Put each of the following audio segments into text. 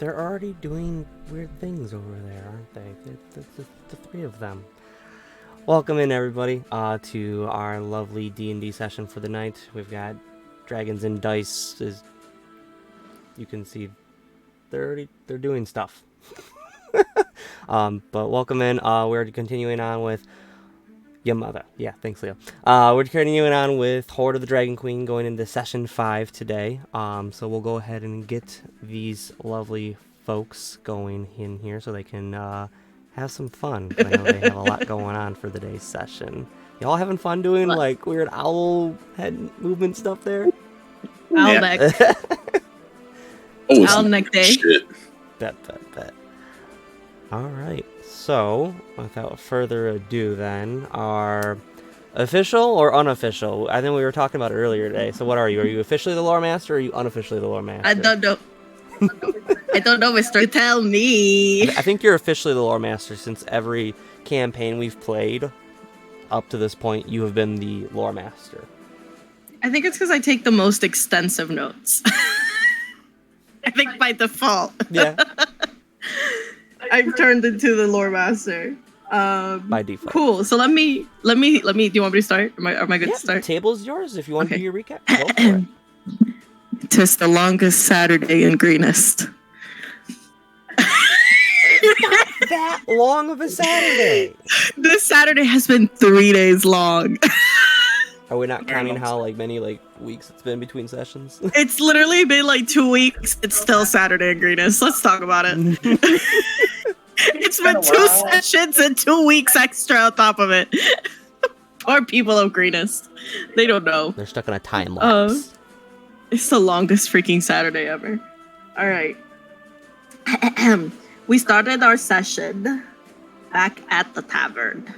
They're already doing weird things over there, aren't they? The three of them. Welcome in, everybody, to our lovely D&D session for the night. We've got Dragons and Dice. As you can see, they're doing stuff. But welcome in. We're continuing on with your mother. Yeah, thanks, Leo. We're continuing on with Hoard of the Dragon Queen, going into session 5 today. So we'll go ahead and get these lovely folks going in here so they can have some fun. I know they have a lot going on for the day's session. Y'all having fun doing like weird owl head movement stuff there? Owl neck. Owl neck day. Shit. Bet. All right. So, without further ado, then, our official or unofficial? I think we were talking about it earlier today. So, what are you? Are you officially the lore master, or are you unofficially the lore master? I don't know. I don't know, Mr. Tell me. I think you're officially the lore master since every campaign we've played up to this point, you have been the lore master. I think it's because I take the most extensive notes. I think by default. Yeah. I've turned into the lore master. By default. Cool. So let me. Do you want me to start? Am I good to start? The table's yours. If you want to do your recap, go for it. Tis the longest Saturday and greenest. That long of a Saturday. This Saturday has been 3 days long. Are we not counting how many weeks it's been between sessions? It's literally been 2 weeks. It's still Saturday and greenest. Let's talk about it. It's been 2 sessions and 2 weeks extra on top of it. Poor people of greenest. They don't know. They're stuck in a time lapse. It's the longest freaking Saturday ever. All right. We started our session back at the tavern.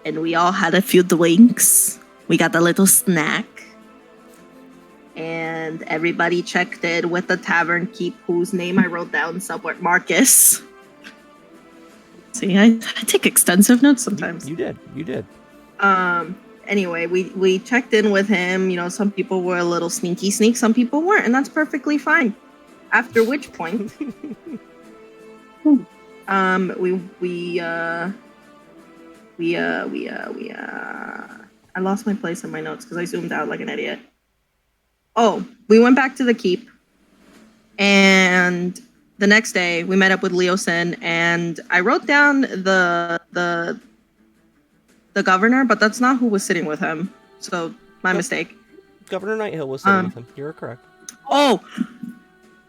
And we all had a few drinks. We got a little snack. And everybody checked in with the tavern keep, whose name I wrote down somewhere. Marcus. See, I take extensive notes sometimes. You did. Anyway, we checked in with him. You know, some people were a little sneak, some people weren't, and that's perfectly fine. After which point, I lost my place in my notes because I zoomed out like an idiot. Oh, we went back to the keep, and the next day we met up with Leosin, and I wrote down the governor, but that's not who was sitting with him. So my mistake. Governor Nighthill was sitting with him. You're correct. Oh,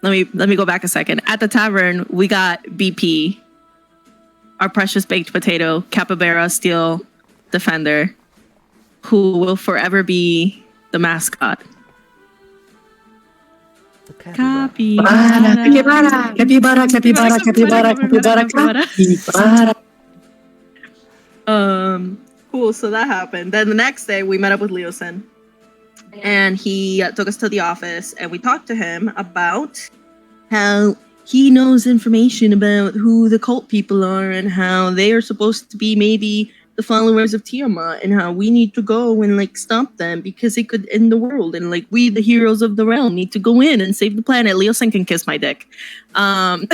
let me go back a second. At the tavern, we got BP, our precious baked potato, Capybara Steel Defender, who will forever be the mascot. Capybara. Cool, so that happened. Then the next day, we met up with Leosin. And he took us to the office, and we talked to him about how he knows information about who the cult people are and how they are supposed to be maybe the followers of Tiamat, and how we need to go and stop them because it could end the world, and we, the heroes of the realm, need to go in and save the planet. Leosin can kiss my dick. But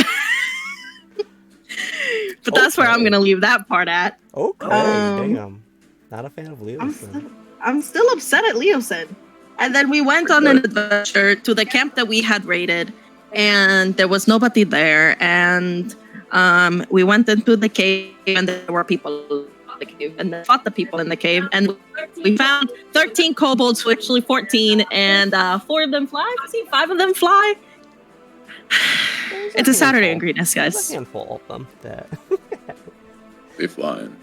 that's where I'm gonna leave that part at. Okay, damn. Not a fan of Leosin. I'm still upset at Leosin. And then we went on an adventure to the camp that we had raided, and there was nobody there. And we went into the cave, and there were people in the cave, and then fought the people in the cave. And we found 13 kobolds, actually 14, and 4 of them fly. See, 5 of them fly. It's a Saturday in greenest, guys. There's a handful of them that They flying.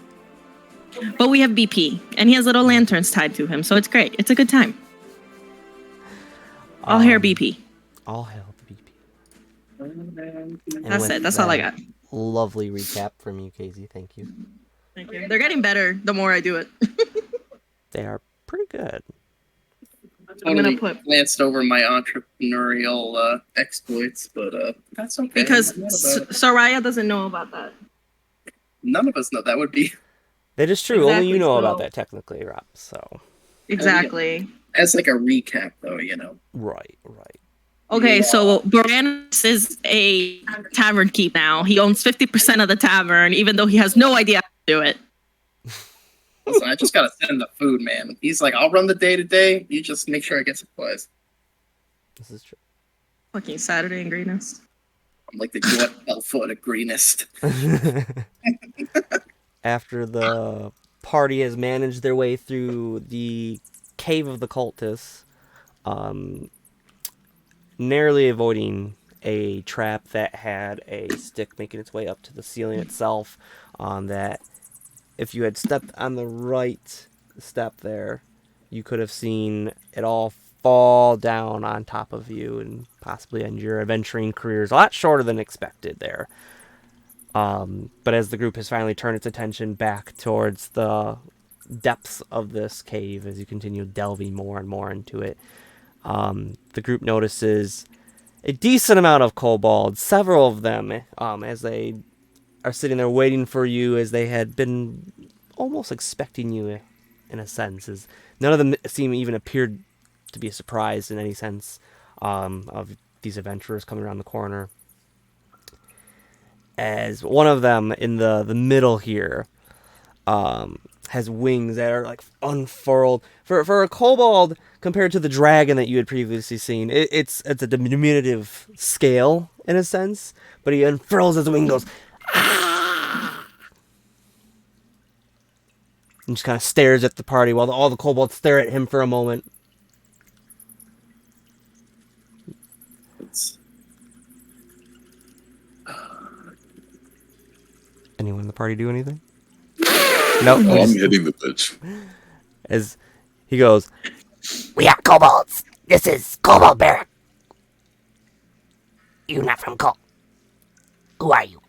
But we have BP, and he has little lanterns tied to him, so it's great. It's a good time. All hail BP. All hail BP. That's it. That's all I got. Lovely recap from you, Casey. Thank you. Thank you. They're getting better the more I do it. They are pretty good. I'm gonna put glanced over my entrepreneurial exploits, but that's okay. Because Soraya doesn't know about that. None of us know. That would be. That is true. Exactly, Only you know so- about that technically, Rob. So. Exactly. As a recap, though, you know. Right. Okay, so Boranis is a tavern keep now. He owns 50% of the tavern, even though he has no idea how to do it. Listen, I just gotta send the food, man. He's like, I'll run the day to day. You just make sure I get supplies. This is true. Fucking Saturday and Greenest. I'm like the Glut Alpha the greenest. After the party has managed their way through the cave of the cultists, narrowly avoiding a trap that had a stick making its way up to the ceiling itself, that if you had stepped on the right step there, you could have seen it all fall down on top of you and possibly end your adventuring careers a lot shorter than expected there. But as the group has finally turned its attention back towards the depths of this cave, as you continue delving more and more into it, the group notices a decent amount of kobolds, several of them, as they are sitting there waiting for you, as they had been almost expecting you in a sense, as none of them seem even appeared to be surprised in any sense of these adventurers coming around the corner. As one of them in the middle here has wings that are like unfurled. For a kobold, compared to the dragon that you had previously seen, it's a diminutive scale in a sense, but he unfurls his wing, goes, ah! And just kind of stares at the party while all the kobolds stare at him for a moment. Anyone in the party do anything? No. Oh, I'm hitting the pitch. As he goes, "We are kobolds. This is Kobold Barrack. You're not from Col. Who are you?"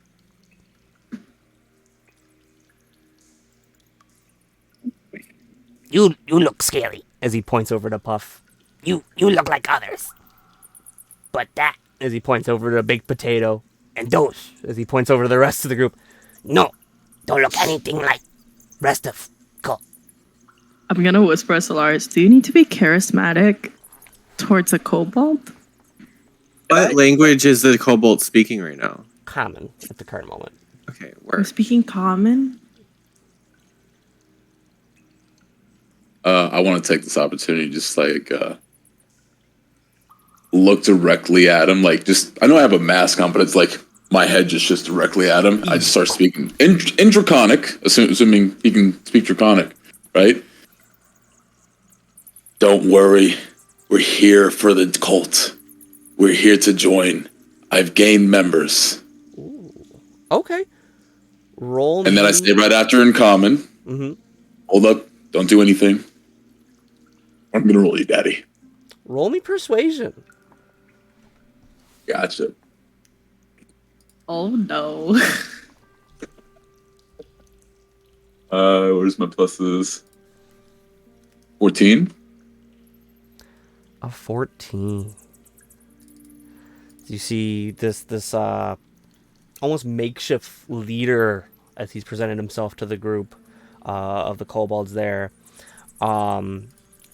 You look scary. As he points over to Puff. You look like others. But that, as he points over to Baked Potato, and those, as he points over to the rest of the group. No, don't look anything like rest of Col. I'm gonna whisper to Solaris, do you need to be charismatic towards a kobold? What language is the kobold speaking right now? Common at the current moment. Okay, I'm word. speaking common. I want to take this opportunity, just like look directly at him. Like, just I know I have a mask on, but it's like my head just shifts directly at him. I just start speaking in Draconic, assuming he can speak Draconic, right? Don't worry, we're here for the cult. We're here to join. I've gained members. Ooh. Okay. Roll. And then I say right after in common. Mm-hmm. Hold up, don't do anything. I'm gonna roll you, Daddy. Roll me persuasion. Gotcha. Oh no. Where's my pluses? 14. A 14. You see this almost makeshift leader as he's presented himself to the group of the kobolds there.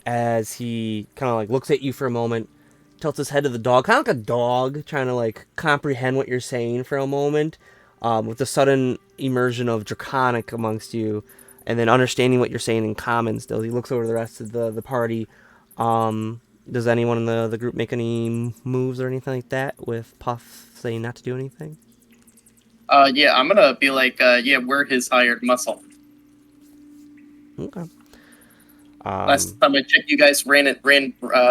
As he kind of like looks at you for a moment, tilts his head to the dog, kind of like a dog trying to like comprehend what you're saying for a moment, with the sudden immersion of Draconic amongst you, and then understanding what you're saying in common still. He looks over the rest of the party. Does anyone in the group make any moves or anything like that, with Puff saying not to do anything? Yeah, I'm gonna be like, yeah, we're his hired muscle. Okay. Last time I checked, you guys ran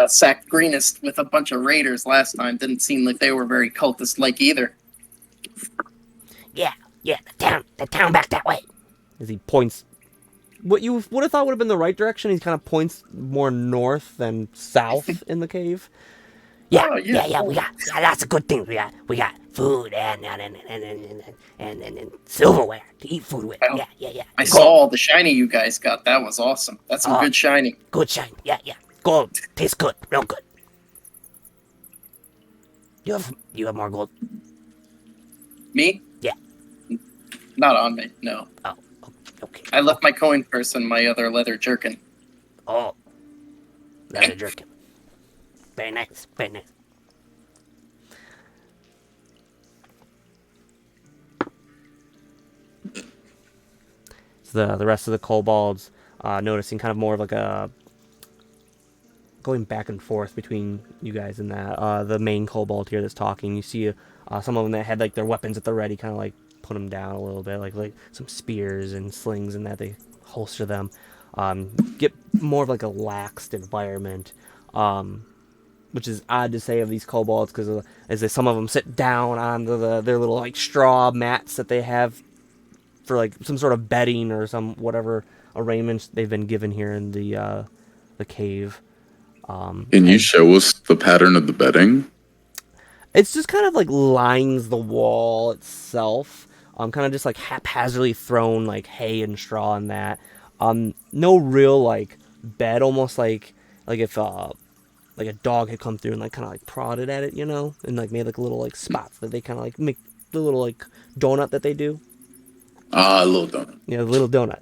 sacked greenest with a bunch of raiders last time. Didn't seem like they were very cultist-like either. Yeah, the town back that way. As he points, what you would have thought would have been the right direction, he kind of points more north than south in the cave. Yeah, we got lots of good things. We got food and silverware to eat food with. Well, Yeah. I saw all the shiny you guys got. That was awesome. That's some good shiny. Good shine. Yeah. Gold tastes good, real good. You have more gold? Me? Yeah. Not on me, no. Oh, okay. I left my coin purse and my other leather jerkin. Oh, leather jerkin. Very nice. the rest of the kobolds noticing kind of more of like a going back and forth between you guys and that the main kobold here that's talking. You see some of them that had like their weapons at the ready, kind of like put them down a little bit, like some spears and slings and that they holster them. Get more of like a laxed environment, which is odd to say of these kobolds because as some of them sit down on their little like straw mats that they have for like some sort of bedding or some whatever arrangements they've been given here in the cave. Can you show us the pattern of the bedding? It's just kind of like lines the wall itself. Kind of just like haphazardly thrown like hay and straw and that. No real like bed, almost like if like a dog had come through and like kind of like prodded at it, you know, and like made like little like spots that they kind of like make the little like donut that they do. Ah, a little donut. Yeah, a little donut.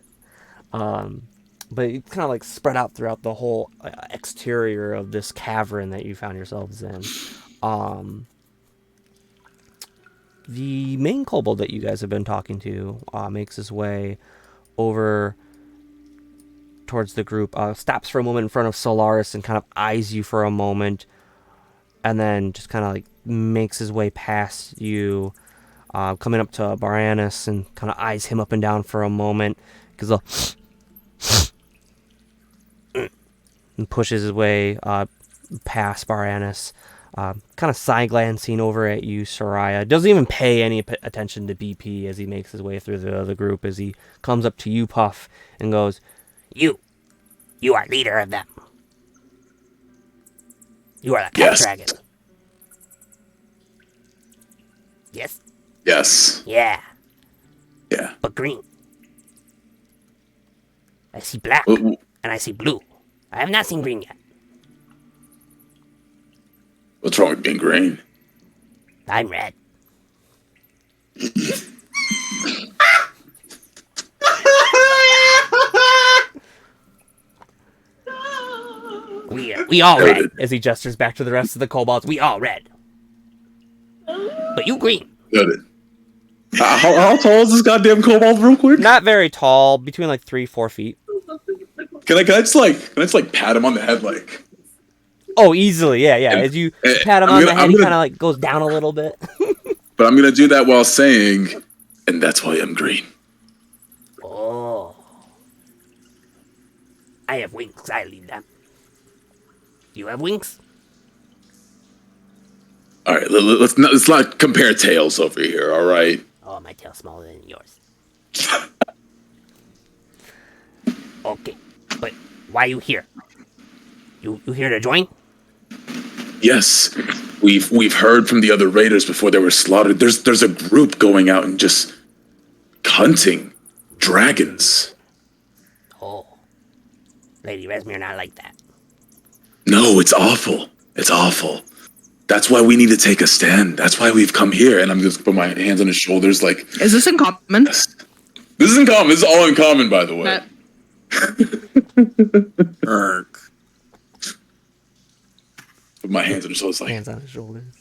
But it's kind of like spread out throughout the whole exterior of this cavern that you found yourselves in. The main kobold that you guys have been talking to makes his way over towards the group, stops for a moment in front of Solaris and kind of eyes you for a moment, and then just kind of like makes his way past you, coming up to Baranus and kind of eyes him up and down for a moment, because and pushes his way past Baranus, kind of side glancing over at you, Soraya. Doesn't even pay any attention to BP as he makes his way through the group, as he comes up to you, Puff, and goes, You are leader of them. You are the cat dragon. Yes? Yes. Yeah. Yeah. But green. I see black, and I see blue. I have not seen green yet. What's wrong with being green? I'm red. We all red, as he gestures back to the rest of the kobolds. We all red. But you green. Got it. How tall is this goddamn kobold, real quick? Not very tall, between like 3-4 feet. Can I just like pat him on the head, like? Oh, easily, yeah. As you pat him on the head, he kind of like goes down a little bit. But I'm gonna do that while saying, and that's why I'm green. Oh. I have wings. I lead them. You have wings? All right, let's not compare tails over here. All right. Oh, my tail's smaller than yours. Okay, but why are you here? You here to join? Yes, we've heard from the other raiders before they were slaughtered. There's a group going out and just hunting dragons. Oh, Lady Resmere not like that. No, it's awful. It's awful. That's why we need to take a stand. That's why we've come here. And I'm just put my hands on his shoulders, like. Is this in common? Yes. This is in common. This is all in common, by the way. Put my hands on his shoulders, like. Hands on his shoulders.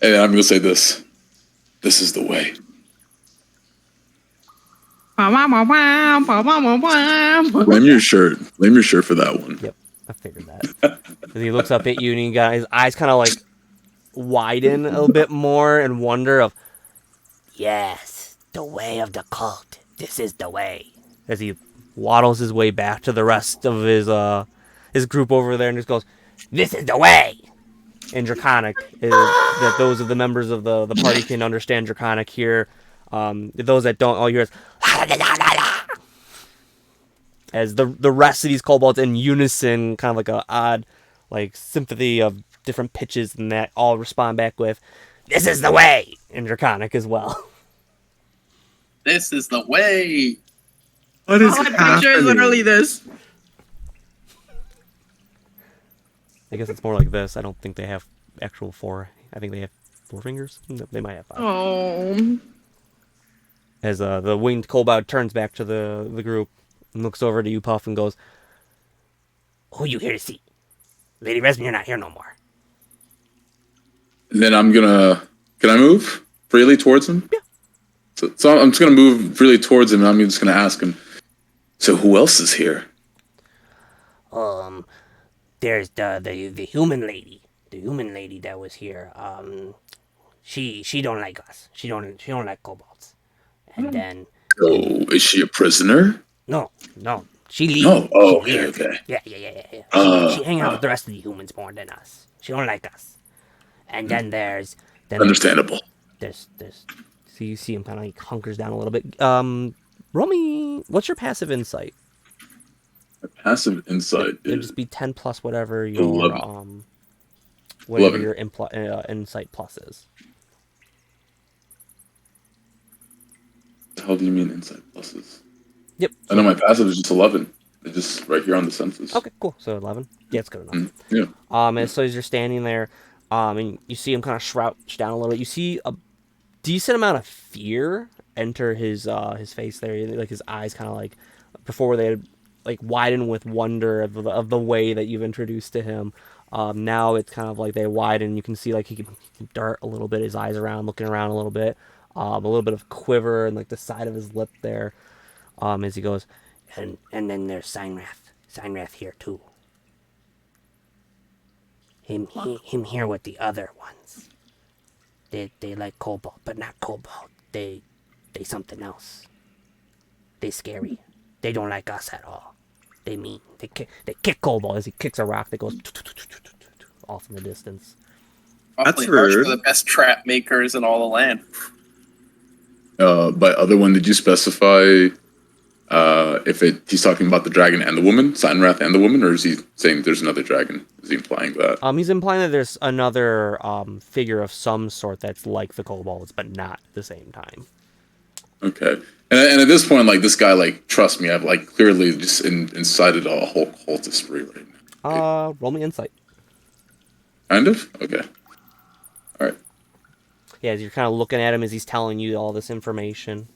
And I'm gonna say this. This is the way. Blame your shirt. Blame your shirt for that one. Yep, I figured that. As he looks up at you and he got his eyes kind of like widen a little bit more in wonder of, yes, the way of the cult. This is the way. As he waddles his way back to the rest of his group over there and just goes, this is the way. In Draconic, is that those of the members of the party can understand Draconic here. Those that don't, all you hear is as the rest of these kobolds in unison, kind of like a odd like symphony of different pitches, and that all respond back with, "This is the way," in Draconic as well. This is the way. What is All I picture is literally this. I guess it's more like this. I don't think they have actual 4. I think they have 4 fingers. No, they might have 5. Oh. As the winged kobold turns back to the group and looks over to you, Puff, and goes, "Who you here to see? Lady Resmere, you're not here no more." And then can I move freely towards him? Yeah. So I'm just gonna move freely towards him, and I'm just gonna ask him, So who else is here? There's the human lady. The human lady that was here. She don't like us. She don't like kobolds. And then So is she a prisoner? no. She leave. No. Oh, She okay, leave. okay. Yeah. She hang out with the rest of the humans more than us. She don't like us. And then there's Understandable. there's so you see him kind of like hunkers down a little bit. Roll me. What's your passive insight? Passive insight It'd is just be 10 plus whatever your 11. whatever 11. your insight plus is. How do you mean insight pluses? Yep. I know my passive is just 11. It's just right here on the census. Okay, cool. So 11. Yeah, it's good enough. Yeah. And so as you're standing there, and you see him kind of crouch down a little bit, you see a decent amount of fear enter his face there. Like his eyes kind of like before they had like widened with wonder of the way that you've introduced to him. Now it's kind of like they widen. You can see like he can dart a little bit, his eyes around, looking around a little bit. A little bit of quiver and like the side of his lip there, as he goes, and then there's Signrath here too. Him here with the other ones. They like kobold, but not kobold. They something else. They scary. They don't like us at all. They mean. They kick kobold as he kicks a rock that goes off in the distance. That's Awfully harsh rude. for the best trap makers in all the land. By other one, did you specify if he's talking about the dragon and the woman, Signrath and the woman, or is he saying there's another dragon? Is he implying that? He's implying that there's another figure of some sort that's like the kobolds, but not at the same time. Okay. And at this point, like, this guy, like, trust me, I've, like, clearly just incited a whole cultist spree right now. Roll me insight. Kind of? Okay. All right. Yeah, as you're kind of looking at him as he's telling you all this information.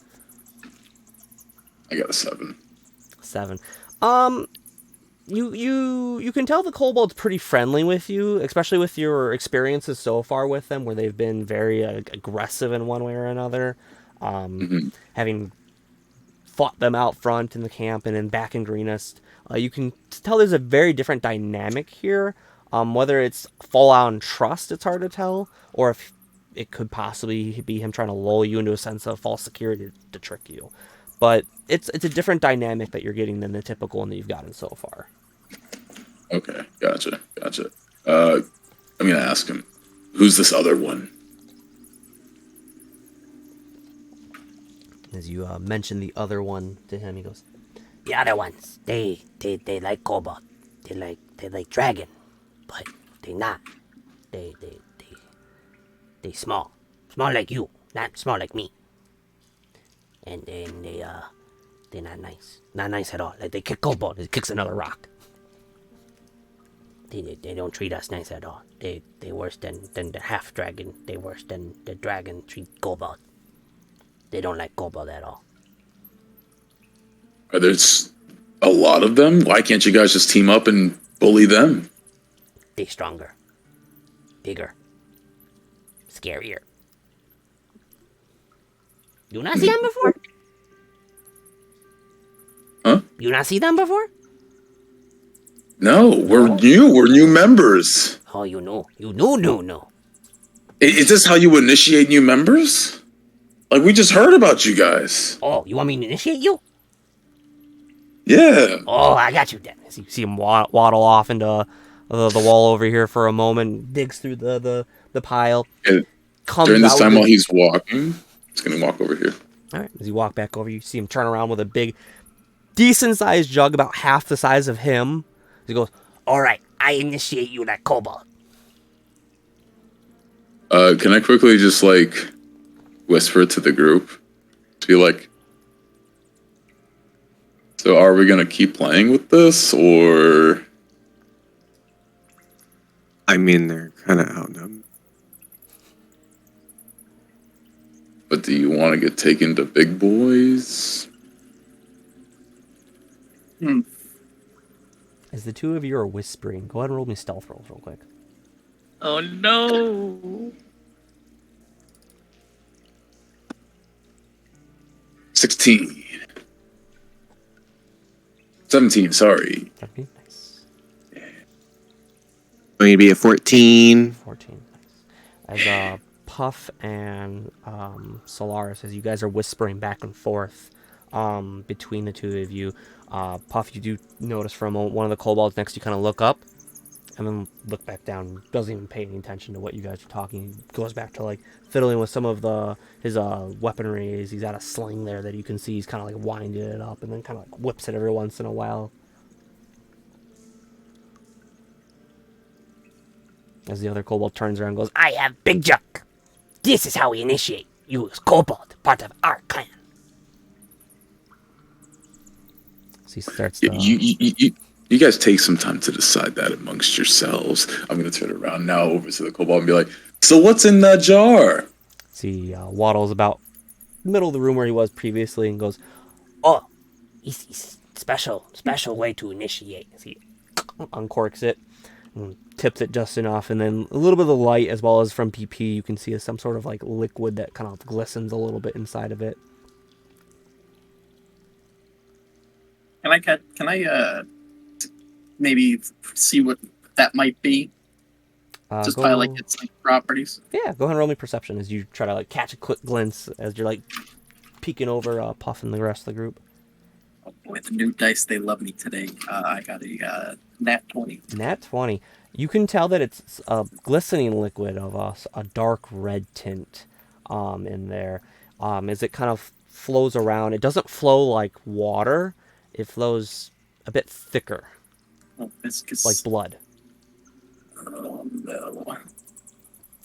I got a 7. 7. You can tell the kobold's pretty friendly with you, especially with your experiences so far with them, where they've been very aggressive in one way or another. Having fought them out front in the camp and then back in Greenest, you can tell there's a very different dynamic here. Whether it's full on trust, it's hard to tell, or if it could possibly be him trying to lull you into a sense of false security to trick you. But it's a different dynamic that you're getting than the typical one that you've gotten so far. Okay. Gotcha. I'm going to ask him, who's this other one? As you mention the other one to him, he goes, "The other ones, they like kobold, they like dragon, but they not. They small like you, not small like me. And then they're not nice at all. Like they kick kobold, it kicks another rock. They don't treat us nice at all. They worse than the half dragon. They worse than the dragon treat kobold. They don't like kobold at all. Are there a lot of them? Why can't you guys just team up and bully them? They stronger, bigger, scarier. You not see them before? Huh? You not see them before? No, we're new. We're new members. Oh, you know. No. Is this how you initiate new members? Like, we just heard about you guys. Oh, you want me to initiate you? Yeah. Oh, I got you then. As you see him waddle off into the wall over here for a moment, digs through the pile. Yeah. During this time while he's walking, he's going to walk over here. All right. As you walk back over, you see him turn around with a big, decent-sized jug, about half the size of him. He goes, "All right, I initiate you that kobold." Can I quickly just, like, whisper to the group? To be like, so are we going to keep playing with this, or... I mean, they're kind of outnumbered. But do you want to get taken to big boys? As the two of you are whispering, go ahead and roll me stealth rolls real quick. Oh no! 16. 17, sorry. 17, nice. Going to be a 14. 14, nice. As Puff and Solaris, as you guys are whispering back and forth between the two of you, Puff, you do notice for a moment one of the kobolds next to you kind of look up and then look back down. Doesn't even pay any attention to what you guys are talking. He goes back to like fiddling with some of his weaponry. He's got a sling there that you can see. He's kind of like winding it up and then kind of like whips it every once in a while. As the other kobold turns around and goes, I have big junk. This is how we initiate you as kobold, part of our clan. So he starts Yeah, you guys take some time to decide that amongst yourselves. I'm going to turn around now over to the kobold and be like, so what's in that jar? See, waddles about the middle of the room where he was previously and goes, Oh, it's special way to initiate. he uncorks it and tips it just enough, and then a little bit of the light as well as from PP you can see some sort of like liquid that kind of glistens a little bit inside of it. Can I maybe see what that might be? Just by like its like properties. Yeah, go ahead and roll me perception as you try to like catch a quick glimpse as you're like peeking over Puff and the rest of the group. Oh boy, the new dice, they love me today. I got a nat 20. Nat 20. You can tell that it's a glistening liquid of a dark red tint in there. As it kind of flows around, it doesn't flow like water. It flows a bit thicker, Oh, viscous. like blood. Oh no.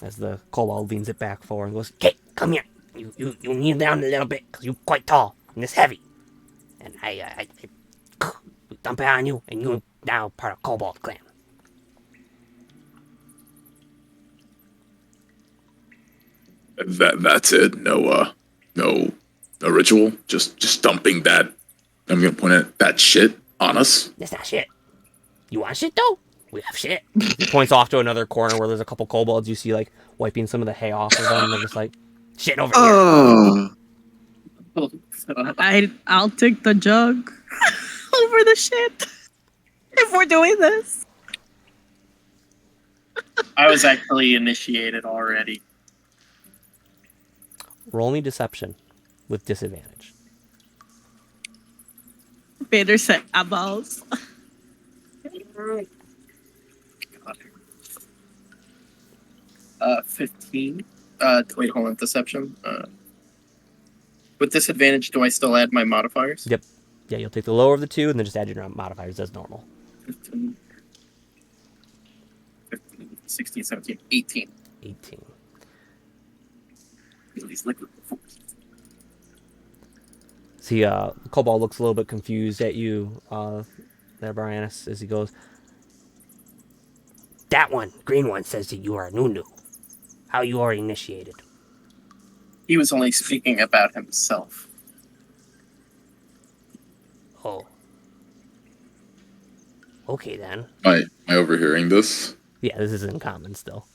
As the kobold leans it back forward and goes, Okay, come here. You kneel down a little bit, because you're quite tall, and it's heavy. And I dump it on you, and you're now part of Kobold Clan. That's it. No ritual. Just dumping that. I'm gonna point at that shit on us. That's not shit. You want shit, though? We have shit. he points off to another corner where there's a couple kobolds you see like wiping some of the hay off of them. They're just like, Shit over Oh, I'll take the jug over the shit if we're doing this. I was actually initiated already. roll me deception with disadvantage. Vader said eyeballs. God. 15. Wait, hold on. Deception. With disadvantage, do I still add my modifiers? Yep. Yeah, you'll take the lower of the two and then just add your modifiers as normal. 15, 16, 17, 18. 18. These liquid forces. See, Kobold looks a little bit confused at you there, Brianus, as he goes, That one, green one, says that you are Nunu. How you are initiated. He was only speaking about himself. Oh. Okay, then. Am I overhearing this? yeah, this is in common still.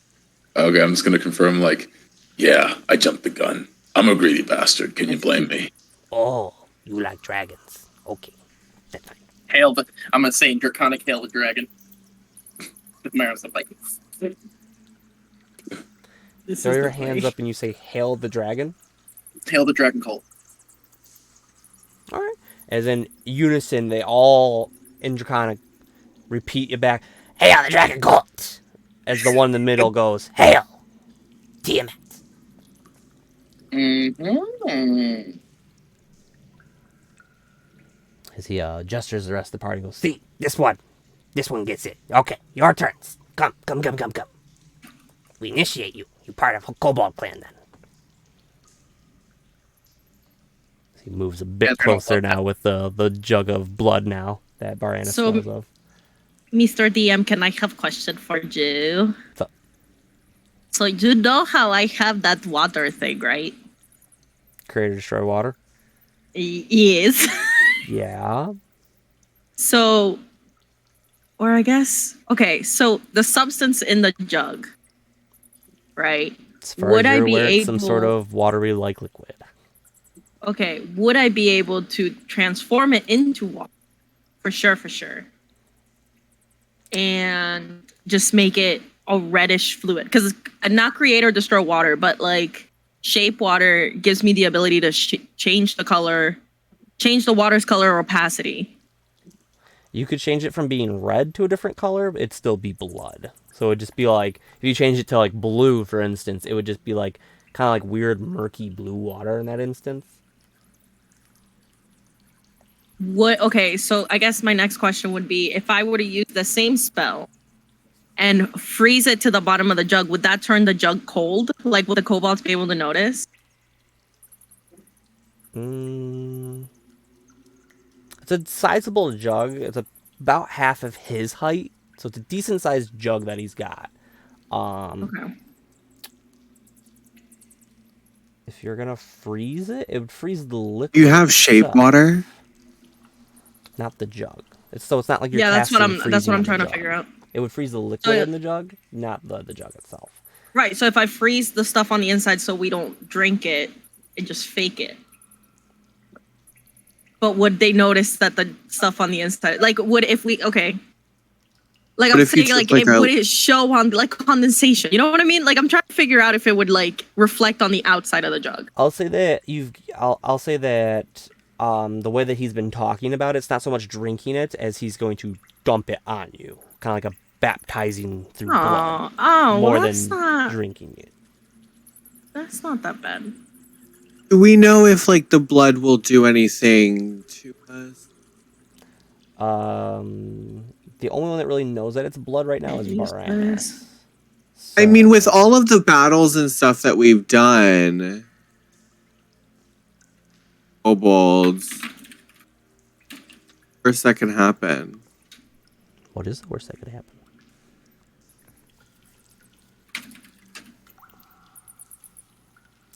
Okay, I'm just gonna confirm. Like, yeah, I jumped the gun. I'm a greedy bastard. Can you blame me? Oh, you like dragons. Okay, that's fine. I'm gonna say in Draconic Hail the Dragon. With Maris, I'm like, Throw your hands up and you say, Hail the Dragon. Hail the Dragon Cult. All right. As in unison, they all, in Draconic, repeat it back, Hail the Dragon Cult! as the one in the middle goes, Hail! Tiamat. Mm-hmm. as he gestures the rest of the party and goes, See, this one gets it. Okay, your turns. Come. We initiate you. You're part of Kobold Clan, then. he moves a bit Yeah, closer now with the jug of blood now that Brianus So- smells of. Mr. DM, can I have a question for you? What's up? So you know how I have that water thing, right? Create or destroy water? Yes. Yeah. So, or I guess, okay, so the substance in the jug, right? As far Would as I you're be aware, it's some sort able- of watery like liquid. Okay, would I be able to transform it into water For sure. And just make it a reddish fluid. Because not create or destroy water, but like shape water gives me the ability to change the color, change the water's color or opacity. You could change it from being red to a different color, but it'd still be blood. So it'd just be like, if you change it to like blue, for instance, it would just be like kind of like weird murky blue water in that instance. Okay, so I guess my next question would be, if I were to use the same spell and freeze it to the bottom of the jug, would that turn the jug cold? Like, would the kobolds be able to notice? It's a sizable jug. It's about half of his height, so it's a decent sized jug that he's got. Okay. If you're gonna freeze it, it would freeze the liquid. You have shape itself, water? not the jug. It's not like you're Yeah, that's what I'm freezing trying the to jug. figure out. It would freeze the liquid in the jug, not the jug itself. Right, so if I freeze the stuff on the inside so we don't drink it and just fake it. But would they notice that the stuff on the inside, like, would if we, okay. Like, What I'm if you saying, like, took, like, would it show on, like, condensation? You know what I mean? Like, I'm trying to figure out if it would, like, reflect on the outside of the jug. I'll say that I'll say that the way that he's been talking about it's not so much drinking it as he's going to dump it on you, kind of like a baptizing through blood, more well, than drinking it. That's not that bad. Do we know if like the blood will do anything to us? The only one that really knows that it's blood right now is Baranis. I mean, with all of the battles and stuff that we've done, kobolds, worst that can happen. What is the worst that could happen?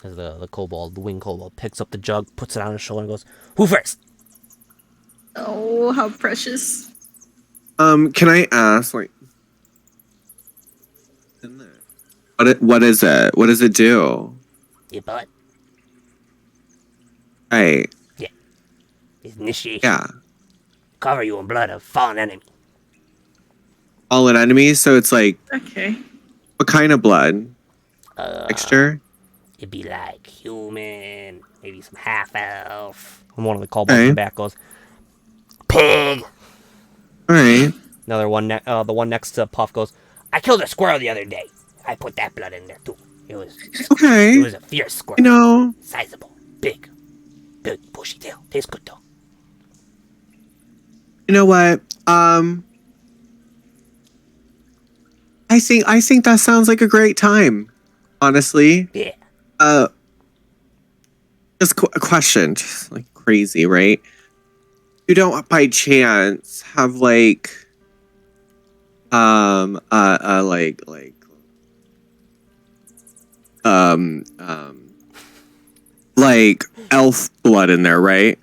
As the kobold, the winged kobold, picks up the jug, puts it on his shoulder, and goes, "Who first?" Oh, how precious. Can I ask, like, what is it? What does it do? Your butt. Right. Initiation. Yeah. Cover you in blood of fallen enemy. Fallen enemies. So it's like, Okay. what kind of blood? Texture. It'd be like human, maybe some half elf. And one of the kobolds in the back goes, Pig. All right. another one, the one next to Puff goes, I killed a squirrel the other day. I put that blood in there too. It was Okay. a fierce squirrel. You know. Sizable. Big, bushy tail. Tastes good though. You know what? I think that sounds like a great time. Honestly. Yeah. Just a question, just like crazy, right? You don't by chance have like like elf blood in there, right?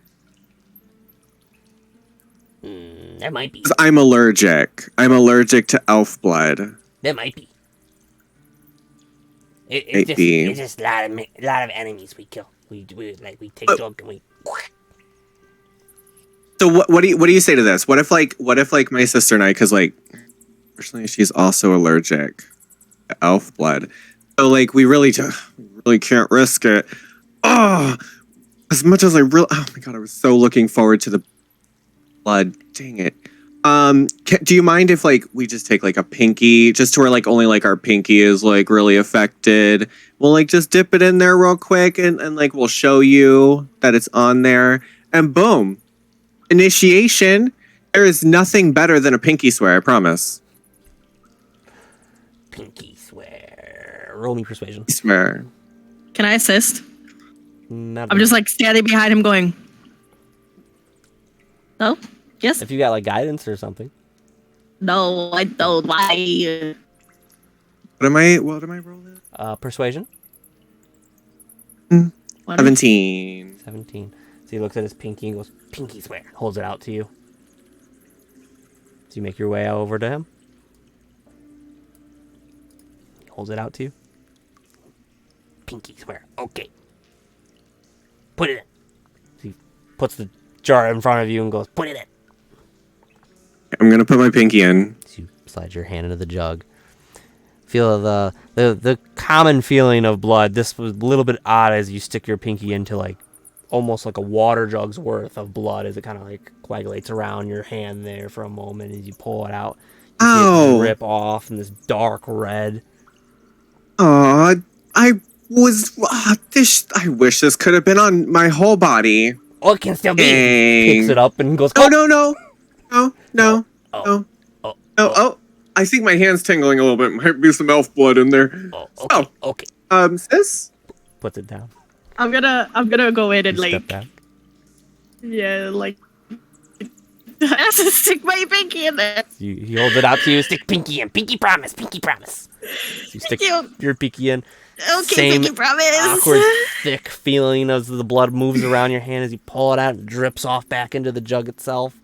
That might be. 'Cause I'm allergic. I'm allergic to elf blood. That might be. Maybe. It's just a lot of enemies we kill. We take junk and we. So what do you say to this? What if like my sister and I, because like personally she's also allergic to elf blood, so like we really can't risk it. Oh, as much as oh my god, I was so looking forward to the blood. Dang it. Do you mind if like we just take like a pinky, just to where like only like our pinky is like really affected? We'll like just dip it in there real quick and like we'll show you that it's on there, and boom. Initiation. There is nothing better than a pinky swear, I promise. Pinky swear. "Roll me persuasion." Swear. Can I assist? Not I'm just like standing behind him going, no? Yes? if you got like guidance or something. No, I don't. Why? What am I rolling? Persuasion. 17. 17. So he looks at his pinky and goes, "Pinky swear." Holds it out to you. So you make your way over to him. He holds it out to you. Pinky swear. Okay. Put it in. So he puts the jar in front of you and goes, "Put it in." I'm gonna put my pinky in. So you slide your hand into the jug. Feel the common feeling of blood. This was a little bit odd as you stick your pinky into like almost like a water jug's worth of blood as it kind of like coagulates around your hand there for a moment as you pull it out. You see it drip off in this dark red. I wish this could have been on my whole body. Oh, it can still be. Picks it up and goes. No. I think my hand's tingling a little bit. Might be some elf blood in there. Okay. Sis? Puts it down. I'm gonna go in and You like, step back. yeah, like, I have to stick my pinky in there. He holds it out to you. Stick pinky in. Pinky promise. Pinky promise. You stick you. your pinky in. Okay, Same pinky promise. awkward, thick feeling as the blood moves around your hand as you pull it out and drips off back into the jug itself.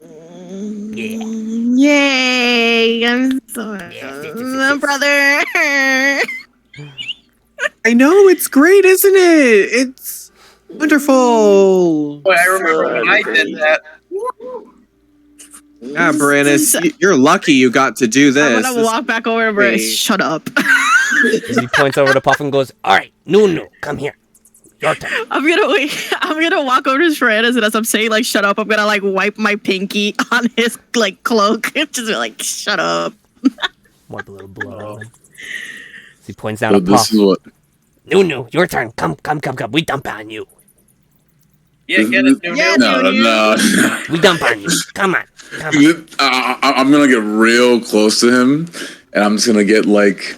Yeah. Yay! I'm so brother. I know, it's great, isn't it? It's wonderful. Boy, I remember when I did that. Yeah, Brandis, you're lucky you got to do this. I'm gonna walk back over to Brandis. Shut up. As he points over to Puff and goes, All right, Nunu, come here. Your turn. I'm gonna walk over to Brandis, and as I'm saying like shut up, I'm gonna like wipe my pinky on his like cloak. Just be like, shut up. wipe a little blood on him. As he points down at this Puff. is what. Nunu, your turn. Come. We dump on you. Yeah, get it, Nunu. Yeah, No. We dump on you. Come on. I'm gonna get real close to him, and I'm just gonna get like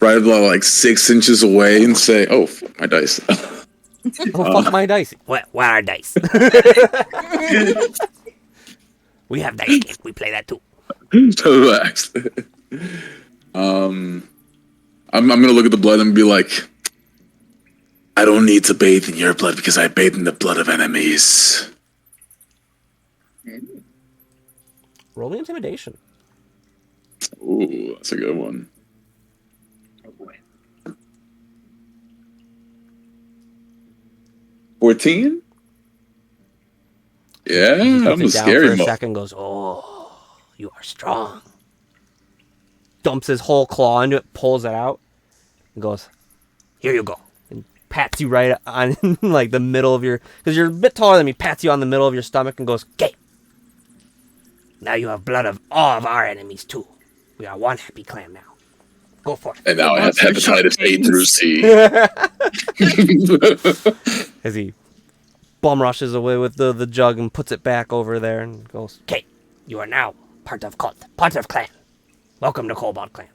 right about like 6 inches away and say, "Oh, fuck my dice." Oh, fuck my dice. What are dice? We have dice games. We play that too. So relaxed. I'm gonna look at the blood and be like, I don't need to bathe in your blood because I bathe in the blood of enemies. Roll me intimidation. Ooh, that's a good one. Oh boy. 14? Yeah, He puts I'm a it down scary for a mo- second. Goes, oh, you are strong. Dumps his whole claw into it, pulls it out, and goes, Here you go. and pats you right on like the middle of your, because you're a bit taller than me. Pats you on the middle of your stomach and goes, Okay. Now you have blood of all of our enemies too. We are one happy clan now. Go for it. And now I have hepatitis A through C. as he bum rushes away with the jug and puts it back over there and goes, Okay. You are now part of cult. Part of clan. Welcome to Cobalt Clan.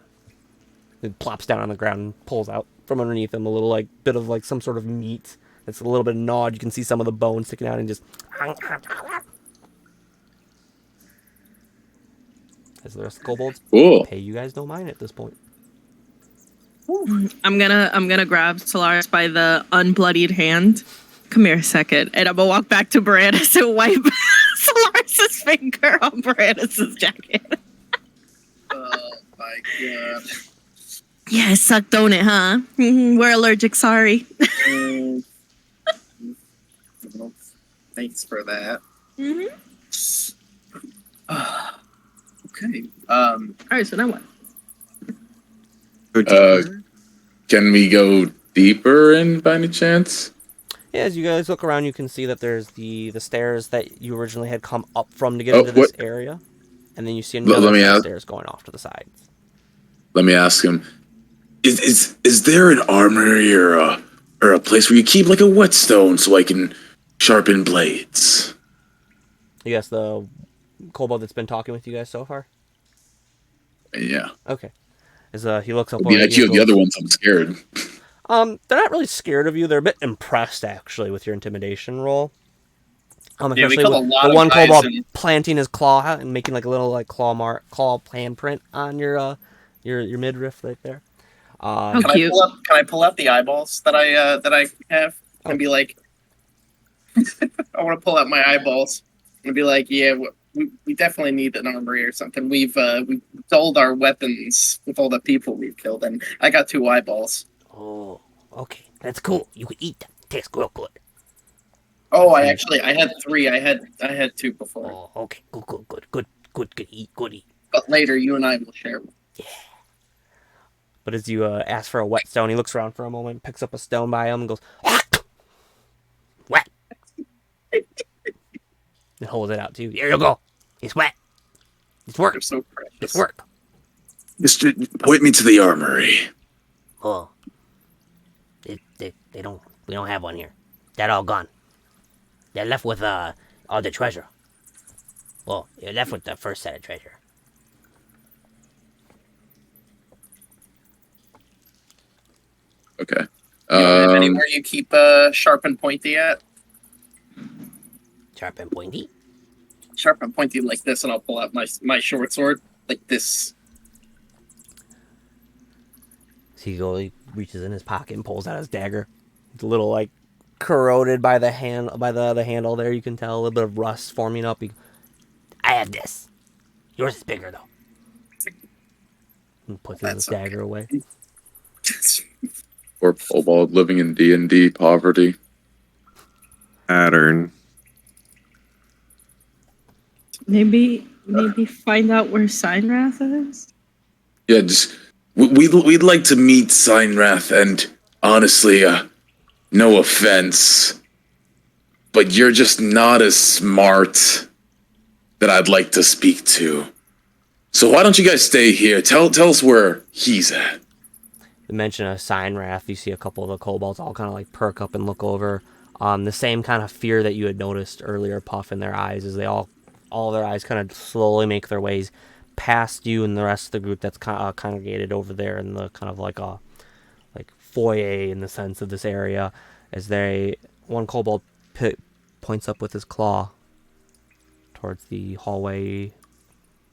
it plops down on the ground and pulls out from underneath him a little like bit of like some sort of meat. It's a little bit gnawed. You can see some of the bone sticking out and just. As the rest of the kobolds Cool. pay you guys no mind at this point. I'm gonna grab Solaris by the unbloodied hand. Come here a second, and I'm gonna walk back to Brandis and wipe Solaris's finger on Brandis's jacket. Oh my god. Yeah, it sucked, don't it, huh? We're allergic, sorry. Well, thanks for that. Okay. Alright, so now what? Can we go deeper in by any chance? Yeah, as you guys look around, you can see that there's the stairs that you originally had come up from to get Oh, into this what- area, and then you see Let another me set of ask- stairs going off to the sides. Let me ask him. Is there an armory or a place where you keep like a whetstone so I can sharpen blades? Yes, the kobold that's been talking with you guys so far. Yeah. Okay. As he looks up, The over you IQ of and the other goes, ones, I'm scared. they're not really scared of you. They're a bit impressed actually with your intimidation roll. Yeah, we Especially killed a with lot the of one guys kobold in- planting his claw out and making like a little like claw handprint on your midriff right there. How Can cute. I pull out the eyeballs that I have and be like, I want to pull out my eyeballs and be like, yeah, we definitely need an armory or something. We've sold our weapons with all the people we've killed, and I got 2 eyeballs. Oh, okay. That's cool. You can eat them. Tastes real good. Oh, I had 3. I had 2 before. Oh, okay. Good. Eat. But later, you and I will share. But as you ask for a wet stone, he looks around for a moment, picks up a stone by him, and goes, Wet. and holds it out to you. Here you go. It's wet. It's work. They're so precious. It's work. Mister, point me to the armory. Oh. They don't. We don't have one here. They're all gone. They're left with all the treasure. Well, you're left with the first set of treasure. Okay. You have anywhere you keep sharp and pointy at? Sharp and pointy. Sharp and pointy like this, and I'll pull out my short sword like this. So he reaches in his pocket and pulls out his dagger. It's a little like corroded by the handle there. You can tell a little bit of rust forming up. I have this. Yours is bigger though. He puts his dagger away. Or kobold living in D&D poverty. Pattern. Maybe find out where Signwrath is. Yeah, just we'd like to meet Signwrath, and honestly, no offense, but you're just not as smart that I'd like to speak to. So why don't you guys stay here? Tell us where he's at. The mention of Signwrath, you see a couple of the kobolds all kind of like perk up and look over. The same kind of fear that you had noticed earlier puff in their eyes as they all their eyes kind of slowly make their ways past you and the rest of the group that's congregated over there in the kind of like a foyer in the sense of this area, as one kobold points up with his claw towards the hallway,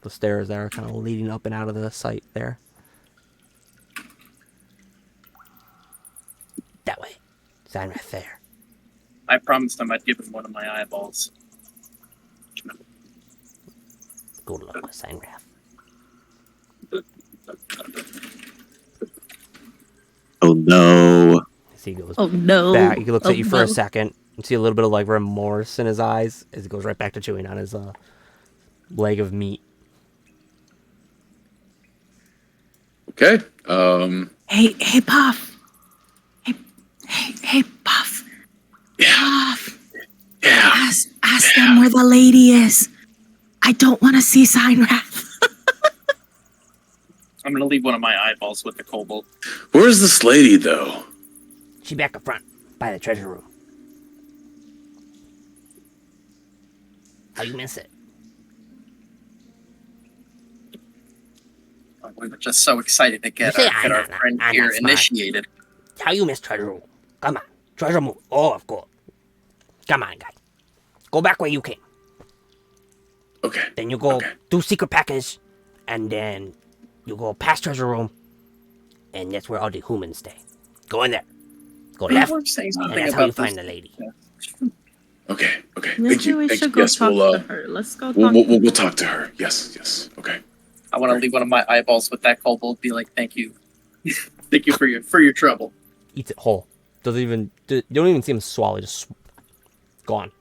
the stairs that are kind of leading up and out of the site there. That way. Sign right there. I promised him I'd give him one of my eyeballs. Good luck with Signwrath. Oh no. As he goes Oh no! back, he looks Oh, at you for no. a second and see a little bit of like remorse in his eyes as he goes right back to chewing on his leg of meat. Okay. Hey, Puff. Hey, Puff. Yeah. Puff. Yeah. Ask them where the lady is. I don't want to see Signwrath. I'm gonna leave one of my eyeballs with the kobold. Where's this lady, though? She back up front, by the treasure room. How you miss it? We were just so excited to get You say our I'm friend not here smart. initiated. How you miss treasure room? Come on, treasure room. Oh, of course. Come on, guy. Go back where you came. Okay. Then you go Okay. do secret package, and then you go past treasure room, and that's where all the humans stay. Go in there. Go We left, were saying and something that's how you about find this. the lady. Okay. Okay. Maybe Thank you. we Thank should you. go Yes, talk we'll to her. Let's go talk. we'll talk to her. Yes. Okay. I want to leave one of my eyeballs with that kobold. Be like, thank you, thank you for your trouble. Eats it whole. You don't even see him swallow. Just gone.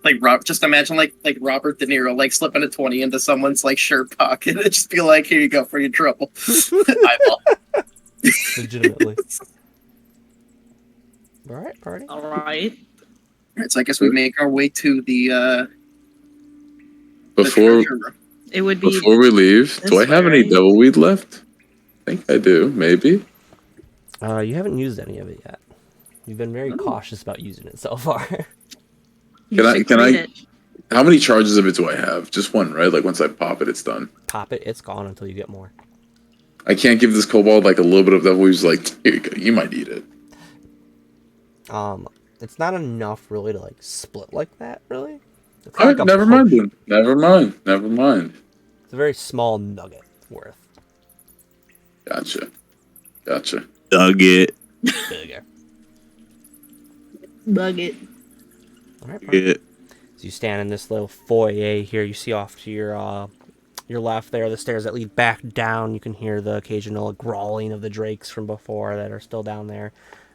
Like just imagine like Robert De Niro like slipping a 20 into someone's like shirt pocket and just be like, here you go for your trouble. Eyeball. Legitimately. All right, party. All right. Alright, so I guess we make our way to the Before treasure room. It would be. before we leave, do I this have way, any right? devil weed left? I think I do. Maybe. You haven't used any of it yet. You've been very cautious about using it so far. You Can I- should can read I- it. How many charges of it do I have? Just one, right? Like once I pop it, it's done. Pop it, it's gone until you get more. I can't give this kobold like a little bit of devil weed. He's like, here you go. You might eat it. It's not enough really to like split like that, really. It's All right, like a never push. mind then. Never mind. It's a very small nugget worth. Gotcha. Dug it. Bigger. Nugget. All right, party. It. So you stand in this little foyer here. You see off to your left there, the stairs that lead back down. You can hear the occasional growling of the drakes from before that are still down there.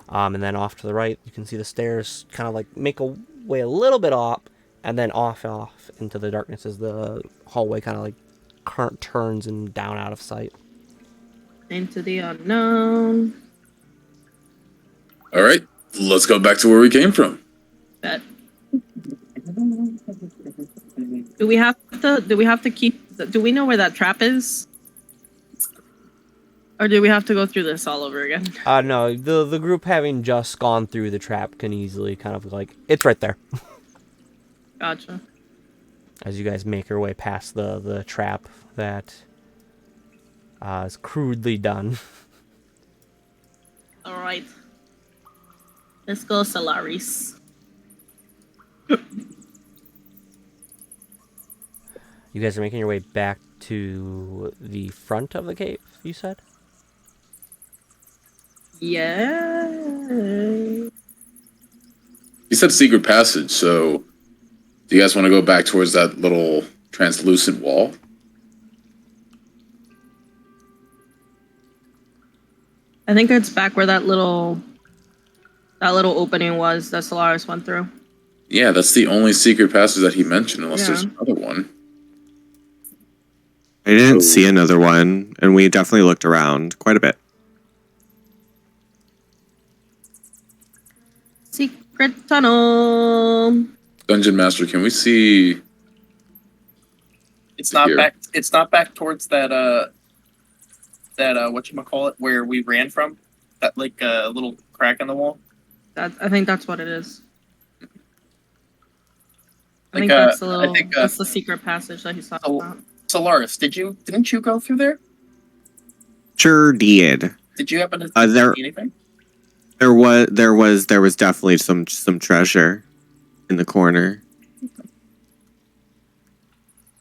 And then off to the right, you can see the stairs kind of like make a way a little bit up, and then off into the darkness as the hallway kind of like turns and down out of sight. Into the unknown. All right, let's go back to where we came from. Bet. Do we have to keep? Do we know where that trap is? Or do we have to go through this all over again? No, the group having just gone through the trap can easily kind of like, it's right there. Gotcha. As you guys make your way past the trap that is crudely done. All right. Let's go, Solaris. You guys are making your way back to the front of the cave, you said? Yeah. You said secret passage, so do you guys want to go back towards that little translucent wall? I think it's back where that little opening was that Solaris went through. Yeah, that's the only secret passage that he mentioned, unless there's another one. I didn't see another one, and we definitely looked around quite a bit. Secret tunnel. Dungeon Master, can we see? It's not Here. back. It's not back towards that whatchamacallit, where we ran from. That like little crack in the wall. I think that's what it is. I Like, think that's the I think, that's the secret passage that he's talking about. Solaris, didn't you go through there? Sure did. Did you happen to There- see anything? There was definitely some treasure in the corner.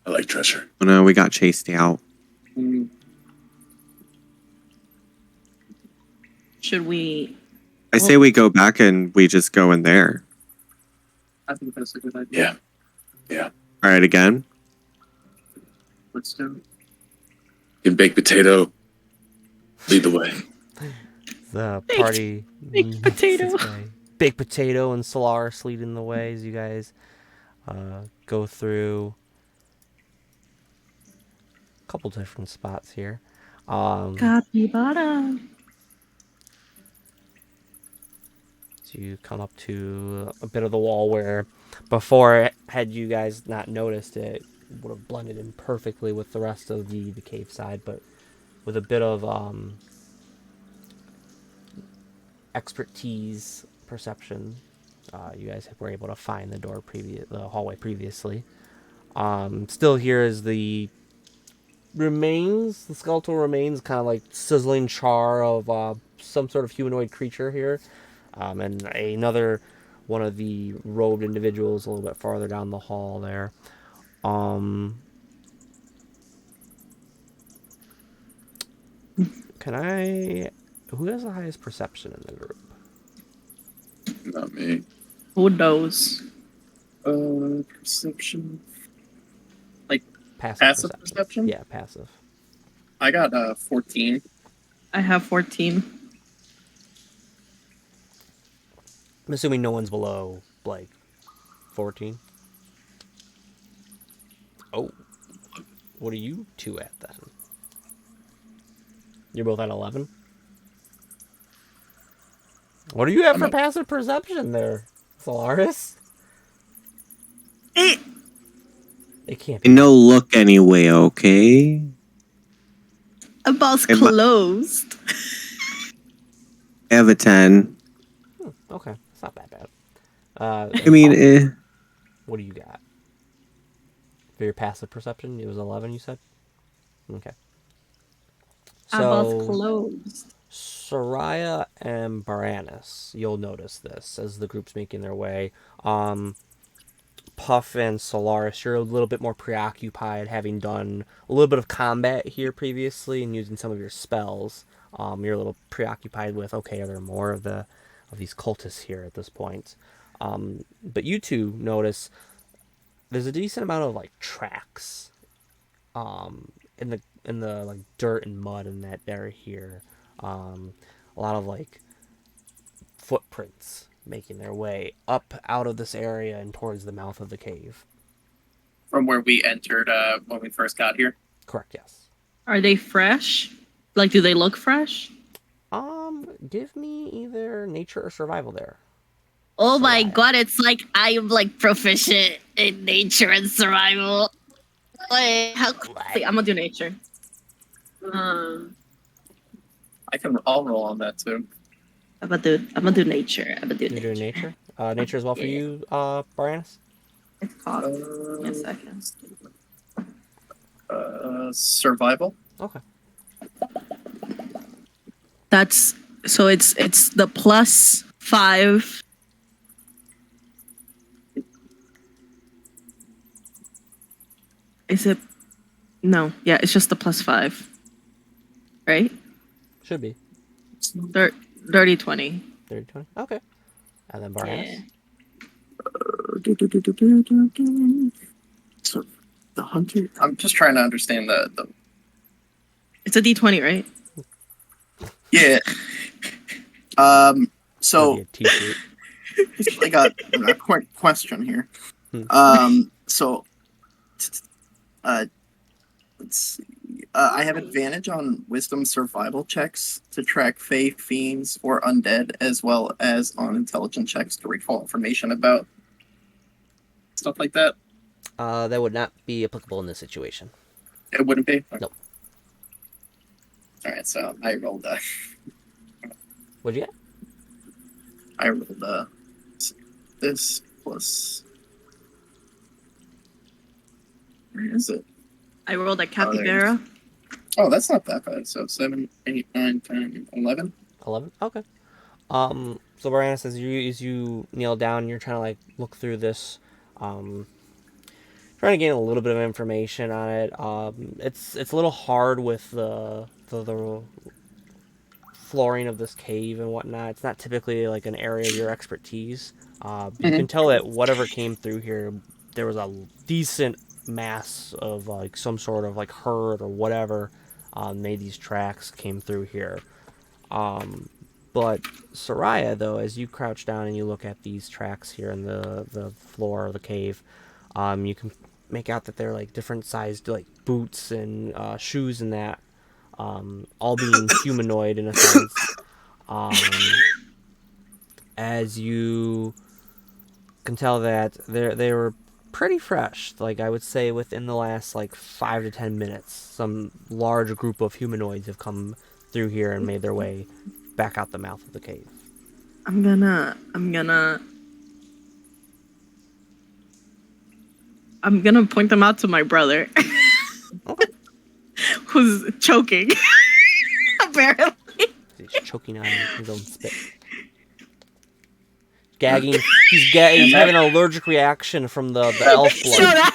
I like treasure. Oh no, we got chased out. Mm, Should we? I say we go back and we just go in there. I think that's a good idea. Yeah. All right, again. Let's do it. And baked potato. Lead the way. The Baked- party. baked potato. Baked potato and Solaris leading the way as you guys go through a couple different spots here. Capybara. So you come up to a bit of the wall where before, had you guys not noticed, it would have blended in perfectly with the rest of the cave side, but with a bit of expertise perception, you guys were able to find the hallway previously. Still here is the skeletal remains, kind of like sizzling char of some sort of humanoid creature here. And another one of the robed individuals a little bit farther down the hall there. Who has the highest perception in the group? Not me. Who knows? Perception. Passive Passive perception? Yeah, passive. I got 14. I have 14. I'm assuming no one's below, like, 14. Oh. What are you two at, then? You're both at 11? What do you have for passive perception there, Solaris? It can't be. No look anyway, okay? A boss Hey, closed. I have a 10. Okay, it's not that bad. I mean, What do you got? For your passive perception, it was 11, you said? Okay. A boss So, closed. Soraya and Baranus, you'll notice this as the group's making their way. Puff and Solaris, you're a little bit more preoccupied, having done a little bit of combat here previously and using some of your spells. You're a little preoccupied with, okay, are there more of these cultists here at this point? But you two notice there's a decent amount of like tracks in the like dirt and mud in that area here. A lot of like footprints making their way up out of this area and towards the mouth of the cave. From where we entered when we first got here. Correct, yes. Are they fresh? Like, do they look fresh? Give me either nature or survival there. Oh my Soraya. god, it's like I am like proficient in nature and survival. Like, how Wait, I'm gonna do nature. I'll roll on that too. I'm gonna do nature. I'm gonna do You're doing nature? Nature as well for you, Brianus? It's called. Give me a second. Survival. Okay. That's so it's the +5. Is it? No. Yeah, it's just the +5. Right? Should be. 30, 20. 30, 20? Okay. And then Brianus? So the hunter. I'm just trying to understand the. It's a D20, right? Yeah. So Maybe a t-shirt. I got a quick question here. So, let's see. I have advantage on wisdom survival checks to track fey, fiends, or undead, as well as on intelligence checks to recall information about stuff like that. That would not be applicable in this situation. It wouldn't be? Nope. Alright, so I rolled What'd you get? I rolled this plus. Where is it? I rolled a there it capybara. Oh, that's not that bad. So 7, 8, 9, 10, 11. 11? Okay. So Brianus, as you kneel down, you're trying to like look through this, trying to gain a little bit of information on it. It's a little hard with the flooring of this cave and whatnot. It's not typically like an area of your expertise. You can tell that whatever came through here, there was a decent mass of like some sort of like herd or whatever made these tracks, came through here. But Soraya, though, as you crouch down and you look at these tracks here in the floor of the cave, you can make out that they're like different sized like boots and shoes and that, all being humanoid in a sense. As you can tell that they were pretty fresh. Like I would say within the last like 5 to 10 minutes, some large group of humanoids have come through here and made their way back out the mouth of the cave. I'm gonna point them out to my brother. Okay. Who's choking. Apparently. He's choking on his own spit. Gagging. He's having an allergic reaction from the elf blood. So that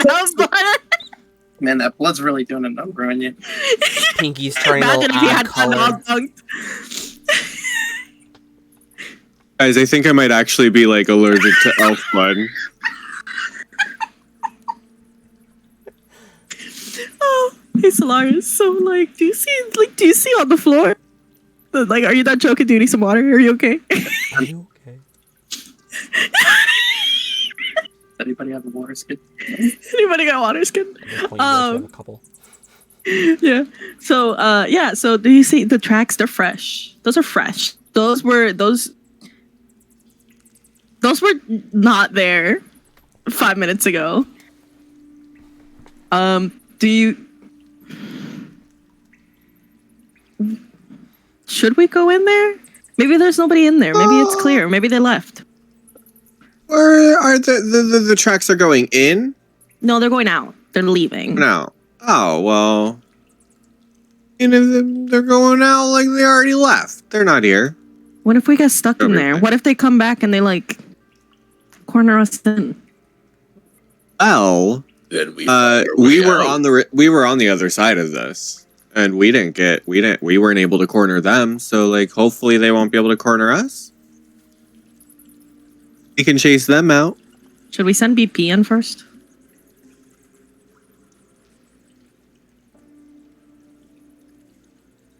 elf blood. Man, that blood's really doing a number on you. Pinky's turning a Imagine little if he odd had color. dog dunked. Guys, I think I might actually be like allergic to elf blood. Oh, it's hilarious. So like, do you see on the floor? Like, are you not joking? Do you need some water? Are you okay? Are you okay? Anybody have a water skin? Anybody got water skin? At this point, you guys have a couple. Yeah. So yeah, so do you see the tracks? They're fresh. Those are fresh. Those were not there 5 minutes ago. Do you should we go in there? Maybe there's nobody in there. Maybe it's clear. Maybe they left. Where are the tracks are going in? No, they're going out. They're leaving. No. Oh, well. You know, they're going out like they already left. They're not here. What if we get stuck in Over there? there. What if they come back and they like corner us in? Well, Then we we were on the other side of this, and we weren't able to corner them. So like, hopefully they won't be able to corner us. We can chase them out. Should we send BP in first?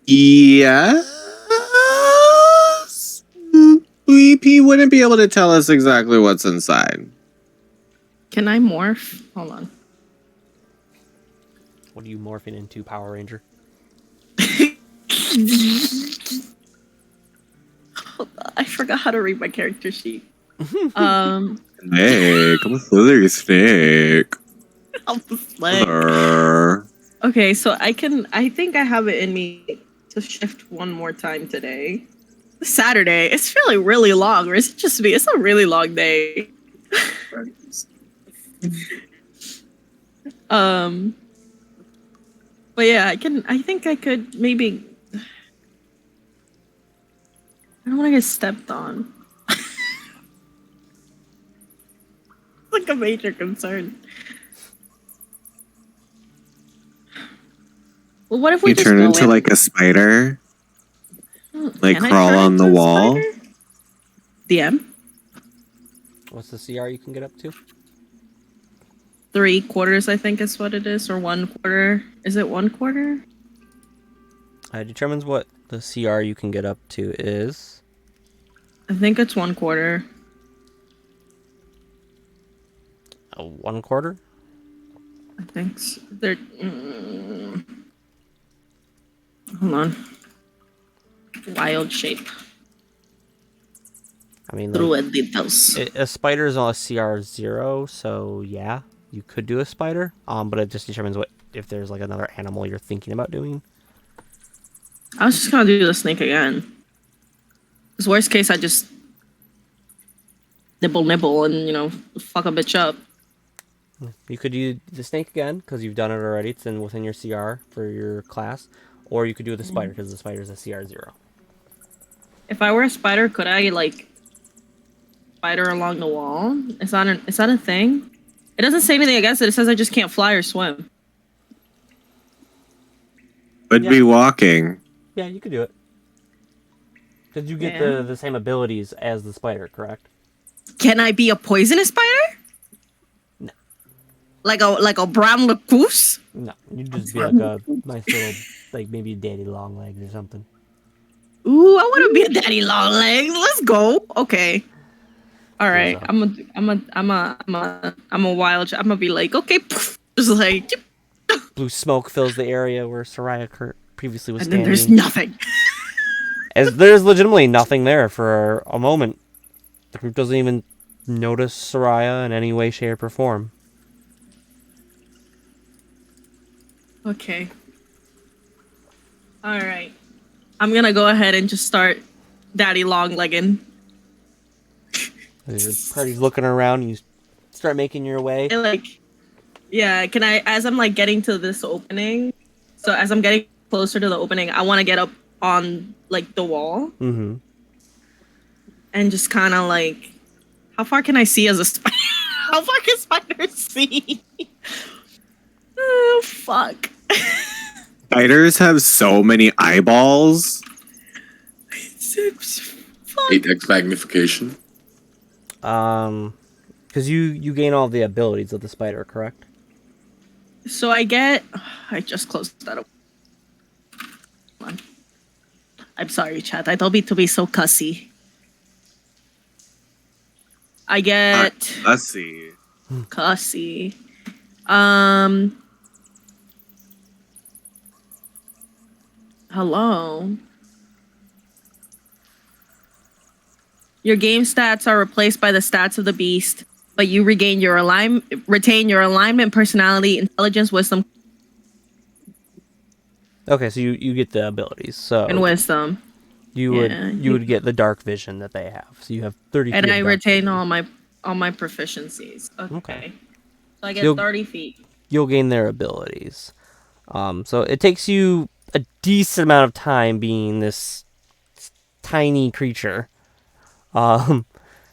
Yes. PP wouldn't be able to tell us exactly what's inside. Can I morph? Hold on. What are you morphing into, Power Ranger? Hold on. I forgot how to read my character sheet. Snake, I'm a slithery snake. I'm like, Slither. okay, so I think I have it in me to shift one more time today. Saturday. It's feeling really long, or is it just me? It's a really long day. But yeah, I think I could maybe. I don't want to get stepped on. Like a major concern. Well, what if we You just turn go into in? like a spider, like Can I crawl turn on the into a wall. spider? DM? What's the CR you can get up to? 3/4, I think is what it is, or 1/4. Is it 1/4? Determines what the CR you can get up to is. I think it's 1/4. A 1/4? I think so. Hold on. Wild shape. I mean, Druid details. a spider is on a CR 0, so yeah, you could do a spider. But it just determines what if there's like another animal you're thinking about doing. I was just gonna do the snake again. Because worst case, I just nibble and fuck a bitch up. You could do the snake again because you've done it already. It's within your CR for your class, or you could do the spider because the spider is a CR 0. If I were a spider, could I like spider along the wall? Is that a thing? It doesn't say anything against it. It says I just can't fly or swim. Would be walking. Yeah, you could do it. Because you get Yeah. the same abilities as the spider, correct? Can I be a poisonous spider? No. Like a brown recluse? No, you'd just be like a nice little, like maybe daddy long legs or something. Ooh, I want to be a daddy long legs. Let's go. Okay. All right. I'm a wild. I'm gonna be like, okay, just like, Blue smoke fills the area where Soraya previously was and then standing. there's nothing. As there's legitimately nothing there for a moment. The group doesn't even notice Soraya in any way, shape, or form. Okay. All right. I'm gonna go ahead and just start daddy long legging. As your party's looking around, you start making your way. Yeah, can I, as I'm like getting to this opening, so as I'm getting closer to the opening, I want to get up on like the wall Mm-hmm. and just kind of like, how far can I see as a spider? How far can spiders see? Oh, fuck. Spiders have so many eyeballs. Fuck. 8x magnification. Because you gain all the abilities of the spider, correct? So I just closed that up. Hold on. I'm sorry, chat. I don't mean to be so cussy. I get Let's see. cussy. Hello. Your game stats are replaced by the stats of the beast, but you retain your alignment, personality, intelligence, wisdom, Okay, so you get the abilities. So and wisdom. you would get the dark vision that they have. So you have 30 And feet I of dark retain vision. all my proficiencies. Okay. So I get You'll- 30 feet. You'll gain their abilities. So it takes you a decent amount of time being this tiny creature. From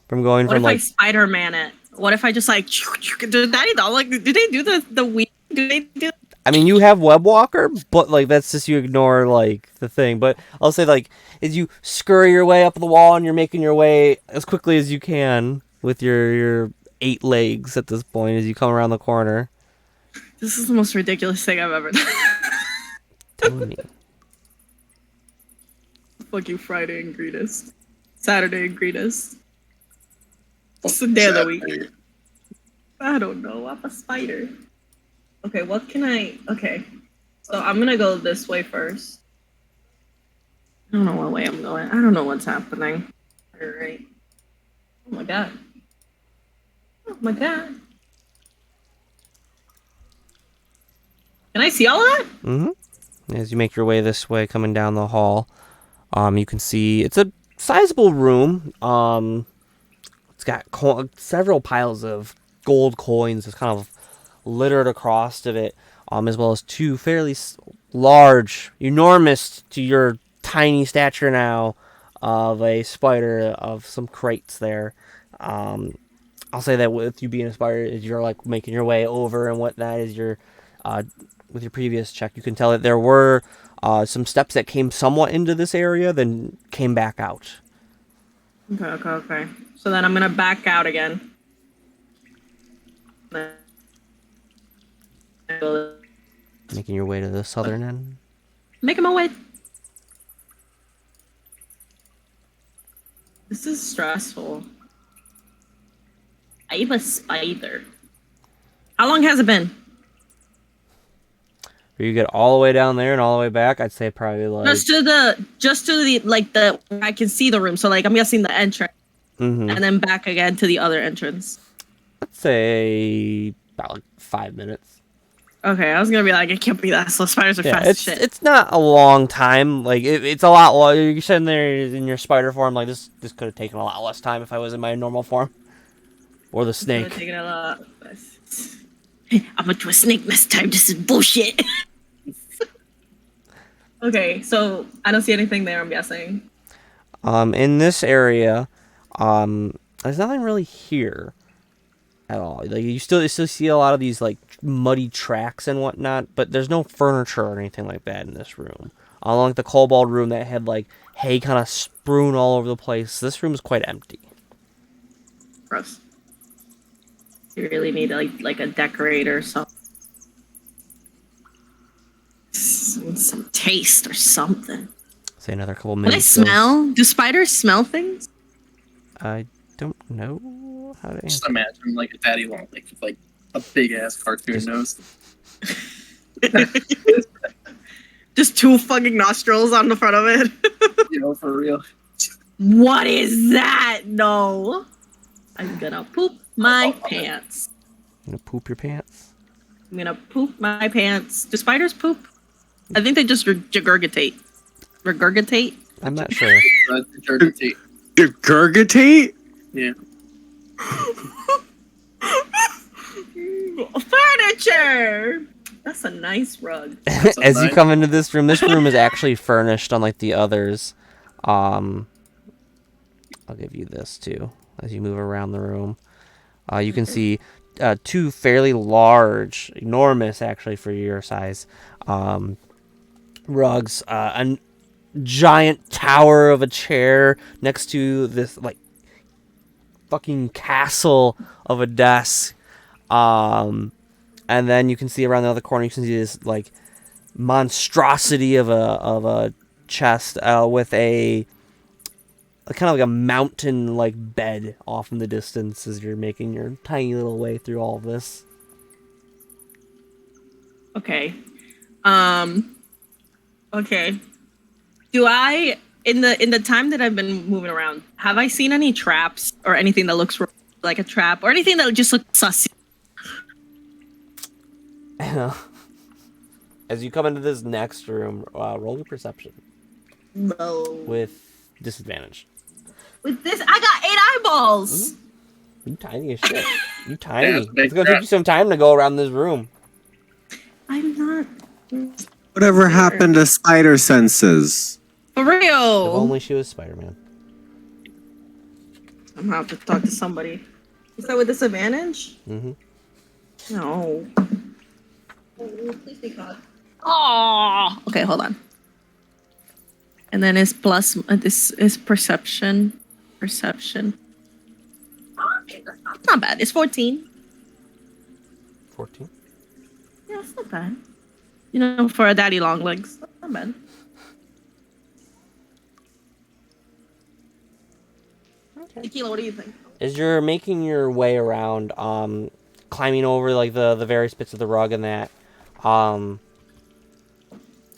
going What from if I like Spider-Man it? What if I just like do they do the weed? Do they do? I mean, you have Web Walker, but like that's just you ignore like the thing. But I'll say like as you scurry your way up the wall and you're making your way as quickly as you can with your 8 legs at this point as you come around the corner. This is the most ridiculous thing I've ever done. Tony. Fucking Friday and greatest. Saturday and greet us. It's the day of the week. I don't know. I'm a spider. Okay, what can I... Okay. So I'm gonna go this way first. I don't know what way I'm going. I don't know what's happening. Alright. Oh my god. Oh my god. Can I see all of that? Mm-hmm. As you make your way this way, coming down the hall, you can see it's a sizable room. It's got several piles of gold coins that's kind of littered across of it, as well as two fairly large, enormous to your tiny stature now, of a spider of some crates there. I'll say that with you being a spider, as you're like making your way over and whatnot, is your with your previous check, you can tell that there were some steps that came somewhat into this area, then came back out. Okay. So then I'm gonna back out again. Making your way to the southern end. Making my way. This is stressful. I'm a spider. How long has it been? You get all the way down there and all the way back, I'd say probably like... Just to the, like, the, I can see the room. So, like, I'm guessing the entrance. Mm-hmm. And then back again to the other entrance. I'd say about like 5 minutes. Okay, I was gonna be like, it can't be that slow. Spiders are fast as shit. It's not a long time. Like, it's a lot longer. You're sitting there in your spider form. Like, this could have taken a lot less time if I was in my normal form. Or the snake. Taking a lot. I'm gonna do a snake this time. This is bullshit. Okay, so I don't see anything there, I'm guessing. In this area, there's nothing really here at all. Like, you still see a lot of these like muddy tracks and whatnot, but there's no furniture or anything like that in this room. Unlike the kobold room that had like hay kind of strewn all over the place, this room is quite empty. Gross. You really need like a decorator or something. Some taste or something. Say another couple Can minutes. I smell? Do spiders smell things? I don't know how to Just answer. imagine like a daddy long legs with like a big ass cartoon nose. Just two fucking nostrils on the front of it. You know, for real. What is that? No. I'm gonna poop my pants. You gonna poop your pants? I'm gonna poop my pants. Do spiders poop? I think they just regurgitate. Regurgitate? I'm not sure. Regurgitate. Regurgitate? Yeah. Furniture! That's a nice rug. As you come into this room is actually furnished unlike the others. I'll give you this too as you move around the room. You can see two fairly large, enormous actually for your size, rugs. A giant tower of a chair next to this like fucking castle of a desk. And then you can see around the other corner, you can see this like monstrosity of a chest with a kind of like a mountain like bed off in the distance as you're making your tiny little way through all of this. Okay. Okay. Do I in the time that I've been moving around, have I seen any traps or anything that looks like a trap or anything that just looks sus? As you come into this next room, roll your perception No. with disadvantage. With this, I got 8 eyeballs. You tiny as shit. You tiny. Yeah, it's a big It's gonna take you some time to go around this room. I'm not. Whatever happened to spider senses? For If real. only she was Spider-Man. I'm gonna have to talk to somebody. Is that with disadvantage? Mm-hmm. No. Oh, please be caught. Oh. Okay, hold on. And then it's plus. This is perception. Perception. Not bad. It's 14. 14. Yeah, it's not bad. You know, for a daddy long legs, not bad. Tequila, what do you think? As you're making your way around, climbing over like the various bits of the rug and that, and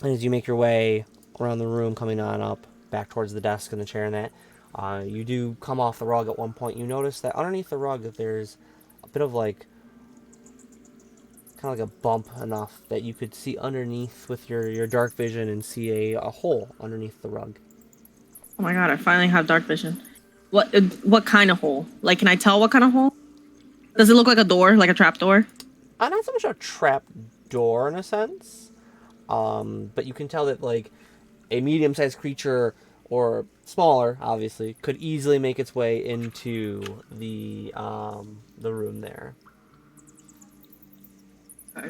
as you make your way around the room, coming on up back towards the desk and the chair and that, you do come off the rug at one point. You notice that underneath the rug there's a bit of like kind of like a bump enough that you could see underneath with your dark vision and see a hole underneath the rug. Oh my god, I finally have dark vision. What kind of hole? Like, can I tell what kind of hole? Does it look like a door, like a trap door? Not so much a trap door in a sense, but you can tell that like a medium-sized creature or smaller, obviously, could easily make its way into the room there. Okay.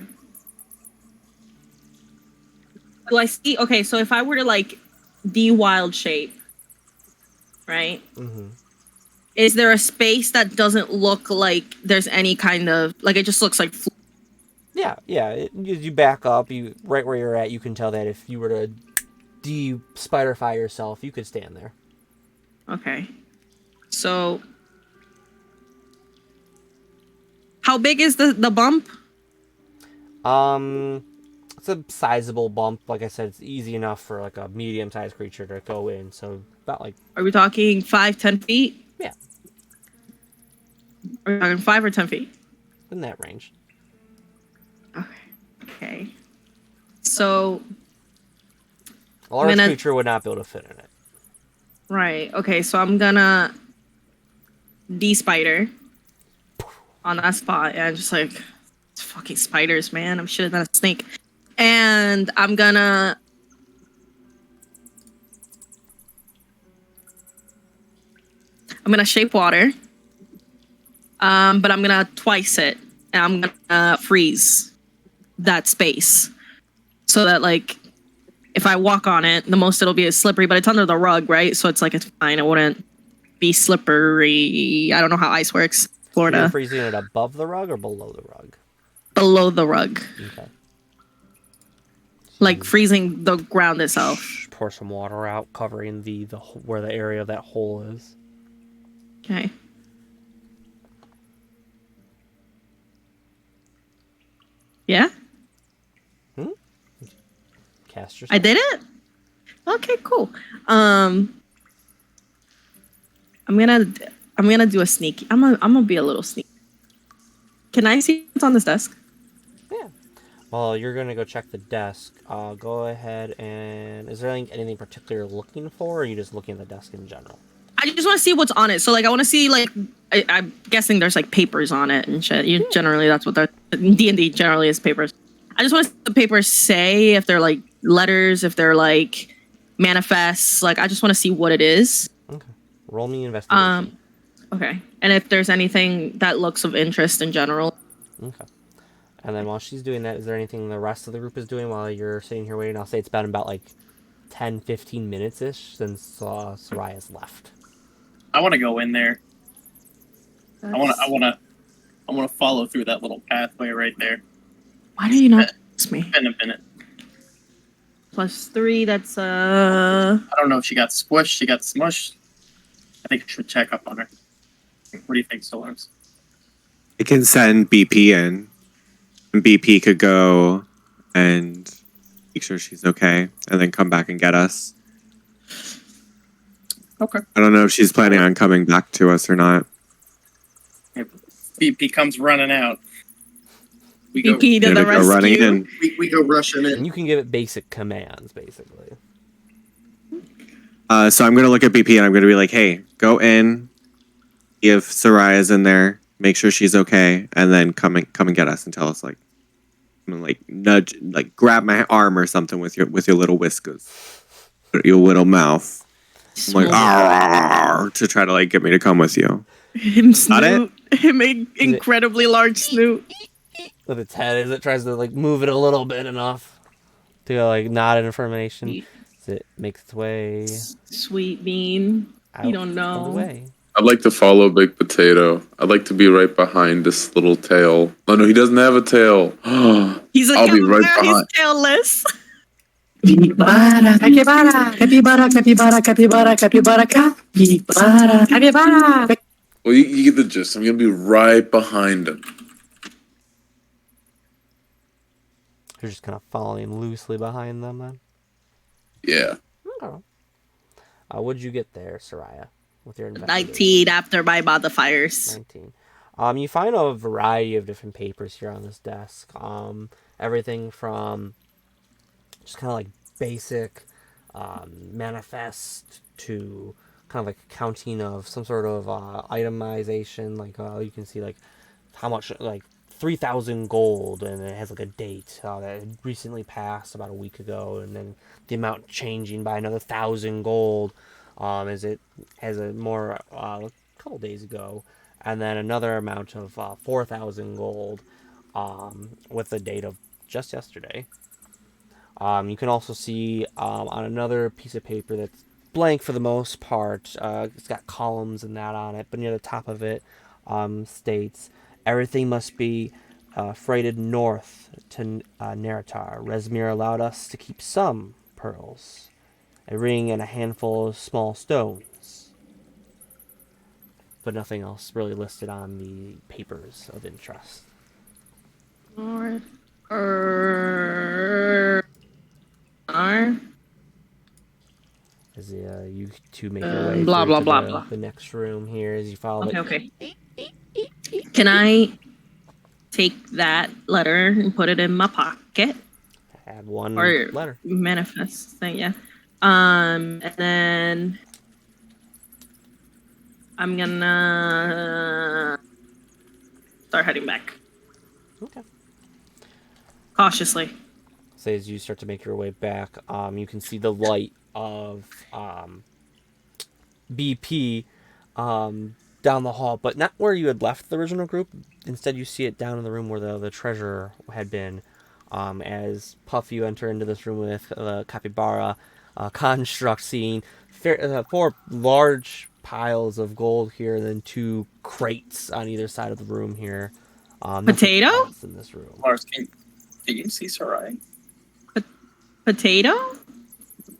Do I see? Okay, so if I were to like de-wild shape, right? Mm-hmm. Is there a space that doesn't look like there's any kind of like it just looks like? Yeah. You back up. You right where you're at. You can tell that if you were to de-spiderfy yourself, you could stand there. Okay. So, how big is the bump? It's a sizable bump. Like I said, it's easy enough for like a medium-sized creature to go in. So about like. Are we talking 5-10 feet? Yeah. Are we talking 5 or 10 feet? In that range. Okay. So. A large creature would not be able to fit in it. Right. Okay. So I'm gonna de-spider on that spot, and just like it's fucking spiders, man. I should have done a snake. And I'm gonna shape water. But I'm gonna twice it, and I'm gonna freeze that space so that like. If I walk on it, the most it'll be is slippery, but it's under the rug, right? So it's like it's fine. It wouldn't be slippery. I don't know how ice works. Florida. You're freezing it above the rug or below the rug? Below the rug. Okay. Like freezing the ground itself. Pour some water out, covering the where the area of that hole is. Okay. Yeah? Cast yourself. I did it? Okay, cool. I'm gonna do a sneaky. I'm gonna be a little sneaky. Can I see what's on this desk? Yeah. Well, you're gonna go check the desk. Go ahead and is there anything particular you're looking for, or are you just looking at the desk in general? I just want to see what's on it. So like I want to see like I'm guessing there's like papers on it and shit. Generally that's what D&D generally is papers. I just want to see what the papers say, if they're like letters, if they're like manifests. Like I just want to see what it is. Okay. Roll me investigation. Okay. And if there's anything that looks of interest in general. Okay. And then while she's doing that, is there anything the rest of the group is doing while you're sitting here waiting? I'll say it's been about like 10-15 minutes-ish since Soraya's left. I want to go in there. I want to follow through that little pathway right there. Why do you not ask me? In a minute. +3, that's I don't know if she got squished, she got smushed. I think I should check up on her. What do you think, Solars? I can send BP in. And BP could go and make sure she's okay, and then come back and get us. Okay. I don't know if she's planning on coming back to us or not. If BP comes running out. We BP to the Go running rescue. in. we go rushing in. And you can give it basic commands, basically. So I'm gonna look at BP and I'm gonna be like, "Hey, go in, see if Soraya's in there, make sure she's okay, and then come and get us and tell us like nudge, like grab my arm or something with your little whiskers, your little mouth." I'm like, "Arr," to try to like get me to come with you. Him Got it? snoot. Him incredibly large snoot. With its head as it tries to like move it a little bit enough to like nod in affirmation. As it makes its way Sweet bean. out You don't know. of the way. I'd like to follow Big Potato. I'd like to be right behind this little tail. Oh no, he doesn't have a tail. He's a I'll be right he's behind. tailless. Capybara, capybara, capybara, capybara, capybara, capybara, capybara, capybara. Well, you get the gist. I'm gonna be right behind him. You're just kind of following loosely behind them, then. Yeah. Okay. What'd you get there, Soraya, with your investigation? 19 after my modifiers. 19. You find a variety of different papers here on this desk. Everything from just kind of like basic manifest to kind of like accounting of some sort of itemization. Like you can see like how much, like 3,000 gold, and it has like a date that had recently passed about a week ago, and then the amount changing by another 1,000 gold as it has a more a couple days ago, and then another amount of 4,000 gold with the date of just yesterday. You can also see on another piece of paper that's blank for the most part, it's got columns and that on it, but near the top of it states, everything must be freighted north to Neratar. Resmir allowed us to keep some pearls, a ring and a handful of small stones, but nothing else really listed on the papers of interest. As you two make your way blah, through blah, to blah, the, blah. the next room here as you follow Okay. Can I take that letter and put it in my pocket? Add one Or letter. manifest thing, yeah. And then I'm gonna start heading back. Okay. Cautiously. So as you start to make your way back, you can see the light of BP down the hall, but not where you had left the original group. Instead, you see it down in the room where the treasure had been. As Puff, you enter into this room with the capybara construct, seeing 4 large piles of gold here, and then 2 crates on either side of the room here. Nothing Potato? else in this room. Lars, can you see Sarai? Potato?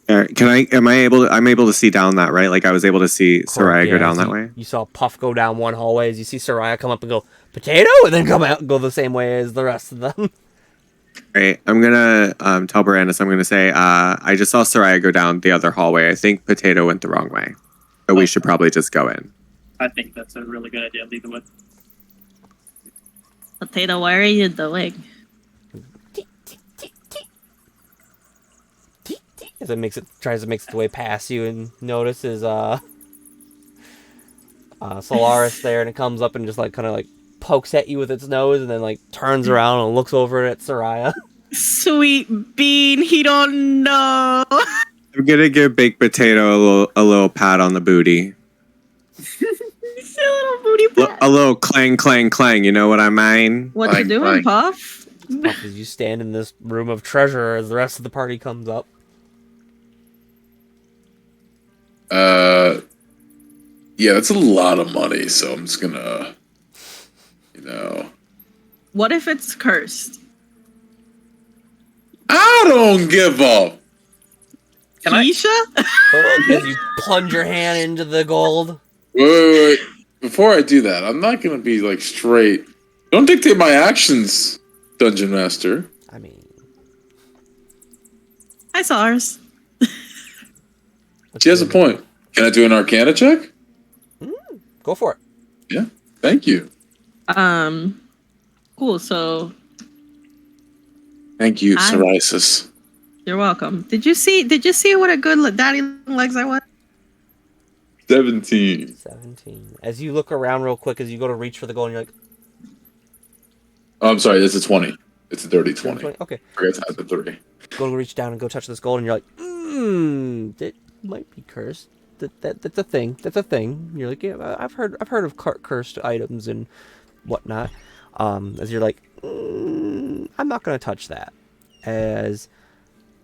I'm able to see down that, right? Like I was able to see Soraya go down that way. You saw Puff go down one hallway, as you see Soraya come up and go, potato, and then come out and go the same way as the rest of them. Right. I'm gonna tell Brandis, I'm gonna say, I just saw Soraya go down the other hallway. I think Potato went the wrong way. So we should probably just go in. I think that's a really good idea. Lead the way. Potato, what are you doing? As it tries to make its way past you and notices Solaris there, and it comes up and just like kind of like pokes at you with its nose, and then like turns around and looks over at Soraya. Sweet bean, he don't know. I'm gonna give Baked Potato a little pat on the booty. It's a little booty pat. A little clang, clang, clang. You know what I mean? What Clang, you doing, clang. Puff? Puff, as you stand in this room of treasure as the rest of the party comes up. Yeah, that's a lot of money, so I'm just gonna, What if it's cursed? I don't give up. Can I? Keisha? As you plunge your hand into the gold. Wait. Before I do that, I'm not gonna be like straight. Don't dictate my actions, Dungeon Master. I mean, Hi, SARS. She has a point. Can I do an Arcana check? Go for it. Yeah. Thank you. Cool. So Thank you, I'm- psoriasis. you're welcome. Did you see what a good daddy legs I was? 17. 17. As you look around real quick, as you go to reach for the gold, and you're like, Oh, I'm sorry. It's a 20. It's a dirty 20. 20. Okay. Forget to add the 3. Go to reach down and go touch this gold, and you're like, that might be cursed. That's a thing. That's a thing. You're like, yeah, I've heard of cursed items and whatnot. As you're like, I'm not gonna touch that. As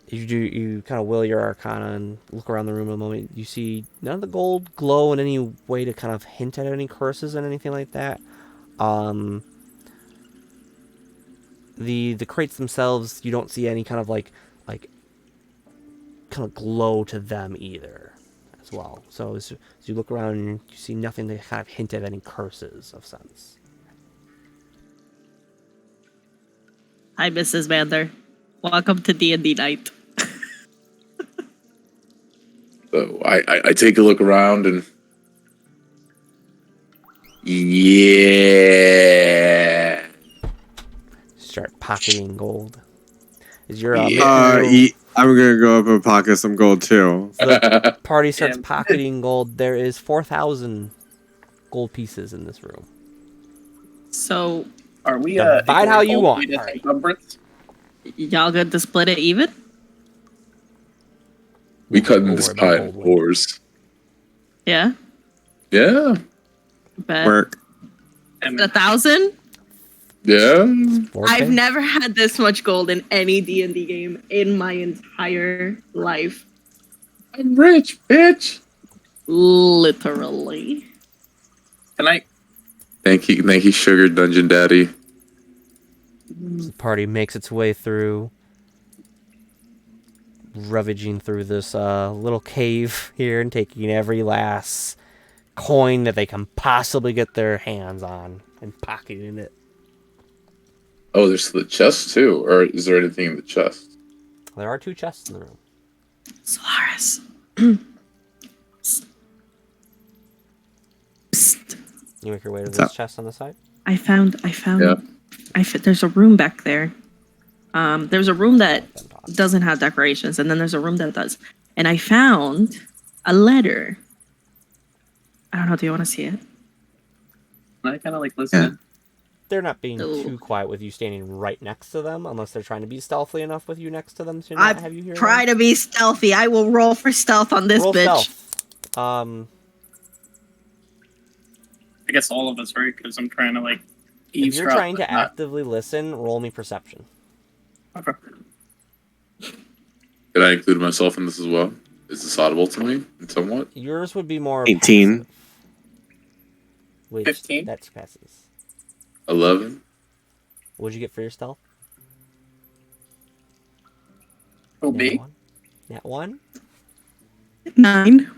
you kind of will your Arcana and look around the room a moment. You see none of the gold glow in any way to kind of hint at any curses and anything like that. The crates themselves, you don't see any kind of like kind of glow to them either, as well. So as you look around, you see nothing to kind of hint at any curses of sense. Hi, Mrs. Vander. Welcome to D&D night. So I take a look around and yeah. Start pocketing gold. Is your Yeah. I'm gonna go up and pocket some gold too. the party starts Yeah. pocketing gold. There is 4,000 gold pieces in this room. So, Are we Divide how you want, We party. y'all good to split it even? We cut We'll in this worry about pie gold in weight. fours. Yeah? Yeah. Bet. Work. 1,000? Yeah. 4K? I've never had this much gold in any D&D game in my entire life. I'm rich, bitch. Literally. Can I? Thank you, Sugar Dungeon Daddy. The party makes its way through, ravaging through this little cave here and taking every last coin that they can possibly get their hands on and pocketing it. Oh, there's the chest too, or is there anything in the chest? There are 2 chests in the room. Solaris. You make your way to What's this up? chest on the side. I found. Yeah. There's a room back there. There's a room that doesn't have decorations, and then there's a room that does. And I found a letter. I don't know. Do you want to see it? I kind of like listening. They're not being Ooh. too quiet with you standing right next to them, unless they're trying to be stealthy enough with you next to them to not have you hear Try them. to be stealthy. I will roll for stealth on this Roll bitch. stealth. I guess all of us, right? Because I'm trying to like If you're eavesdrop. trying to but not- actively listen, roll me perception. Okay. Did I include myself in this as well? Is this audible to me somewhat? Yours would be more 18. passive, which 15? that passes. 11. What'd you get for your stealth? Who Nat be? 1? Nat 1? 9.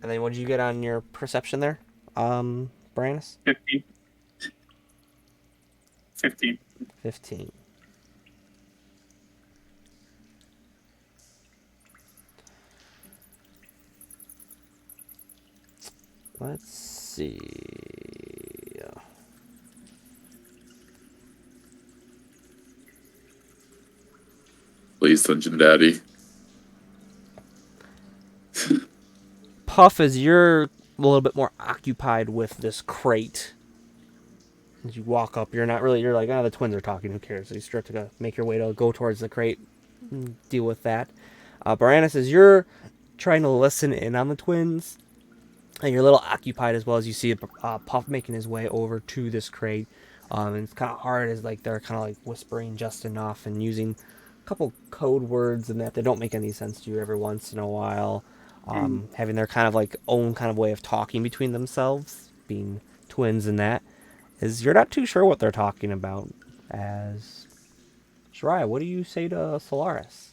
And then what did you get on your perception there, Brannis? 15. 15. 15. Let's see. Please, Dungeon Daddy. Puff, as you're a little bit more occupied with this crate, as you walk up, you're like, the twins are talking, who cares? So you start to make your way to go towards the crate and deal with that. Baranis, as you're trying to listen in on the twins, and you're a little occupied as well, as you see Puff making his way over to this crate. And it's kind of hard as like they're kind of like whispering just enough and using a couple code words and that they don't make any sense to you every once in a while. Having their kind of like own kind of way of talking between themselves, being twins and that, is you're not too sure what they're talking about. As Shariah, what do you say to Solaris?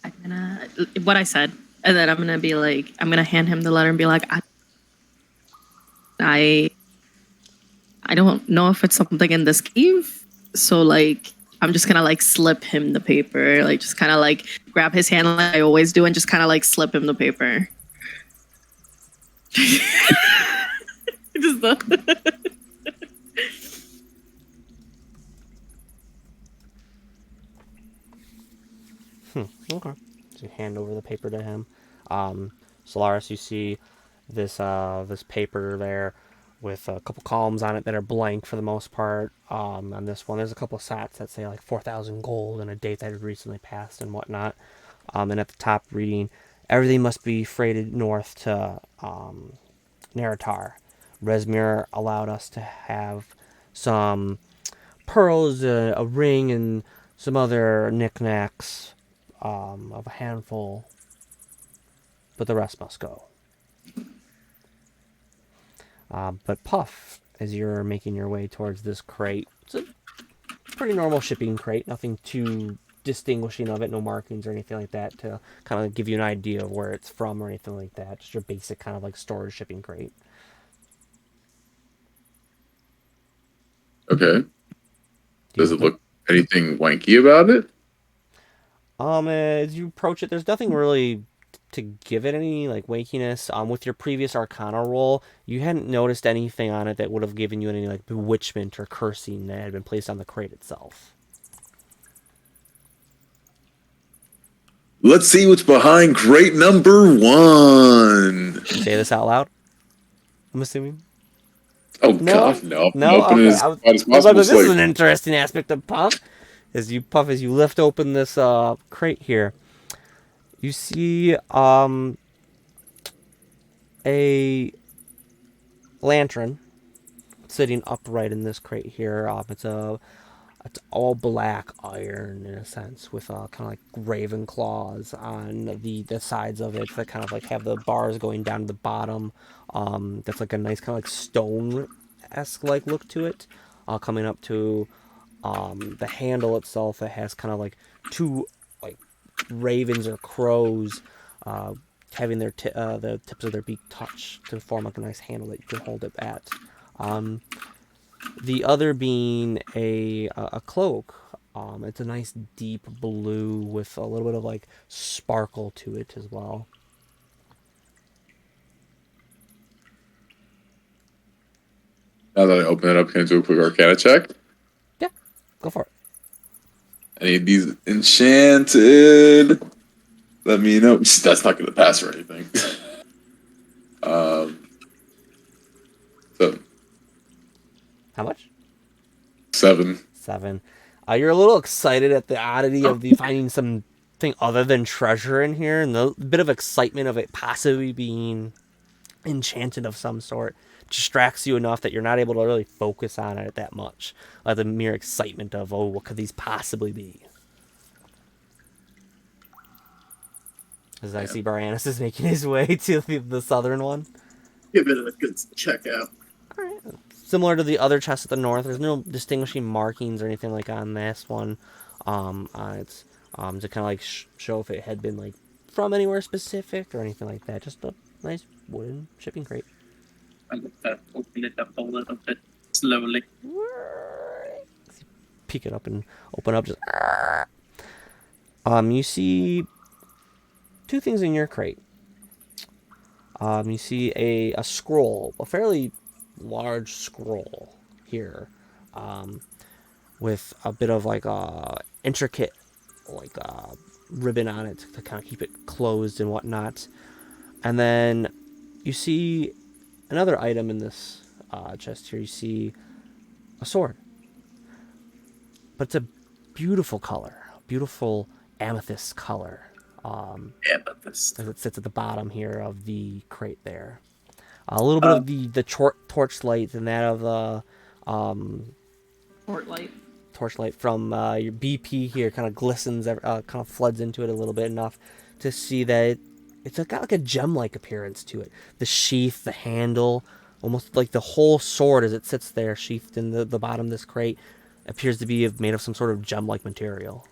I'm gonna what I said, and then I'm gonna hand him the letter and be like, I don't know if it's something in this cave, so like I'm just gonna like slip him the paper, like just kind of like grab his hand like I always do, and just kind of like slip him the paper. Just Okay. So you hand over the paper to him. Solaris, you see this paper there with a couple columns on it that are blank for the most part. On this one, there's a couple of sats that say like 4,000 gold and a date that had recently passed and whatnot. And at the top, reading, everything must be freighted north to Naratar. Resmir allowed us to have some pearls, a ring, and some other knickknacks of a handful, but the rest must go. But Puff, as you're making your way towards this crate, it's a pretty normal shipping crate. Nothing too distinguishing of it. No markings or anything like that to kind of give you an idea of where it's from or anything like that. Just your basic kind of like storage shipping crate. Okay. Does it look anything wanky about it? As you approach it, there's nothing really to give it any like wakiness. With your previous Arcana roll, you hadn't noticed anything on it that would have given you any like bewitchment or cursing that had been placed on the crate itself. Let's see what's behind crate number 1. Say this out loud. I'm assuming. Oh No? God, no! No, Open okay. it as I was wide as like, possible. this It's is like- an interesting aspect of Puff. As you lift open this crate here, you see a lantern sitting upright in this crate here. It's all black iron in a sense, with kind of like raven claws on the sides of it that kind of like have the bars going down to the bottom. That's like a nice kind of like stone-esque like look to it. Coming up to the handle itself, it has kind of like 2 like ravens or crows having their the tips of their beak touch to form like a nice handle that you can hold it at. The other being a cloak. It's a nice deep blue with a little bit of like sparkle to it as well. Now that I open it up, can I do a quick Arcana check? Yeah, go for it. Any of these enchanted? Let me know. That's not going to pass or anything. So How much? 7. 7. You're a little excited at the oddity of the finding something other than treasure in here, and the bit of excitement of it possibly being enchanted of some sort distracts you enough that you're not able to really focus on it that much. Like the mere excitement of, oh, what could these possibly be? As I see Baranus is making his way to the southern one. Give it a good check out. Similar to the other chest at the north, there's no distinguishing markings or anything like on this one. It's to kind of like show if it had been like from anywhere specific or anything like that. Just a nice wooden shipping crate. I'm gonna open it up a little bit slowly. Peek it up and open up. Just you see 2 things in your crate. You see a scroll, a fairly large scroll here, with a bit of like a intricate like ribbon on it to kind of keep it closed and whatnot. And then you see another item in this chest here. You see a sword, but it's a beautiful color, beautiful amethyst color. Amethyst. As it sits at the bottom here of the crate there. A little bit of the torchlight and that of the torchlight from your BP here kind of glistens, kind of floods into it a little bit enough to see that it's got like a gem-like appearance to it. The sheath, the handle, almost like the whole sword as it sits there sheathed in the bottom of this crate appears to be made of some sort of gem-like material.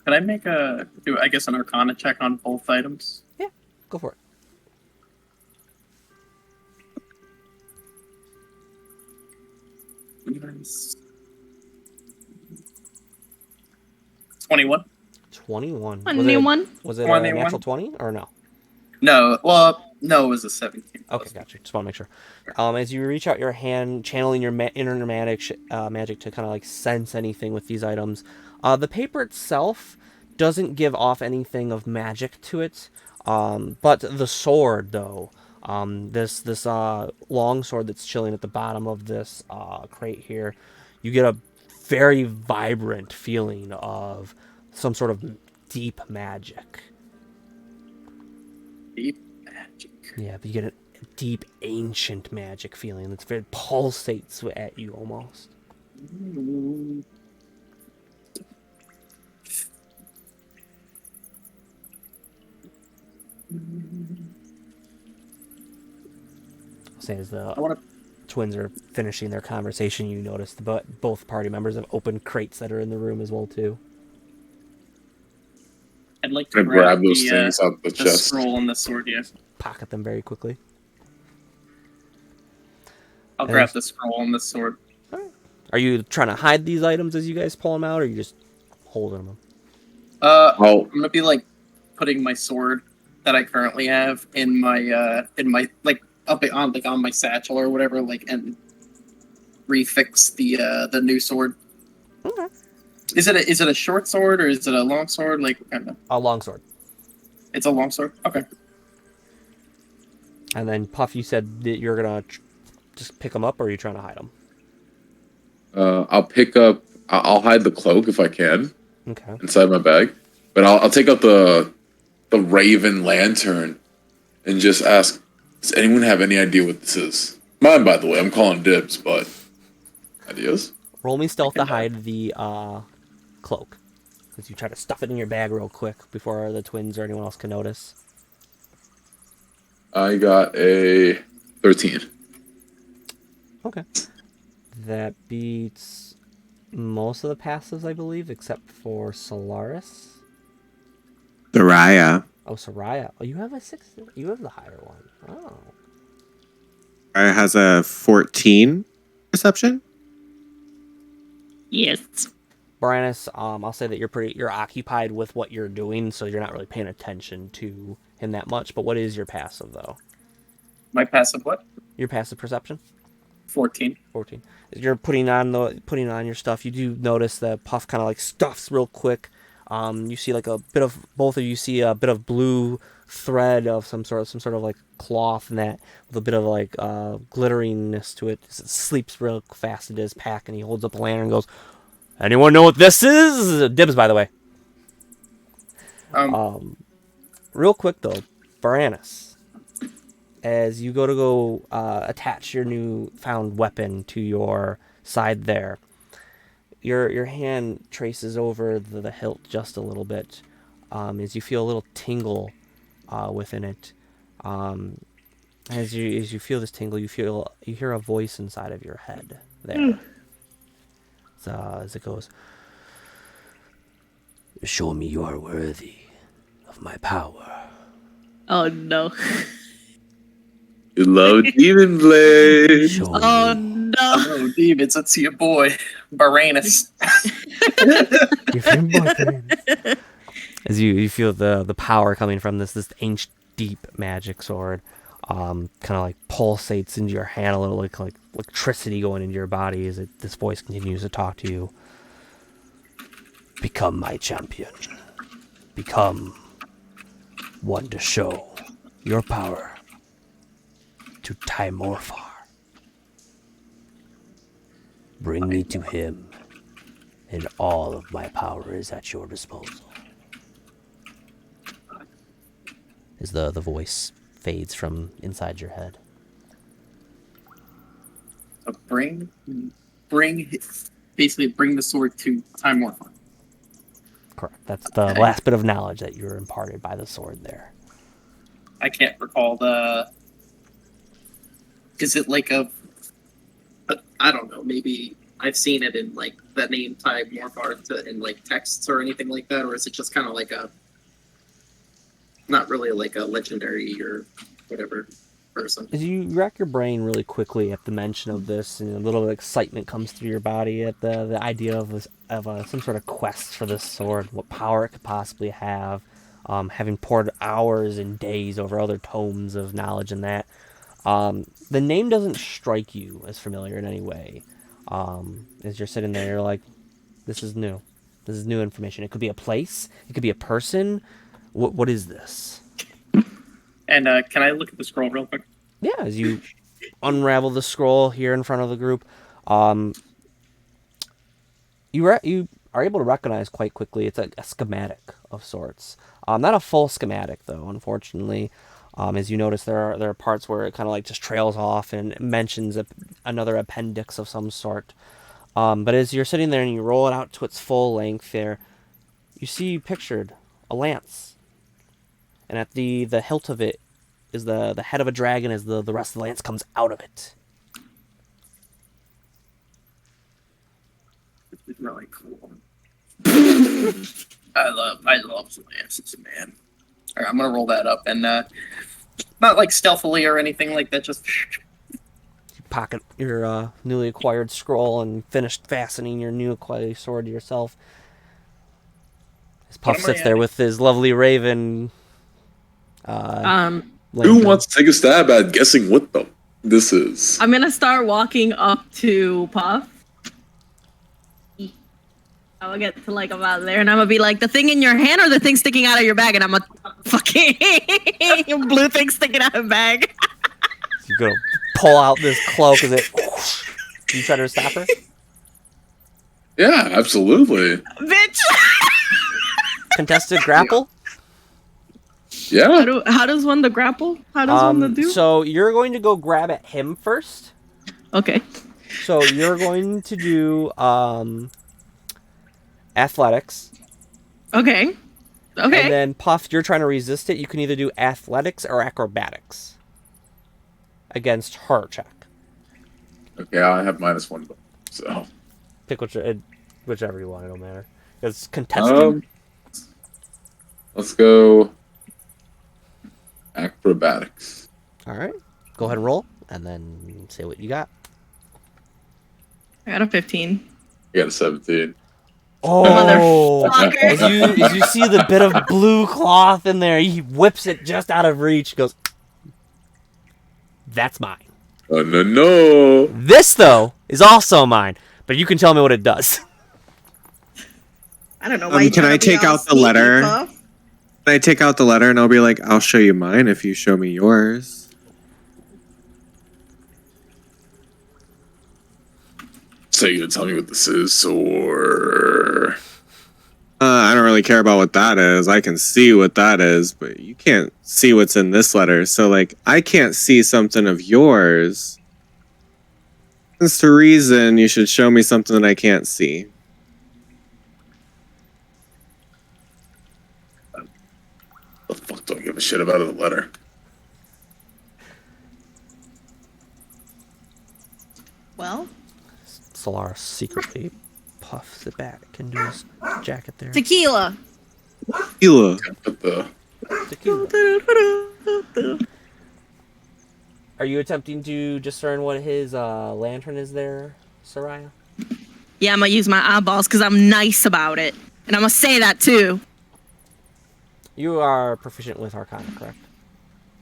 Can I make an Arcana check on both items? Yeah, go for it. Nice. 21. 21. Anyone? Was it a 21. natural 20 or no? No, well, no, it was a 17. Okay, gotcha. Just want to make sure. As you reach out your hand, channeling your inner magic to kind of like sense anything with these items, the paper itself doesn't give off anything of magic to it, but the sword, though, this long sword that's chilling at the bottom of this crate here, you get a very vibrant feeling of some sort of deep magic. Deep magic. Yeah, but you get a deep, ancient magic feeling that's very pulsates at you almost. I'll say as the twins are finishing their conversation, you notice both party members have opened crates that are in the room as well too. I'd like I'm to gonna grab grab those the, things out the the chest. scroll and the sword. Yeah, Pocket them very quickly. I'll And grab the scroll and the sword. Are you trying to hide these items as you guys pull them out, or are you just holding them? Oh, I'm gonna be like putting my sword that I currently have in my like up on my satchel or whatever, like, and refix the new sword. Okay. Is it a short sword or is it a long sword? Like, what kind of? A long sword. It's a long sword. Okay. And then Puff, you said that you're gonna just pick them up, or are you trying to hide them? I'll pick up. I'll hide the cloak if I can Okay. inside my bag, but I'll take out the Raven lantern and just ask, does anyone have any idea what this is? Mine, by the way. I'm calling dibs, but ideas? Roll me stealth to hide the cloak, because you try to stuff it in your bag real quick before the twins or anyone else can notice. I got a 13. Okay. That beats most of the passives, I believe, except for Solaris. Soraya. Oh, Soraya. Oh, you have a 6. You have the higher one. Oh. Soraya has a 14 perception. Yes. Brianus, I'll say that you're occupied with what you're doing, so you're not really paying attention to him that much. But what is your passive, though? My passive what? Your passive perception? 14. 14. You're putting on your stuff. You do notice that Puff kind of like stuffs real quick. You see like a bit of both of you see a bit of blue thread of some sort of like cloth and that with a bit of like glitteriness to it. It sleeps real fast into his pack, and he holds up a lantern and goes, "Anyone know what this is?" Dibs, by the way. Real quick though, Baranus. As you go attach your new found weapon to your side there, your hand traces over the hilt just a little bit, as you feel a little tingle within it. As you feel this tingle, you hear a voice inside of your head there. As it goes, "Show me you are worthy of my power." Oh no. You love Demon Blade. Show Oh me. no. Oh, demons! Let's see your boy, Baranus. Your boyfriend. As you feel the power coming from this ancient deep magic sword, kind of like pulsates into your hand a little, like electricity going into your body as this voice continues to talk to you. "Become my champion. Become one to show your power to Timorfar. Bring me to him, and all of my power is at your disposal." As the voice fades from inside your head. Bring the sword to Time Morphin. Correct. That's the last bit of knowledge that you were imparted by the sword there. I can't recall the. Is it like a? I don't know. Maybe I've seen it in like the name Time Morphin in like texts or anything like that, or is it just kind of like a? Not really like a legendary or whatever person. As you rack your brain really quickly at the mention of this, and a little excitement comes through your body at the idea of some sort of quest for this sword, what power it could possibly have, having poured hours and days over other tomes of knowledge and that. The name doesn't strike you as familiar in any way. As you're sitting there, you're like, this is new. This is new information. It could be a place. It could be a person. What is this? And can I look at the scroll real quick? Yeah, as you unravel the scroll here in front of the group, you are able to recognize quite quickly it's a schematic of sorts. Not a full schematic, though, unfortunately. As you notice, there are parts where it kind of like just trails off and mentions another appendix of some sort. But as you're sitting there and you roll it out to its full length there, you see pictured a lance. And at the hilt of it is the head of a dragon as the rest of the lance comes out of it. really cool. I love some asses, man. All right, I'm gonna roll that up and not like stealthily or anything like that. Just You pocket your newly acquired scroll and finish fastening your new acquired sword to yourself. As Puff What am I sits there adding? with his lovely raven. Who lantern. wants to take a stab at guessing what this is? I'm gonna start walking up to Puff. I will get to like about there, and I'm gonna be like, the thing in your hand or the thing sticking out of your bag, and I'm a fucking blue thing sticking out of the bag. You're gonna pull out this cloak as it. You try to stop her? Yeah, absolutely. Bitch. Contested grapple? Yeah. How does one the grapple? How does one the do? So you're going to go grab at him first. Okay. So you're going to do athletics. Okay. Okay. And then Puff, you're trying to resist it. You can either do athletics or acrobatics against her check. Okay, I have -1, so. Pick whichever you want. It don't matter. It's contested. Let's go acrobatics. All right. Go ahead and roll, and then say what you got. I got a 15. I got a 17. Oh, Motherfucker. as you see the bit of blue cloth in there, he whips it just out of reach. He goes, "That's mine." Oh, no. This though is also mine, but you can tell me what it does. I don't know why. Can I take out the letter? Can I take out the letter and I'll be like, I'll show you mine if you show me yours. So you gonna tell me what this is, or? I don't really care about what that is. I can see what that is, but you can't see what's in this letter. So, like, I can't see something of yours. That's the reason you should show me something that I can't see. The fuck don't give a shit about the letter. Well, Solara secretly puffs it back and do his jacket there. Tequila. Tequila. Put the Are you attempting to discern what his lantern is there, Soraya? yeah, I'm gonna use my eyeballs because I'm nice about it, and I'm gonna say that too. You are proficient with Arcana, correct?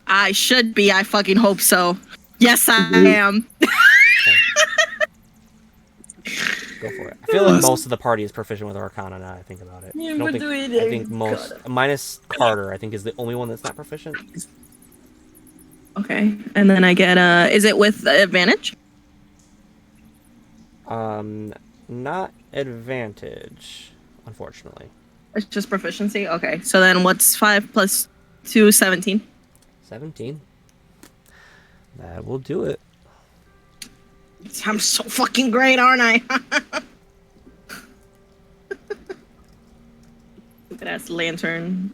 I should be. I fucking hope so. Yes, I am. Go for it. I feel like most of the party is proficient with Arcana now I think about it. Yeah, I don't but think, do it, I think most, minus Carter, I think is the only one that's not proficient. Okay, and then I get is it with advantage? Not advantage, unfortunately. It's just proficiency. Okay, so then what's 5 plus 2? 17. 17. That will do it. I'm so fucking great, aren't I? Stupid ass lantern.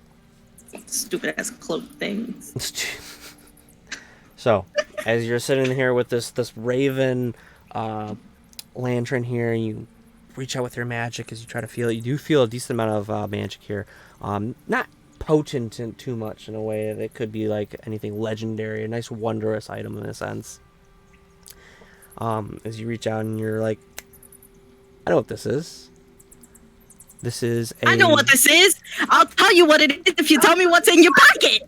Stupid ass cloak things. So, as you're sitting here with this raven lantern here, you reach out with your magic as you try to feel it. You do feel a decent amount of magic here. Not potent too much in a way that it could be like anything legendary, a nice wondrous item in a sense. As you reach out and you're like, I know what this is. This is I know what this is. I'll tell you what it is if you tell me what's in your pocket.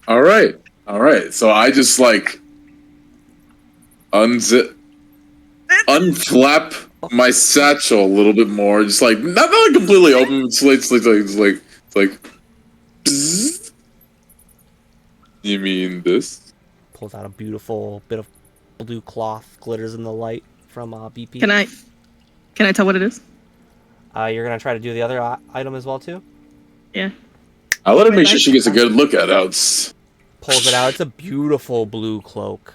All right. So I just like unflap my satchel a little bit more, just like not like completely open. It's like bzzz. You mean this? pulls out a beautiful bit of blue cloth, glitters in the light from BP. Can I tell what it is? You're gonna try to do the other item as well too. Yeah. I'll let her make sure she gets a good look at it. Pulls it out. It's a beautiful blue cloak.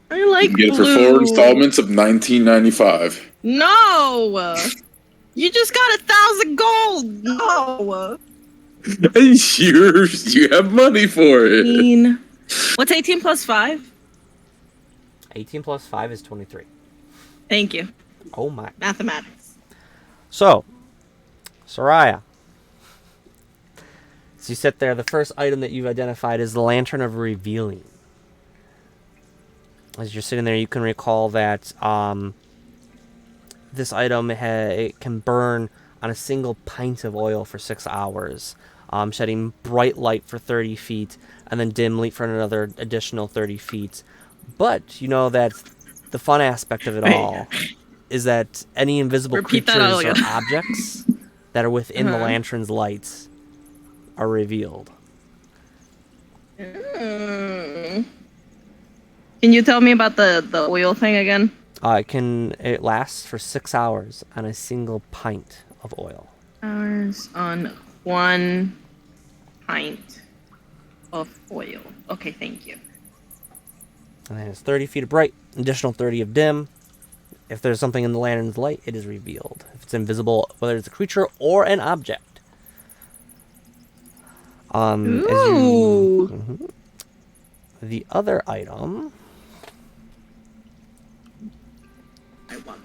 I like You can get it for blue. 4 installments of $19.95. No! You just got 1,000 gold! No! You have money for it. 18. What's 18 plus 5? 18 plus 5 is 23. Thank you. Oh my. Mathematics. So, Soraya. As you sit there, the first item that you've identified is the Lantern of Revealing. As you're sitting there, you can recall that this item it can burn on a single pint of oil for 6 hours, shedding bright light for 30 feet, and then dim light for another additional 30 feet. But you know that the fun aspect of it all is that any invisible Repeat that creatures all or again. objects that are within the lantern's lights are revealed. Can you tell me about the oil thing again? It lasts for 6 hours on a single pint of oil. Hours on 1 pint of oil. Okay, thank you. And then it's 30 feet of bright, additional 30 of dim. If there's something in the lantern's light, it is revealed. If it's invisible, whether it's a creature or an object. Ooh. The other item. I wonder.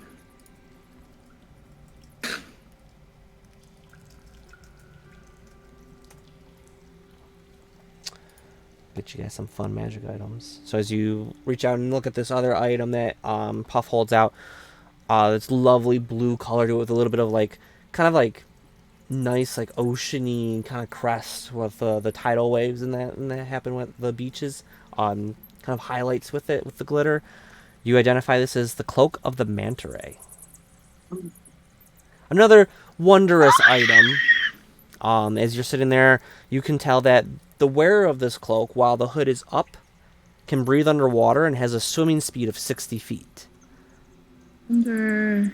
Get you guys some fun magic items. So as you reach out and look at this other item that Puff holds out, it's lovely blue color to it with a little bit of kind of nice oceany kind of crest with the tidal waves and that happen with the beaches. Kind of highlights with it with the glitter. You identify this as the Cloak of the Manta Ray. Another wondrous item. As you're sitting there, you can tell that the wearer of this cloak, while the hood is up, can breathe underwater and has a swimming speed of 60 feet. Pulling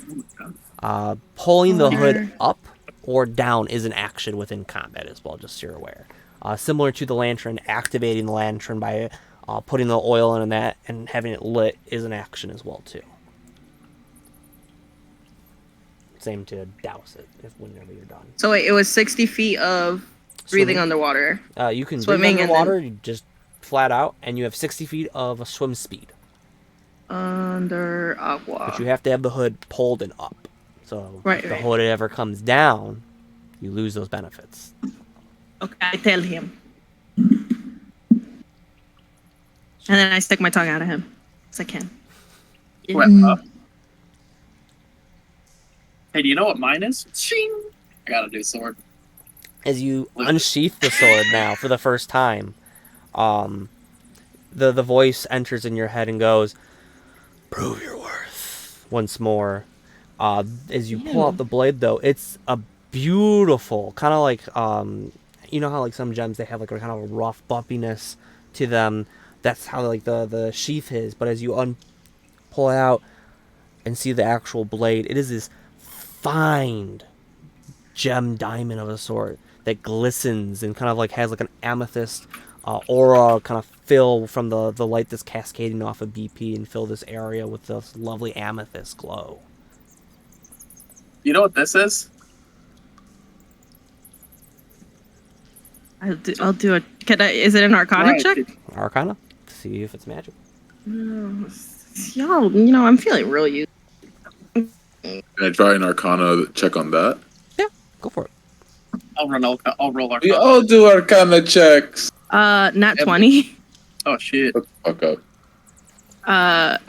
the hood up or down is an action within combat as well, just so you're aware. Similar to the lantern, activating the lantern by putting the oil in that and having it lit is an action as well too. Same to douse it whenever you're done. So wait, it was 60 feet of breathing underwater. You can Swimming breathe underwater, you just flat out, and you have 60 feet of a swim speed. Under agua. But you have to have the hood pulled and up. So Right, if the right. hood ever comes down, you lose those benefits. Okay, I tell him. And then I stick my tongue out at him. As I can. Hey, do you know what mine is? Shing! I got a new sword. As you unsheath the sword now for the first time, the voice enters in your head and goes, "Prove your worth." Once more. As you pull out the blade, though, it's a beautiful, kind of like, you know how some gems, they have a kind of a rough bumpiness to them. That's how the sheath is. But as you pull it out and see the actual blade, it is this fine gem diamond of a sort that glistens and kind of has an amethyst aura kind of fill from the light that's cascading off of BP and fill this area with this lovely amethyst glow. You know what this is? I'll do it. Is it an Arcana Right, check? Arcana? See if it's magic. Y'all, I'm feeling real used. Can I try an Arcana check on that? Yeah, go for it. I'll roll Arcana. We all do Arcana checks. Nat 20. Oh shit. Shut the fuck up.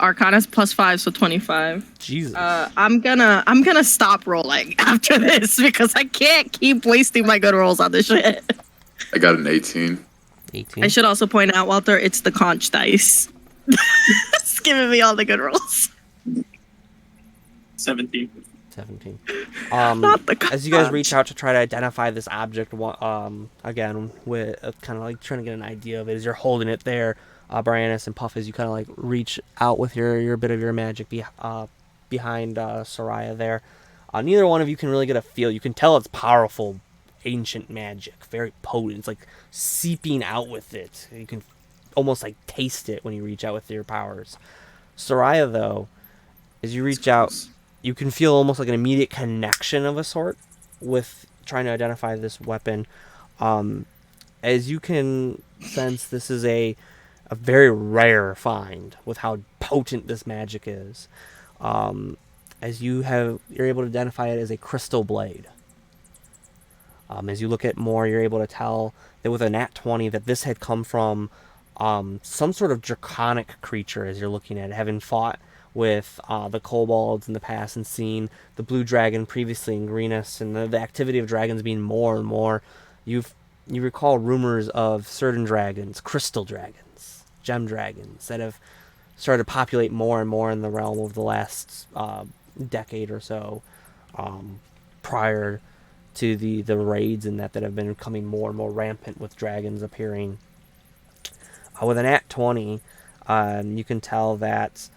Arcana's +5, so 25. Jesus. I'm gonna stop rolling after this because I can't keep wasting my good rolls on this shit. I got an 18. 18. I should also point out, Walter, it's the conch dice. It's giving me all the good rolls. 17. 17. Not the conch. As you guys reach out to try to identify this object, again, with kind of trying to get an idea of it, as you're holding it there, Brianus and Puff, as you kind of reach out with your bit of your magic behind Soraya there. Neither one of you can really get a feel. You can tell it's powerful, ancient magic, very potent. It's seeping out with it. You can almost taste it when you reach out with your powers. Soraya, though, as you reach out, you can feel almost an immediate connection of a sort with trying to identify this weapon. As you can sense, this is a a very rare find with how potent this magic is. As you're able to identify it as a crystal blade. As you look at more, you're able to tell that with a nat 20 that this had come from some sort of draconic creature. As you're looking at it, having fought with the kobolds in the past and seen the blue dragon previously in Greenus, and the activity of dragons being more and more, you recall rumors of certain dragons, crystal dragons, gem dragons, that have started to populate more and more in the realm over the last decade or so, prior to the raids and that have been becoming more and more rampant with dragons appearing. With an nat 20, you can tell that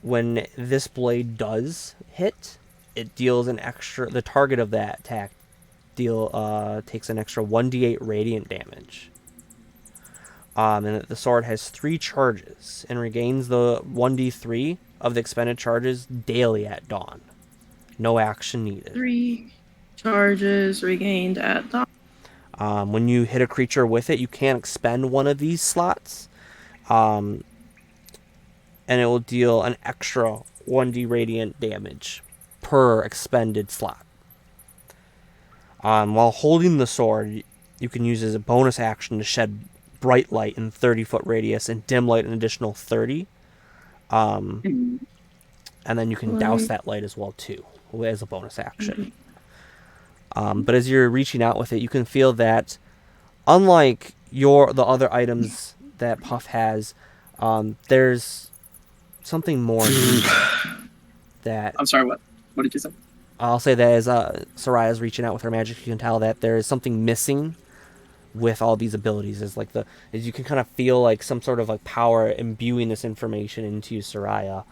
when this blade does hit, it deals an extra. The target of that attack takes an extra 1d8 radiant damage. And that the sword has 3 charges and regains the 1d3 of the expended charges daily at dawn. No action needed. 3 charges regained at dawn. When you hit a creature with it, you can't expend one of these slots. And it will deal an extra 1d radiant damage per expended slot. While holding the sword, you can use it as a bonus action to shed bright light in 30-foot radius and dim light an additional 30. And then you can douse that light as well, too, as a bonus action. But as you're reaching out with it, you can feel that, unlike the other items that Puff has, there's something more that... I'm sorry, what? What did you say? I'll say that as Soraya's reaching out with her magic, you can tell that there is something missing with all these abilities. As you can kind of feel like some sort of like power imbuing this information into Soraya.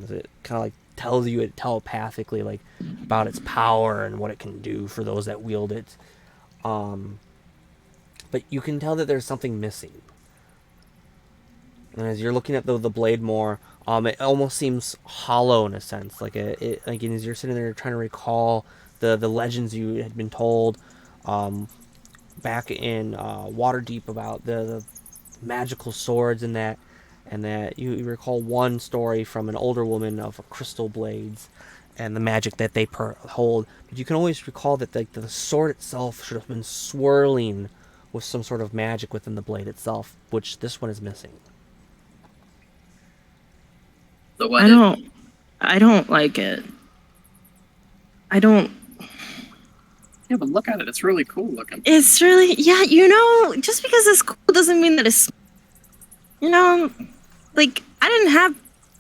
It kind of like tells you it telepathically, like about its power and what it can do for those that wield it. But you can tell that there's something missing. And as you're looking at the blade more, it almost seems hollow in a sense. Like as you're sitting there trying to recall the legends you had been told back in Waterdeep about the magical swords and that you recall one story from an older woman of crystal blades and the magic that they hold. But you can always recall that the sword itself should have been swirling with some sort of magic within the blade itself, which this one is missing. I don't like it. I don't. Yeah, but look at it. It's really cool looking. It's really, yeah, just because it's cool doesn't mean that it's, like, I didn't have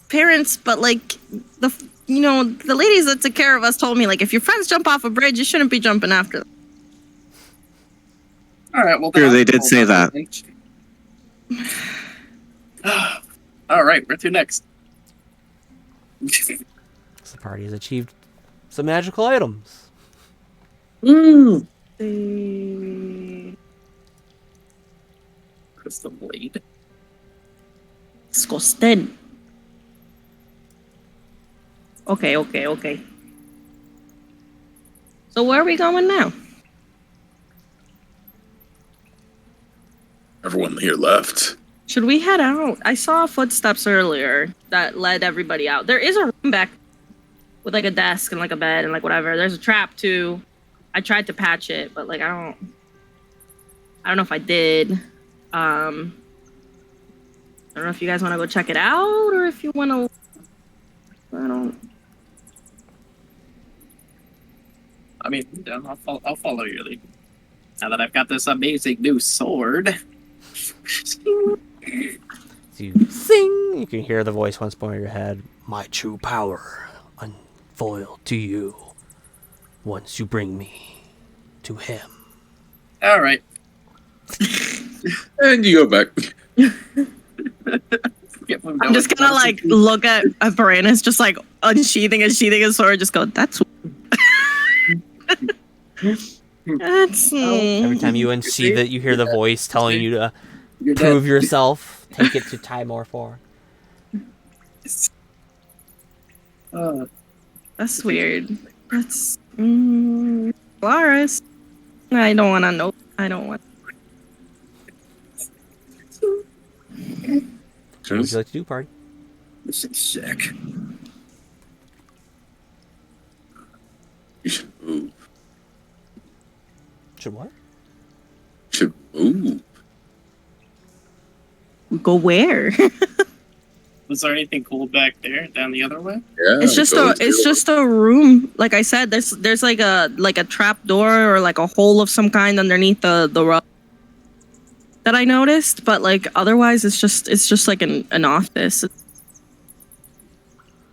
parents, but like the ladies that took care of us told me, like, if your friends jump off a bridge, you shouldn't be jumping after them. All right, well, Sure, they did say that. All right, where to next? So the party has achieved some magical items. Crystal blade. Disgusting. Okay. So where are we going now? Everyone here left. Should we head out? I saw footsteps earlier that led everybody out. There is a room back with like a desk and like a bed and like whatever. There's a trap too. I tried to patch it, but like I don't know if I did. I don't know if you guys want to go check it out or if you want to. I mean, I'll follow your lead. Now that I've got this amazing new sword. You sing. You can hear the voice once more in your head. My true power unfoiled to you once you bring me to him. All right. And you go back. I'm just gonna like look at Baranus just like unsheathing and sheathing his sword. Just go. That's. That's. Every time you unsheath it, you hear the voice telling you to prove yourself. Take it to Timor 4. That's weird. That's. Laris. I don't want to know. I don't want. What would you like to do, party? This is sick. You should move. Should what? Should move. Go where? Was there anything cool back there down the other way? Yeah. It's just go a to it's the- just a room. Like I said, there's like a trap door or like a hole of some kind underneath the rug that I noticed. But like otherwise, it's just like an office.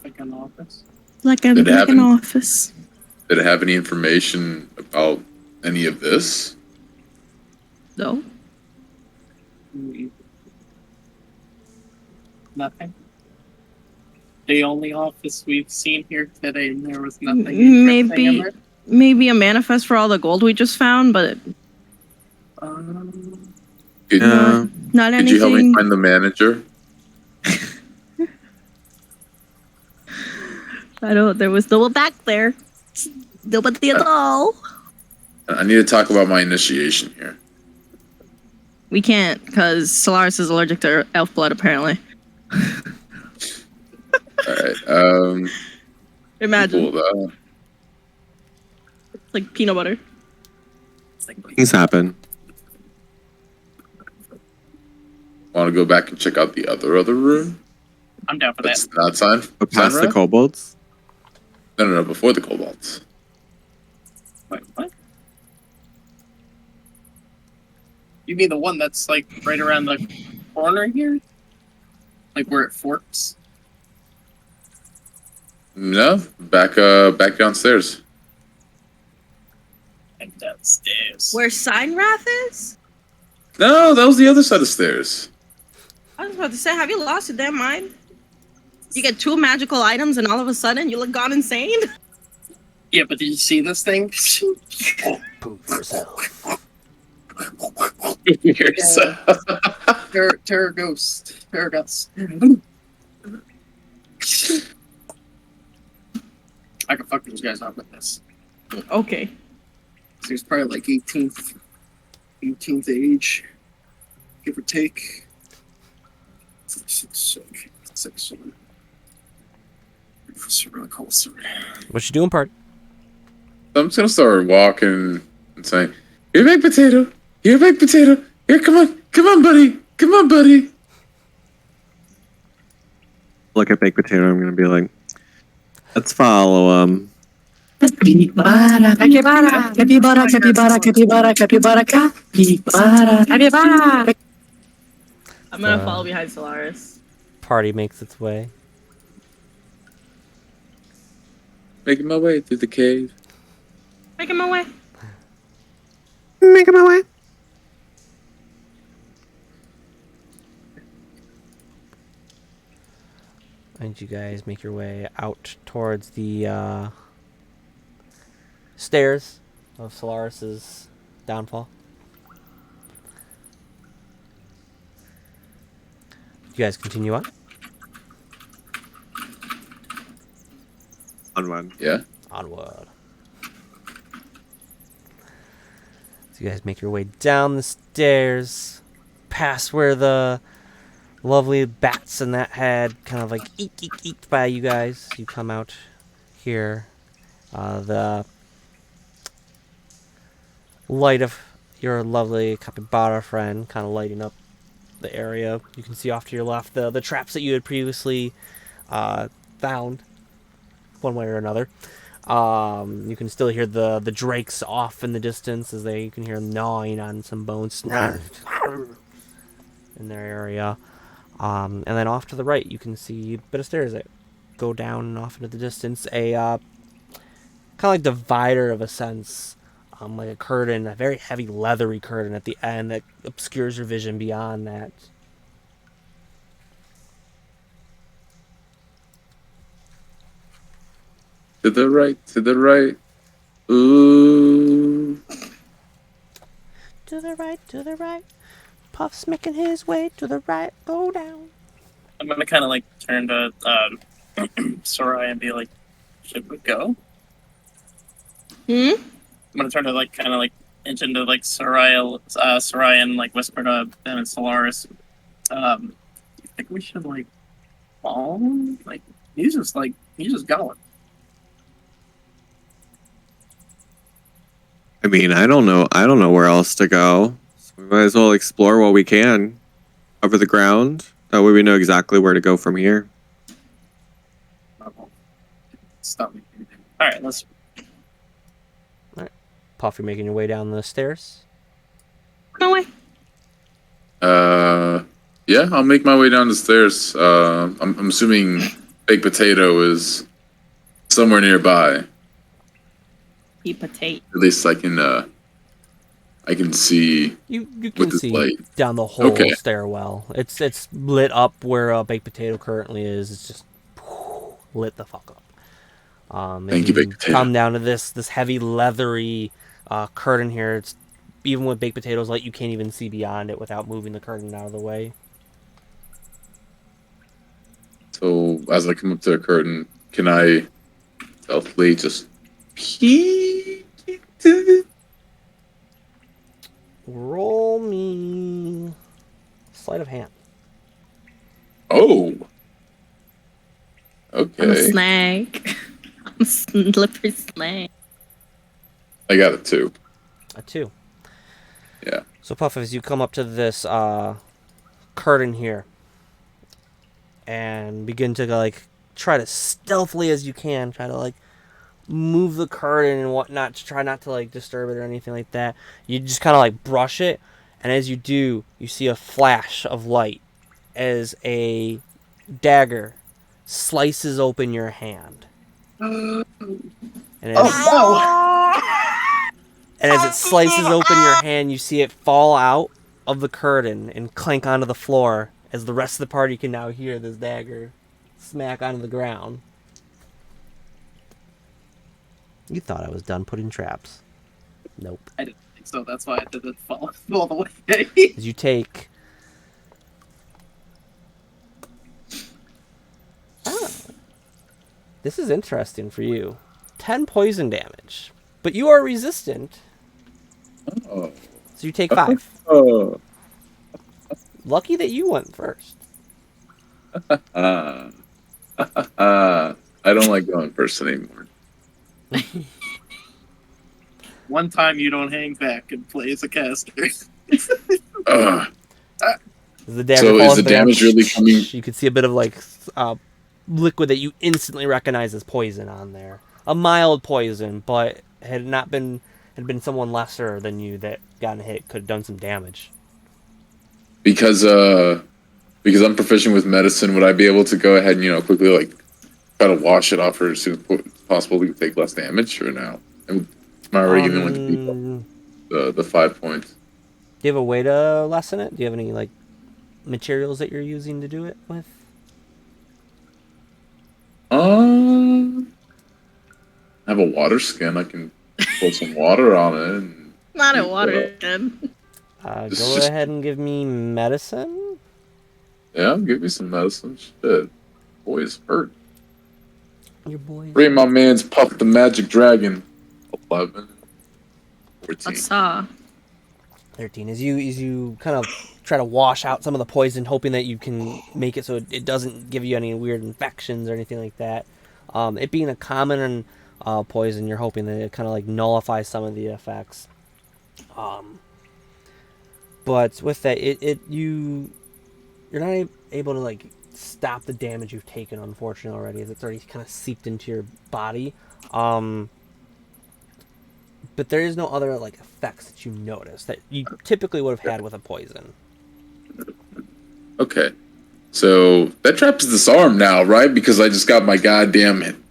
Like an office? Like Did it an happen? office. Did it have any information about any of this? No. Nothing. The only office we've seen here today, and there was nothing interesting in there. Maybe a manifest for all the gold we just found, but Could, Yeah. not could you help me anything. find the manager? I don't. There was no one back there. Nobody at all. I need to talk about my initiation here. We can't because Solaris is allergic to elf blood. Apparently. All right. Imagine Cool. it's like peanut butter. Things happen. Want to go back and check out the other room? I'm down for that. That's not sign. Go past the Sunrise? kobolds. No, before the kobolds. Wait, what? You mean the one that's like right around the corner here? Like where it forks? No, back downstairs. And downstairs. Where Signwrath is? No, that was the other side of stairs. I was about to say, have you lost your damn mind? You get 2 magical items and all of a sudden you look gone insane? Yeah, but did you see this thing? Poop yourself. Terror ghost. Terror ghost. I can fuck those guys up with this. Okay. So he's probably like 18th age, give or take. Sick. It's really cool. What you doing, party? I'm just gonna start walking and saying, "Here, baked potato. Here, baked potato. Here, come on, buddy. Come on, buddy." Look at baked potato. I'm gonna be like, let's follow him. Capybara, capybara, capybara, capybara, capybara, capybara, capybara, capybara. I'm gonna Uh, follow behind Solaris. Party makes its way. Making my way through the cave. Making my way. Making my way. And you guys make your way out towards the stairs of Solaris's downfall. You guys continue on. On one. Yeah. Onward. So you guys make your way down the stairs, past where the lovely bats and that had kind of like eeked by you guys. You come out here. The light of your lovely capybara friend kind of lighting up the area. You can see off to your left the traps that you had previously found, one way or another. You can still hear the drakes off in the distance as you can hear them gnawing on some bones in their area. And then off to the right, you can see a bit of stairs that go down and off into the distance. A kind of like divider of a sense, like a curtain, a very heavy leathery curtain at the end that obscures your vision beyond that. To the right. To the right. Ooh. To the right. Puff's making his way to the right. Go down. I'm gonna kind of like turn to Soraya and be like, "Should we go?" Hmm? I'm gonna turn to like kind of like inch into like Soraya and like whisper to them and Solaris. think we should like follow him? Like he's just going. I mean, I don't know where else to go. So we might as well explore what we can. Cover the ground. That way we know exactly where to go from here. Stop me. All right, let's. Puff, you're making your way down the stairs. No way. Yeah, I'll make my way down the stairs. I'm assuming Baked Potato is somewhere nearby. Eat potato. At least I can see. You can With this see light. down the whole Okay. stairwell. It's lit up where Baked Potato currently is. It's just lit the fuck up. Thank you, Baked Potato. Come down to this heavy leathery curtain here. It's even with Baked Potato's light, you can't even see beyond it without moving the curtain out of the way. So as I come up to the curtain, can I stealthily just peek into it? Roll me sleight of hand. Oh. I'm a Okay. snake. I'm a slippery snake. I got a 2. A 2. Yeah. So Puff, as you come up to this curtain here and begin to like try to stealthily as you can, try to like move the curtain and whatnot to try not to like disturb it or anything like that. You just kind of like brush it, and as you do, you see a flash of light as a dagger slices open your hand. And as it slices open your hand, you see it fall out of the curtain and clank onto the floor as the rest of the party can now hear this dagger smack onto the ground. You thought I was done putting traps. Nope. I didn't think so. That's why I didn't follow all the way. As you take... Oh. This is interesting for you. 10 poison damage. But you are resistant. Oh. So you take 5. Oh. Lucky that you went first. I don't like going first anymore. One time you don't hang back and play as a caster. Ugh. The dagger So falls is the to ground. damage really coming? You can see a bit of like liquid that you instantly recognize as poison on there. A mild poison, but had been someone lesser than you that gotten hit, could have done some damage. Because I'm proficient with medicine, would I be able to go ahead and quickly like try to wash it off her as soon as possible to take less damage, or no? Am I already giving like the 5 points? Do you have a way to lessen it? Do you have any like materials that you're using to do it with? I have a water skin. I can put some water on it. And Not a water gun. Go ahead and give me medicine. yeah, give me some medicine. Shit, boys hurt. Your boys. Bring my man's Puff the Magic Dragon. 11, 14. I saw. 13. As you kind of try to wash out some of the poison, hoping that you can make it so it doesn't give you any weird infections or anything like that. It being a common poison, you're hoping that it kind of like nullifies some of the effects. But with that, you're not able to like stop the damage you've taken, unfortunately, already, as it's already kind of seeped into your body. But there is no other like effects that you notice that you typically would have had with a poison. Okay, so that trap's disarmed now, right? Because I just got my goddamn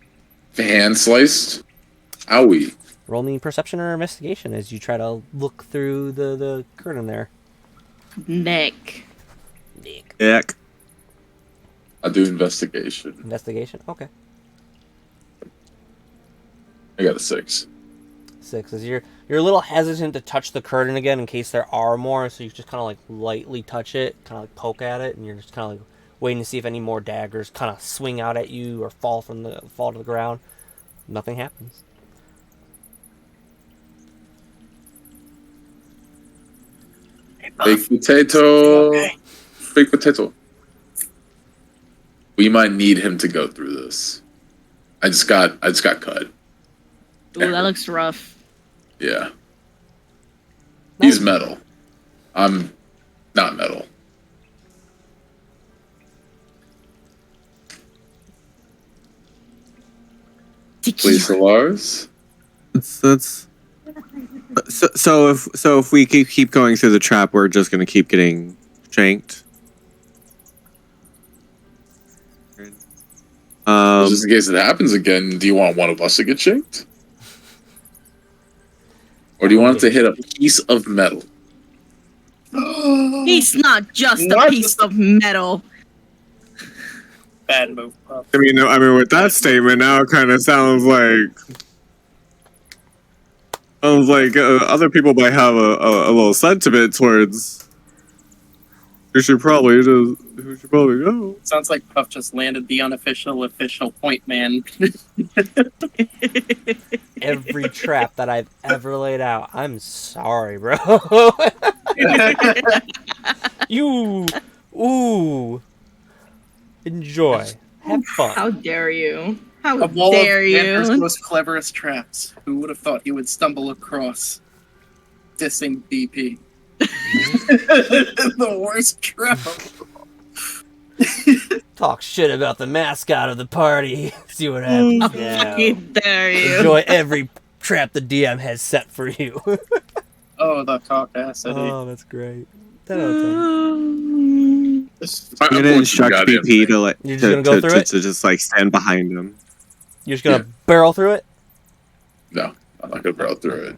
hand sliced. Owie. Roll me perception or investigation as you try to look through the curtain there. Nick. Heck. I'll do investigation. Investigation? Okay. I got a 6. 6. As you're a little hesitant to touch the curtain again in case there are more, so you just kind of like lightly touch it, kind of like poke at it, and you're just kind of like waiting to see if any more daggers kind of swing out at you or fall to the ground. Nothing happens. Baked potato. Baked potato. we might need him to go through this. I just got cut. Ooh, that looks rough. Yeah. He's metal. I'm not metal. Please, Lars. So if we keep going through the trap, we're just gonna keep getting shanked. Just in case it happens again, do you want one of us to get shanked? Or do you want it to hit a piece of metal? He's not just a What? piece of metal. Bad move. Puff. I mean, with that statement, now it kind of sounds like other people might have a little sentiment towards. Who should probably go. Sounds like Puff just landed the unofficial official point man. Every trap that I've ever laid out. I'm sorry, bro. Ooh. Enjoy. Have fun. How dare you? How Of all dare of Xander's you? most cleverest traps, who would have thought he would stumble across dissing BP? The worst trap. Talk shit about the mascot of the party. See what happens How now. fucking dare you? Enjoy every trap the DM has set for you. Oh, the caucasity. Oh, that's great. 10 out of 10. I'm gonna instruct BP to like You're just gonna go through it? to just like stand behind him. You're just gonna barrel through it? No, I'm not gonna barrel through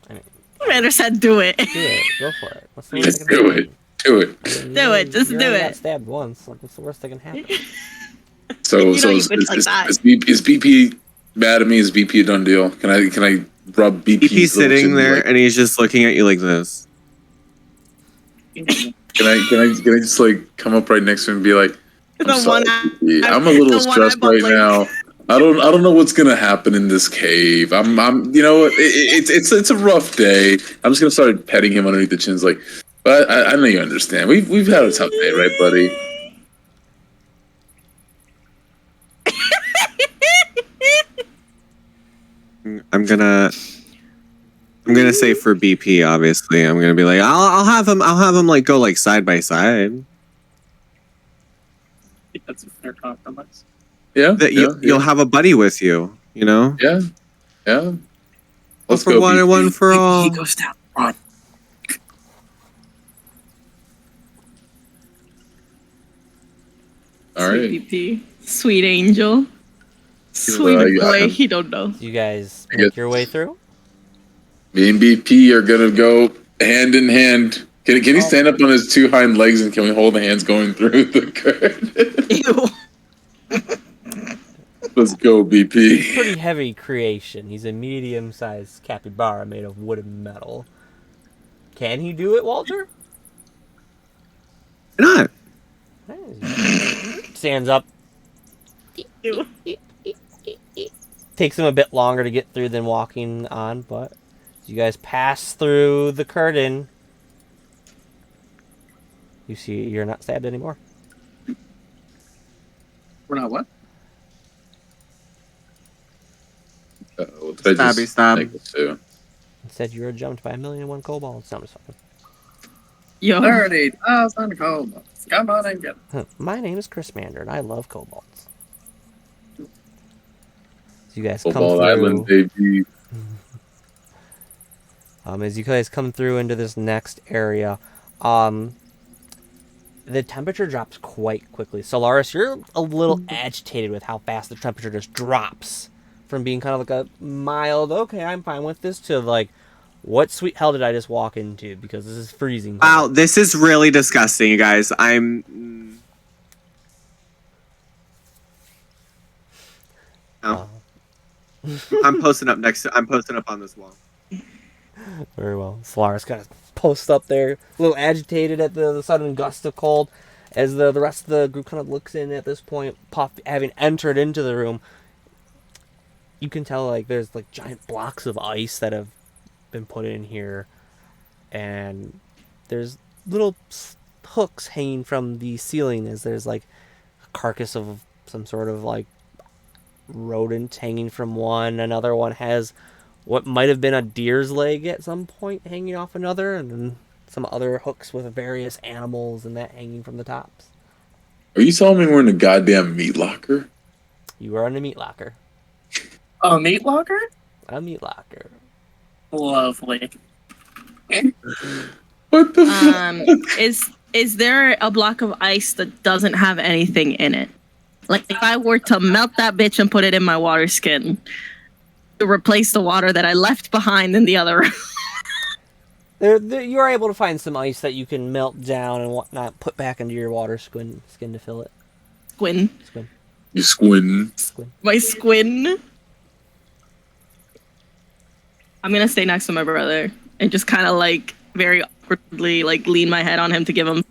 it. Commander said do it. Do it. Go for it. What's the worst Just that can do happen? it. Do it. Do it. Just You do already it. got stabbed once. Like, what's the worst that can happen? So, You so know you is, went like is, that. is, is BP mad at me? Is BP a done deal? Can I rub BP's BP's little sitting chin, there like, and he's just looking at you like this. Can I just like come up right next to him and be like, I'm The sorry, one BP. I'm a little the one stressed eye right bubbling. now. I don't know what's gonna happen in this cave. I'm you know what? It's a rough day. I'm just gonna start petting him underneath the chins, like. But I know you understand. We've had a tough day, right, buddy? I'm gonna say for BP, obviously, I'm gonna be like, I'll have him like go like side by side. I think that's a fair compromise. Yeah. That yeah, you'll have a buddy with you, you know. yeah. Yeah. Let's for go, one BP. and one for all. He goes down. Run. All right. Sweet BP. Sweet angel. Sweet I got boy. him. He don't know. You guys I make guess- your way through? Me and BP are gonna go hand in hand. Can he stand up on his two hind legs and can we hold hands going through the curtain? Ew. Let's go, BP. Pretty heavy creation. He's a medium-sized capybara made of wood and metal. Can he do it, Walter? Why not? Stands up. Ew. Takes him a bit longer to get through than walking on, but as you guys pass through the curtain, you see you're not stabbed anymore. We're not what? What did I just Stabby stab. make it to? Instead, you were jumped by 1,000,001 kobolds. No, I'm just fucking. Yo. 30,000 kobolds. Come on and get it. My name is Chris Mander, and I love kobolds. So you guys come Football through. Island, baby. As you guys come through into this next area, the temperature drops quite quickly. Solaris, you're a little agitated with how fast the temperature just drops from being kind of like a mild, okay, I'm fine with this, to like, what sweet hell did I just walk into? Because this is freezing. Wow, this is really disgusting, you guys. I'm posting up on this wall. Very well. Solaris kind of posts up there, a little agitated at the sudden gust of cold, as the rest of the group kind of looks in at this point, Puff having entered into the room. You can tell, like, there's, like, giant blocks of ice that have been put in here, and there's little hooks hanging from the ceiling as there's, like, a carcass of some sort of like rodent hanging from one. Another one has what might have been a deer's leg at some point hanging off another, and then some other hooks with various animals and that hanging from the tops. Are you telling me we're in a goddamn meat locker? You are in a meat locker. A meat locker? A meat locker. Lovely. What the fuck? Is there a block of ice that doesn't have anything in it? Like if I were to melt that bitch and put it in my water skin to replace the water that I left behind in the other room. You're able to find some ice that you can melt down and whatnot, put back into your water skin to fill it. Squin. You squinting? My squin. I'm gonna stay next to my brother and just kind of like very awkwardly like lean my head on him to give him.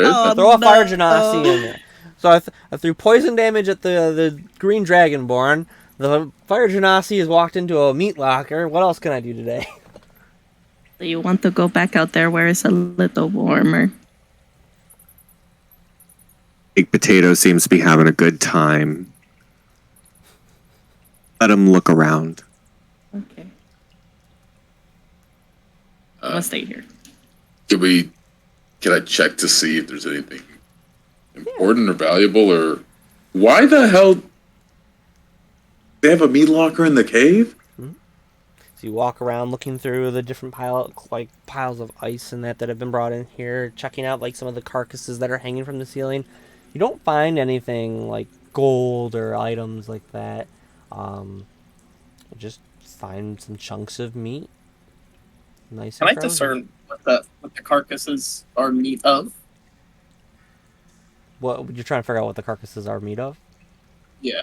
Oh, Throw a fire genasi in there. So I threw poison damage at the green dragonborn. The fire genasi has walked into a meat locker. What else can I do today? Do you want to go back out there where it's a little warmer? Baked Potato seems to be having a good time. Let him look around. Okay. I'm gonna stay here. Can I check to see if there's anything important or valuable, or why the hell they have a meat locker in the cave? So you walk around looking through the different piles of ice and that have been brought in here, checking out like some of the carcasses that are hanging from the ceiling. You don't find anything like gold or items like that. You just find some chunks of meat. Nice. Can I discern what the carcasses are meat of? What you're trying to figure out what the carcasses are made of? Yeah.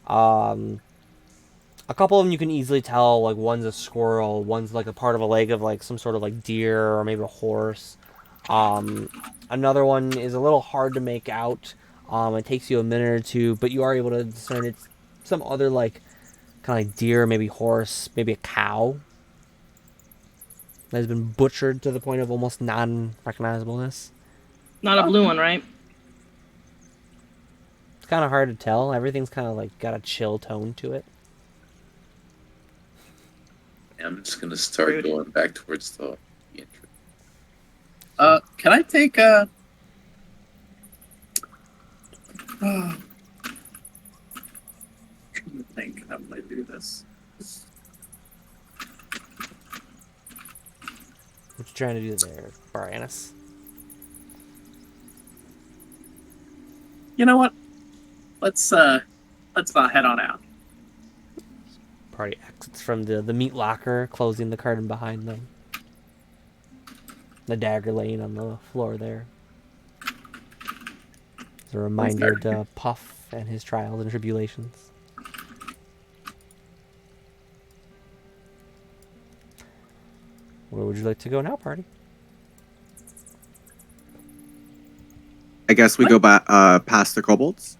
A couple of them you can easily tell, like one's a squirrel, one's like a part of a leg of like some sort of like deer or maybe a horse. Another one is a little hard to make out. It takes you a minute or two, but you are able to discern it's some other like kind of like deer, maybe horse, maybe a cow that has been butchered to the point of almost non-recognizableness. Not a blue one, right? It's kind of hard to tell. Everything's kind of like got a chill tone to it. I'm just gonna start going back towards the entrance. Can I take a? I think how would I do this? What you trying to do there, Brianus? You know what? Let's not head on out. Party exits from the meat locker, closing the curtain behind them. The dagger laying on the floor there. It's a reminder to Puff and his trials and tribulations. Where would you like to go now, party? I guess we go back past the kobolds.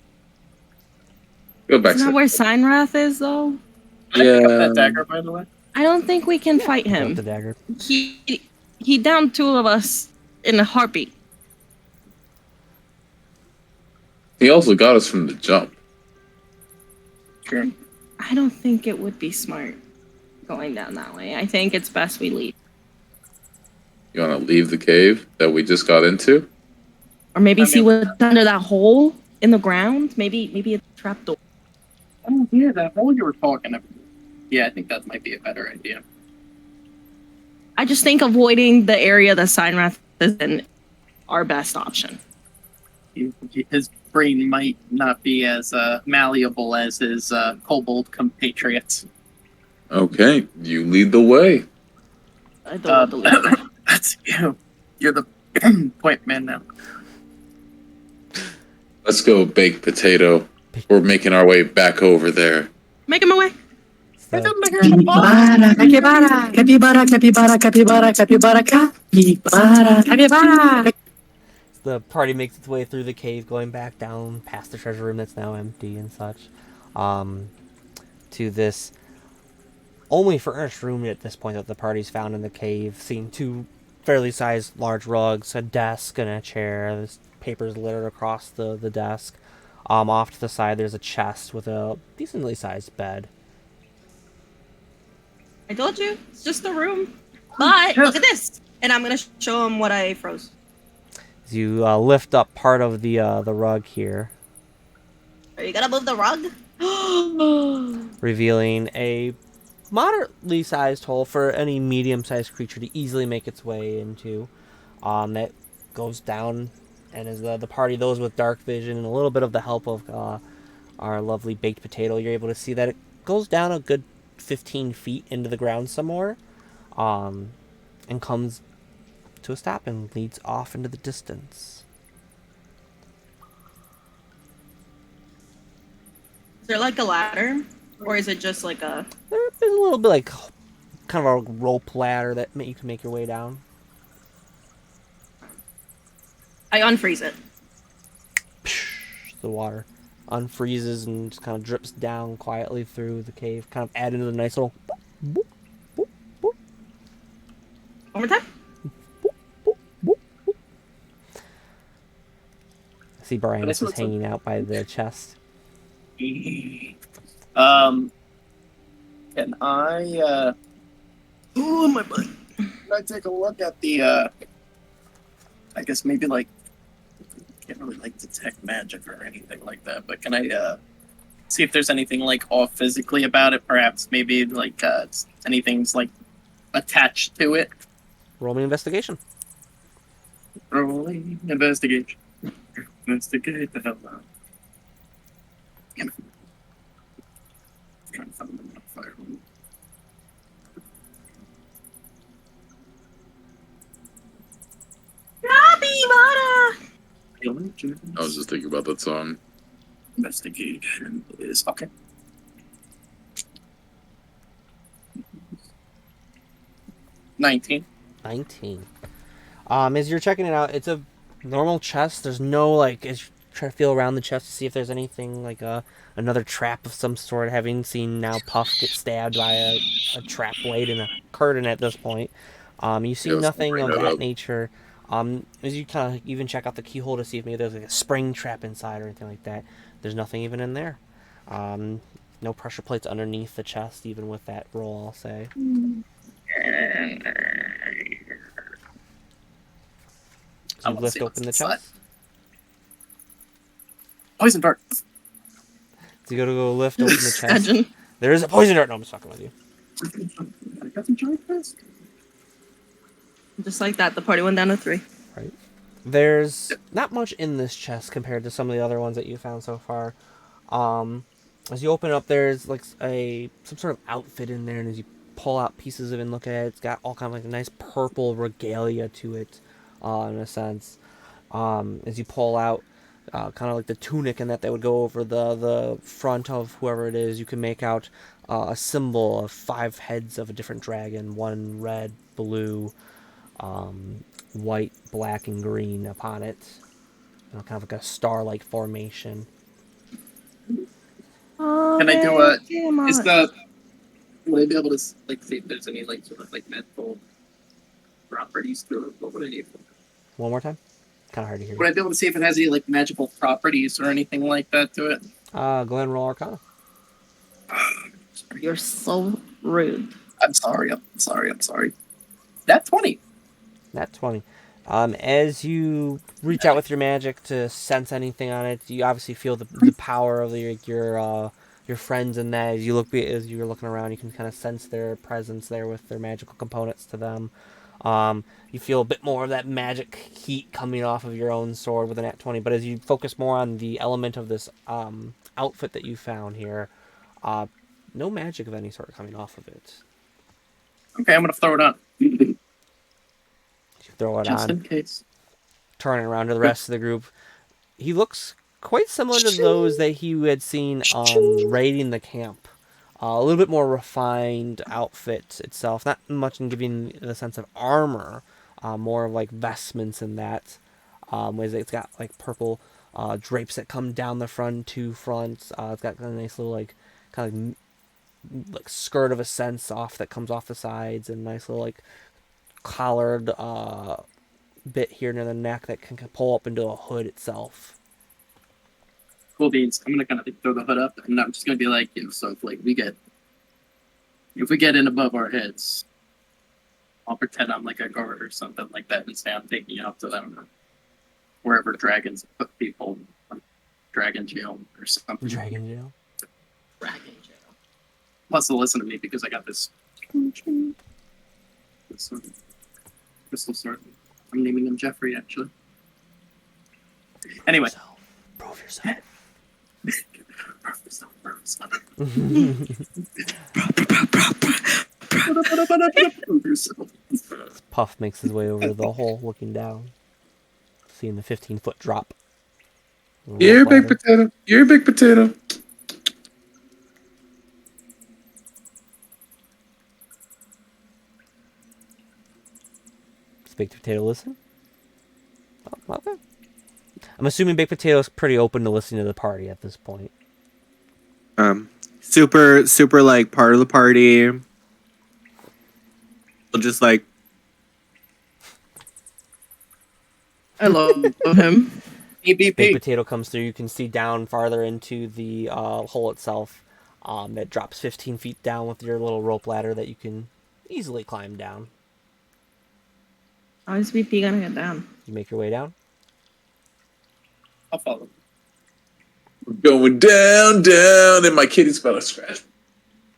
Go back Isn't that to where Signwrath is, though? Can I pick up that dagger, by the way? I don't think we can fight Pick up him. the dagger. He downed two of us in a heartbeat. He also got us from the jump. Sure. I don't think it would be smart going down that way. I think it's best we leave. You want to leave the cave that we just got into? Or maybe I see mean- what's under that hole in the ground. Maybe it's a trapdoor. Oh yeah, that hole you were talking about. Yeah, I think that might be a better idea. I just think avoiding the area that Signwrath is in our best option. His brain might not be as malleable as his kobold compatriots. Okay, you lead the way. I don't believe it. That's you. You're the point man now. Let's go, baked potato. We're making our way back over there. Make him away. Capybara, capybara, capybara, capybara, capybara, capybara, capybara, capybara. The party makes its way through the cave, going back down past the treasure room that's now empty and such, to this only furnished room at this point that the party's found in the cave, seeing two fairly sized large rugs, a desk, and a chair. There's papers littered across the desk. Off to the side, there's a chest with a decently sized bed. I told you, it's just a room. But look at this, and I'm gonna show him what I froze. As you lift up part of the rug here, Are you gonna move the rug? revealing a moderately sized hole for any medium-sized creature to easily make its way into. That goes down, and as the party, those with dark vision and a little bit of the help of our lovely baked potato, you're able to see that it goes down a good 15 feet into the ground some more, and comes to a stop and leads off into the distance. Is there like a ladder, or is it just like a? There's a little bit like kind of a rope ladder that you can make your way down. I unfreeze it. The water unfreezes and just kind of drips down quietly through the cave, kind of adding to the nice little boop, boop, boop, One more time. boop, boop, boop, boop. I see Brian But I is saw hanging out by the chest. Can I Ooh, my butt. can I take a look at the I guess maybe like can't really like detect magic or anything like that, but can I see if there's anything like off physically about it? Perhaps maybe like anything's like attached to it. Roll me investigation. Rolling investigation. Investigate the hell out. Trying to find the modifier. Capybara. I was just thinking about that song. Investigation is okay. $19. 19. As you're checking it out, it's a normal chest. There's no like as you try to feel around the chest to see if there's anything like another trap of some sort. Having seen now Puff get stabbed by a trap blade and a curtain at this point, you see Yeah, let's nothing bring of that that up. nature. As you kind of even check out the keyhole to see if maybe there's like a spring trap inside or anything like that. There's nothing even in there. No pressure plates underneath the chest, even with that roll, I'll say. So I you wanna lift see open the what's inside. chest. Poison dart. So you go to go lift open the chest. Imagine. There is a poison dart. No, I'm just fucking with you. I got some giant fist. Just like that, the party went down to 3. Right. There's not much in this chest compared to some of the other ones that you found so far. As you open it up, there's like some sort of outfit in there, and as you pull out pieces of it and look at it, it's got all kind of like a nice purple regalia to it, in a sense. As you pull out kind of like the tunic and that would go over the front of whoever it is, you can make out a symbol of 5 heads of a different dragon, one red, blue, white, black, and green upon it. Kind of like a star-like formation. Oh, Can I do a? damn Is it. the? Would I be able to like see if there's any like sort of like mental properties to it? What would I need? One more time? Kind of hard to hear Would you. I be able to see if it has any like magical properties or anything like that to it? Go ahead and roll Arcana. You're so rude. I'm sorry. I'm sorry. I'm sorry. That 20. Nat 20. As you reach out with your magic to sense anything on it, you obviously feel the power of your friends in that. As you're looking around, you can kind of sense their presence there with their magical components to them. You feel a bit more of that magic heat coming off of your own sword with a nat 20. But as you focus more on the element of this outfit that you found here, no magic of any sort coming off of it. Okay, I'm gonna throw it on. You throw it Just on. in case. Turning around to the rest of the group. He looks quite similar to those that you had seen raiding the camp. A little bit more refined outfit itself. Not much in giving the sense of armor. More of like vestments in that. It's got like purple drapes that come down the front, two fronts. It's got a nice little like kind of like skirt of a sense off that comes off the sides, and nice little like collared bit here near the neck that can pull up into a hood itself. Cool beans. I'm gonna kind of throw the hood up, and I'm just gonna be like, so if like if we get in above our heads, I'll pretend I'm like a guard or something like that, and say I'm taking you up to them, wherever dragons put people, dragon jail or something. Dragon jail. Dragon jail. Plus, they'll listen to me because I got this crystal sword. I'm naming him Jeffrey, actually. Anyway. Prove yourself. Puff makes his way over the hole, looking down, seeing the 15-foot drop. You're a big potato. You're a big potato. Does Baked Potato listen? Oh, okay. I'm assuming Baked Potato's pretty open to listening to the party at this point. Super like part of the party. We'll just like I love him. Baked EBP. Potato comes through. You can see down farther into the hole itself. That drops 15 feet down with your little rope ladder that you can easily climb down. How is BP gonna get down? You make your way down. I'll follow. We're going down, down, and my kitty's about to scratch.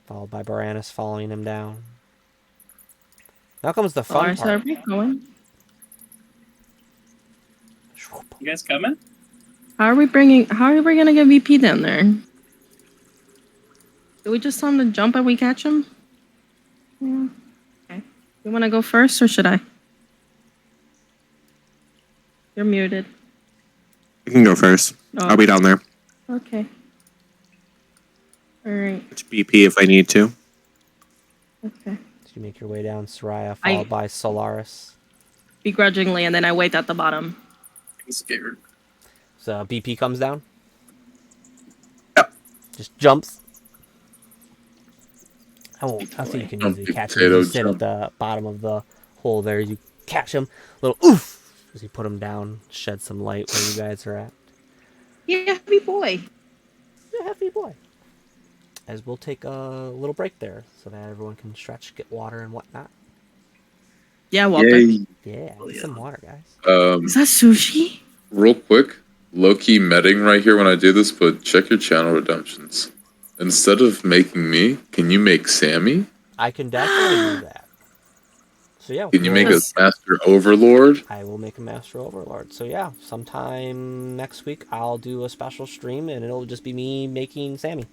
Followed by Baranus following him down. Now comes the fun Alright, so are part. we going? You guys coming? How are we gonna get VP down there? Do we just tell him to jump and we catch him? Yeah. Okay. You wanna go first or should I? You're muted. you can go first. Oh, I'll be down there. okay. Alright, It's BP if I need to. okay. So you make your way down Soraya, followed by Solaris. Begrudgingly, and then I wait at the bottom. I'm scared. So BP comes down. Yep. Just jumps. I'll see you can easily catch him. Potato You sit jump. at the bottom of the hole there. You catch him. Little oof as you put him down. Shed some light where you guys are at. Yeah, happy boy. Yeah, happy boy. As we'll take a little break there so that everyone can stretch, get water and whatnot. Yeah, Walter. Yay. Yeah, get some water, guys. Is that sushi? Real quick, low-key medding right here when I do this, but check your channel redemptions. Instead of making me, can you make Sammy? I can definitely do that. So yeah, Can you make a Yes. Master Overlord? I will make a Master Overlord. So yeah, sometime next week I'll do a special stream and it'll just be me making Sammy.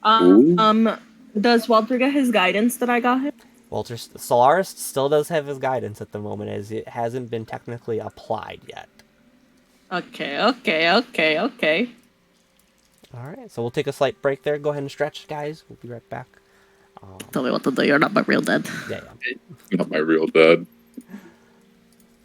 Does Walter get his guidance that I got him? Walter Solaris still does have his guidance at the moment as it hasn't been technically applied yet. Okay. Alright, so we'll take a slight break there. Go ahead and stretch, guys. We'll be right back. Tell me what to do. You're not my real dad. Yeah. Not my real dad.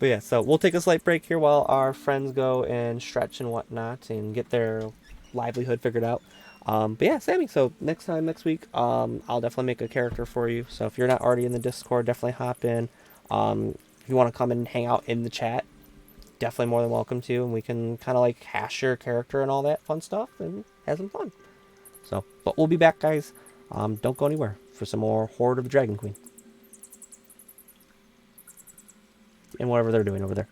But yeah, so we'll take a slight break here while our friends go and stretch and whatnot and get their livelihood figured out. But yeah, Sammy, so next week, I'll definitely make a character for you. So if you're not already in the Discord, definitely hop in. If you want to come and hang out in the chat, definitely more than welcome to. And we can kind of like hash your character and all that fun stuff and have some fun. So, but we'll be back, guys. Don't go anywhere for some more Hoard of the Dragon Queen. And whatever they're doing over there.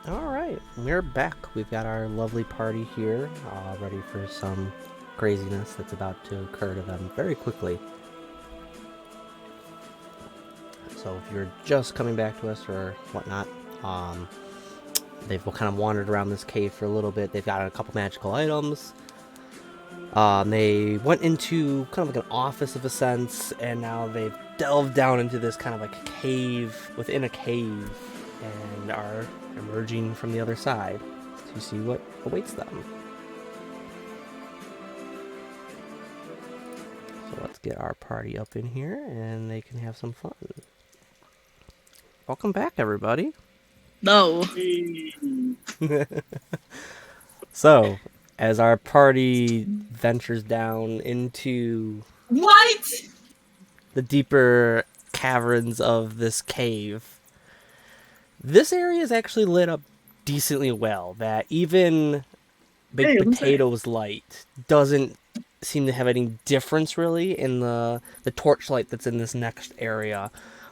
Alright, we're back. We've got our lovely party here, ready for some craziness that's about to occur to them very quickly. So if you're just coming back to us or whatnot, they've kind of wandered around this cave for a little bit. They've got a couple magical items. They went into kind of like an office of a sense, and now they've delved down into this kind of like cave within a cave and are emerging from the other side to see what awaits them. So let's get our party up in here and they can have some fun. Welcome back, everybody. No. So, as our party ventures down into What? the deeper caverns of this cave, this area is actually lit up decently well. That even Big Potato's light doesn't seem to have any difference really in the torchlight that's in this next area.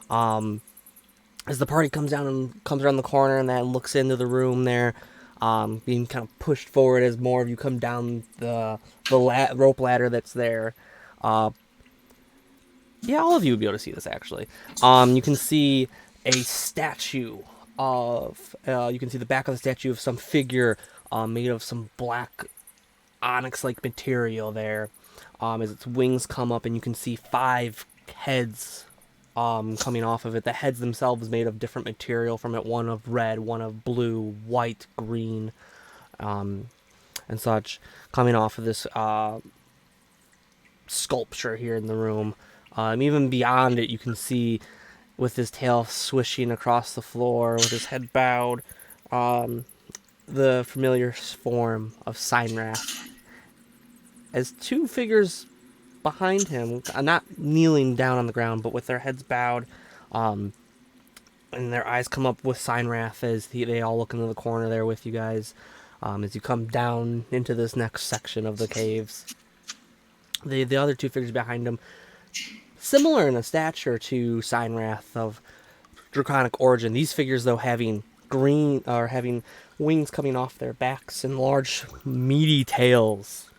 As the party comes around the corner and that looks into the room there, being kind of pushed forward as more of you come down the rope ladder that's there. Yeah, all of you would be able to see this actually. You can see a statue of, you can see the back of the statue of some figure made of some black onyx-like material there. As its wings come up and you can see 5 heads coming off of it. The heads themselves made of different material from it, one of red, one of blue, white, green, and such, coming off of this sculpture here in the room. Even beyond it, you can see, with his tail swishing across the floor, with his head bowed, the familiar form of Signrath. As 2 figures behind him, not kneeling down on the ground, but with their heads bowed, and their eyes come up with Signrath as they all look into the corner there with you guys, as you come down into this next section of the caves. The other 2 figures behind him, similar in a stature to Signrath of draconic origin. These figures, though, having wings coming off their backs and large, meaty tails.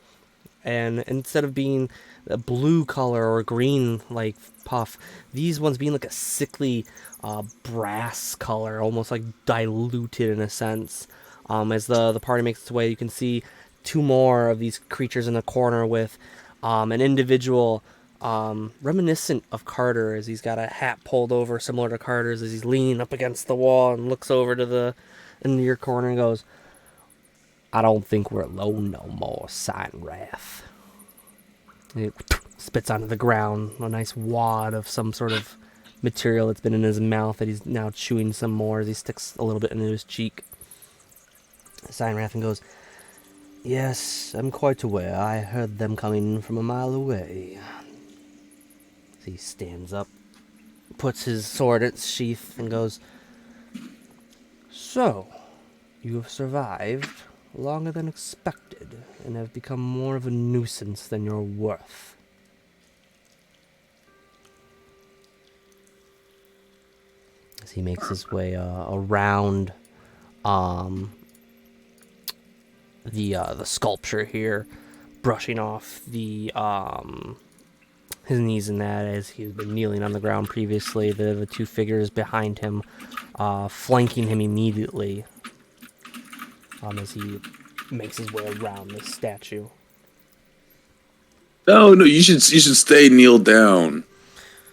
And instead of being a blue color or green like Puff, these ones being like a sickly brass color, almost like diluted in a sense. As the party makes its way, you can see 2 more of these creatures in the corner with an individual reminiscent of Carter, as he's got a hat pulled over similar to Carter's, as he's leaning up against the wall and looks over to into your corner and goes, "I don't think we're alone no more, Signrath." He spits onto the ground a nice wad of some sort of material that's been in his mouth that he's now chewing some more as he sticks a little bit into his cheek. Signrath and goes, "Yes, I'm quite aware. I heard them coming from a mile away." He stands up, puts his sword in its sheath, and goes, "So, you have survived longer than expected, and have become more of a nuisance than you're worth." As he makes his way around the sculpture here, brushing off the his knees and that as he's been kneeling on the ground previously. The two figures behind him, flanking him immediately, as he makes his way around this statue. No, you should stay kneel down.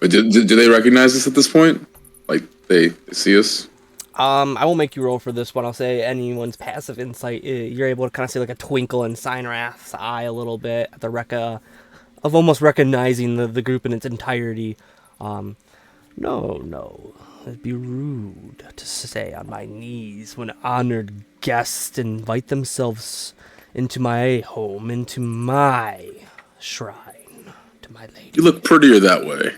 But do they recognize us at this point? Like they see us? I will make you roll for this one. I'll say anyone's passive insight, you're able to kind of see like a twinkle in Signrath's eye a little bit at the of almost recognizing the group in its entirety. No, it'd be rude to stay on my knees when honored guests invite themselves into my home, into my shrine, to my lady. You look prettier that way.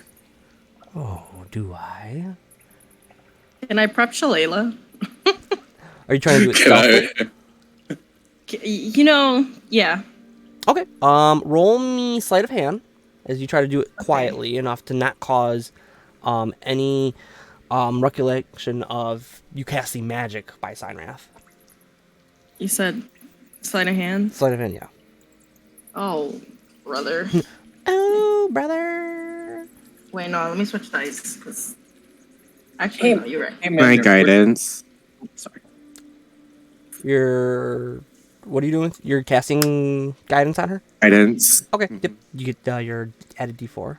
Oh, do I? Can I prep Shalala? Are you trying to do it stealthily? Yeah. Okay. Roll me sleight of hand as you try to do it quietly enough to not cause any recollection of you casting magic by Signrath. You said sleight of hand? Sleight of hand, yeah. Oh, brother. Oh, brother. Wait, no, let me switch dice, because... Actually, no, you're right. Hey, My man, guidance. Sorry. What are you doing? You're casting guidance on her? Guidance. Okay, yep. You get your added d4.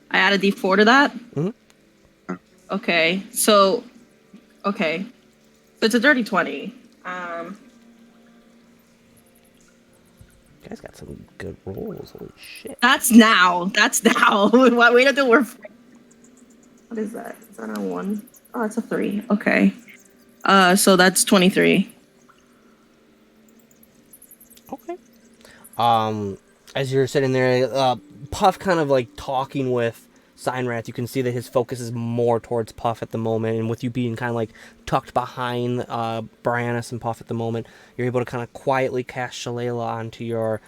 I added D4 to that? Mm-hmm. Okay, so it's a dirty 20. You guys got some good rolls. Holy shit. That's now. Wait until we're... What is that? Is that a 1? Oh, it's a 3. Okay. So that's 23. Okay. As you're sitting there, Puff kind of like talking with Signrath, you can see that his focus is more towards Puff at the moment, and with you being kind of like tucked behind Briannis and Puff at the moment, you're able to kind of quietly cast Shalala onto your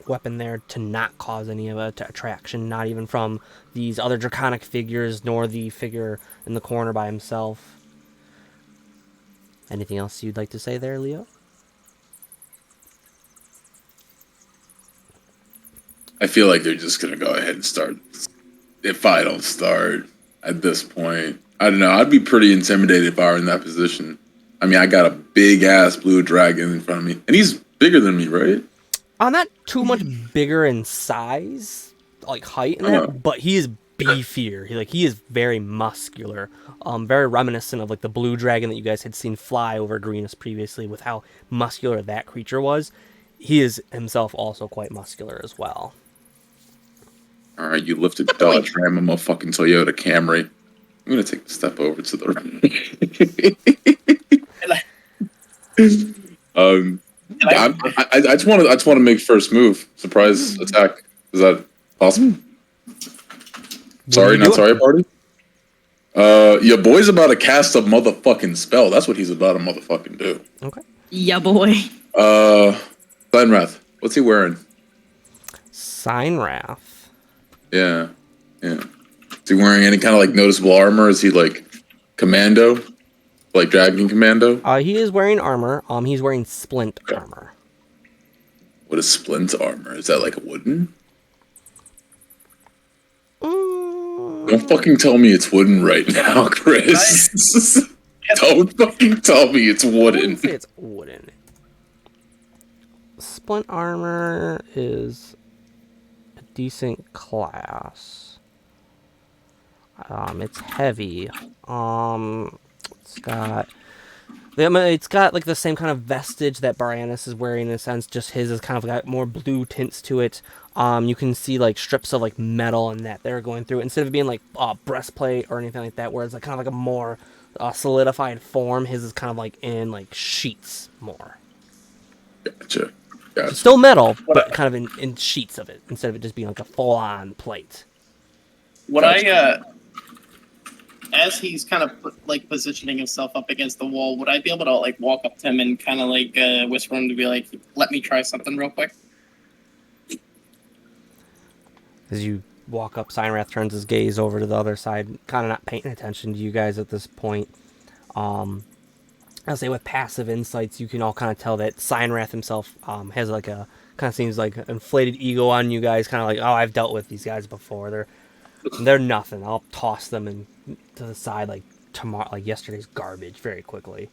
weapon there to not cause any of attraction, not even from these other draconic figures, nor the figure in the corner by himself. Anything else you'd like to say there, Leo? I feel like they're just gonna go ahead and start. If I don't start at this point, I don't know. I'd be pretty intimidated if I were in that position. I mean, I got a big ass blue dragon in front of me, and he's bigger than me, right? Not too much bigger in size, like height and that, but he is beefier. He is very muscular, very reminiscent of like the blue dragon that you guys had seen fly over Greenus previously, with how muscular that creature was. He is himself also quite muscular as well. All right, you lifted Dodge Ram, I'm a fucking Toyota Camry. I'm gonna take a step over to the I just want to make first move. Surprise attack. Is that possible? Sorry, not sorry, party. Your boy's about to cast a motherfucking spell. That's what he's about to motherfucking do. Okay. Yeah, boy. Signrath, what's he wearing? Signrath. Yeah. Is he wearing any kind of like noticeable armor? Is he like commando? Like dragon commando? He is wearing armor. He's wearing splint armor. What is splint armor? Is that like a wooden? Don't fucking tell me it's wooden right now, Chris. Don't fucking tell me it's I wooden. wouldn't say it's wooden. Splint armor is a decent class. It's heavy. It's got like the same kind of vestige that Briannis is wearing in a sense. Just his is kind of got more blue tints to it. You can see like strips of like metal and that they're going through instead of being like breastplate or anything like that, where it's like kind of like a more solidified form. His is kind of like in like sheets more. Gotcha. It's still metal, but kind of in sheets of it instead of it just being like a full-on plate. Would as he's kind of positioning himself up against the wall, would I be able to like walk up to him and kind of like whisper him to be like, "Let me try something real quick"? As you walk up, Signrath turns his gaze over to the other side, kind of not paying attention to you guys at this point. I'll say with passive insights, you can all kind of tell that Signwrath himself has like a kind of seems like an inflated ego on you guys, kind of like, oh, I've dealt with these guys before. They're nothing. I'll toss them to the side like tomorrow, like yesterday's garbage, very quickly.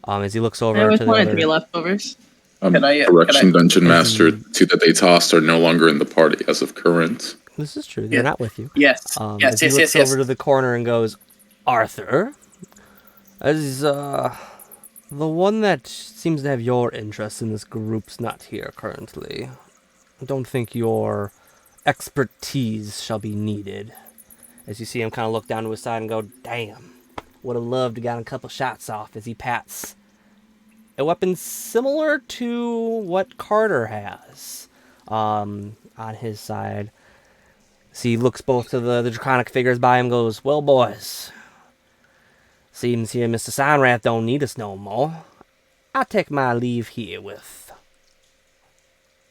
As he looks over I always to the wanted to other, be leftovers. Correction, Dungeon Master. As 2 that they tossed are no longer in the party as of current. this is true. They're not with you. Yes. As he looks over to the corner and goes, Arthur, as the one that seems to have your interest in this group's not here currently. I don't think your expertise shall be needed. As you see him kind of look down to his side and go, damn, would have loved to get a couple shots off, as he pats a weapon similar to what Carter has on his side. So he looks both to the draconic figures by him and goes, well, boys, seems here Mr. Signwrath don't need us no more. I'll take my leave here with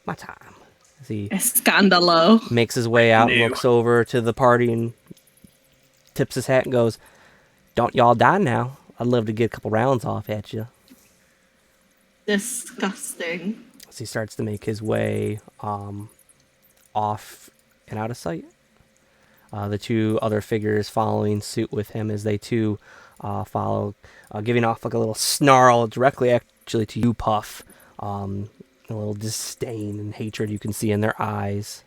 my time. As he Scandalo. makes his way out, looks over to the party and tips his hat and goes, don't y'all die now. I'd love to get a couple rounds off at you. Disgusting. As he starts to make his way off and out of sight. The two other figures following suit with him as they too follow, giving off like a little snarl directly actually to you, Puff. A little disdain and hatred you can see in their eyes.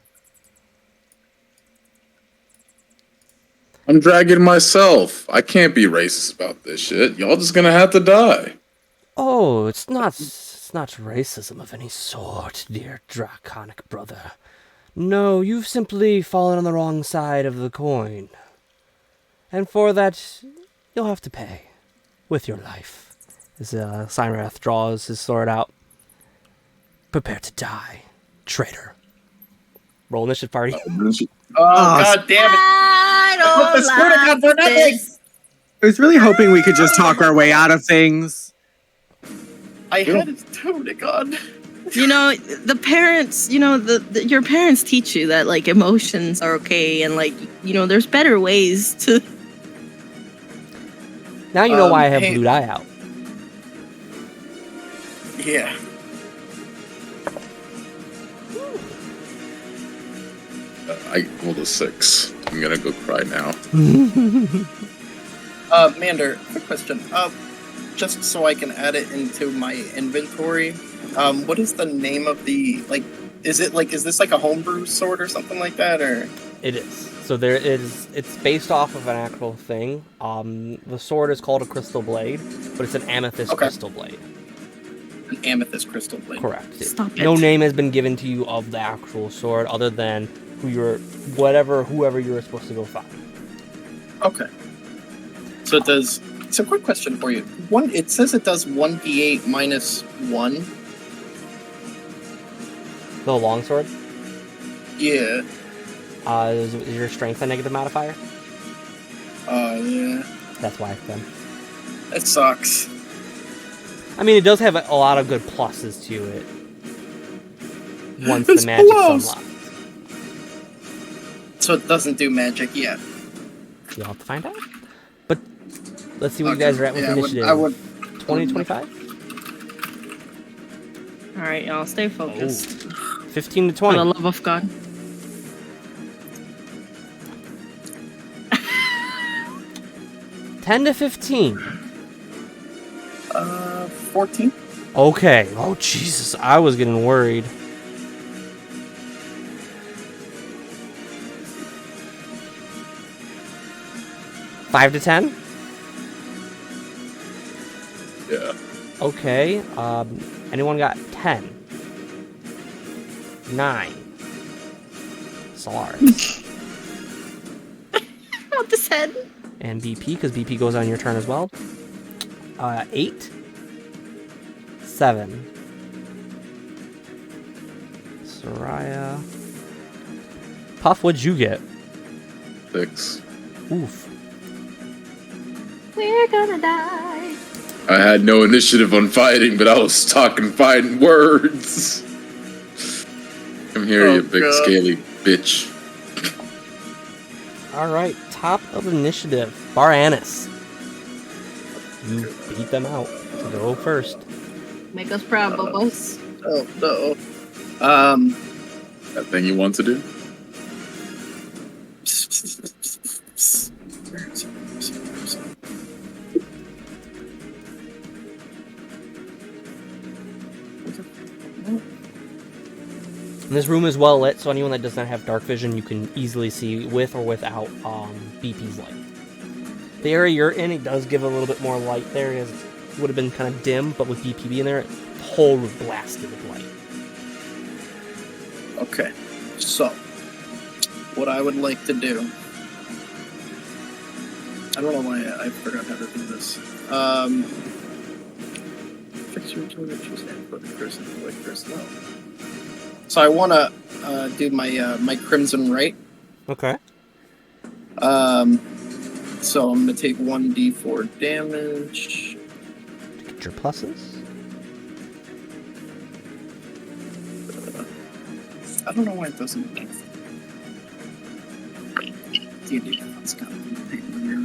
I'm dragging myself. I can't be racist about this shit. Y'all just gonna have to die. Oh, it's not racism of any sort, dear draconic brother. No, you've simply fallen on the wrong side of the coin. And for that, you'll have to pay with your life. As Signwrath draws his sword out. Prepare to die, traitor. Roll initiative, party. Oh, God damn it. I Put the sword down for nothing. I was really hoping we could just talk our way out of things. I had it totally gone. You know, the parents, you know, your parents teach you that, like, emotions are okay and, like, you know, there's better ways to... Now you know why I have hey- Blue Eye out. Yeah. I rolled a 6. I'm gonna go cry now. Mander, quick question. Just so I can add it into my inventory, what is the name of the, like, is this like a homebrew sword or something like that, or? It is. So it's based off of an actual thing. The sword is called a crystal blade, but it's an amethyst crystal blade. An amethyst crystal blade. Correct. Stop it. No name has been given to you of the actual sword other than whoever you were supposed to go find. Okay. So it does. So quick question for you. It says it does 1d8 minus 1. The longsword? Yeah. Is your strength a negative modifier? Yeah. That's why then. It sucks. I mean, it does have a lot of good pluses to it. Once It's the magic's close. unlocked. So it doesn't do magic yet. You'll have to find out. But let's see what you guys are at with Yeah, initiative. I would 20, 25? All right, y'all, stay focused. 15 to For 20. the love of God. $10 to 15. 14. Okay. Oh, Jesus. I was getting worried. $5 to 10? Yeah. Okay. Anyone got 10? 9. Solaris. Not this head. And BP, because BP goes on your turn as well. 8. 7. Soraya. Puff, what'd you get? 6. Oof. We're gonna die. I had no initiative on fighting, but I was talking fighting words. Come here, Oh, you big God. scaly bitch. Alright, top of initiative. Baranis. You beat them out. So go first. Make us proud, Bobos. Oh no. That thing you want to do? And this room is well lit, so anyone that does not have dark vision, you can easily see with or without BP's light. The area you're in, it does give a little bit more light there. It would have been kind of dim, but with BP being there, the whole room blasted with light. Okay, so what I would like to do. I don't know why I forgot how to do this. Fix your toilet, choose and put the person like personnel. So I want to do my Crimson Right. Okay. So I'm gonna take 1d4 damage. Get your pluses. I don't know why it doesn't. D&D, that's kind of a pain in the rear.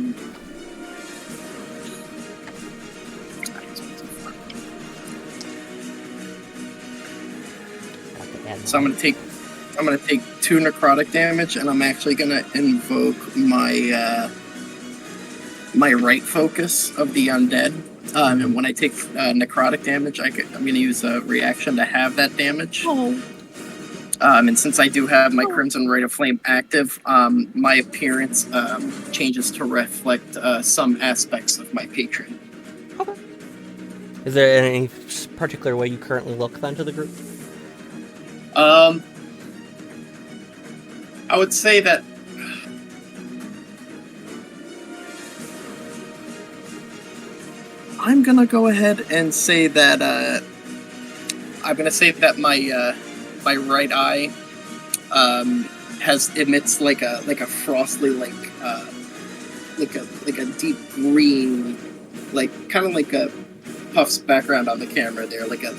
So I'm gonna take 2 necrotic damage, and I'm actually gonna invoke my my right focus of the undead. And when I take necrotic damage, I'm gonna use a reaction to have that damage. Oh. And since I do have my Crimson Rite of Flame active, my appearance changes to reflect some aspects of my patron. Okay. Is there any particular way you currently look then to the group? I would say that I'm gonna go ahead and say that my right eye emits like a frostly like a deep green, like kind of like a Puff's background on the camera there, like a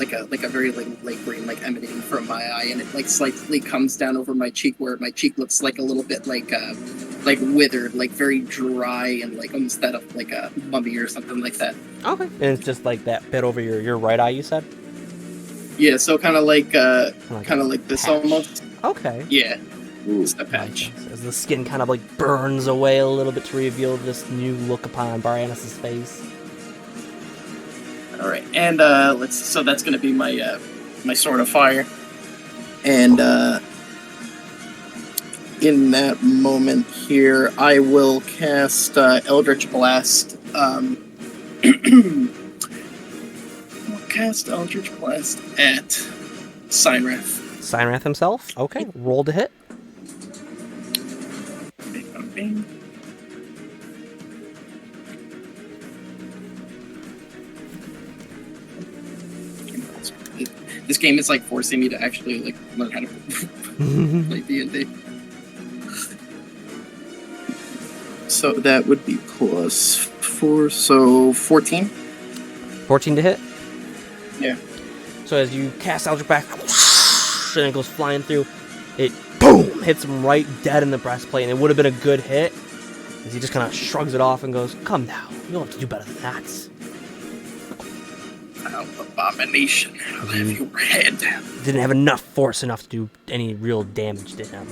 very light green, like emanating from my eye, and it like slightly comes down over my cheek, where my cheek looks like a little bit like withered, like very dry, and like almost that of like a mummy or something like that. Okay. And it's just like that bit over your right eye, you said? Yeah, so kind of like this patch. almost. Okay. Yeah, just a patch. As the skin kind of like burns away a little bit to reveal this new look upon Barianus' face. All right, and so that's gonna be my my Sword of Fire, and in that moment here, I will cast Eldritch Blast. I'll cast Eldritch Blast at Sinrath. Sinrath himself? Okay, roll to hit. Bing. This game is like forcing me to actually like learn how to play D&D. So that would be plus 4, so 14. 14 to hit? Yeah. So as you cast Eldritch Blast, and it goes flying through, it boom hits him right dead in the breastplate, and it would have been a good hit. As he just kind of shrugs it off and goes, "Come now, you'll have to do better than that." Abomination, I'll have your head. Didn't have enough force enough to do any real damage to him.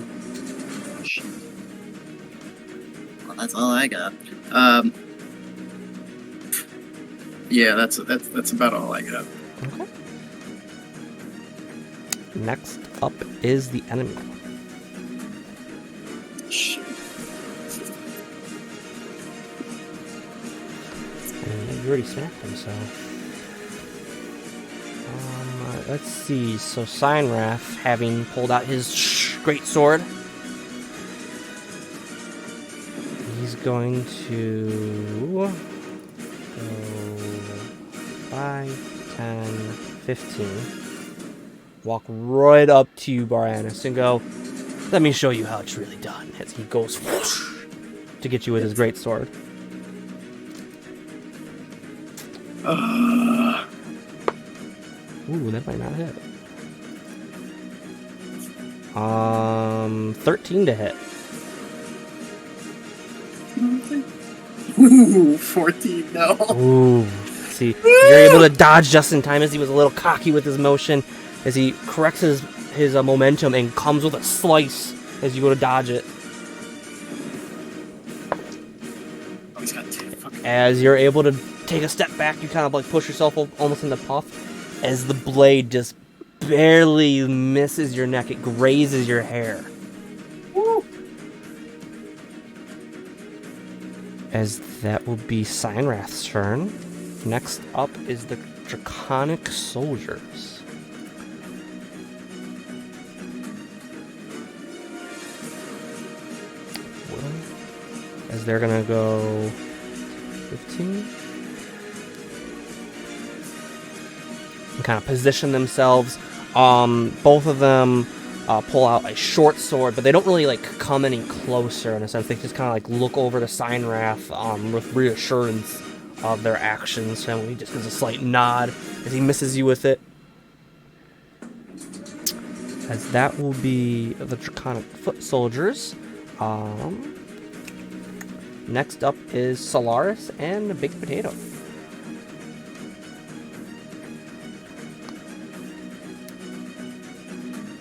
Well, that's all I got. Yeah, that's about all I got. Okay. Next up is the enemy. Shit. And you already snapped him, so. Let's see. So Sinrath, having pulled out his great sword, he's going to go 5, 10, 15. Walk right up to you, Barianus, and go, "Let me show you how it's really done." As he goes whoosh, to get you with his great sword. Ooh, that might not hit. 13 to hit. Ooh, 14, no. Ooh. See, you're able to dodge just in time as he was a little cocky with his motion, as he corrects his momentum and comes with a slice as you go to dodge it. Oh, he's got 2. Fucking... As you're able to take a step back, you kind of like push yourself almost in the puff, as the blade just barely misses your neck. It grazes your hair. Woo. As that will be Signrath's turn. Next up is the Draconic Soldiers. As they're gonna go 15. And kind of position themselves. Both of them pull out a short sword, but they don't really like come any closer in a sense. They just kind of like look over to Signrath with reassurance of their actions, and he just gives a slight nod as he misses you with it. As that will be the Draconic Foot Soldiers. Next up is Solaris and the Baked Potato.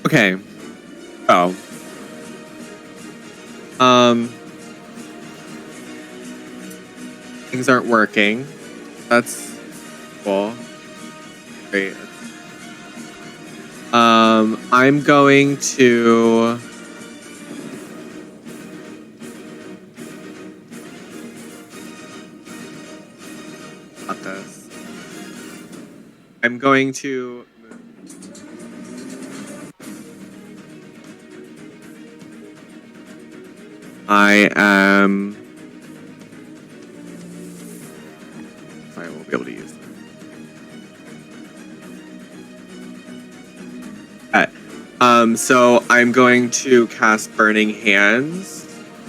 Okay. Oh. Things aren't working. That's cool. Great. I'm going to not this. I'm going to I won't be able to use that. So I'm going to cast Burning Hands.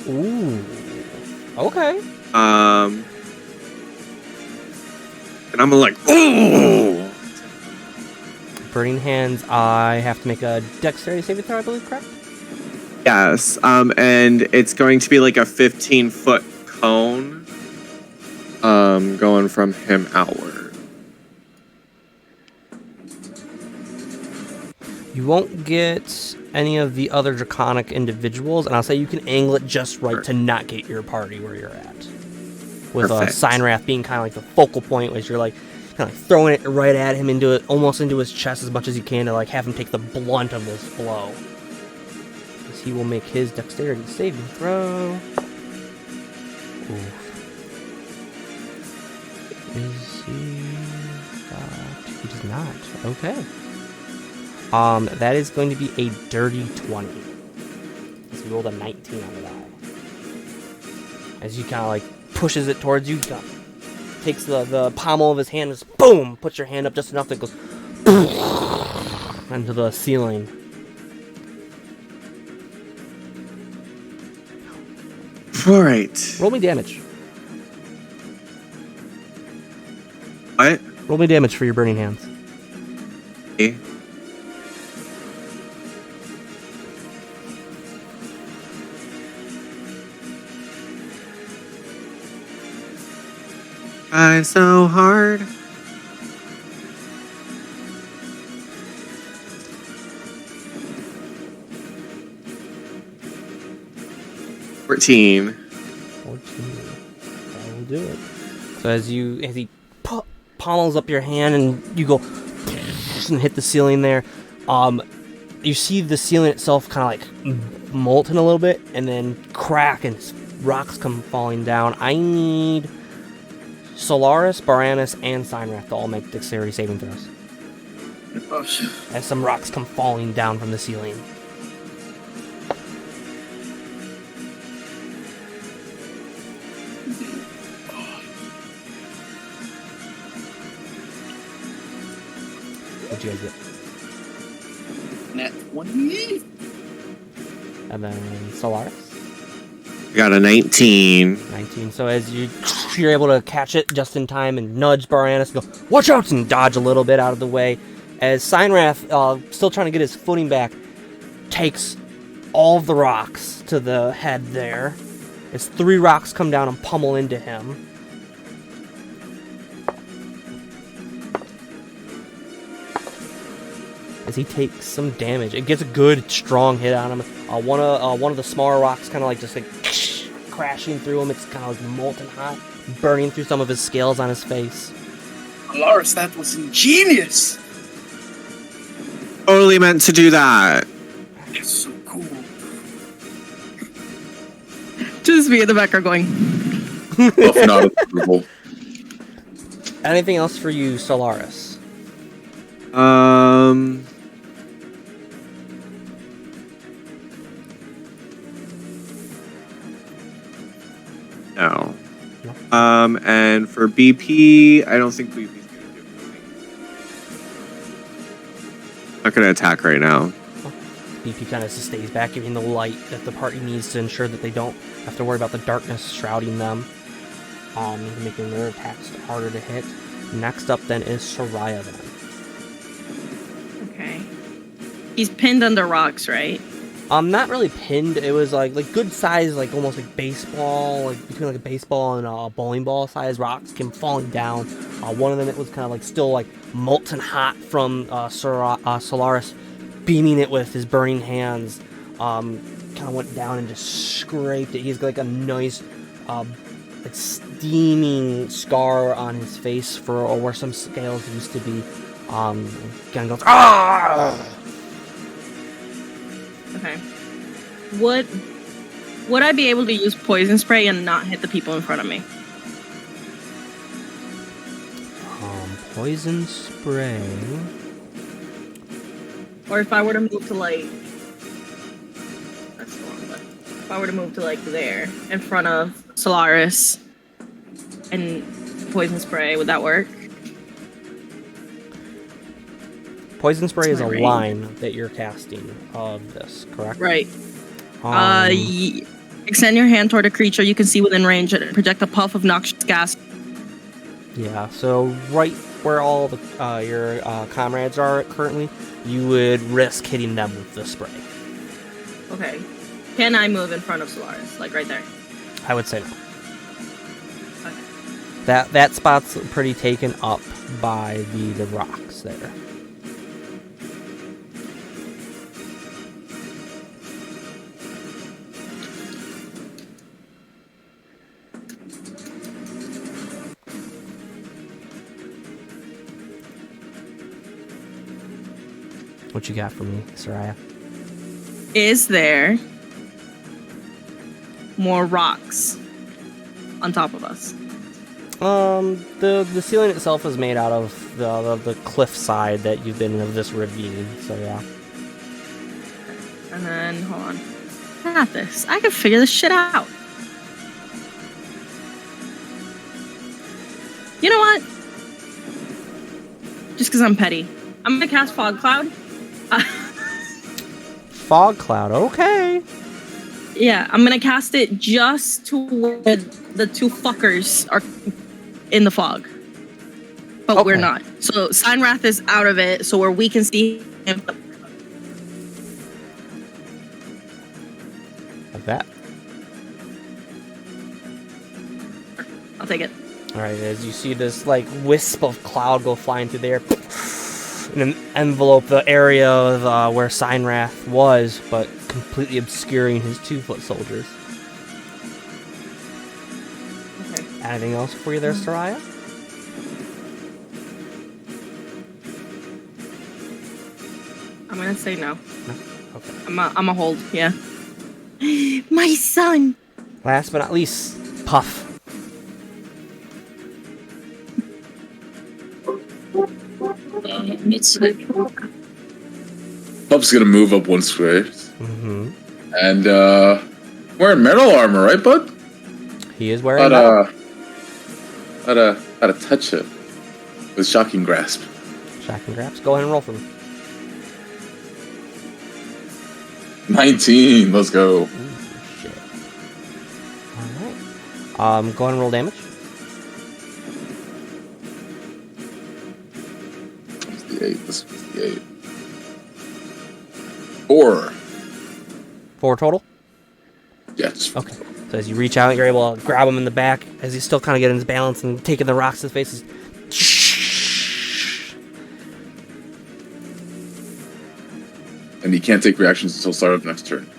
Ooh. Okay. And I'm like, ooh! Burning Hands, I have to make a dexterity saving throw, I believe, correct? Yes. And it's going to be like a 15-foot cone. Going from him outward. You won't get any of the other Draconic individuals, and I'll say you can angle it just right to not get your party where you're at. With Signrath being kind of like the focal point, which you're like kind of throwing it right at him, almost into his chest as much as you can to like have him take the blunt of this blow. Because he will make his dexterity saving throw. Ooh. Is he? He does not. Okay. That is going to be a dirty 20. As he rolled a 19 on the die. As you kind of like pushes it towards you, takes the pommel of his hand, and just boom, puts your hand up just enough that it goes into the ceiling. All right. Roll me damage. What? Roll me damage for your burning hands. Okay. I'm so hard. $14. 14. That will do it. So as he pommels up your hand and you go and hit the ceiling there, you see the ceiling itself kind of like molten a little bit and then crack and rocks come falling down. I need Solaris, Baranus, and Signrath to all make dexterity saving throws. Oh, shit. As some rocks come falling down from the ceiling. What'd you guys get? Nat 20. And then Solaris? Got a 19. 19. So as you're able to catch it just in time and nudge Baranus and go, watch out, and dodge a little bit out of the way. As Signrath, still trying to get his footing back, takes all of the rocks to the head there as 3 rocks come down and pummel into him. As he takes some damage. It gets a good, strong hit on him. One of the smaller rocks kind of like just like crashing through him. It's kind of like molten hot, burning through some of his scales on his face. Lars, that was ingenious. Totally meant to do that. That's so cool. Just me in the background going. Buff not approval. Anything else for you, Solaris? No. And for BP, I don't think BP's gonna do anything. Not gonna attack right now. BP kind of stays back, giving the light that the party needs to ensure that they don't have to worry about the darkness shrouding them, making their attacks harder to hit. Next up then is Soraya then. Okay. He's pinned under rocks, right? Not really pinned. It was like good size, like almost like baseball, like between like a baseball and a bowling ball size rocks came falling down. One of them, it was kind of like still like molten hot from Solaris beaming it with his burning hands. Kind of went down and just scraped it. He's got like a nice like steaming scar on his face for where some scales used to be. Kind of goes, ah! Okay. Would I be able to use poison spray and not hit the people in front of me? Poison spray. Or if I were to move to like, that's the wrong button. If I were to move to like there in front of Solaris and poison spray, would that work? Poison spray is a my range. line that you're casting of this, correct? Right. Extend your hand toward a creature you can see within range and project a puff of noxious gas. Yeah, so right where all the your comrades are currently, you would risk hitting them with the spray. Okay. Can I move in front of Solaris? Like right there? I would say no. Okay. That spot's pretty taken up by the rocks there. What you got for me, Soraya? Is there more rocks on top of us? The ceiling itself is made out of the cliff side that you've been of this ravine, so yeah. And then, hold on. I got this. I can figure this shit out. You know what? Just because I'm petty. I'm going to cast Fog Cloud. Fog cloud, okay. Yeah, I'm going to cast it just to where the two fuckers are in the fog. But we're Okay. not. So Signwrath is out of it, so where we can see him. Like that. I'll take it. Alright, as you see this like wisp of cloud go flying through there and envelope the area of where Signwrath was, but completely obscuring his 2-foot soldiers. Okay. Anything else for you there, Soraya? I'm going to say no. No? Okay. I'm a hold, yeah. My son! Last but not least, Puff. Puff's gonna move up 1 square. Mm-hmm. And wearing metal armor, right, bud? He is wearing metal. How to touch it with shocking grasp. Shocking grabs. Go ahead and roll for me. 19. Let's go. Ooh, shit. Alright. Go ahead and roll damage. This was the 8. This was the 8. 4. 4 total? Yeah. Just Okay. So as you reach out, you're able to grab him in the back as he's still kind of getting his balance and taking the rocks to his face. And he can't take reactions until start of next turn.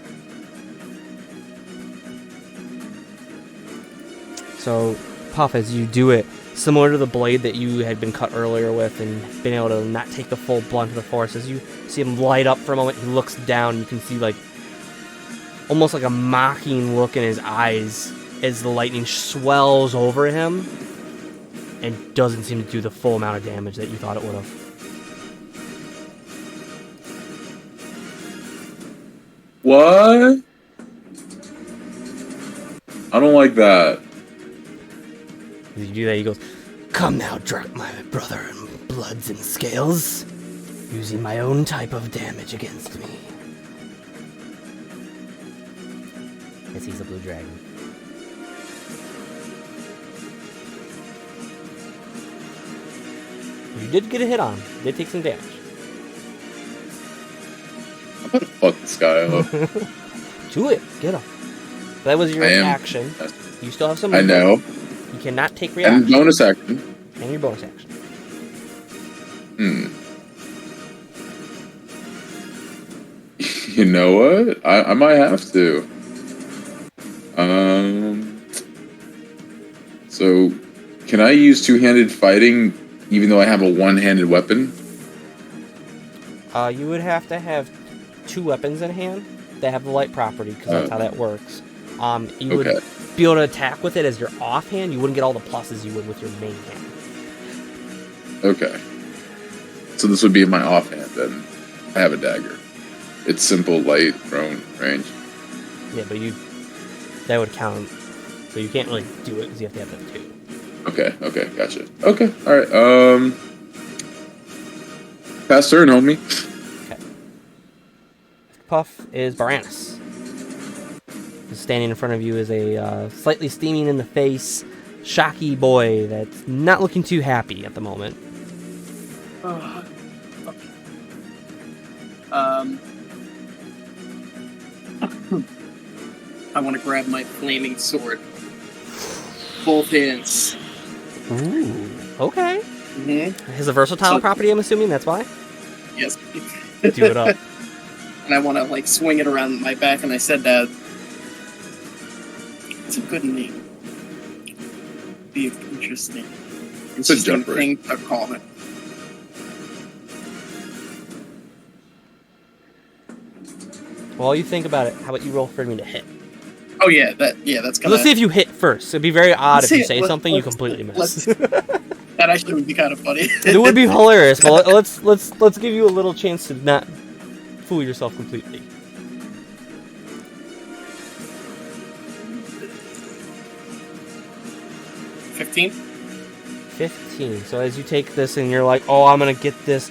So, Puff, as you do it, similar to the blade that you had been cut earlier with and been able to not take the full blunt of the force, as you see him light up for a moment, he looks down, you can see like almost like a mocking look in his eyes as the lightning swells over him and doesn't seem to do the full amount of damage that you thought it would have. What? I don't like that. As you do that, he goes, "Come now, drunk my brother in bloods and scales, using my own type of damage against me." Yes, he's a blue dragon. You did get a hit on him. You did take some damage. I'm gonna fuck this guy up. Do it. Get him. That was your I am. action. You still have some I movement. know. You cannot take And reaction. bonus action. And your bonus action. You know what? I might have to. So, can I use two-handed fighting even though I have a one-handed weapon? You would have to have two weapons in hand that have the light property, because that's how that works. You would be able to attack with it as your offhand. You wouldn't get all the pluses you would with your main hand. Okay. So this would be my offhand, then. I have a dagger. It's simple, light, prone, range. Yeah, but that would count. So you can't really do it because you have to have the two. Okay, gotcha. Okay, alright, pass turn, homie. Okay. Puff is Baranus. Standing in front of you is a slightly steaming in the face, shocky boy that's not looking too happy at the moment. I want to grab my flaming sword. Both hands. Ooh, okay. Mm-hmm. Has a versatile property, I'm assuming, that's why? Yes. Do it up. And I want to like swing it around my back, and I said that it's a good name. Be interesting. It's a jumper. Thing to call it. While you think about it, how about you roll for me to hit? Oh yeah, that's gonna. Let's see if you hit first. It'd be very odd Let's if you see say it. something you completely miss. That actually would be kind of funny. It would be hilarious, but let's give you a little chance to not fool yourself completely. $15. 15. So as you take this and you're like, oh, I'm gonna get this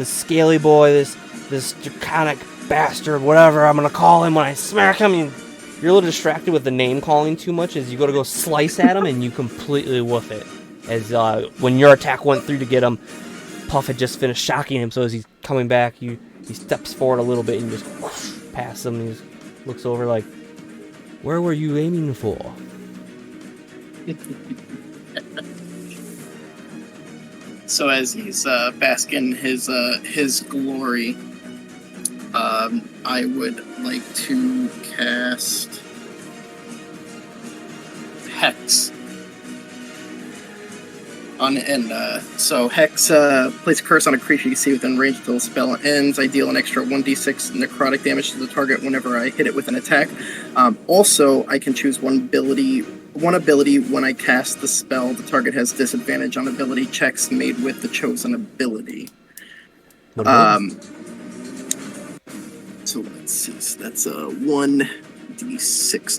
scaly boy, this draconic bastard, whatever I'm gonna call him when I smack him. You're a little distracted with the name calling too much as you go slice at him and you completely woof it. As when your attack went through to get him, Puff had just finished shocking him. So as he's coming back, he steps forward a little bit and you just whoosh, pass him. And he just looks over like, where were you aiming for? So as he's basking his glory, I would like to cast Hex on so Hex place a curse on a creature you see within range until the spell ends. I deal an extra 1d6 necrotic damage to the target whenever I hit it with an attack. Also, I can choose one ability when I cast the spell. The target has disadvantage on ability checks made with the chosen ability. So let's see. So that's a 1d6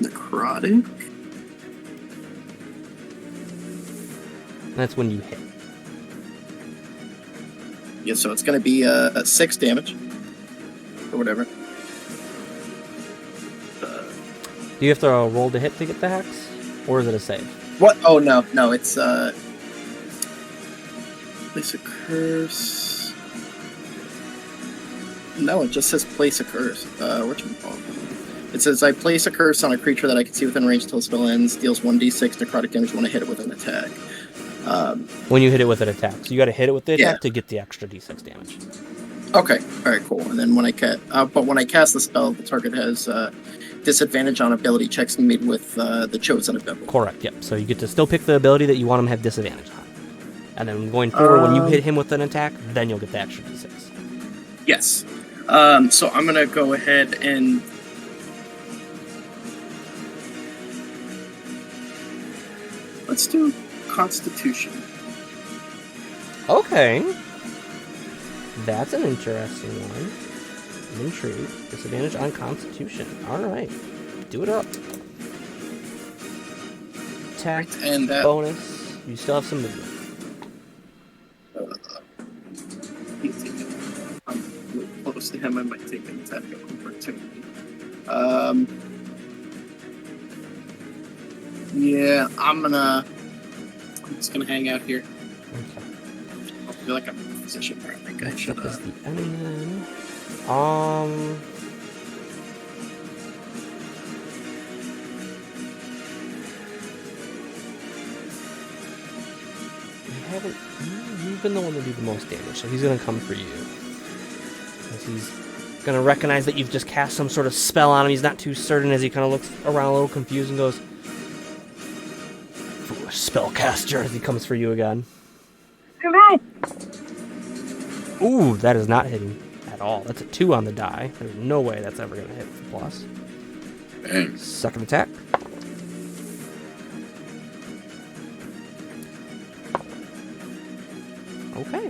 necrotic. That's when you hit. Yeah, so it's going to be 6 damage. Or whatever. Do you have to roll to hit to get the hex? Or is it a save? What? Oh, no, it's, place a curse. No, it just says place a curse. Whatchamacallit? It says, I place a curse on a creature that I can see within range until the spell ends, deals 1d6 necrotic damage when I hit it with an attack. When you hit it with an attack. So you got to hit it with the attack Yeah. to get the extra d6 damage. Okay, alright, cool. And then when I cast the spell, the target has disadvantage on ability checks made with the chosen ability. Correct, yep. So you get to still pick the ability that you want him to have disadvantage on. And then going forward, when you hit him with an attack, then you'll get the extra d6. Yes. So I'm going to go ahead and... Let's do Constitution. Okay. That's an interesting one. I'm intrigued. Disadvantage on Constitution. Alright. Do it up. Attack, And bonus. You still have some movement. I'm really close to him. I might take an attack of opportunity. Yeah, I'm just gonna hang out here. Okay. I feel like I'm in a position where I think I should. That is the enemy then. You've been the one to do the most damage, so he's gonna come for you. As he's gonna recognize that you've just cast some sort of spell on him. He's not too certain as he kind of looks around a little confused and goes, "Foolish spellcaster," as he comes for you again. Hello. Ooh, that is not hitting at all. That's a 2 on the die. There's no way that's ever gonna hit for plus. Dang. Second attack. Okay.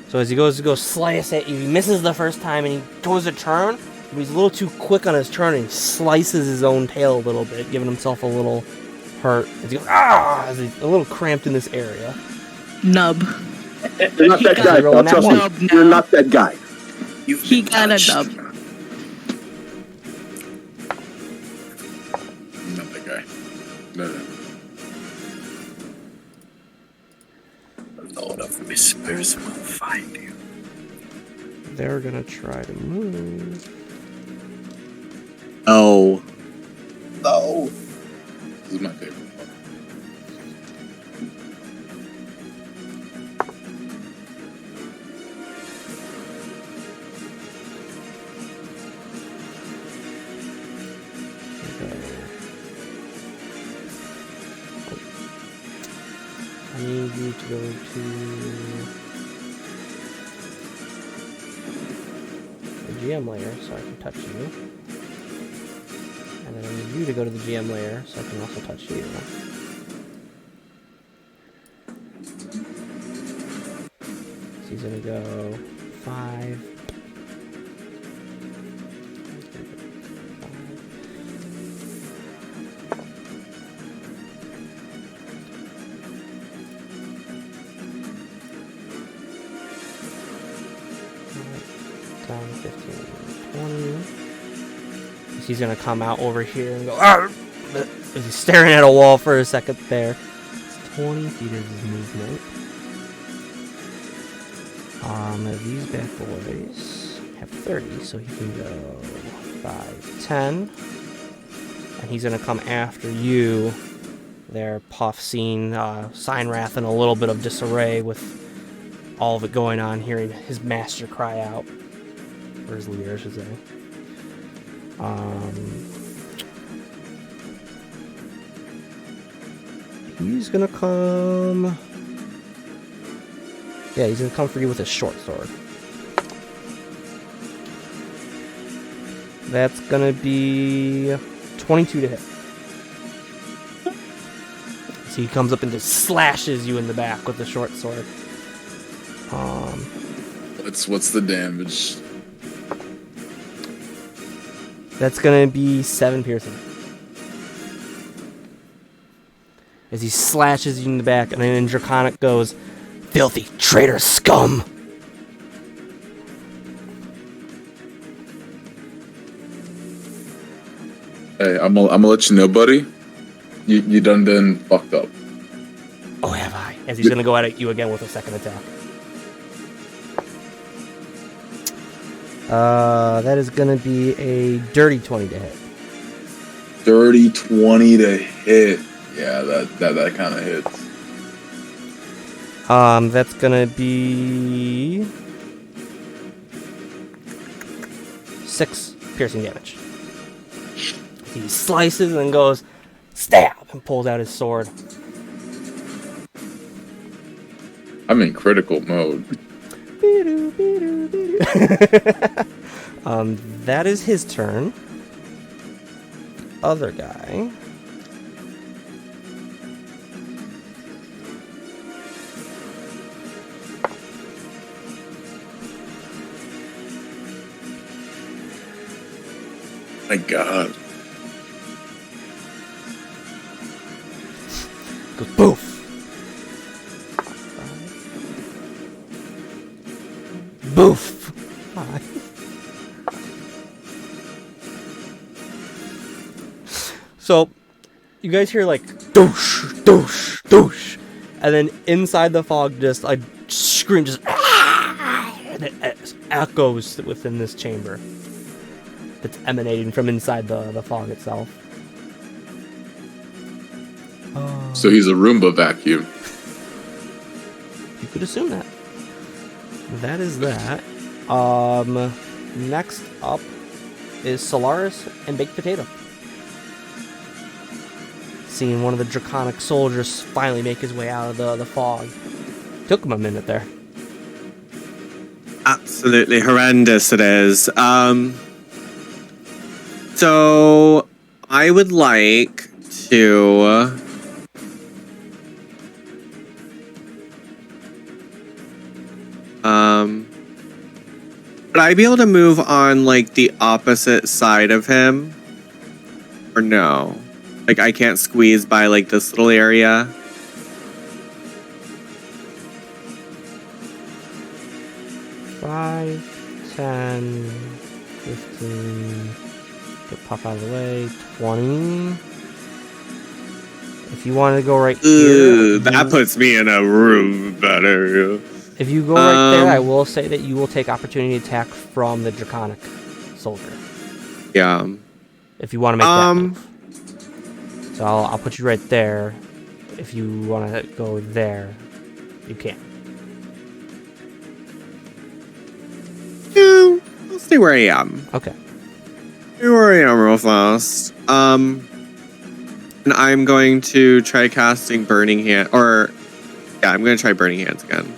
So as he goes to go slice at you, he misses the first time and he goes to turn, but he's a little too quick on his turn and he slices his own tail a little bit, giving himself a little hurt. As he goes, as he's a little cramped in this area. Nub. You're not that guy, pal. Trust Nub me. now. You're not that guy. He got a nub. Not that guy. No. The Lord of Whispers will find you. They're gonna try to move. Oh. No. This is my favorite part. I need you to go to the GM layer so I can touch you. And then I need you to go to the GM layer so I can also touch you. So he's gonna go 5. Down 15, 20. He's gonna come out over here and go. He's staring at a wall for a second there. It's 20 feet of his movement. These bad boys have 30, so he can go 5, 10. And he's gonna come after you. There, Puff, seeing Signwrath in a little bit of disarray with all of it going on, hearing his master cry out. Or his leader, I should say. He's gonna come... Yeah, he's gonna come for you with his short sword. That's gonna be 22 to hit. So he comes up and just slashes you in the back with the short sword. What's the damage? That's gonna be 7 piercing. As he slashes you in the back, and then in Draconic goes, "Filthy traitor scum!" Hey, I'm gonna let you know, buddy. You done been fucked up. Oh, have I? As he's gonna go at you again with a second attack. That is gonna be a dirty 20 to hit. Dirty 20 to hit. Yeah, that kind of hits. That's gonna be 6 piercing damage. He slices and goes, stab, and pulls out his sword. I'm in critical mode. That is his turn. Other guy. My God. Goes boof. Boof. So, you guys hear like doosh, doosh, doosh, and then inside the fog, just a scream, just and it echoes within this chamber. That's emanating from inside the fog itself. So he's a Roomba vacuum. You could assume that. That is that. Next up is Solaris and Baked Potato. Seeing one of the draconic soldiers finally make his way out of the fog. Took him a minute there. Absolutely horrendous it is. So I would like to would I be able to move on like the opposite side of him? Or no? Like I can't squeeze by like this little area? Five, 10, 15, get pop out of the way, 20. If you wanted to go right here, That puts me in a room bad area. if you go right there, I will say that you will take opportunity attack from the draconic soldier. Yeah. If you want to make that move. So I'll put you right there. If you want to go there, you can. Yeah, I'll stay where I am. Okay. Stay where I am real fast. And I'm going to try casting Burning Hand, or yeah, I'm going to try Burning Hands again.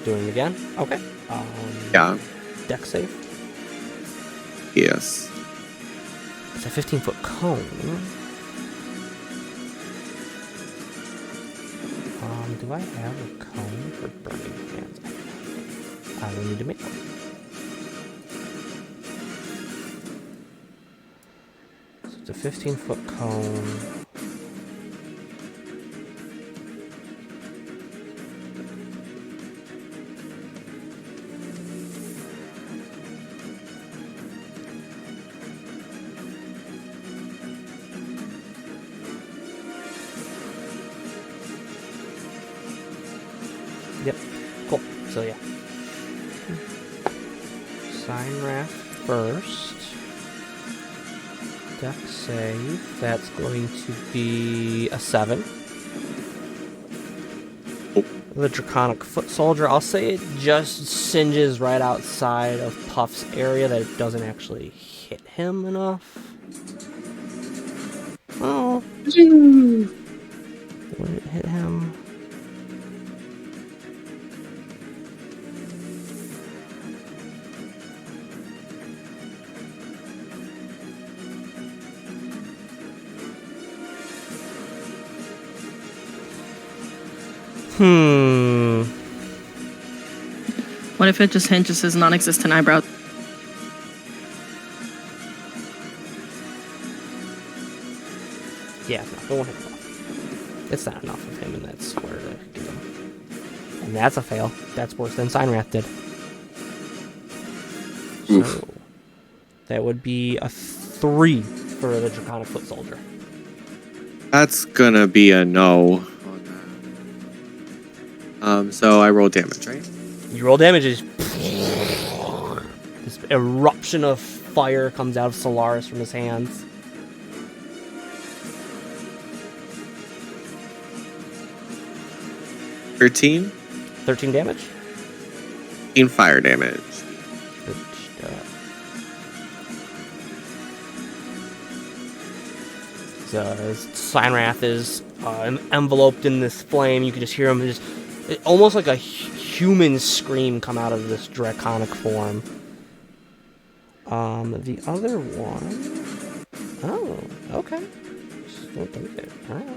Doing it again? Okay. Yeah. Dex save. Yes. It's a 15-foot cone. Do I have a cone for Burning Hands? I will need to make one. So it's a 15-foot cone. Yep. Cool. So yeah. Sign Wrath first. Dex save. That's going to be a 7. The Draconic Foot Soldier, I'll say it just singes right outside of Puff's area, that it doesn't actually hit him enough. Oh. Would it hit him? What if it just hinges his non-existent eyebrow? Yeah, no, it won't hit him off. It's not enough of him in that square to get him. And that's a fail. That's worse than Sign Wrath did. So, that would be a 3 for the Draconic Foot Soldier. That's gonna be a no. So I roll damage, right? You roll damage, is this eruption of fire comes out of Solaris from his hands. 13? 13 damage. 13 fire damage. Signrath is enveloped in this flame. You can just hear him almost like a human scream come out of this draconic form. The other one... Oh, okay. Just don't believe it. Alright.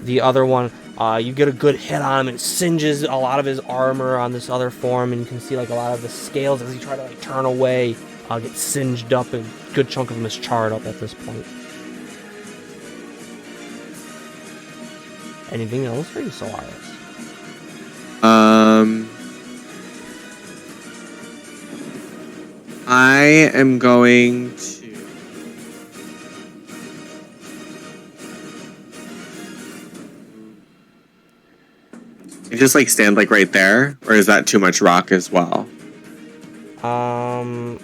The other one, you get a good hit on him and singes a lot of his armor on this other form, and you can see like a lot of the scales as he try to like turn away get singed up, and a good chunk of him is charred up at this point. Anything else for you, Solaris? I am going to... You just like stand like right there, or is that too much rock as well?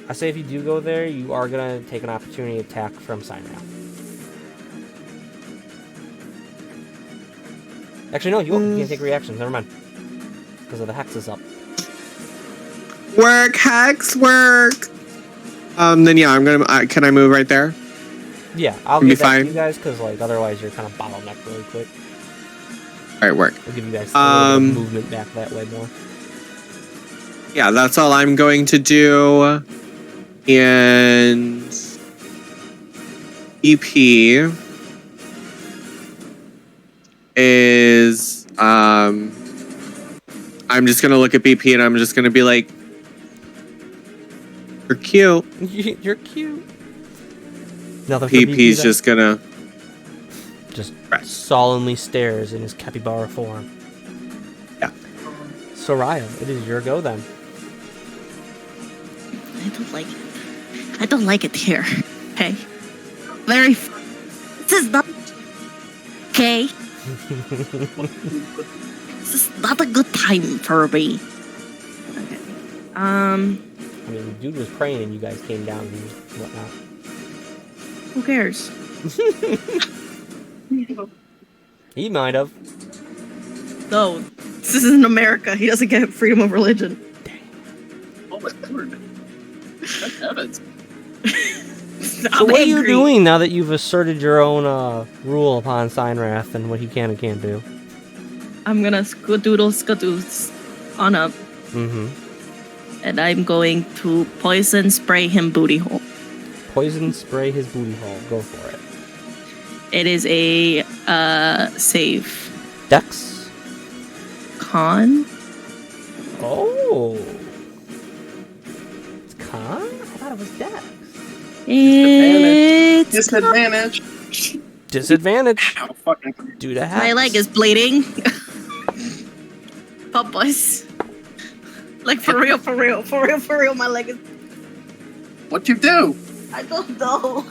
I say if you do go there, you are gonna take an opportunity attack from Signrath. Actually, no, you won't. You can't take reactions. Never mind. Because of the hex is up. Work, hex, work! Then yeah, I'm gonna... can I move right there? Yeah, I'll Be give that fine. to you guys, because like otherwise you're kind of bottlenecked really quick. Alright, work. I'll give you guys a little bit of movement back that way more. Yeah, that's all I'm going to do. And... EP is... I'm just gonna look at BP and I'm just gonna be like... You're cute. You're cute. Nothing for PP's BP, just gonna... just solemnly stares in his capybara form. Yeah. Soraya, it is your go then. I don't like it. I don't like it here. Okay. This is not okay. This is not a good time for me. Okay. I mean, dude was praying and you guys came down and whatnot. Who cares? He might have. No, this isn't America. He doesn't get freedom of religion. Oh my lord. Good heavens. So what are you doing now that you've asserted your own rule upon Signrath and what he can and can't do? I'm gonna skadoodle on up. Mm-hmm. And I'm going to poison spray him booty hole. Poison spray his booty hole. Go for it. It is a save. Dex? Con? Oh. It's con? I thought it was Dex. It's Disadvantage. Disadvantage. Ow, fucking. Due to hex. My leg is bleeding. Pop boys. Like for real, my leg is... What'd you do? I don't know.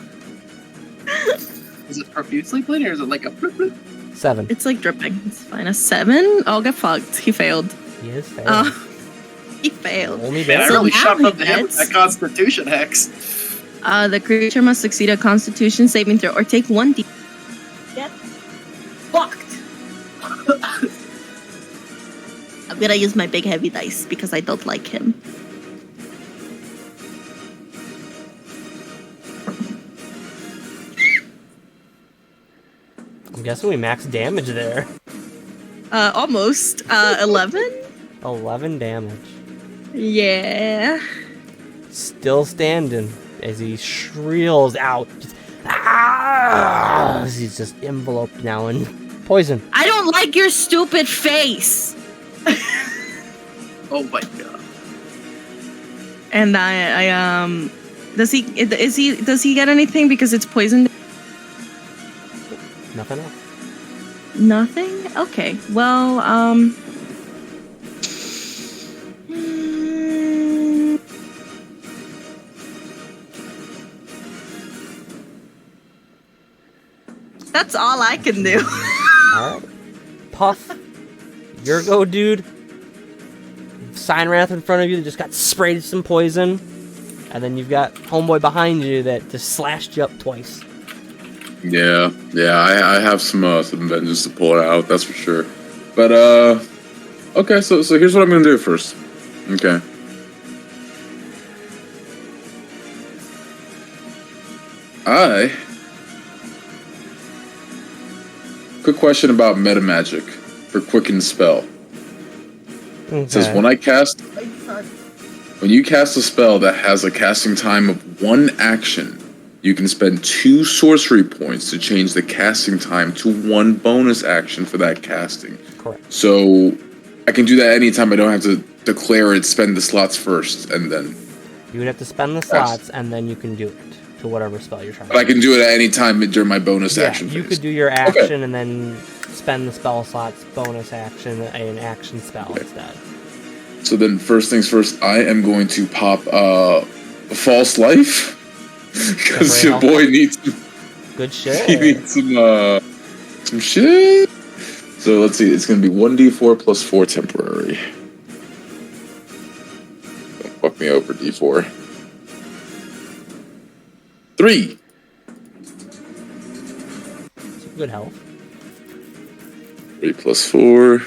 Is it profusely bleeding or is it like a bloop bloop? 7. It's like dripping. It's fine. A 7? Oh, get fucked. He failed. He is failed. He failed. Only Man, I bad. really now shoved he up to him with gets- that Constitution hex. The creature must succeed a Constitution saving throw or take 1d. Get fucked. I'm gonna use my big heavy dice because I don't like him. I'm guessing we max damage there. Almost. 11? 11 damage. Yeah. Still standing as he shriels out. Just, ah! He's just enveloped now in poison. I don't like your stupid face. Oh my god. And does he get anything because it's poisoned? Nothing else. Nothing? Okay. Well, that's all I can do. Alright. Puff. Your go, dude. Signrath in front of you that just got sprayed with some poison. And then you've got homeboy behind you that just slashed you up twice. Yeah, I have some vengeance to pull out, that's for sure. But okay, so here's what I'm gonna do first. Okay. Quick question about meta magic for quicken spell. It says when you cast a spell that has a casting time of 1 action, you can spend 2 sorcery points to change the casting time to 1 bonus action for that casting. Correct. So I can do that anytime. I don't have to declare it, spend the slots first, and then... You would have to spend the slots, and then you can do it to whatever spell you're trying to But I can do it at any time during my bonus action phase. You could do your action and then spend the spell slots, bonus action, an action spell instead. So then, first things first, I am going to pop False Life. Because your boy needs good shit. He needs some shit. So let's see, it's gonna be 1d4 plus 4 temporary. Don't fuck me over, d4. 3. Good health. 3 plus 4.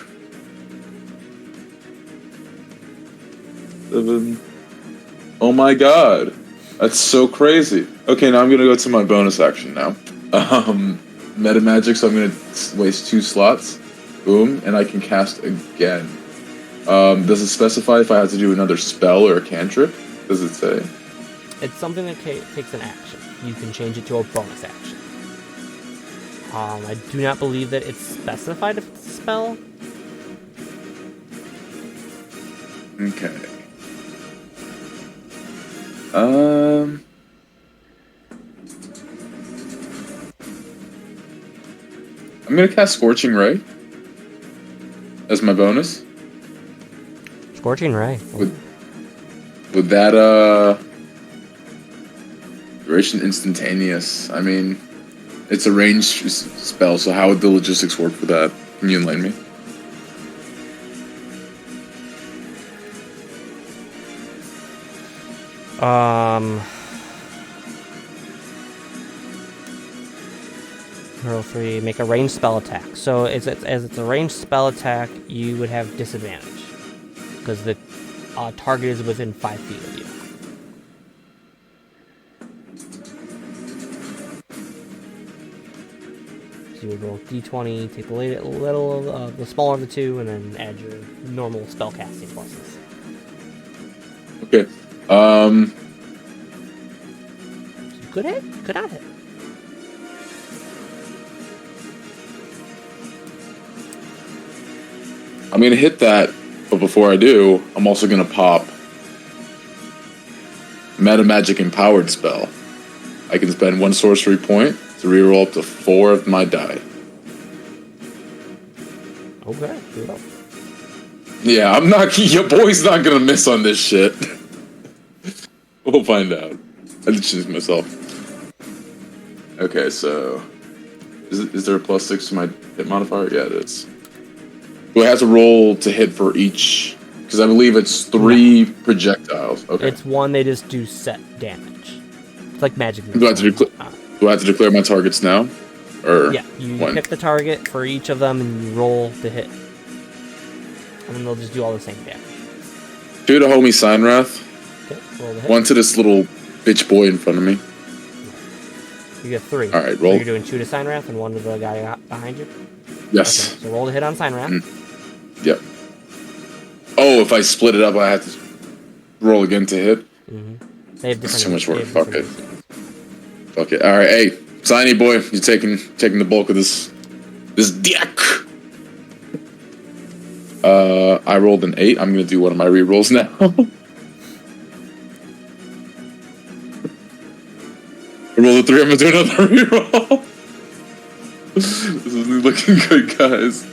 7. Oh my god. That's so crazy. Okay, now I'm gonna go to my bonus action now. Meta magic, so I'm gonna waste 2 slots. Boom, and I can cast again. Does it specify if I have to do another spell or a cantrip? Does it say? It's something that takes an action. You can change it to a bonus action. I do not believe that it's specified if it's a spell. Okay. I'm gonna cast Scorching Ray as my bonus. Scorching Ray. With that duration instantaneous. I mean, it's a ranged spell, so how would the logistics work for that? Can you enlighten me? Roll 3, make a ranged spell attack. So as it's a ranged spell attack, you would have disadvantage because the target is within 5 feet of you. So you would roll d20, take the smaller of the 2, and then add your normal spell casting pluses. Okay. Good hit. Good on hit. I'm gonna hit that, but before I do, I'm also gonna pop Meta Magic Empowered spell. I can spend 1 sorcery point to reroll up to 4 of my die. Okay, do it up. Yeah, I'm not. Your boy's not gonna miss on this shit. We'll find out. I just choose myself. Okay, so is there a +6 to my hit modifier? Yeah, it is. Do I have to roll to hit for each? Because I believe it's 3 projectiles. Okay. It's 1. They just do set damage. It's like magic. Do I have to declare my targets now? Or yeah, you pick the target for each of them and you roll to hit. And then they'll just do all the same damage. 2 to homie Signwrath. Okay, roll to hit. 1 to this little bitch boy in front of me. You get 3. Alright, roll. So you're doing 2 to Signwrath and 1 to the guy behind you? Yes. Okay, so roll to hit on Signwrath. Yep. Oh, if I split it up, I have to roll again to hit? They have different. That's too much work. Fuck it. Fuck it. Alright, hey, Signy boy, you're taking the bulk of this deck. I rolled an 8. I'm gonna do one of my rerolls now. I rolled a 3. I'm gonna do another reroll. This isn't looking good, guys.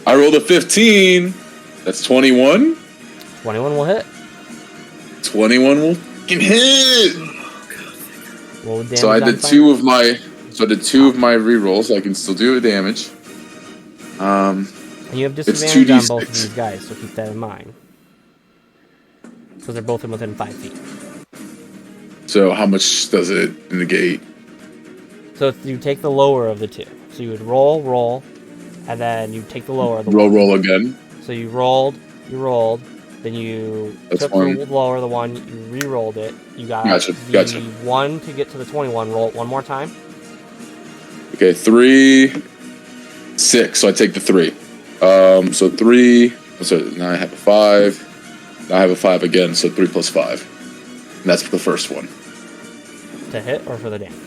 I rolled a 15. That's 21. 21 will hit. 21 will fucking hit. Roll damage. So I did 2 of my. So I did 2 of my rerolls. I can still do damage. And you have disadvantage on both of 2d6. these guys, so keep that in mind. Because they're both within 5 feet. So how much does it negate? So you take the lower of the two. So you would roll, and then you take the lower of the Roll again. So you rolled, then you That's took one. the lower the one, you re-rolled it. You got Gotcha, the gotcha. 1 to get to the 21. Roll it one more time. Okay, 3, 6. So I take the 3. So 3. So now I have a 5. Now I have a 5 again. So 3 plus 5. And that's for the first one. To hit or for the damage?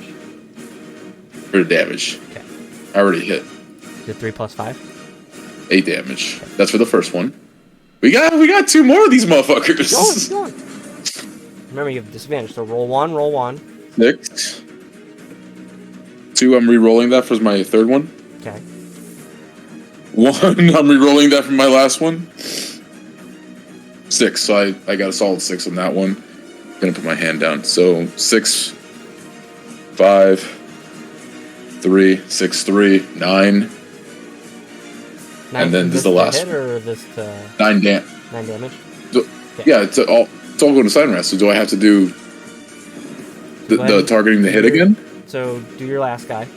For the damage. Okay. I already hit. Is it 3 plus 5? 8 damage. That's for the first one. We got 2 more of these motherfuckers. Go on. Remember, you have disadvantage. So roll 1. 6. 2. I'm re-rolling that for my third one. Okay. 1. I'm re-rolling that for my last one. 6. So I got a solid 6 on that one. Gonna put my hand down. So 6, 5, 3, 6, 3, 9. And then this is the last hit or this 9 damage. 9 damage? So, yeah, it's all going to sign rest. So do I have to do the targeting the hit again? So do your last guy.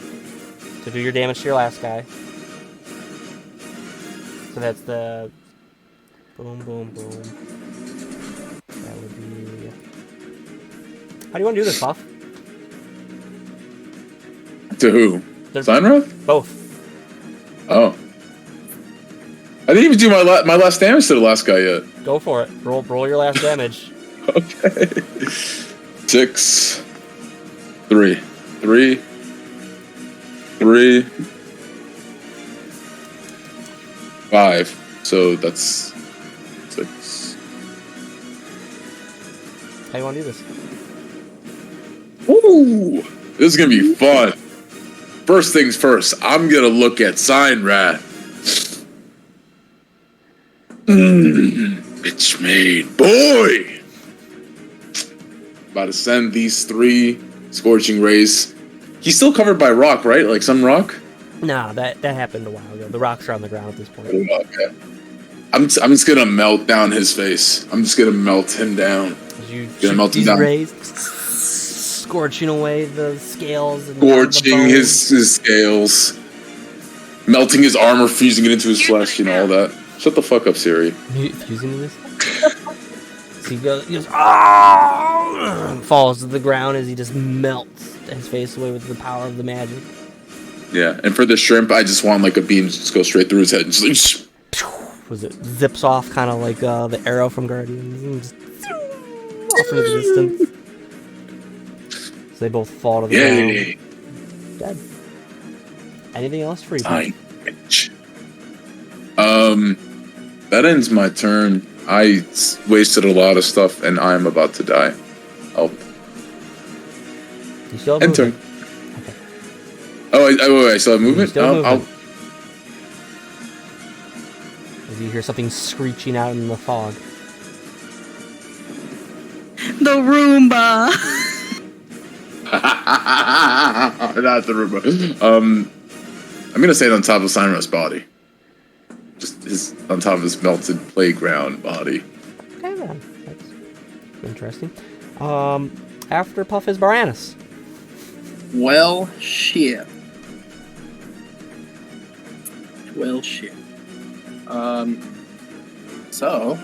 So do your damage to your last guy. So that's the boom. That would be. How do you want to do this, Puff? To who? Sign rest? Both. Oh. I didn't even do my last damage to the last guy yet. Go for it. Roll your last damage. Okay. 6, 3, 3, 3, 5. So that's 6. How do you want to do this? Ooh, this is gonna be fun. First things first, I'm gonna look at Sign Rat. Bitch made boy. About to send these 3 scorching rays. He's still covered by rock, right? Like some rock? No, that happened a while ago. The rocks are on the ground at this point. Oh, okay. I'm just gonna melt down his face. I'm just gonna melt him down. You Gonna melt him these down. rays, scorching away the scales. And Scorching his scales. Melting his armor, fusing it into his flesh, all that. Shut the fuck up, Siri. Fusing this? So he goes, oh! Falls to the ground as he just melts his face away with the power of the magic. Yeah, and for the shrimp, I just want like a beam to just go straight through his head. Just Was it zips off kind of like the arrow from Guardians and just off into the distance. So they both fall to the ground. Dead. Anything else for you? That ends my turn. I wasted a lot of stuff, and I'm about to die. Oh. You still have End turn. Okay. Oh, wait, I still have movement? As you hear something screeching out in the fog. The Roomba. Not the Roomba. I'm gonna say it on top of Cyrus' body. Just on top of his melted playground body. Okay then. That's interesting. After Puff is Baranus. Well, shit. So.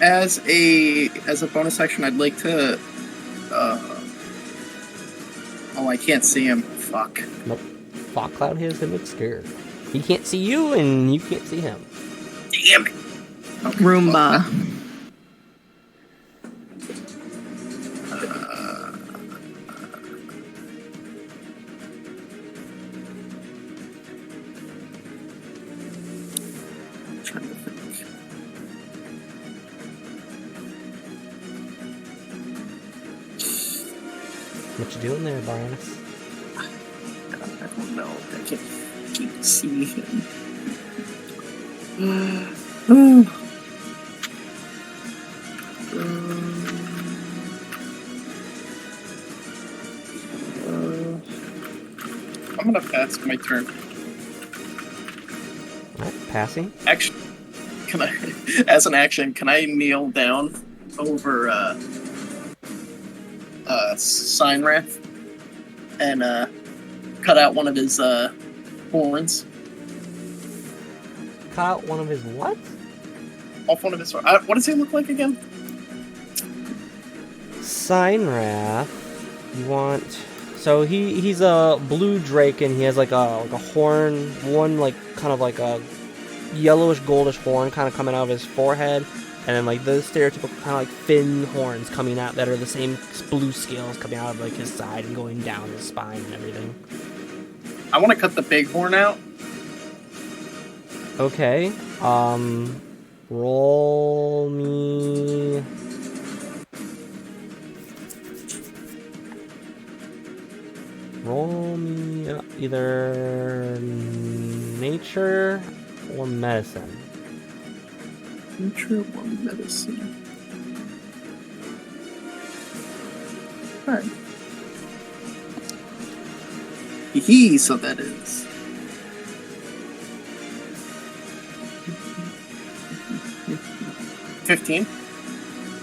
As a bonus action, I'd like to. Oh, I can't see him. Fuck. Nope. Fog Cloud has him scared. He can't see you, and you can't see him. Damn it. Okay, Roomba. Trying to think. What you doing there, Baranus? I don't know. I can't see him. I'm gonna pass my turn. Alright, passing. Actually, Can I, as an action, can I kneel down over Sign Wrath and cut out one of his horns? Cut out one of his what? Off one of his. What does he look like again? Sign Wrath. You want? So he's a blue drake and he has like a horn, one like kind of like a yellowish goldish horn kind of coming out of his forehead, and then like the stereotypical kind of like fin horns coming out that are the same blue scales coming out of like his side and going down his spine and everything. I want to cut the big horn out. Okay. Roll me. Roll me either nature or medicine. Nature or medicine. Alright. So that is. $15.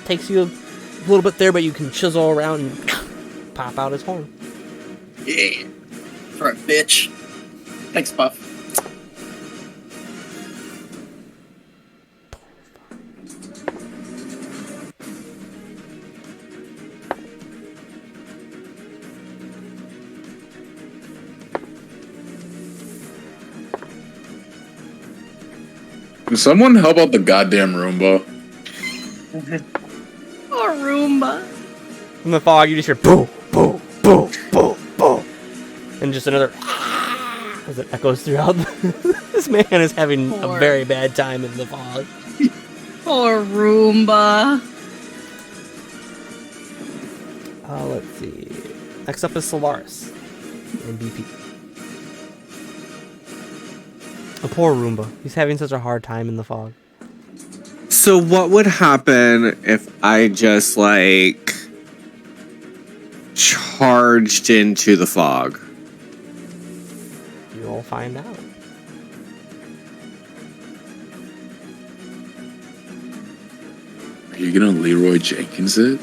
Takes you a little bit there, but you can chisel around and pop out his horn. Yeah. For a bitch. Thanks, Buff. Can someone help out the goddamn Roomba? Or Roomba. From the fog, you just hear boo, boo, boo, boo, boo, and just another as it echoes throughout. This man is having a very bad time in the fog. Poor Roomba. Let's see. Next up is Solaris and BP. A poor Roomba. He's having such a hard time in the fog. So what would happen if I just like charged into the fog? You'll find out. Are you gonna Leroy Jenkins it?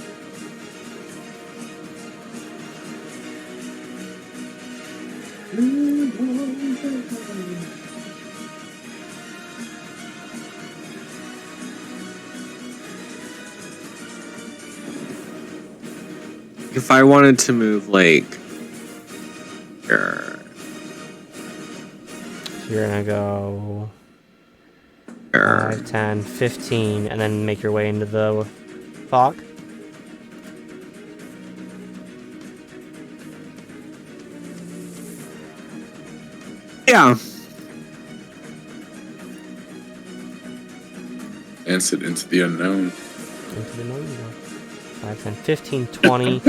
If I wanted to move like here. You're gonna go 5, 10, 15, and then make your way into the fog. Yeah. Answered into the unknown. Into the known. 5, 10, 15, 20.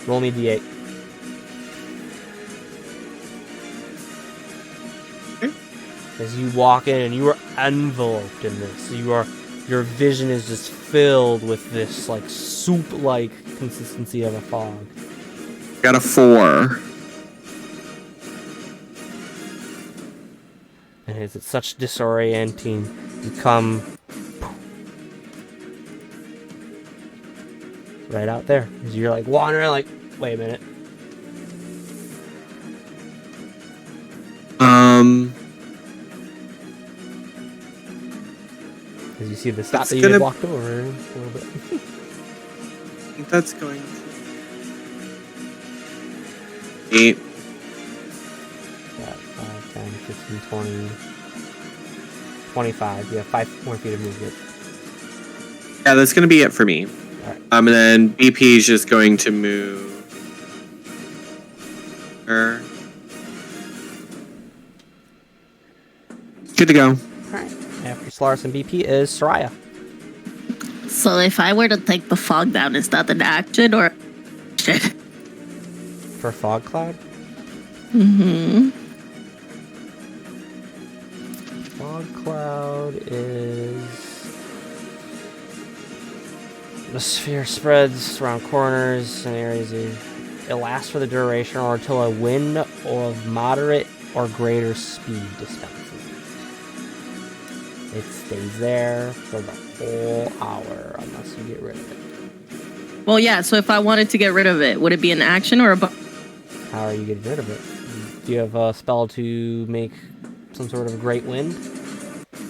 Roll me d8. As you walk in, and you are enveloped in this. Your vision is just filled with this like soup-like consistency of a fog. Got a 4. And it's such disorienting. You come right out there. As you're like wandering, like, wait a minute. As you see the stop that you had walked over a little bit. I think that's going to 8. Yeah, 5, 10, 15, 20, 25. You have 5 more feet of movement. Yeah, that's going to be it for me. Alright. And then BP is just going to move her. Good to go. Alright. After Solaris and BP is Soraya. So if I were to take the fog down, is that an action or shit? For Fog Cloud? Mm-hmm. Fog Cloud is... The sphere spreads around corners and areas. It lasts for the duration or until a wind of moderate or greater speed dispenses. It stays there for the whole hour unless you get rid of it. Well, yeah, so if I wanted to get rid of it, would it be an action or a How are you getting rid of it? Do you have a spell to make some sort of great wind?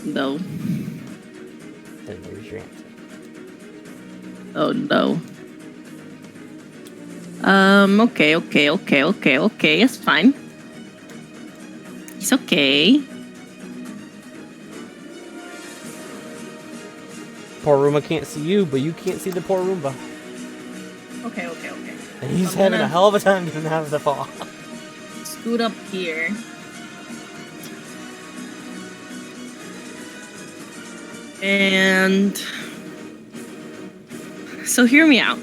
No. Then there's your answer. Oh, no. Okay. It's fine. It's okay. Poor Roomba can't see you, but you can't see the poor Roomba. Okay. And he's I'm having gonna- a hell of a time getting out of the fog. Scoot up here. And so hear me out.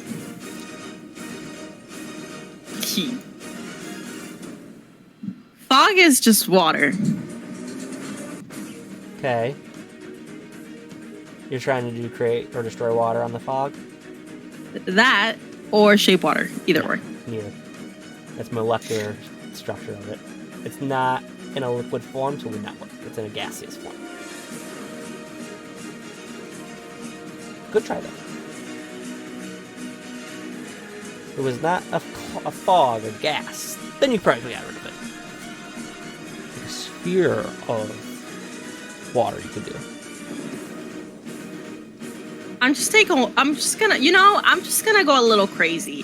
Fog is just water. Okay. You're trying to create or destroy water on the fog? That or shape water, either or. Neither. That's molecular structure of it. It's not in a liquid form, so it would not work. It's in a gaseous form. Good try, though. If it was not a fog, a gas, then you probably got rid of it. Like a sphere of water you could do. I'm just gonna go a little crazy.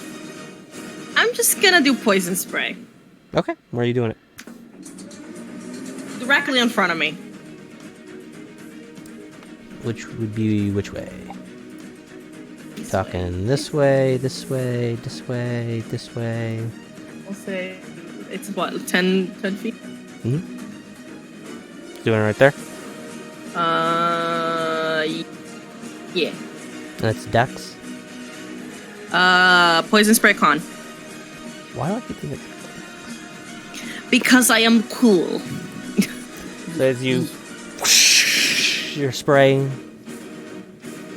I'm just gonna do poison spray. Okay, where are you doing it? Directly in front of me. Which would be which way? Talking this way, this way, this way, this way. We'll say it's what, 10 feet? Mm-hmm. Doing it right there? Yeah. That's Dex. Poison spray con. Why do I keep thinking? Because I am cool. So as you you're spraying,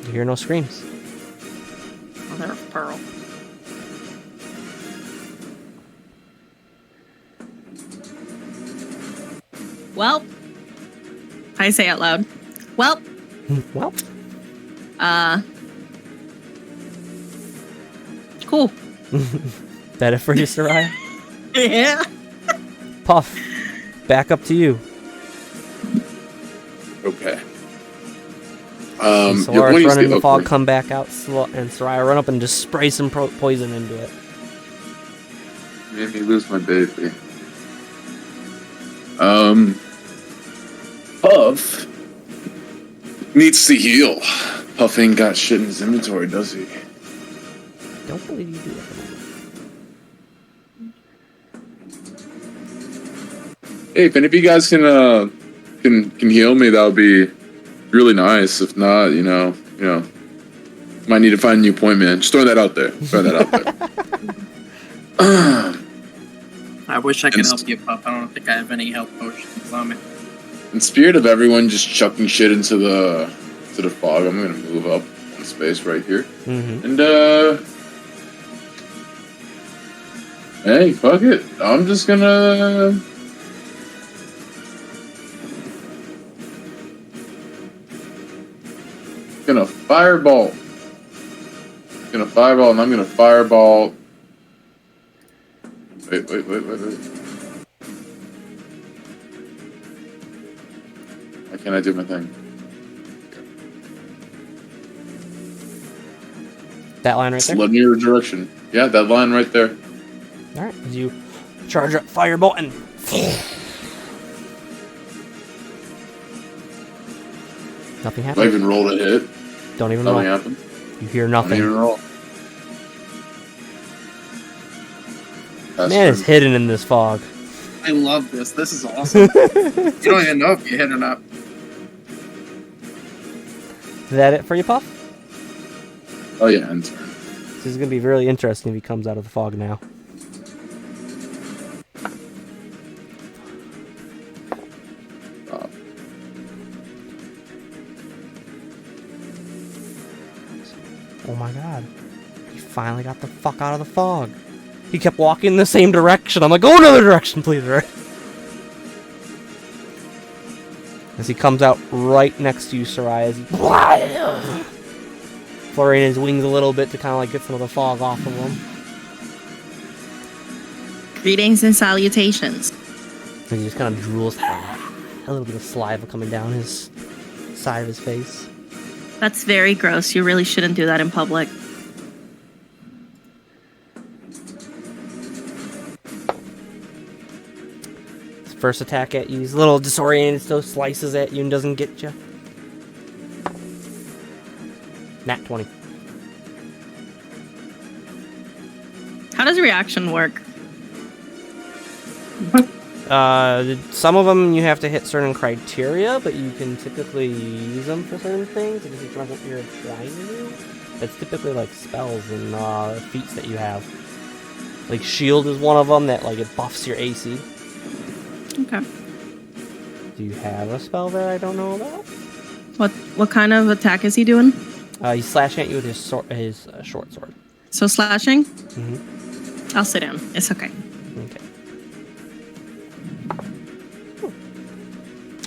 you hear no screams. Mother of pearl. Well, I say out loud. Well, Well, cool. that it for you, Soraya? Yeah. Puff, back up to you. Okay. Solaris what do you run say- in the oh, fog, come back out, and Soraya run up and just spray some poison into it. Made me lose my baby. Puff needs to heal. Puff ain't got shit in his inventory, does he? Don't believe you do that. Hey, if any of you guys can heal me, that would be really nice. If not, you know, might need to find a new point, man. Just throwing that out there. I wish I could help you, Pup. I don't think I have any health potions on me. In spirit of everyone just chucking shit into the fog, I'm gonna move up one space right here. Mm-hmm. And hey, fuck it. I'm just gonna fireball. And I'm gonna fireball. Wait. Why can't I do my thing? That line right there? Linear direction. Yeah, that line right there. Alright, as you charge up firebolt and nothing I happens. even rolled a hit. Don't even Nothing roll. happened. You hear Don't nothing. even roll. That's Man is true. hidden in this fog. I love this. This is awesome. You don't even know if you hit or not. Is that it for you, Puff? Oh yeah, and turn. This is going to be really interesting if he comes out of the fog now. Oh my god. He finally got the fuck out of the fog. He kept walking in the same direction. I'm like, go another direction, please, right? As he comes out right next to you, Soraya, as he fluttering his wings a little bit to kind of like get some of the fog off of him. Greetings and salutations. And he just kind of drools, a little bit of saliva coming down his side of his face. That's very gross. You really shouldn't do that in public. His first attack at you, he's a little disoriented, still slices at you and doesn't get you. Nat 20. How does reaction work? Some of them you have to hit certain criteria, but you can typically use them for certain things. If you what you're trying to do, it's typically like spells and feats that you have. Like shield is one of them that like it buffs your AC. Okay. Do you have a spell that I don't know about? What kind of attack is he doing? He's slashing at you with his short sword. So slashing? Mm-hmm. I'll sit down. It's okay. Okay.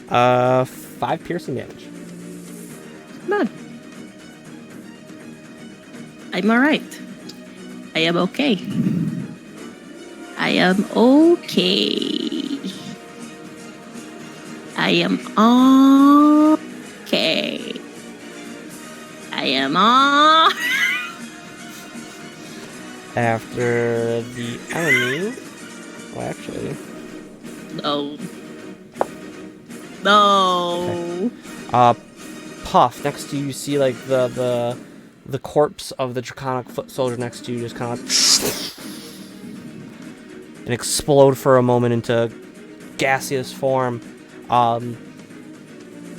5 piercing damage. Bad. I'm alright. I am okay. I am okay. I am okay. I am on. After the enemy... Well, actually... No. No. Okay. Puff, next to you, you see like the corpse of the draconic foot soldier next to you just kind of and explode for a moment into gaseous form.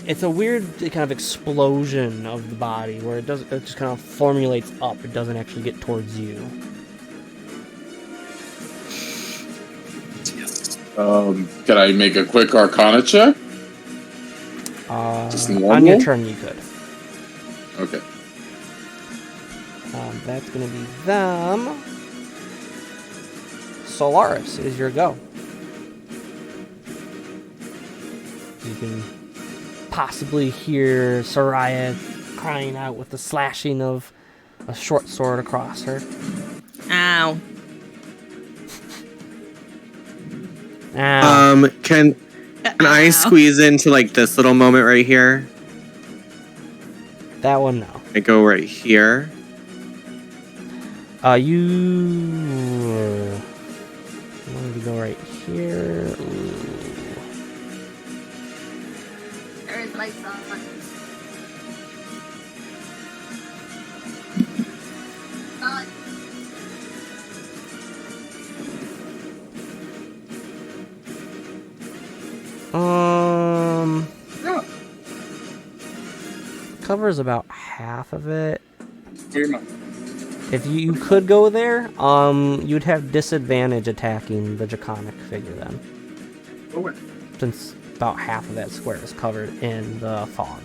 It's a weird kind of explosion of the body where it just kind of formulates up. It doesn't actually get towards you. Can I make a quick Arcana check? Just normal? On your turn, you could. Okay. That's going to be them. Solaris, it is your go. You can possibly hear Soraya crying out with the slashing of a short sword across her. Ow. Ow. Can I squeeze into like this little moment right here? That one, no. I go right here. You want to go right here. Ooh. There is my son. Covers about half of it. Dear mom. If you could go there, you'd have disadvantage attacking the draconic figure then. Okay. Since about half of that square is covered in the fog.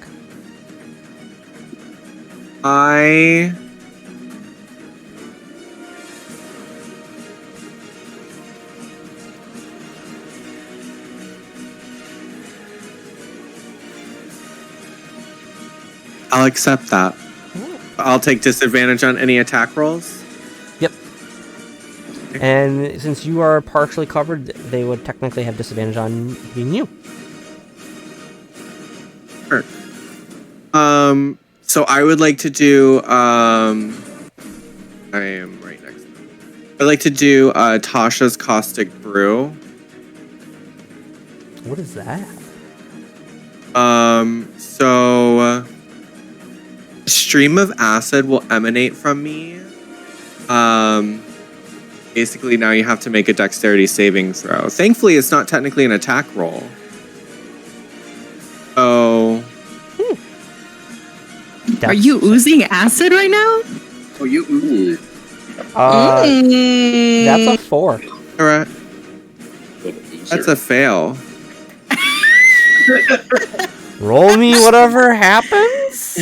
I'll accept that. I'll take disadvantage on any attack rolls. Yep. And since you are partially covered, they would technically have disadvantage on hitting you. Sure. So I would like to do, I am right next to them. I'd like to do, Tasha's Caustic Brew. What is that? So a stream of acid will emanate from me. Basically now you have to make a dexterity saving throw. Thankfully, it's not technically an attack roll. Oh. Are you oozing acid right now? Oh, you ooh. That's a 4. All right. That's a fail. Roll me whatever happens.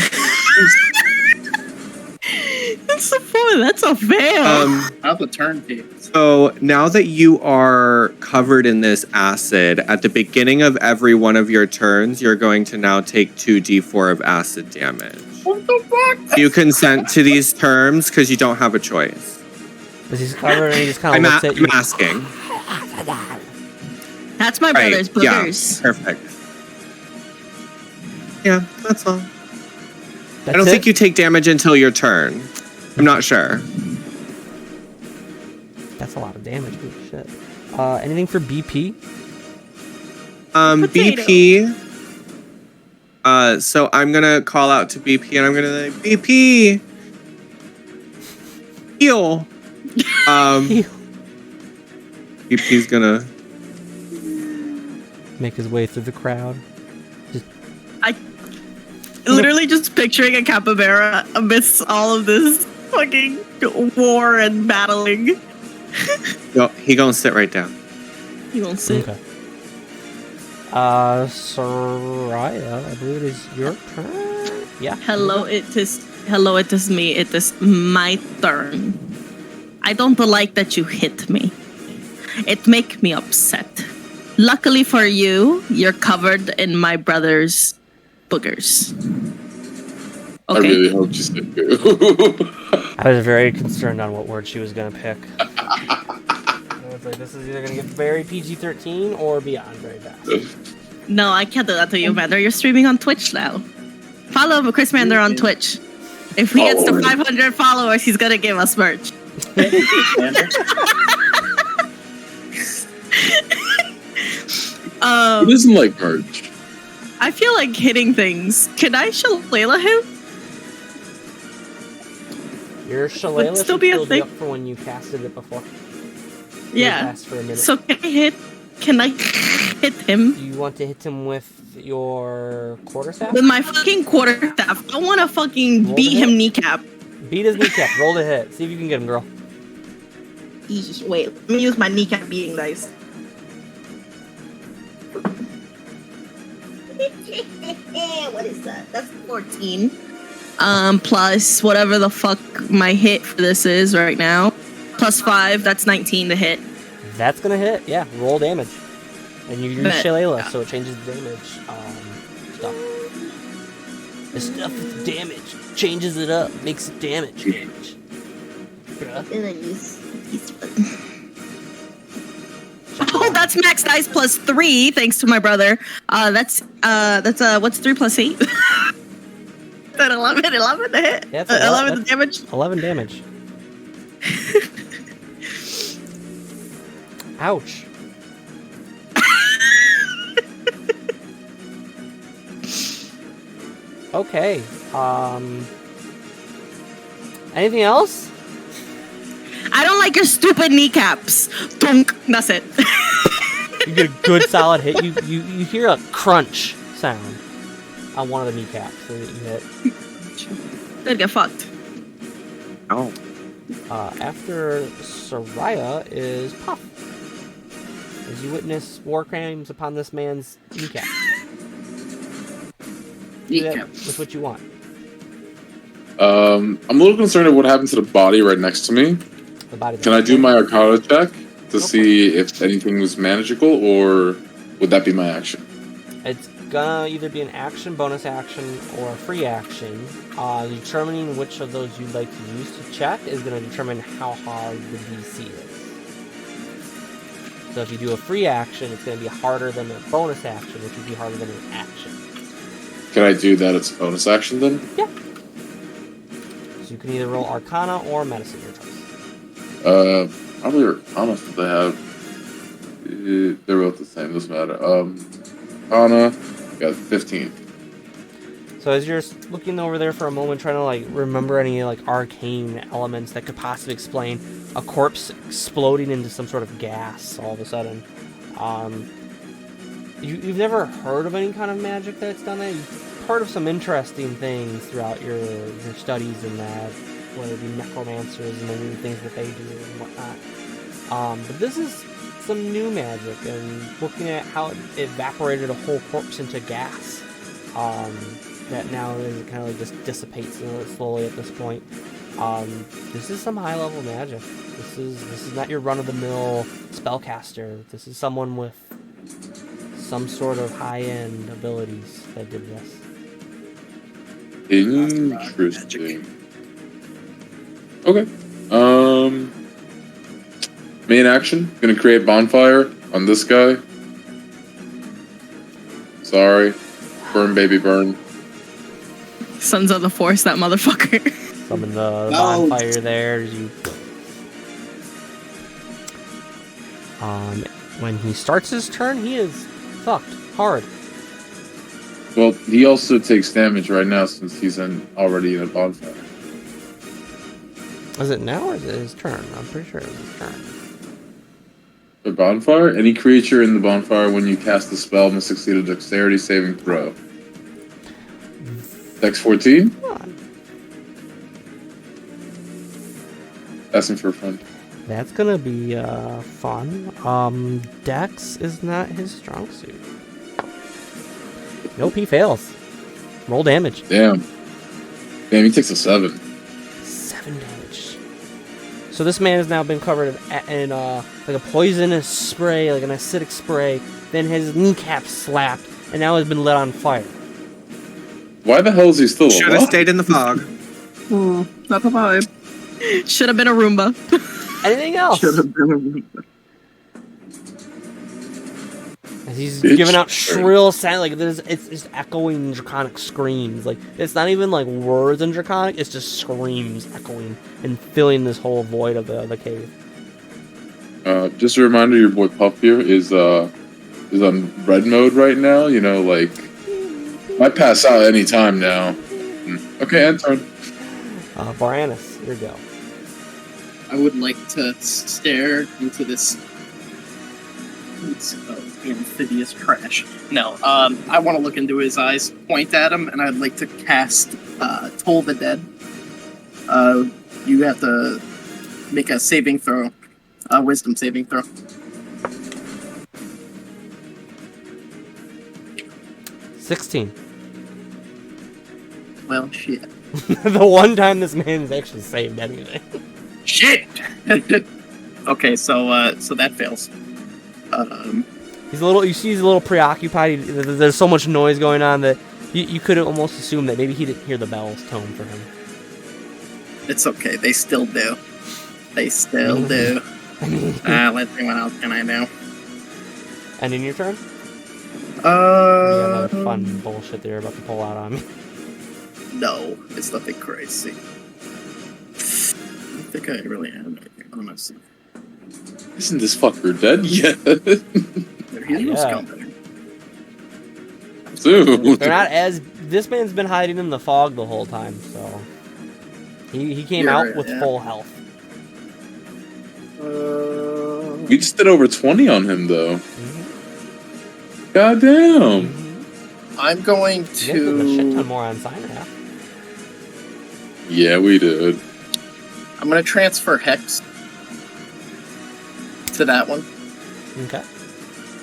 It's a 4. Oh, that's a fail. How's the turntables? So now that you are covered in this acid, at the beginning of every one of your turns, you're going to now take 2d4 of acid damage. What the fuck? You consent to these terms because you don't have a choice. Because he's covered and he just kind of looks at you. I'm asking. That's my brother's boogers. Yeah, perfect. Yeah, that's all. That's I don't think you take damage until your turn. I'm not sure. That's a lot of damage. Holy shit. Anything for BP? BP. So I'm gonna call out to BP and I'm gonna say, BP, heal. BP's gonna make his way through the crowd. Literally just picturing a capybara amidst all of this fucking war and battling. Yo, he gonna sit right down. He won't sit. Okay. Soraya, I believe it is your turn. Yeah. Hello, it is me. It is my turn. I don't like that you hit me. It make me upset. Luckily for you, you're covered in my brother's boogers. I Okay. really hope you said boo. I was very concerned on what word she was gonna pick. I was like, this is either gonna get very PG-13 or beyond very fast. No, I can't do that to you, Mander. You're streaming on Twitch now. Follow Chris Mander on Twitch. If he gets to 500 followers, he's gonna give us merch. He doesn't like merch. I feel like hitting things. Can I shillelagh him? Your shillelagh Would still should be a still be thing. up for when you casted it before. Yeah. Last for a minute. So can I hit him? Do you want to hit him with your quarterstaff? With my fucking quarterstaff. I want to fucking Roll beat to him hit. kneecap. Beat his kneecap. Roll to hit. See if you can get him, girl. Wait, let me use my kneecap beating dice. What is that? That's 14. Plus whatever the fuck my hit for this is right now. Plus 5, that's 19 to hit. That's gonna hit. Yeah. Roll damage. And you use Bet. shillelagh, so it changes the damage stuff. The stuff with damage changes it up, makes it damage. Bruh. And then use these. Oh, that's max dice plus 3, thanks to my brother. That's what's 3 plus 8? That 11 to hit. Yeah, 11 to damage. 11 damage. Ouch. Okay. Anything else? I don't like your stupid kneecaps. Dunk. That's it. You get a good solid hit. You hear a crunch sound on one of the kneecaps that you hit. Gonna get fucked. Oh. After Soraya is Puff. As you witness war crimes upon this man's kneecap. Do that with what you want. I'm a little concerned at what happened to the body right next to me. The body. Can I do my Arcana check to see if anything was magical, or would that be my action? It's gonna either be an action, bonus action, or a free action. Determining which of those you'd like to use to check is gonna determine how hard the DC is. So if you do a free action, it's gonna be harder than a bonus action, which would be harder than an action. Can I do that as a bonus action then? Yeah. So you can either roll Arcana or Medicine, your choice. Probably Arcana since they have. They're both the same. Doesn't matter. Arcana, got 15. So as you're looking over there for a moment, trying to like remember any like arcane elements that could possibly explain a corpse exploding into some sort of gas all of a sudden. You've never heard of any kind of magic that's done that? You've heard of some interesting things throughout your studies in that, whether it be necromancers and the weird things that they do and whatnot. But this is some new magic, and looking at how it evaporated a whole corpse into gas. That now is kind of like just dissipates slowly at this point. This is some high level magic. This is not your run of the mill spellcaster. This is someone with some sort of high end abilities that did this. Interesting. Okay. Main action. Gonna create bonfire on this guy. Sorry. Burn, baby, burn. Sons of the Force, that motherfucker. Summon the bonfire there. You. When he starts his turn, he is fucked hard. Well, he also takes damage right now since he's already in a bonfire. Is it now or is it his turn? I'm pretty sure it was his turn. A bonfire? Any creature in the bonfire when you cast the spell must succeed a dexterity saving throw. Dex 14? Come on. Asking for a friend. That's gonna be fun. Dex is not his strong suit. Nope, he fails. Roll damage. Damn, he takes a 7. 7 damage. So this man has now been covered in like a poisonous spray, like an acidic spray. Then his kneecap slapped, and now has been lit on fire. Why the hell is he still Should alive? have stayed in the fog. Not the vibe. Should have been a Roomba. Anything else? Should have been a Roomba. As he's giving out shrill sound, like it's just echoing draconic screams. Like it's not even like words in draconic; it's just screams echoing and filling this whole void of the cave. Just a reminder, your boy Puff here is on red mode right now. You know, like might pass out any time now. Okay, end turn. Boreanaz, here you go. I would like to stare into this amphibious trash. No, I want to look into his eyes, point at him, and I'd like to cast Toll the Dead. You have to make a saving throw, wisdom saving throw. 16. Well, shit. The one time this man's actually saved anything. Shit! Okay, so that fails. He's a little. You see, he's a little preoccupied. There's so much noise going on that you could almost assume that maybe he didn't hear the bells tone for him. It's okay. They still do. They still do. Let's see what else can I do. Ending your turn? You have that fun bullshit they're about to pull out on me. No, it's nothing crazy. I don't think I really have anything, honestly. Isn't this fucker dead yet? He's no scumbag. Dude. They're not as. This man's been hiding in the fog the whole time, so he came out with full health. We just did over 20 on him though. Mm-hmm. Goddamn. Mm-hmm. I'm going You guys did a shit ton to. more on Sinraf. Yeah, we did. I'm going to transfer Hex to that one. Okay.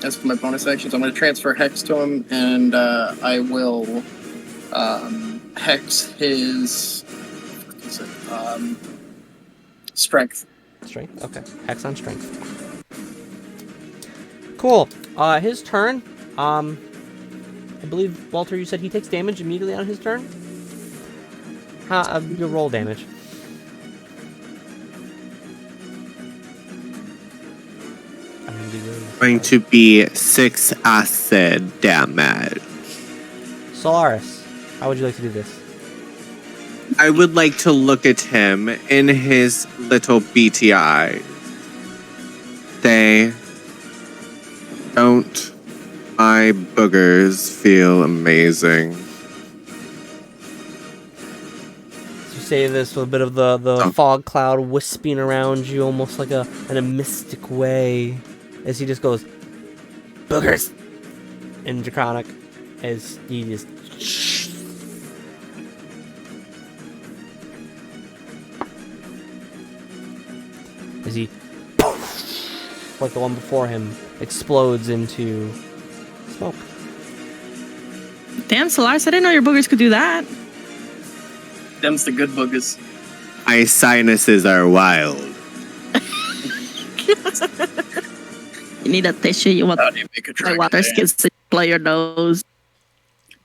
As for my bonus actions, I'm going to transfer Hex to him, and I will Hex his strength. Strength? Okay. Hex on strength. Cool. His turn. I believe, Walter, you said he takes damage immediately on his turn? Your roll damage. Going to be 6 acid damage. Solaris, how would you like to do this? I would like to look at him in his little beady eyes. Say, don't my boogers feel amazing? You say this with a bit of the fog cloud wisping around you, almost like in a mystic way, as he just goes, boogers, in Draconic, as he just. As he, like the one before him, explodes into smoke. Damn, Solaris, I didn't know your boogers could do that. Them's the good boogers. My sinuses are wild. You need a tissue. You want How do you make a my dragon water dance? skins to play your nose.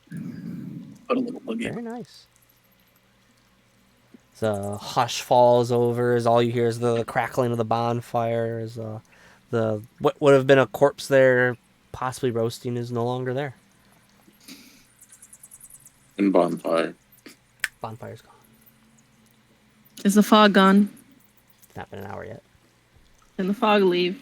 Put a little boogie. Very nice. The hush falls over as all you hear is the crackling of the bonfire. As the what would have been a corpse there, possibly roasting, is no longer there. And bonfire. Bonfire's gone. Is the fog gone? It's not been an hour yet. Can the fog leave?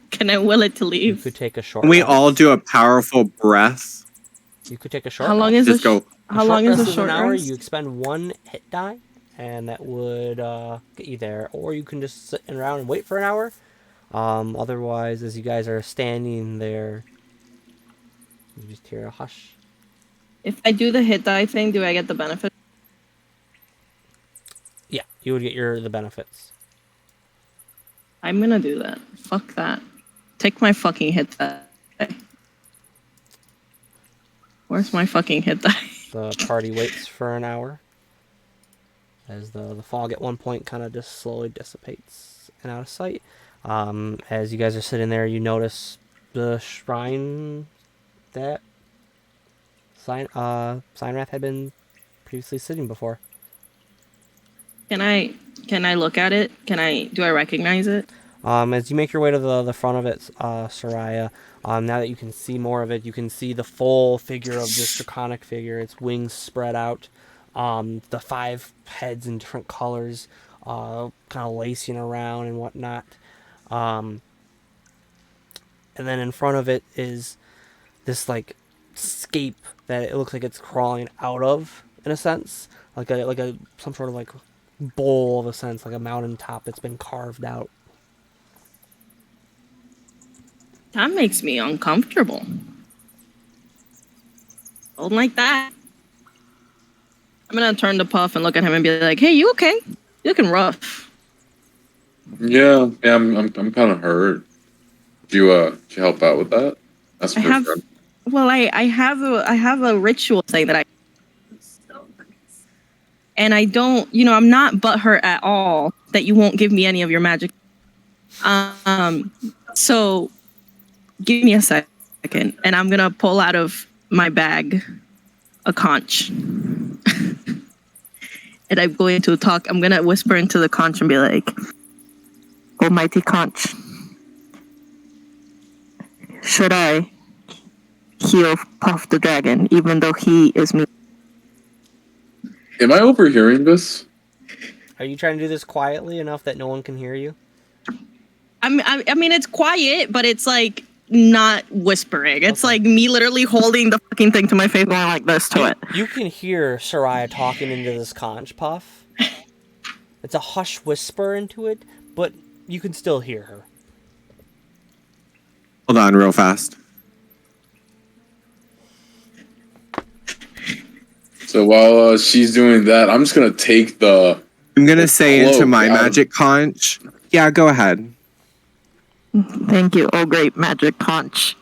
Can I will it to You leave? could take a short. Can we rest. all do a powerful breath? You could take a short. How long rest. is Just the go. How long is the rest short an hour? rest? You expend 1 hit die, and that would get you there. Or you can just sit around and wait for an hour. Otherwise, as you guys are standing there, you just hear a hush. If I do the hit die thing, do I get the benefit? Yeah, you would get the benefits. I'm gonna do that. Fuck that. Take my fucking hit die. Where's my fucking hit die? The party waits for an hour as the fog at one point kind of just slowly dissipates and out of sight. As you guys are sitting there, you notice the shrine that Signrath had been previously sitting before. Can I look at it? Do I recognize it? As you make your way to the front of it, Soraya, now that you can see more of it, you can see the full figure of this draconic figure, its wings spread out, the 5 heads in different colors, kind of lacing around and whatnot. And then in front of it is this, like, scape that it looks like it's crawling out of, in a sense. Like some sort of, like, bowl of a sense, like a mountaintop that's been carved out. That makes me uncomfortable. Don't like that. I'm gonna turn to Puff and look at him and be like, "Hey, you okay? You looking rough." Yeah, I'm kind of hurt. Do you help out with that? That's I my have, friend. well, I have a ritual thing that I, and I don't, I'm not butthurt at all that you won't give me any of your magic. So give me a second, and I'm gonna pull out of my bag a conch. And I'm going to talk. I'm gonna whisper into the conch and be like, "Almighty conch, should I heal Puff the dragon, even though he is me?" Am I overhearing this? Are you trying to do this quietly enough that no one can hear you? I mean, it's quiet, but it's like not whispering. It's like me literally holding the fucking thing to my face, going like this to it. You can hear Soraya talking into this conch, Puff. It's a hush whisper into it, but you can still hear her. Hold on, real fast. So while she's doing that, I'm just gonna take the. I'm gonna say into cloak my out of- magic conch. Yeah, go ahead. Thank you, oh great magic conch.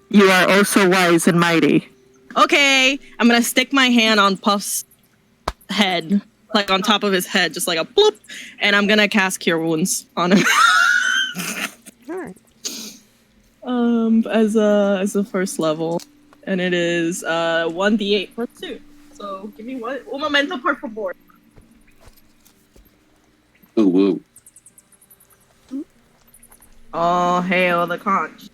You are oh so wise and mighty. Okay, I'm gonna stick my hand on Puff's head, like on top of his head, just like a bloop, and I'm gonna cast Cure Wounds on him. Alright. As a first level, and it is 1d8 plus 2. So give me one momento, por favor. Ooh, woo. Oh, hail the conch.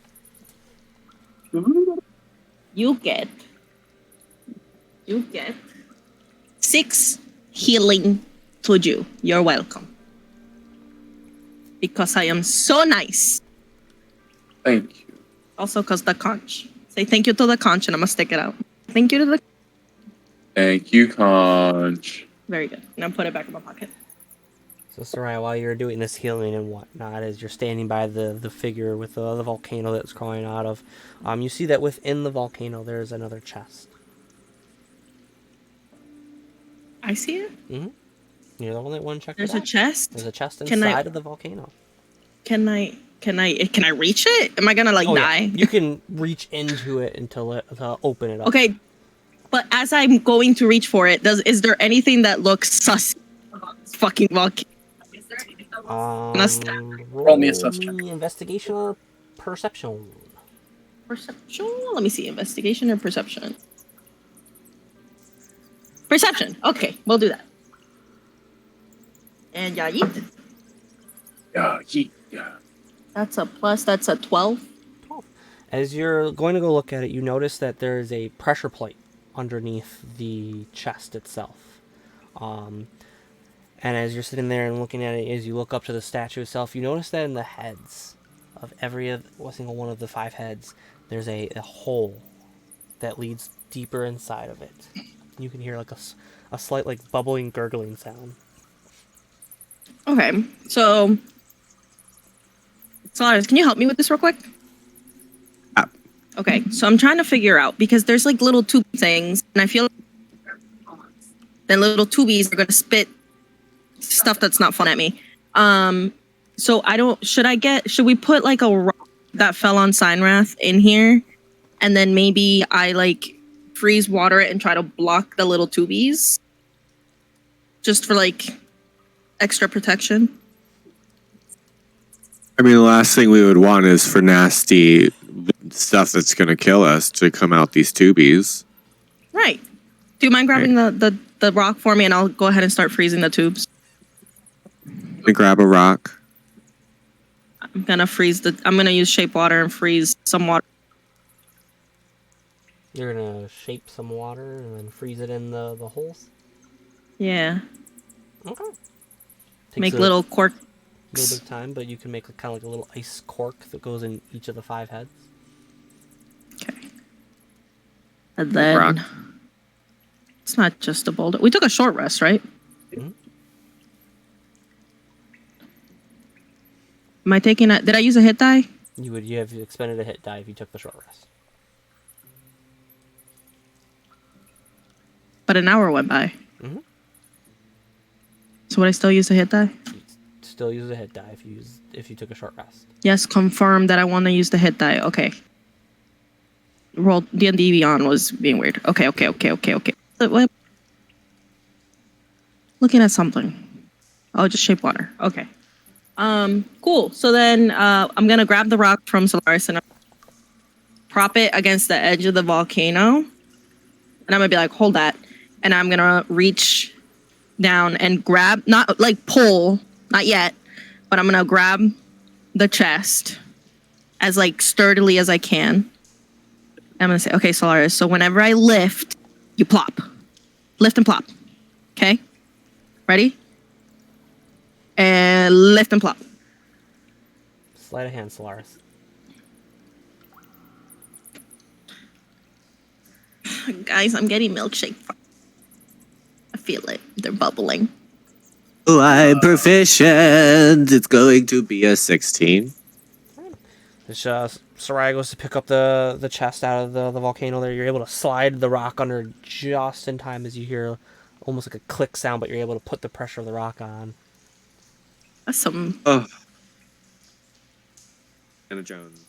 You get 6 healing to you. You're welcome. Because I am so nice. Thank you. Also, because the conch. Say thank you to the conch, and I'm gonna stick it out. Thank you to the. Thank you, Conch. Very good. Now put it back in my pocket. So, Soraya, while you're doing this healing and whatnot, as you're standing by the figure with the volcano that's crawling out of, you see that within the volcano there's another chest. I see it. Mm-hmm. You're the only one checking There's it a out. chest. There's a chest Can I- inside of the volcano. Can I reach it? Am I gonna Oh, die? yeah. You can reach into it to open it up. Okay. but as I'm going to reach for it, is there anything that looks sus? Fucking volcano. Roll me a sus check. investigation or perception. Perception? Let me see. Investigation or perception? Perception. Okay, we'll do that. And yeah, yeet. Yeah. That's a plus. That's a 12. 12. As you're going to go look at it, you notice that there is a pressure plate underneath the chest itself. And as you're sitting there and looking at it, as you look up to the statue itself, you notice that in the heads of every single one of the 5 heads, there's a hole that leads deeper inside of it. You can hear like a slight like bubbling, gurgling sound. Okay, so Solaris, can you help me with this real quick? Okay, so I'm trying to figure out because there's like little tube things, and I feel like then little tubies are gonna spit stuff that's not fun at me. So I don't. Should we put like a rock that fell on Signwrath in here, and then maybe I like freeze water it and try to block the little tubies, just for like extra protection? I mean, the last thing we would want is for nasty stuff that's going to kill us to come out these tubies. Right. Do you mind grabbing the rock for me, and I'll go ahead and start freezing the tubes? Grab a rock. I'm gonna use shape water and freeze some water. You're gonna shape some water and then freeze it in the holes? Yeah. Okay. Make little cork. A little bit of time, but you can make kind of like a little ice cork that goes in each of the 5 heads. Okay. And then rock. It's not just a boulder. We took a short rest, right? Mm-hmm. Am I taking a... Did I use a hit die? You have expended a hit die if you took the short rest. But an hour went by. Mm-hmm. So would I still use a hit die? You'd still use a hit die if you took a short rest. Yes, confirm that I want to use the hit die. Okay. Roll D&D Beyond was being weird. Okay. What? Looking at something. Oh, just shape water. Okay. Cool. So then I'm gonna grab the rock from Solaris and prop it against the edge of the volcano. And I'm gonna be like, hold that. And I'm gonna reach down and grab, not like pull, not yet, but I'm gonna grab the chest as like sturdily as I can. I'm gonna say, okay, Solaris, so whenever I lift, you plop. Lift and plop. Okay? Ready? And lift and plop. Sleight of hand, Solaris. Guys, I'm getting milkshake. I feel it. They're bubbling. Oh, I'm proficient. It's going to be a 16. Soraya goes to pick up the chest out of the volcano there. You're able to slide the rock under just in time as you hear almost like a click sound, but you're able to put the pressure of the rock on. That's some Anna Jones.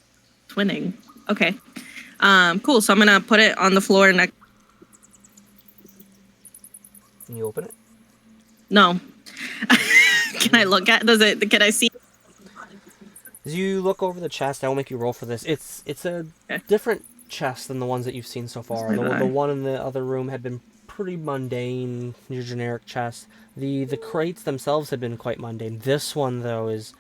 twinning. Okay. Cool. So I'm gonna put it on the floor and Can you open it? No. Can I look at can I see? As you look over the chest, I will make you roll for this. It's a different chest than the ones that you've seen so far. The one in the other room had been pretty mundane, your generic chest. The crates themselves had been quite mundane. This one, though, is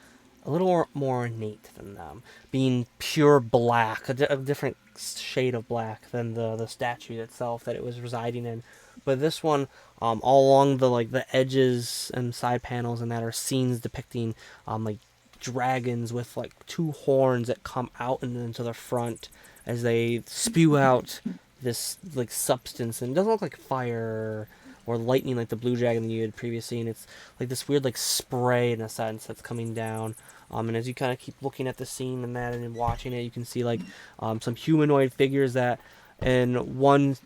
a little more ornate than them, being pure black, a different shade of black than the statue itself that it was residing in. But this one, all along the edges and side panels and that are scenes depicting like dragons with like 2 horns that come out and into the front as they spew out this like substance, and it doesn't look like fire or lightning like the blue dragon that you had previously seen. It's like this weird like spray in a sense that's coming down. And as you kind of keep looking at the scene and that and watching it, you can see like some humanoid figures that in one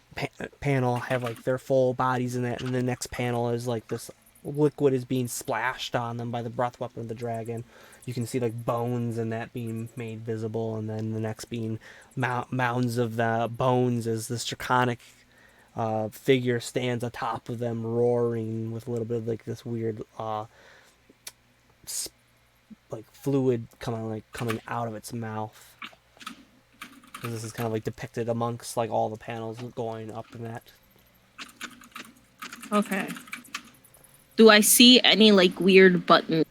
panel have like their full bodies in that, and the next panel is like this liquid is being splashed on them by the breath weapon of the dragon. You can see like bones and that being made visible, and then the next being mounds of the bones as this draconic figure stands atop of them, roaring with a little bit of like this weird like fluid coming out of its mouth. And this is kind of like depicted amongst like all the panels going up in that. Okay. Do I see any like weird buttons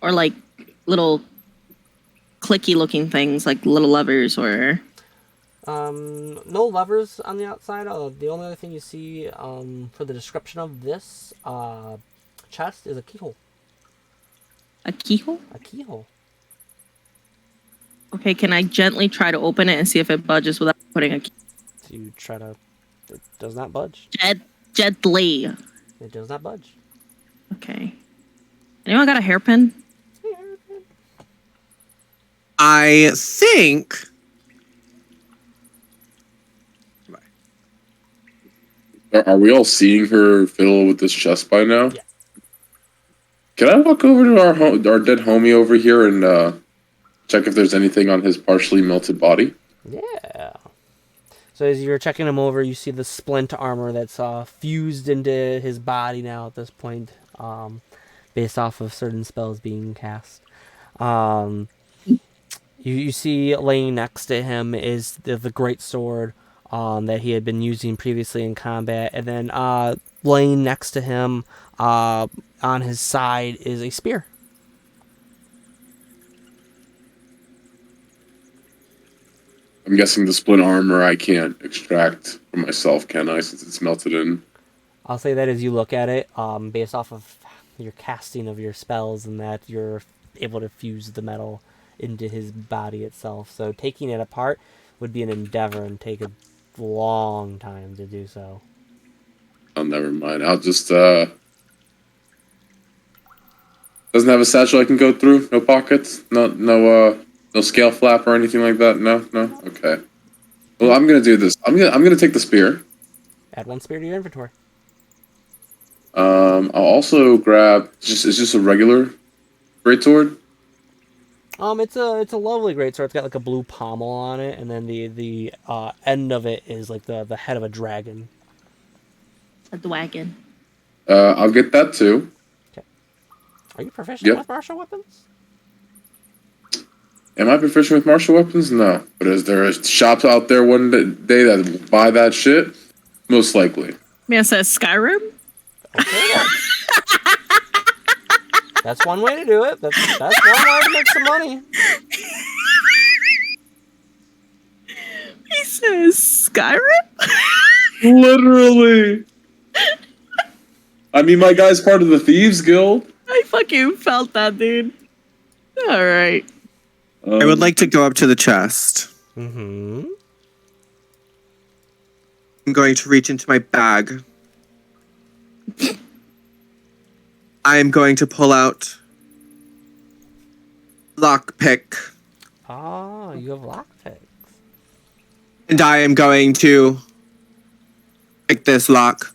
or like little clicky looking things like little levers or? No levers on the outside. The only other thing you see for the description of this chest is a keyhole. A keyhole? A keyhole. Okay, can I gently try to open it and see if it budges without putting a key? So you try to... It does not budge. Gently. It does not budge. Okay. Anyone got a hairpin? I think. Are we all seeing her fiddle with this chest by now? Yeah. Can I walk over to our dead homie over here and check if there's anything on his partially melted body? Yeah. So as you're checking him over, you see the splint armor that's fused into his body now at this point, based off of certain spells being cast. You see laying next to him is the great sword that he had been using previously in combat, and then laying next to him on his side is a spear. I'm guessing the splint armor I can't extract for myself, can I, since it's melted in? I'll say that as you look at it, based off of your casting of your spells, and that you're able to fuse the metal into his body itself. So taking it apart would be an endeavor and take a long time to do so. Oh, never mind. I'll just, doesn't have a satchel I can go through? No pockets? No scale flap or anything like that? No? Okay. Well, I'm gonna do this. I'm gonna take the spear. Add one spear to your inventory. I'll also grab, it's just a regular greatsword. It's a lovely greatsword. It's got like a blue pommel on it, and then the end of it is like the head of a dragon. A dragon. I'll get that too. Okay. Are you proficient with martial weapons? Am I proficient with martial weapons? No. But is there shops out there one day that buy that shit? Most likely. Man says Skyrim? Okay. That's one way to do it. That's one way to make some money. He says Skyrim? Literally. I mean, my guy's part of the Thieves Guild. I fucking felt that, dude. Alright. I would like to go up to the chest. Mm-hmm. I'm going to reach into my bag. I'm going to pull out lockpick. Ah, you have lockpicks. And I am going to pick this lock.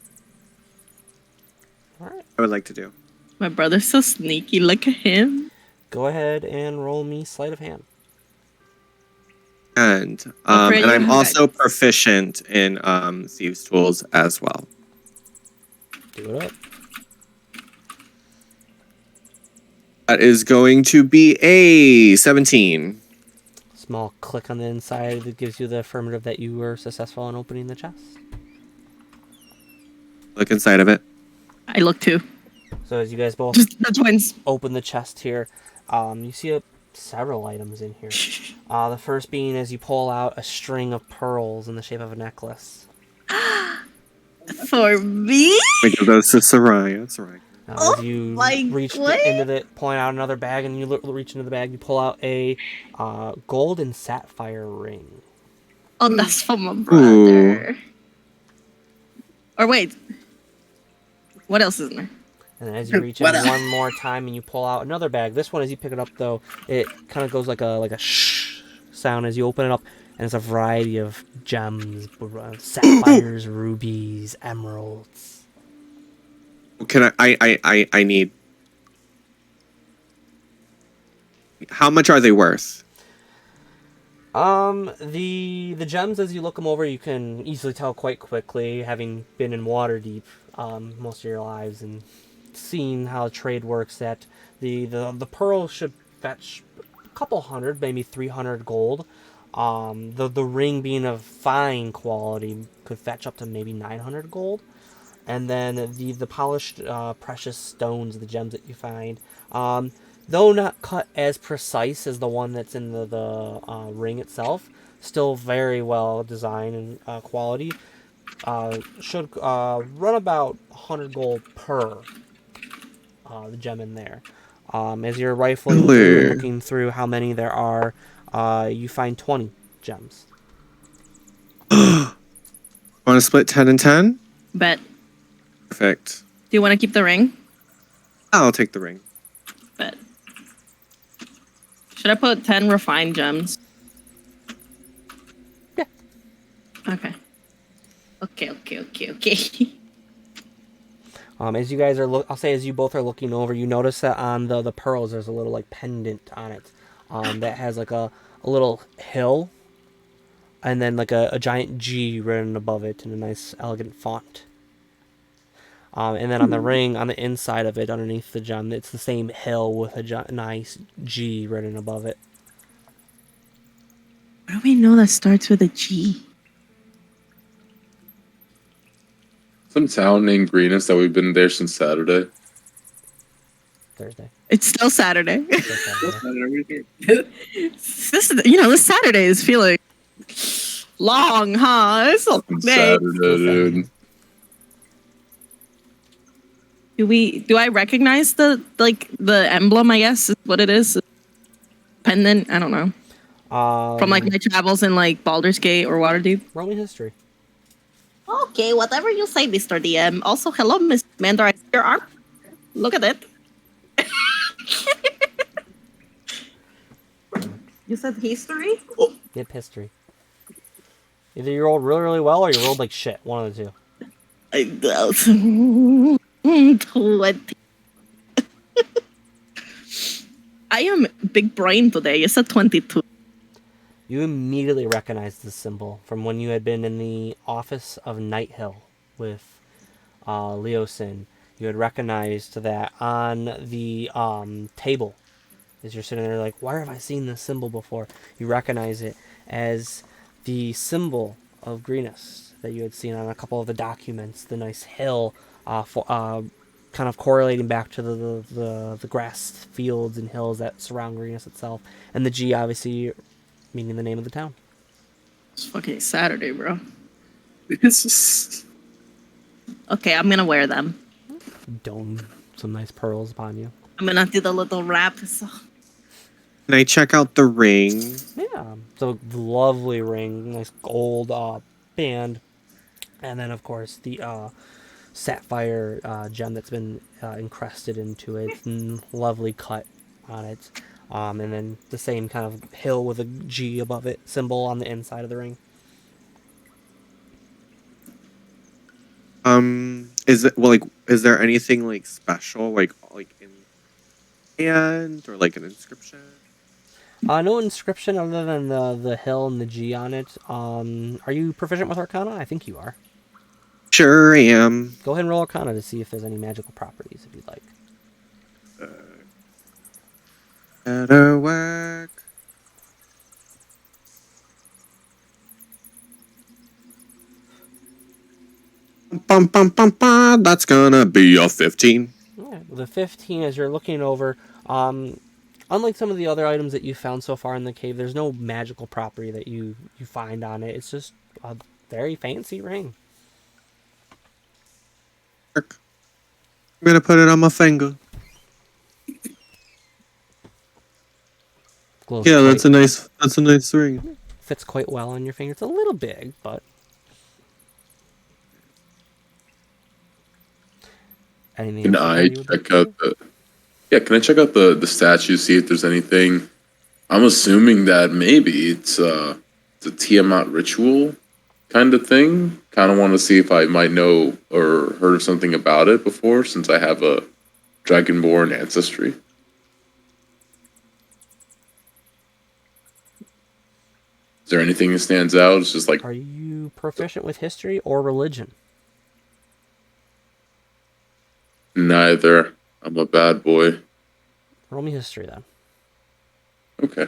All right. I would like to do. My brother's so sneaky. Look at him. Go ahead and roll me sleight of hand. And Afraid and you I'm have also proficient in thieves' tools as well. Do it up. That is going to be a 17. Small click on the inside that gives you the affirmative that you were successful in opening the chest. Look inside of it. I look too. So as you guys both Just the twins. open the chest here, you see several items in here. The first being as you pull out a string of pearls in the shape of a necklace. For me? We give those to Soraya. Soraya. As you reach what? into the, pulling out another bag, and you reach into the bag, you pull out a gold and sapphire ring. Oh, that's for my brother. Or wait. What else is in there? And as you reach in one more time and you pull out another bag, this one as you pick it up though, it kind of goes like a shh sound as you open it up, and it's a variety of gems, sapphires, rubies, emeralds. Can I need. How much are they worth? The gems, as you look them over, you can easily tell quite quickly, having been in Waterdeep most of your lives and seen how trade works, that the pearl should fetch a couple hundred, maybe 300 gold. The ring being of fine quality could fetch up to maybe 900 gold. And then the polished precious stones, the gems that you find, though not cut as precise as the one that's in the ring itself, still very well designed and quality. Should run about 100 gold per the gem in there. As you're rifling through and looking through how many there are, you find 20 gems. Want to split 10 and 10? Bet. Perfect. Do you want to keep the ring? I'll take the ring. Bet. Should I put 10 refined gems? Yeah. Okay. Okay. As you guys are, I'll say as you both are looking over, you notice that on the pearls there's a little like pendant on it, that has like a little hill, and then like a giant G written above it in a nice elegant font. And then on the ring, on the inside of it, underneath the gem, it's the same hill with a nice G written above it. How do we know that starts with a G? Some town named Greenest that we've been there since Saturday. Thursday. It's still Saturday. Still Saturday. This Saturday is feeling long, huh? It's a long day. Saturday, dude. Do I recognize the emblem, I guess is what it is? Pendant? I don't know. From like my travels in like Baldur's Gate or Waterdeep. Roll me history. Okay, whatever you say, Mr. DM. Also, hello, Miss Mandar. I see your arm. Look at it. You said history? Yep, history. Either you rolled really, really well or you rolled like shit. One of the two. 20. I am big brain today. You said 22. You immediately recognized the symbol from when you had been in the office of Nighthill with Leosin. You had recognized that on the table. As you're sitting there like, where have I seen this symbol before? You recognize it as the symbol of Greenest that you had seen on a couple of the documents. The nice hill, kind of correlating back to the grass fields and hills that surround Greenest itself. And the G, obviously, meaning the name of the town. It's fucking Saturday, bro. Okay, I'm gonna wear them. Dome some nice pearls upon you. I'm gonna do the little wrap. So. Can I check out the ring? Yeah, so lovely ring, nice gold band, and then of course the sapphire gem that's been encrusted into it, and lovely cut on it, and then the same kind of hill with a G above it symbol on the inside of the ring. Is there anything like special, like in hand or like an inscription? No inscription other than the hill and the G on it. Are you proficient with Arcana? I think you are. Sure am. Go ahead and roll Arcana to see if there's any magical properties, if you'd like. Better work. Bum, bum, bum, bum. That's gonna be a 15. Yeah, the 15, as you're looking over, unlike some of the other items that you found so far in the cave, there's no magical property that you find on it. It's just a very fancy ring. I'm gonna put it on my finger. Glows Yeah, quite- that's a nice ring. Fits quite well on your finger. It's a little big, but anything Can else I you would like check to out do? can I check out the statue, see if there's anything? I'm assuming that maybe it's a Tiamat ritual kind of thing. Kind of want to see if I might know or heard of something about it before, since I have a dragonborn ancestry. Is there anything that stands out? It's just like Are you proficient with history or religion? neither. I'm a bad boy. Roll me history then. Okay,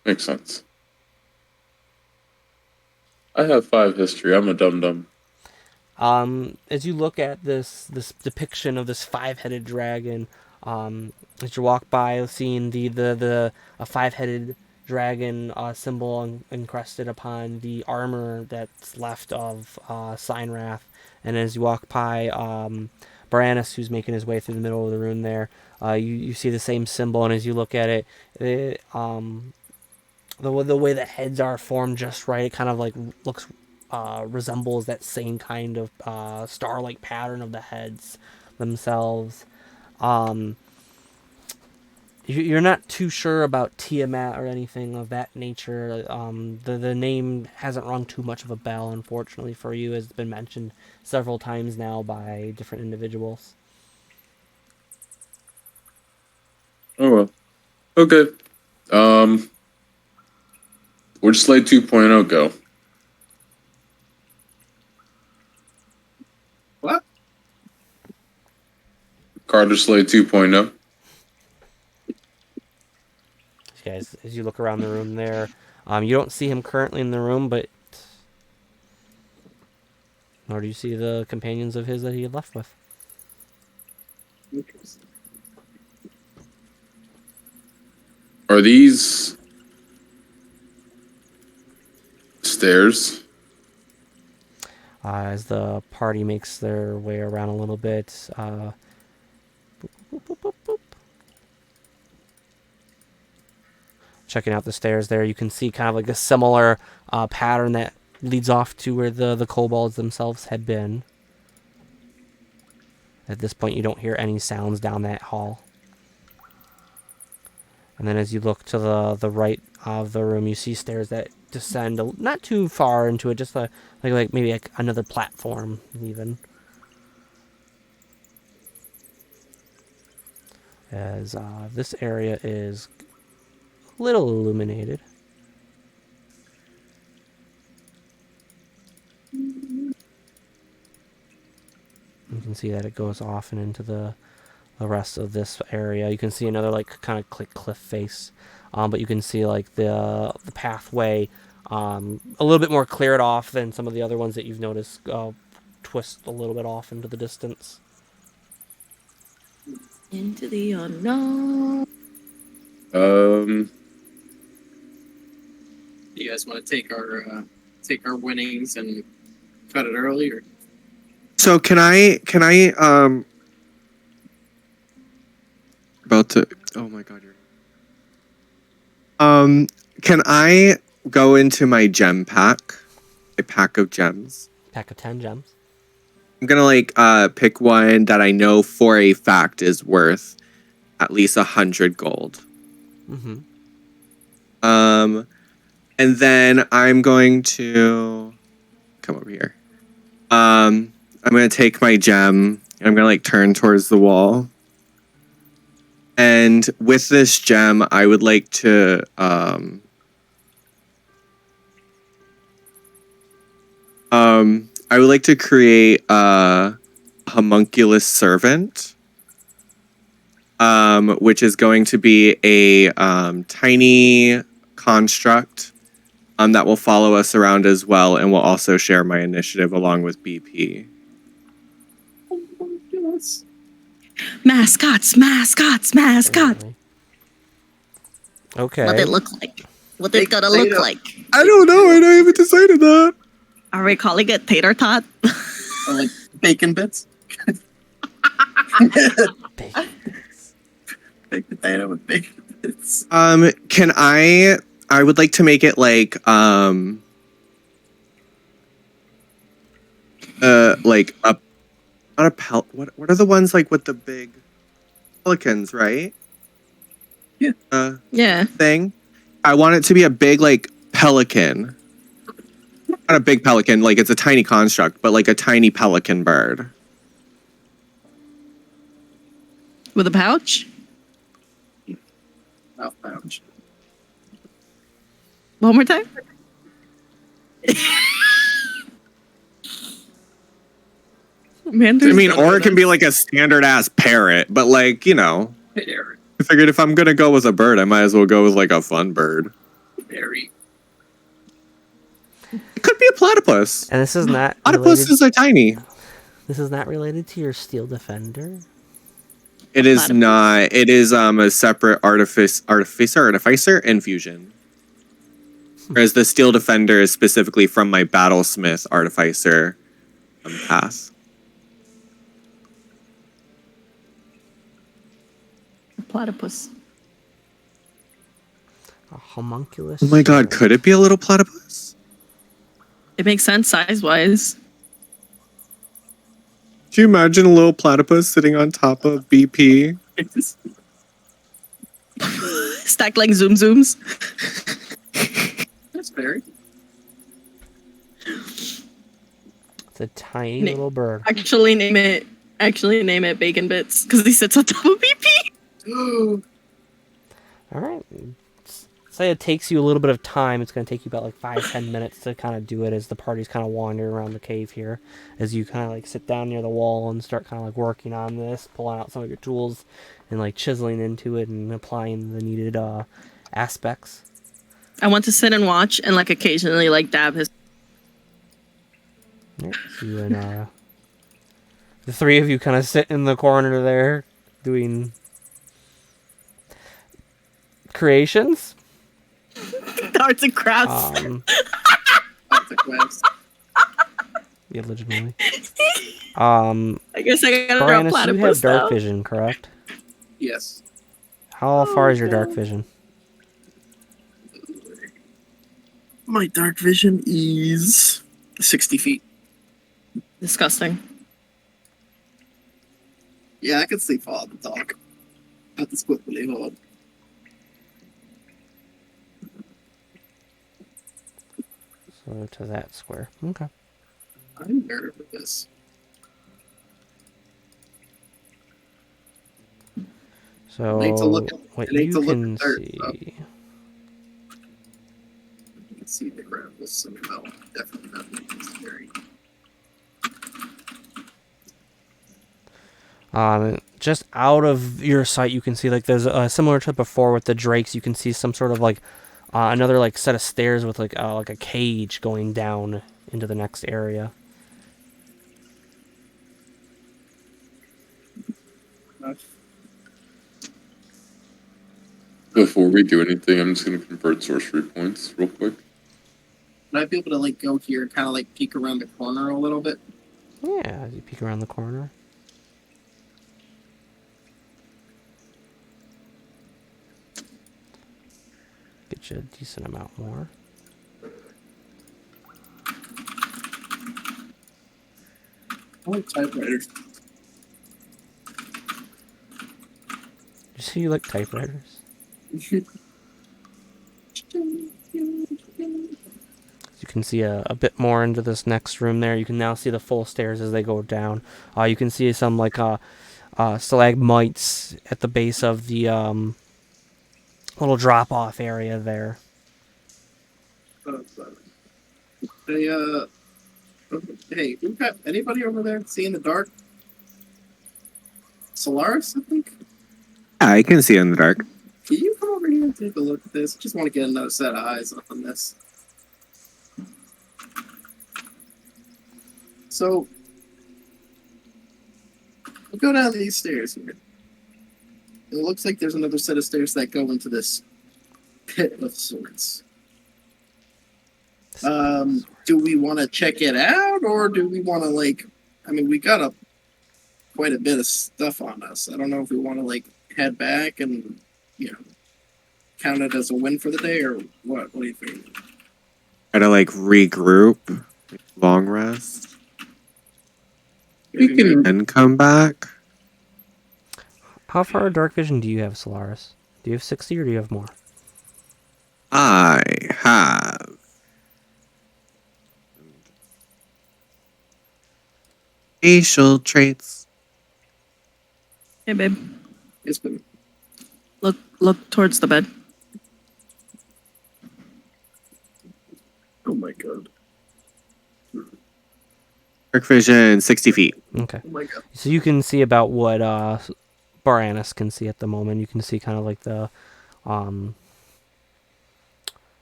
makes sense. I have 5 history. I'm a dum-dum. As you look at this depiction of this 5-headed dragon, as you walk by, seeing a 5-headed dragon symbol encrusted upon the armor that's left of Signwrath, and as you walk by Baranus, who's making his way through the middle of the room there, you see the same symbol, and as you look at it, the way the heads are formed just right, it kind of like looks resembles that same kind of star-like pattern of the heads themselves. You're not too sure about Tiamat or anything of that nature. The name hasn't rung too much of a bell, unfortunately, for you, as it's been mentioned several times now by different individuals. Oh well. Okay. Where'd Slate 2.0 go? What? Carter Slate 2.0. Guys, as you look around the room there, you don't see him currently in the room, but nor do you see the companions of his that he had left with. Are these stairs? As the party makes their way around a little bit, boop, boop, boop, boop, boop. Checking out the stairs there, you can see kind of like a similar pattern that leads off to where the kobolds themselves had been. At this point, you don't hear any sounds down that hall. And then as you look to the right of the room, you see stairs that descend not too far into it, just like maybe like another platform even. As this area is a little illuminated. You can see that it goes off and into the rest of this area. You can see another like kind of cliff face, but you can see like the pathway a little bit more cleared off than some of the other ones that you've noticed twist a little bit off into the distance. Into the unknown. Do you guys want to take our winnings and cut it early, or? So can I about to oh my god can I go into my gem pack, a pack of gems? Pack of 10 gems. I'm gonna like pick one that I know for a fact is worth at least 100 gold. Mm-hmm. And then I'm going to come over here. I'm gonna take my gem and I'm gonna like turn towards the wall. And with this gem, I would like to create a homunculus servant, which is going to be a tiny construct that will follow us around as well, and will also share my initiative along with BP. Mascots. Okay. What it look like? What it gonna look like? I don't know. I haven't decided that. Are we calling it tater tot? Or like bacon bits? Baked potato with bacon bits. Can I would like to make it like a not a what are the ones like with the big pelicans, right? Yeah. Yeah. Thing. I want it to be a big like pelican. Not a big pelican, like it's a tiny construct, but like a tiny pelican bird. With a pouch? Mouth pouch. One more time? Mandarin's I mean, done or with it can be us. like a standard ass parrot, but like, you know, Very, I figured if I'm gonna go with a bird, I might as well go with like a fun bird. very. It could be a platypus. And this is not related. Platypuses are tiny. This is not related to your steel defender. It is Platypus. not. It is a separate artificer infusion. Whereas the steel defender is specifically from my battlesmith artificer pass. Platypus. A homunculus. Oh my god, could it be a little platypus? It makes sense size-wise. Do you imagine a little platypus sitting on top of BP? Stacked like zoom zooms. That's very. It's a tiny Nick. little bird. Actually name it Bacon Bits because he sits on top of BP. All right. Say it takes you a little bit of time. It's going to take you about like 5-10 minutes to kind of do it as the party's kind of wandering around the cave here. As you kind of like sit down near the wall and start kind of like working on this, pulling out some of your tools and like chiseling into it and applying the needed aspects. I want to sit and watch and like occasionally like dab his. Right, so you and the three of you kind of sit in the corner there doing creations. Arts and crafts. That's a quest. Yeah, legitimately. I guess I gotta draw Brianus, you have platypus dark now. vision, correct? Yes. How far is your dark vision? My dark vision is 60 feet. Disgusting. Yeah, I can see far in the dark. Not this quickly, Hoard. So to that square. Okay. I'm nervous. So I need to look at- what I need you to look can at dirt, see. You can see the ground was somehow definitely not necessary. Just out of your sight, you can see like there's a similar to before with the drakes. You can see some sort of like another like set of stairs with like a cage going down into the next area. Before we do anything, I'm just going to convert sorcery points real quick. Would I be able to like go here and kind of like peek around the corner a little bit? Yeah, as you peek around the corner. Get you a decent amount more. I like typewriters. You see, you like typewriters. You can see a bit more into this next room there. You can now see the full stairs as they go down. You can see some like stalagmites at the base of the little drop-off area there. Hey, we got anybody over there see in the dark? Solaris, I think? Yeah, I can see in the dark. Can you come over here and take a look at this? Just want to get another set of eyes on this. So, we'll go down these stairs here. It looks like there's another set of stairs that go into this pit of sorts. Do we want to check it out, or do we want to like? I mean, we got quite a bit of stuff on us. I don't know if we want to like head back and count it as a win for the day, or what? What do you think? Try to like regroup, long rest, We can. and come back. How far dark vision do you have, Solaris? Do you have 60 or do you have more? I have facial traits. Hey, babe. Yes, but Look towards the bed. oh my god. Dark vision, 60 feet. Okay. Oh my god. So you can see about what Baranus can see at the moment. You can see kind of like the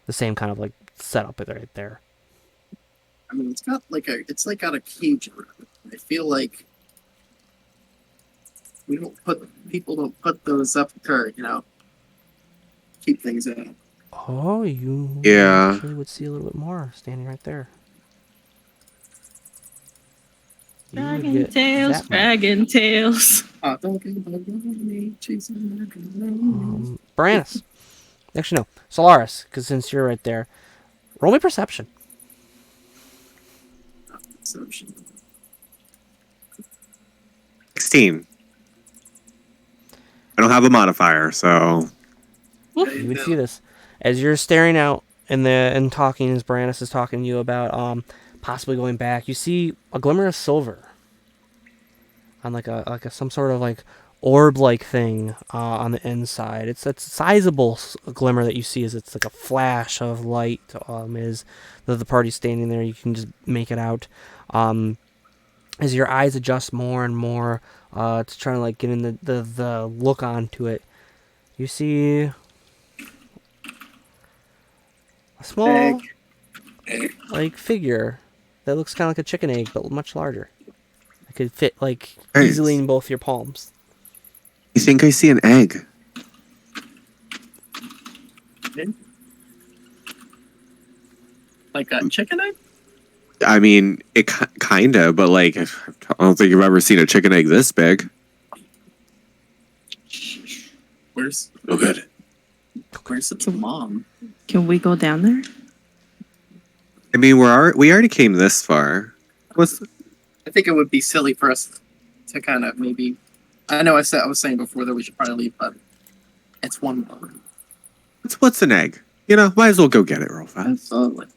same kind of like setup right there. I mean, it's got like got a cage around it. I feel like people don't put those up to, keep things in. Oh, you Yeah. actually would see a little bit more standing right there. You would Dragon get tails, that much. dragon tails. Baranus. Actually, no. Solaris, because since you're right there, roll me perception. 16. I don't have a modifier, so You would see this as you're staring out and talking as Baranus is talking to you about possibly going back. You see a glimmer of silver on like a some sort of like orb-like thing on the inside. It's a sizable glimmer that you see as it's like a flash of light. As the party's standing there, you can just make it out. As your eyes adjust more and more to try to like get in the look onto it, you see a small like figure that looks kind of like a chicken egg, but much larger. It could fit like easily in both your palms. you think I see an egg? Like a chicken egg? I mean, it kinda, but like, I don't think you've ever seen a chicken egg this big. Where's Oh, good. the mom? Can we go down there? I mean, we already came this far. I think it would be silly for us to kind of maybe. I know I was saying before that we should probably leave, but it's one more. What's an egg? Might as well go get it real fast. Absolutely.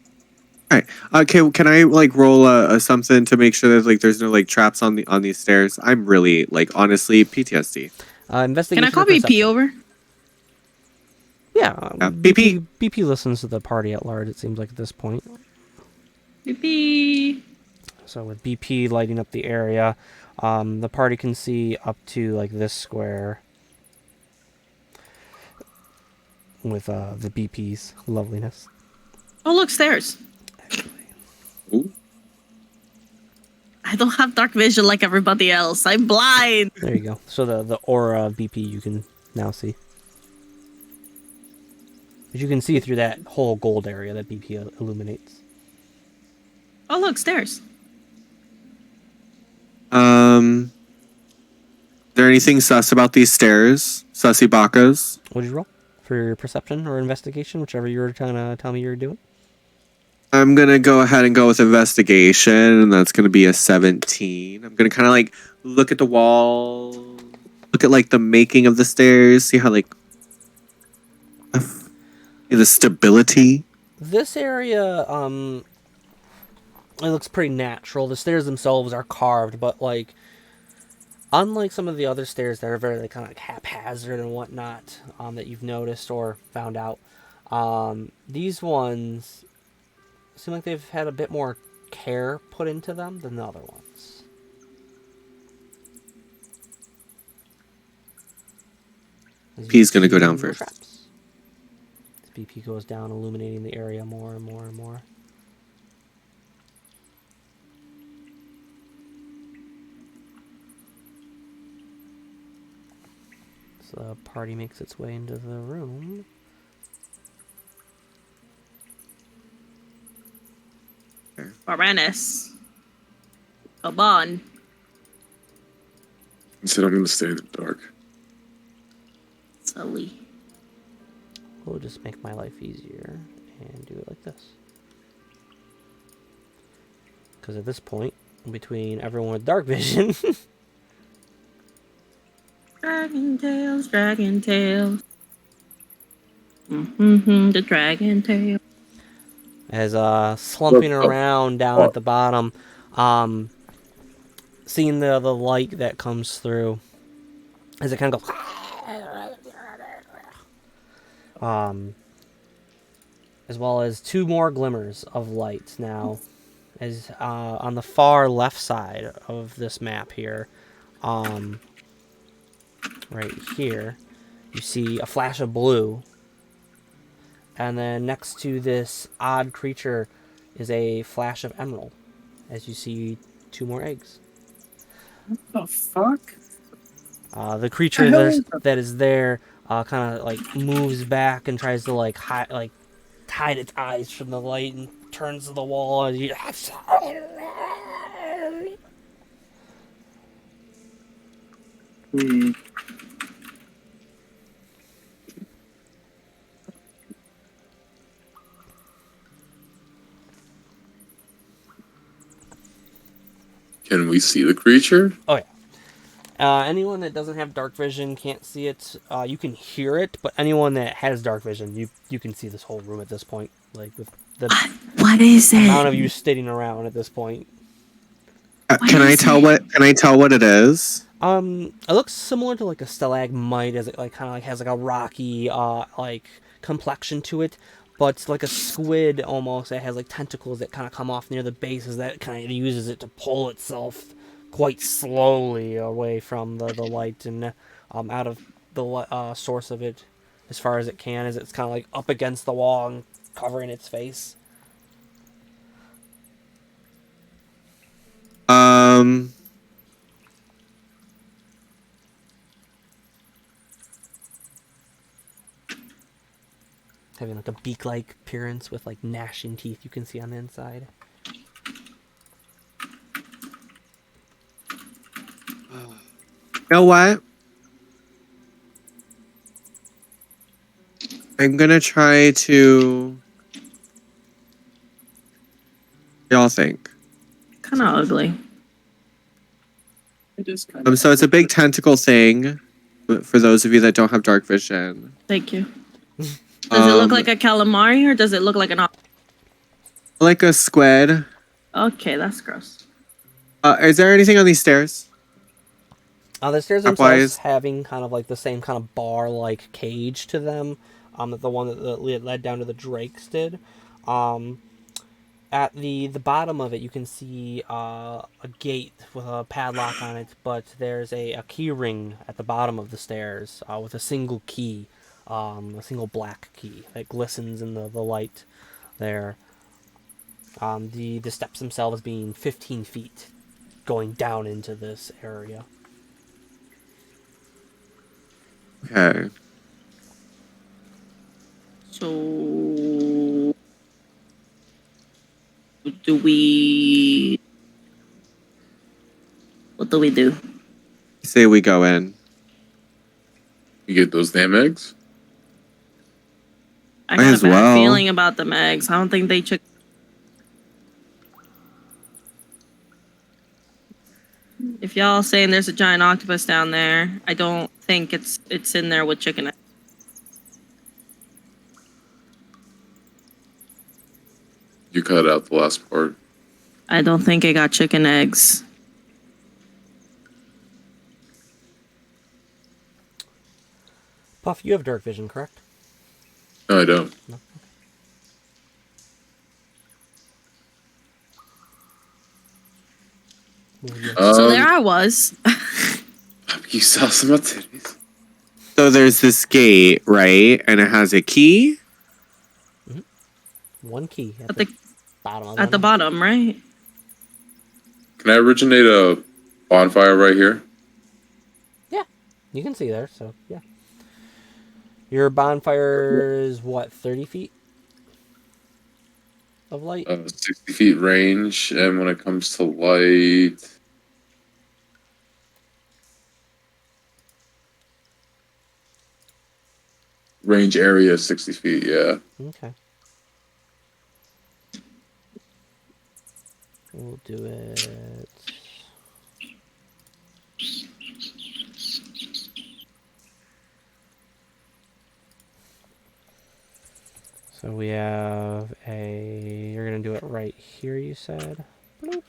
All right. Okay. Can I like roll a something to make sure that like there's no like traps on these stairs? I'm really like honestly PTSD. Investigation. Can I call or perception? BP over? Yeah. BP. BP listens to the party at large. It seems like at this point. BP. So with BP lighting up the area, the party can see up to like this square with the BP's loveliness. Oh, look, stairs. Ooh. I don't have dark vision like everybody else. I'm blind. There you go. So the aura of BP you can now see. But you can see through that whole gold area that BP illuminates. Oh, look, stairs. Is there anything sus about these stairs? Sussy bakas? What did you roll for your perception or investigation, whichever you were trying to tell me you were doing? I'm gonna go ahead and go with investigation, and that's gonna be a 17. I'm gonna kind of like look at the wall, look at like the making of the stairs, see how like the stability. This area, it looks pretty natural. The stairs themselves are carved, but like, unlike some of the other stairs that are very like, kind of like haphazard and whatnot, that you've noticed or found out, these ones seem like they've had a bit more care put into them than the other ones. He's gonna go down first. Traps. BP goes down, illuminating the area more and more and more. So the party makes its way into the room. Baranus. Come on. I said I'm going to stay in the dark. Sully. We'll just make my life easier and do it like this. Because at this point, between everyone with dark vision, Dragon tails, dragon tails. The dragon tail. as slumping around down at the bottom, seeing the light that comes through as it kind of goes, as well as two more glimmers of light now is on the far left side of this map here. Right here, you see a flash of blue. And then next to this odd creature is a flash of emerald. As you see 2 more eggs. What the fuck? The creature that is there kind of like moves back and tries to like hide its eyes from the light and turns to the wall. And you... Can we see the creature? Oh yeah. Anyone that doesn't have dark vision can't see it. You can hear it, but anyone that has dark vision, you can see this whole room at this point. Like with the What is amount it? of you sitting around at this point. Can I tell what it is? It looks similar to like a stalagmite, as it like kind of like has like a rocky like complexion to it, but it's like a squid almost. It has like tentacles that kind of come off near the bases that kind of uses it to pull itself quite slowly away from the light and out of the source of it as far as it can, as it's kind of like up against the wall and covering its face. Having like a beak-like appearance with like gnashing teeth you can see on the inside. You know what? I'm gonna try to. Y'all think? Kind of ugly. It is kind of. So it's a big tentacle thing. For those of you that don't have dark vision. Thank you. Does it look like a calamari or does it look like an? Like a squid. Okay, that's gross. Is there anything on these stairs? The stairs Stepwise. themselves having kind of like the same kind of bar-like cage to them, that the one that led down to the drakes did. At the bottom of it, you can see a gate with a padlock on it, but there's a key ring at the bottom of the stairs with a single key, a single black key that glistens in the light there. The steps themselves being 15 feet going down into this area. Okay. So, do we? What do we do? Say we go in. You get those damn eggs? I Might got a as bad well. feeling about the eggs. I don't think they took. If y'all saying there's a giant octopus down there, I don't think it's in there with chicken eggs. You cut out the last part. I don't think it got chicken eggs. Puff, you have dark vision, correct? No, I don't. No. So there I was. You saw some titties. So there's this gate, right? And it has a key. One key At the bottom of at the bottom, right? Can I originate a bonfire right here? Yeah, you can see there, so yeah. Your bonfire is what, 30 feet of light? 60 feet range, and when it comes to light... Range area 60 feet, yeah. Okay. We'll do it. So we have a. You're gonna do it right here, you said? Bloop.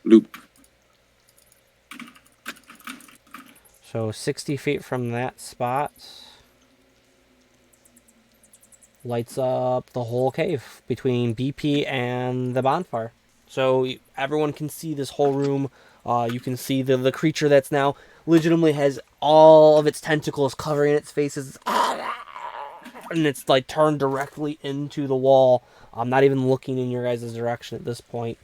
Loop. So 60 feet from that spot. lights up the whole cave between BP and the bonfire. So everyone can see this whole room. You can see the creature that's now legitimately has all of its tentacles covering its faces. And it's like turned directly into the wall. I'm not even looking in your guys' direction at this point.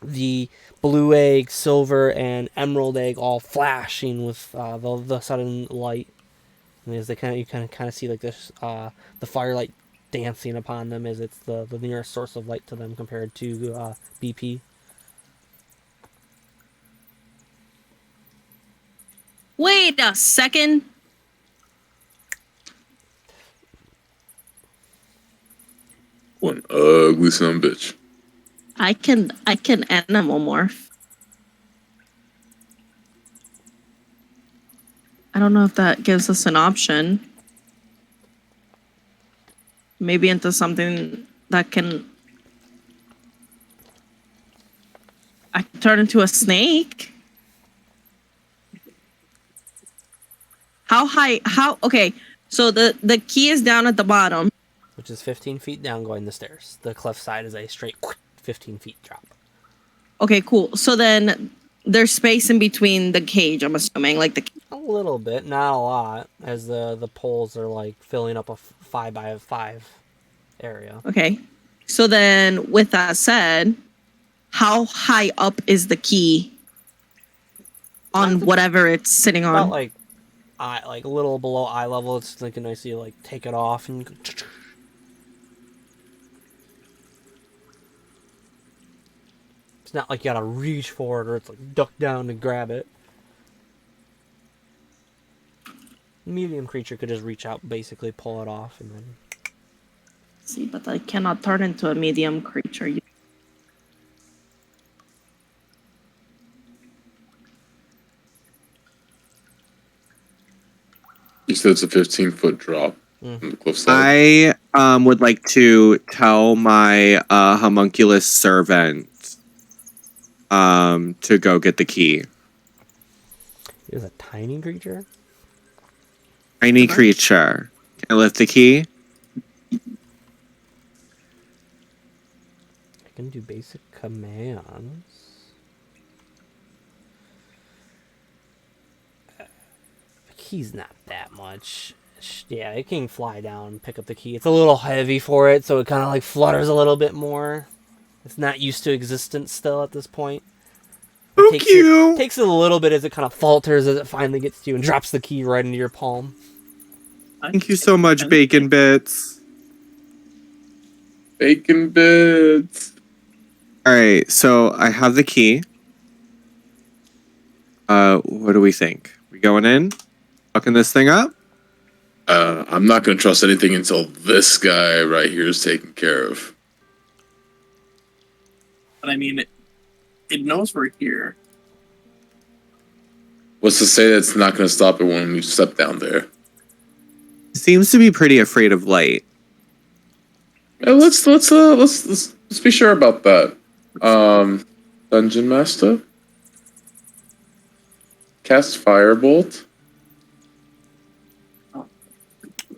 The blue egg, silver, and emerald egg all flashing with the sudden light. And as you kind of see like this, the firelight dancing upon them as it's the nearest source of light to them compared to BP. Wait a second. One ugly son of a bitch. I can animal morph. I don't know if that gives us an option. Maybe into something that can. I can turn into a snake. How high? Okay, so the key is down at the bottom. Which is 15 feet down going the stairs. The cliff side is a straight 15 feet drop. Okay, cool. So then there's space in between the cage, I'm assuming. A little bit, not a lot, as the poles are like filling up a 5 by 5 area. Okay. So then with that said, how high up is the key on whatever it's sitting on? About like a little below eye level. It's like a nice you like take it off and it's not like you gotta reach for it or it's like duck down to grab it. Medium creature could just reach out, basically pull it off, and then. See, but I cannot turn into a medium creature. You said it's a 15-foot drop from the cliffside. I would like to tell my homunculus servant to go get the key. Is a tiny creature? Tiny creature. Can I lift the key? I can do basic commands. The key's not that much. Yeah, it can fly down and pick up the key. It's a little heavy for it, so it kind of like flutters a little bit more. It's not used to existence still at this point. It takes it a little bit as it kind of falters as it finally gets to you and drops the key right into your palm. Thank you so much, Bacon Bits. Bacon Bits. All right, so I have the key. What do we think? We going in? Fucking this thing up? I'm not going to trust anything until this guy right here is taken care of. But I mean, it knows we're here. What's to say that's not going to stop it when we step down there? Seems to be pretty afraid of light. Yeah, let's be sure about that. Dungeon Master, cast Firebolt.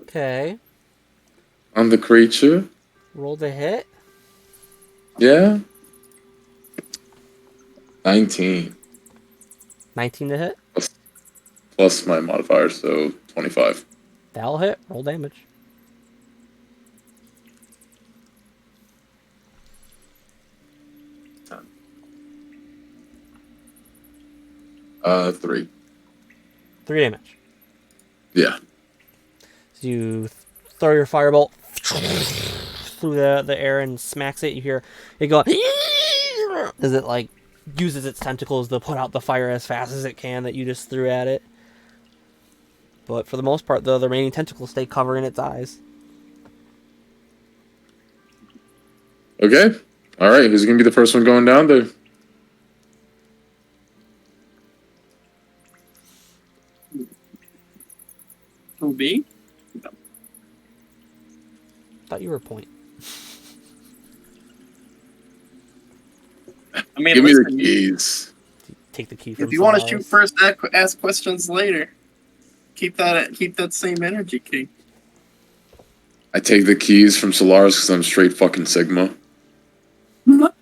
Okay. On the creature. Roll the hit. Yeah. 19. 19 to hit. Plus my modifier, so 25. That'll hit. Roll damage. Three. 3 damage. Yeah. So you throw your firebolt through the air and smacks it. You hear it go as it like uses its tentacles to put out the fire as fast as it can that you just threw at it. But for the most part, the remaining tentacles stay covering its eyes. Okay. All right. Who's gonna be the first one going down there? Who, me? Thought you were a point. I mean, Give me listen, the keys. Take the key from if you want to somewhere shoot else. first, ask questions later. Keep that same energy, King. I take the keys from Solaris because I'm straight fucking Sigma. You're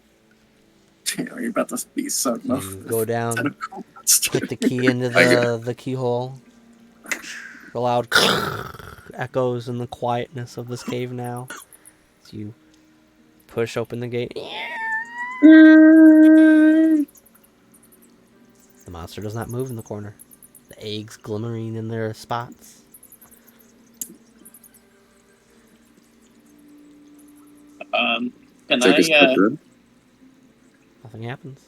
about to be so You go down, put the key into the keyhole. The loud echoes in the quietness of this cave now. As you push open the gate. The monster does not move in the corner. The eggs glimmering in their spots. Can Take a step in. Nothing happens.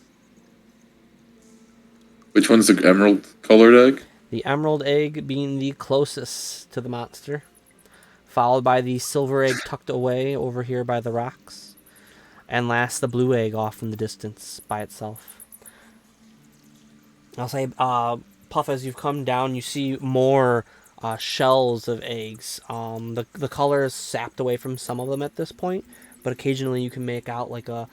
Which one's the emerald colored egg? The emerald egg being the closest to the monster, followed by the silver egg tucked away over here by the rocks, and last the blue egg off in the distance by itself. I'll say, Puff, as you've come down, you see more shells of eggs. The color is sapped away from some of them at this point, but occasionally you can make out like a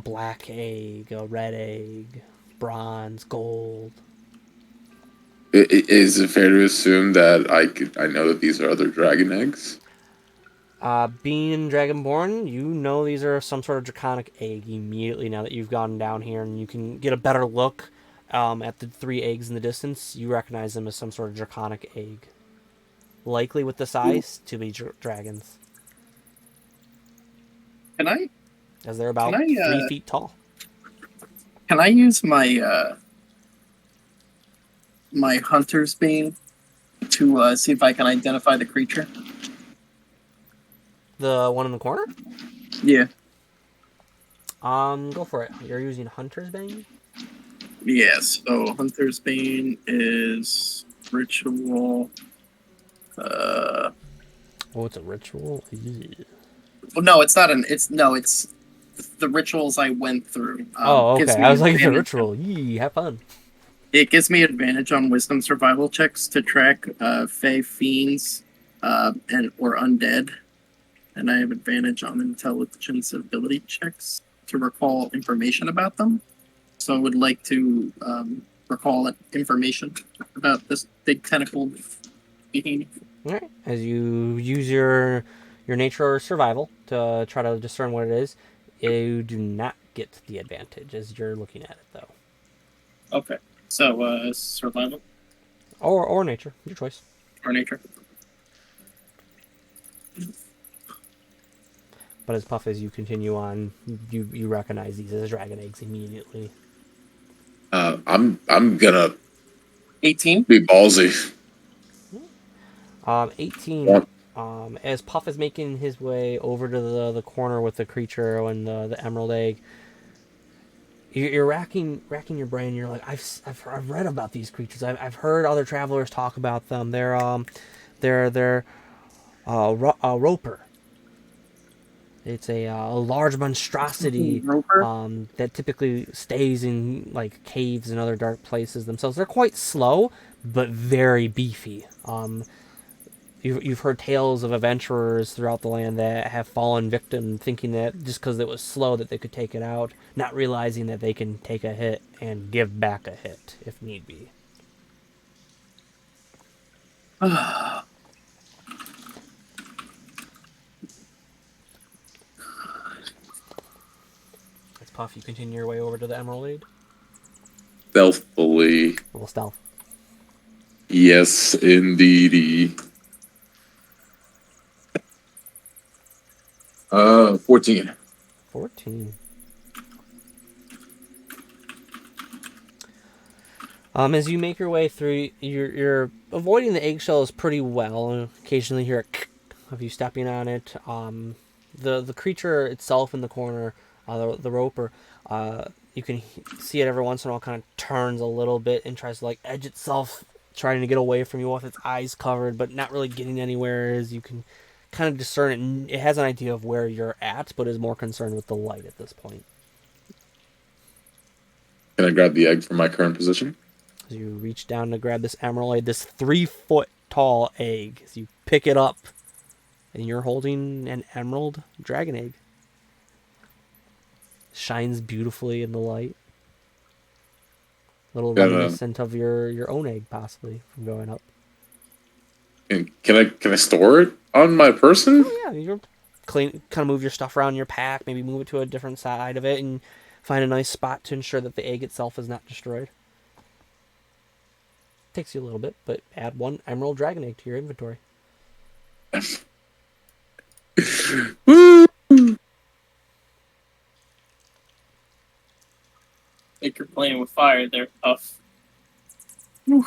black egg, a red egg, bronze, gold. Is it fair to assume that I know that these are other dragon eggs? Being Dragonborn, you know these are some sort of draconic egg immediately now that you've gone down here and you can get a better look at the 3 eggs in the distance. You recognize them as some sort of draconic egg. Likely with the size to be dragons. Can I? As they're about 3 feet tall. Can I use my my hunter's bane to see if I can identify the creature? The one in the corner? Yeah. Go for it. You're using Hunter's Bane? Yes. So hunter's bane is ritual. Oh, it's a ritual? Yeah. Well, no, it's not it's the rituals I went through. Oh, gives okay. me I was like, it's a advantage- ritual. Yee, have fun. It gives me advantage on wisdom survival checks to track fey fiends and or undead, and I have advantage on intelligence ability checks to recall information about them. So I would like to recall information about this big tentacled being. All right. As you use your nature or survival to try to discern what it is, you do not get the advantage as you're looking at it, though. Okay. So survival Or nature, your choice. or nature. But as Puff, as you continue on, you recognize these as dragon eggs immediately. I'm gonna 18. be ballsy. 18. As Puff is making his way over to the corner with the creature and the emerald egg, you're racking your brain. You're like, I've read about these creatures. I've heard other travelers talk about them. They're roper. It's a large monstrosity that typically stays in like caves and other dark places themselves. They're quite slow, but very beefy. You've heard tales of adventurers throughout the land that have fallen victim, thinking that just because it was slow that they could take it out, not realizing that they can take a hit and give back a hit if need be. Let's Puff, you continue your way over to the Emerald Aid. Stealthily. A little stealth. Yes, indeedy. 14. 14. As you make your way through, you're avoiding the eggshells pretty well. And occasionally you hear a of you stepping on it. The creature itself in the corner, the roper, you can see it every once in a while kind of turns a little bit and tries to like edge itself, trying to get away from you with its eyes covered, but not really getting anywhere. As you can kind of discern it, and it has an idea of where you're at, but is more concerned with the light at this point. Can I grab the egg from my current position? As you reach down to grab this emerald egg, this 3-foot tall egg, as you pick it up, and you're holding an emerald dragon egg. Shines beautifully in the light. A little reminiscent of your own egg, possibly, from growing up. And can I store it on my person? Oh yeah, you're kind of move your stuff around your pack, maybe move it to a different side of it, and find a nice spot to ensure that the egg itself is not destroyed. Takes you a little bit, but add 1 emerald dragon egg to your inventory. Woo! Like you're playing with fire there, Puff. Don't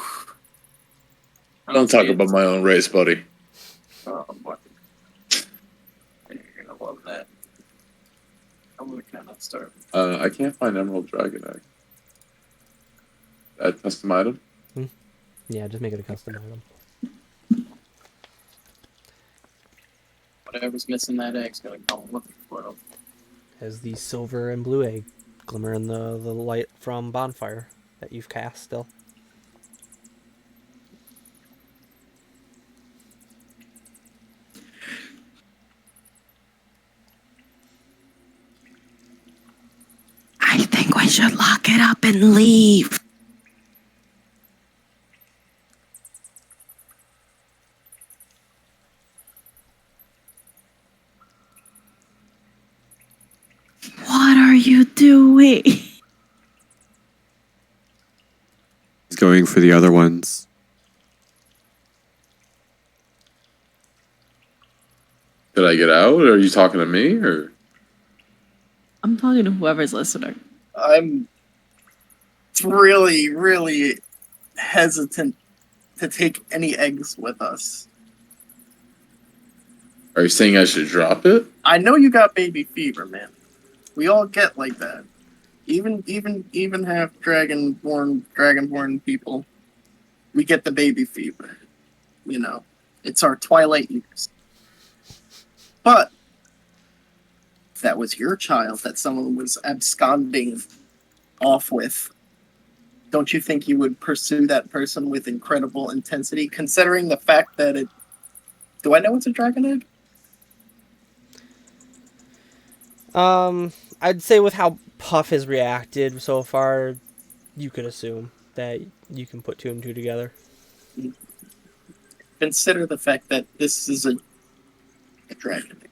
talk about my own race, buddy. Oh, boy. You're gonna love that. I'm gonna kind of start. I can't find emerald dragon egg. Add custom item. Yeah, just make it a custom item. Whatever's missing that egg's gonna come looking for them. As the silver and blue egg glimmer in the light from bonfire that you've cast still. I think we should lock it up and leave. What are you doing? He's going for the other ones. Did I get out? Or are you talking to me? Or I'm talking to whoever's listening. I'm really, really hesitant to take any eggs with us. are you saying I should drop it? I know you got baby fever, man. We all get like that. Even half dragonborn people, we get the baby fever. You know, it's our twilight years. But if that was your child that someone was absconding off with, don't you think you would pursue that person with incredible intensity, considering the fact that it... Do I know it's a dragon egg? I'd say with how Puff has reacted so far, you could assume that you can put 2 and 2 together. Consider the fact that this is a dragon egg.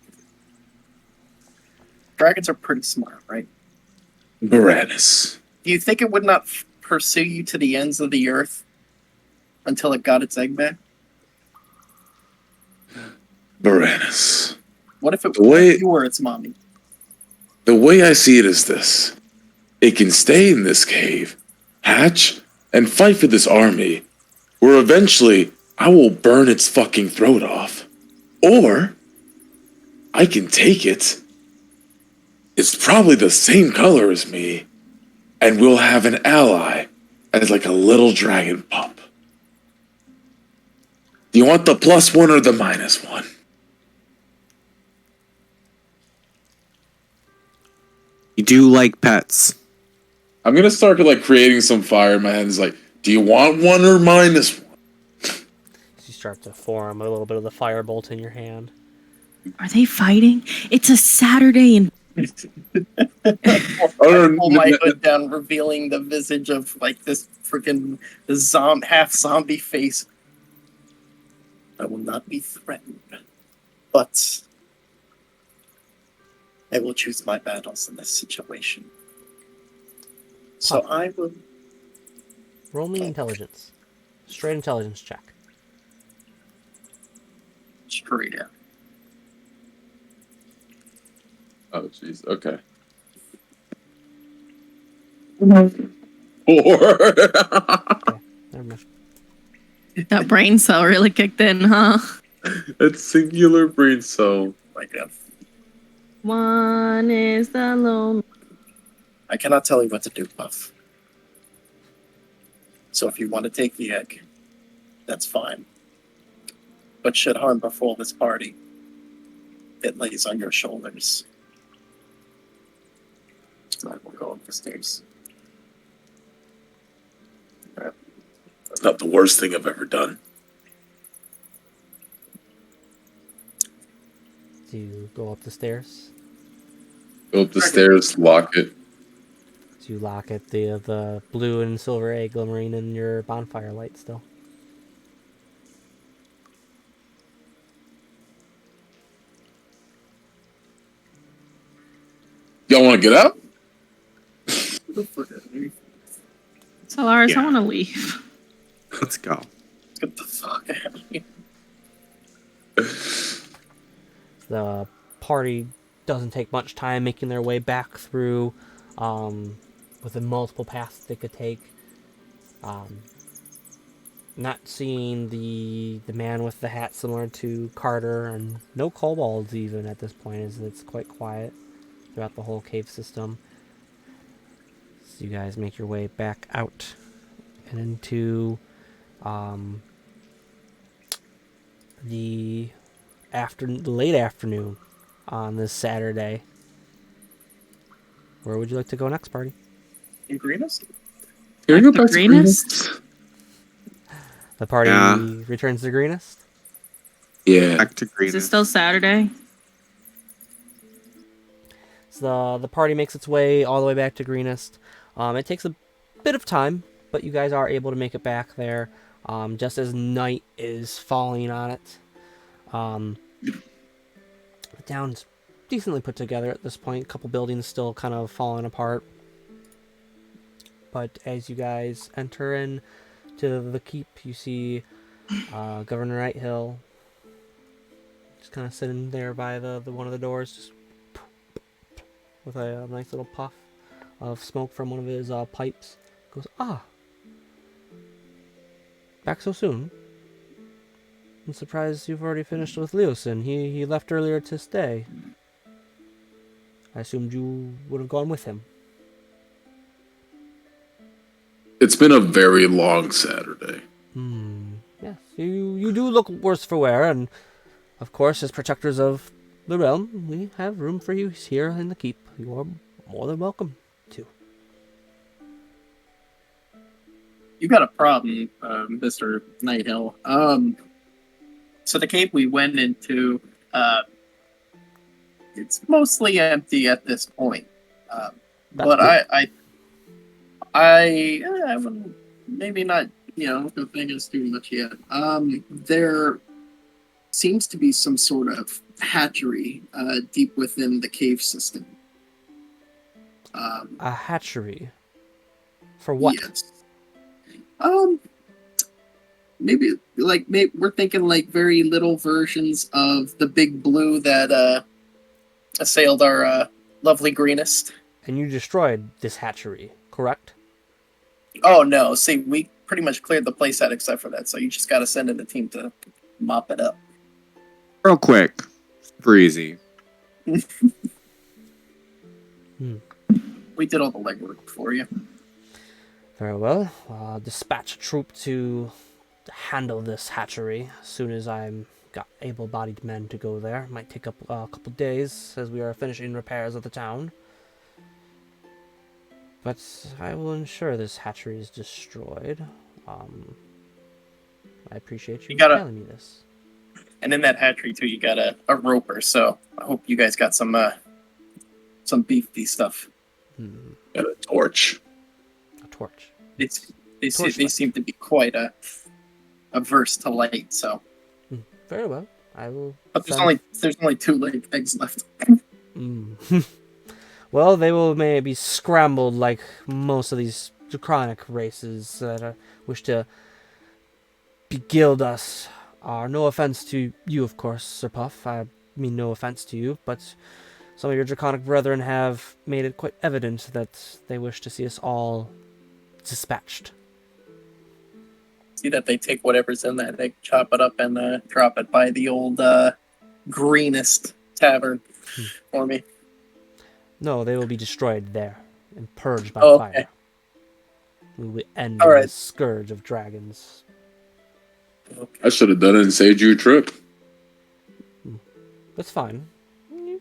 Dragons are pretty smart, right? Baranus. Do you think it would not pursue you to the ends of the earth until it got its egg back? Baranus. What if you were its mommy? The way I see it is this. It can stay in this cave, hatch, and fight for this army, where eventually I will burn its fucking throat off. Or I can take it. It's probably the same color as me, and we'll have an ally as like a little dragon pup. Do you want the +1 or the -1? You do like pets. I'm gonna start like creating some fire in my head. It's like, do you want 1 or -1? You start to form a little bit of the firebolt in your hand. Are they fighting? It's a Saturday in... I pull my hood down, revealing the visage of like this freaking half zombie face. I will not be threatened, but I will choose my battles in this situation. So I will roll me intelligence. Straight intelligence check. Straight out. Oh, jeez. Okay. 4. Okay, never mind. That brain cell really kicked in, huh? It's singular brain cell. My God. 1 is the lone. I cannot tell you what to do, Puff. So if you want to take the egg, that's fine. But should harm befall this party, it lays on your shoulders. I will go up the stairs. That's not the worst thing I've ever done. Do you go up the stairs? Go up the stairs, lock it. Do you lock it? The blue and silver egg glimmering in your bonfire light still. Y'all want to get out? Solaris, Yeah. I want to leave. Let's go. Get the fuck out of here. The party doesn't take much time making their way back through, with the multiple paths they could take. Not seeing the man with the hat similar to Carter, and no kobolds even at this point, as it's quite quiet throughout the whole cave system. So you guys make your way back out and into the late afternoon on this Saturday. Where would you like to go next, party? You greenest? Here you go, The back to greenest? The party Yeah. returns to Greenest. Yeah. Back to Is green. it still Saturday? So the party makes its way all the way back to Greenest. It takes a bit of time, but you guys are able to make it back there just as night is falling on it. The town's decently put together at this point. A couple buildings still kind of falling apart. But as you guys enter in to the keep, you see Governor Wrighthill just kind of sitting there by the one of the doors, just with a nice little puff of smoke from one of his pipes. Goes, back so soon? I'm surprised you've already finished with Leosin. He left earlier to stay. I assumed you would have gone with him. It's been a very long Saturday. Yes, you do look worse for wear, and of course, as protectors of the realm, we have room for you here in the keep. You are more than welcome to. You got a problem, Mr. Nighthill. So the cave we went into, it's mostly empty at this point. But good. I wouldn't, maybe not, the thing is too much yet. There seems to be some sort of hatchery deep within the cave system. A hatchery? For what? Yes. Maybe we're thinking like very little versions of the big blue that assailed our lovely greenest. And you destroyed this hatchery, correct? Oh no! See, we pretty much cleared the place out except for that. So you just got to send in the team to mop it up. Real quick. Super easy. We did all the legwork for you. Very well. Dispatch a troop to handle this hatchery as soon as I'm got able-bodied men to go there. Might take up a couple days as we are finishing repairs of the town. But I will ensure this hatchery is destroyed. I appreciate you telling me this. And in that hatchery too, you got a roper. So I hope you guys got some beefy stuff. And a torch. A torch. They seem to be quite averse to light. So very well. I will. But there's only 2 eggs left. Well, they will maybe scrambled like most of these draconic races that wish to beguile us. No offense to you, of course, Sir Puff. I mean no offense to you, but some of your draconic brethren have made it quite evident that they wish to see us all dispatched. See that they take whatever's in that, they chop it up and drop it by the old greenest tavern for me. No, they will be destroyed there and purged by fire. We will end the scourge of dragons. I should have done it and saved you a trip. That's fine. You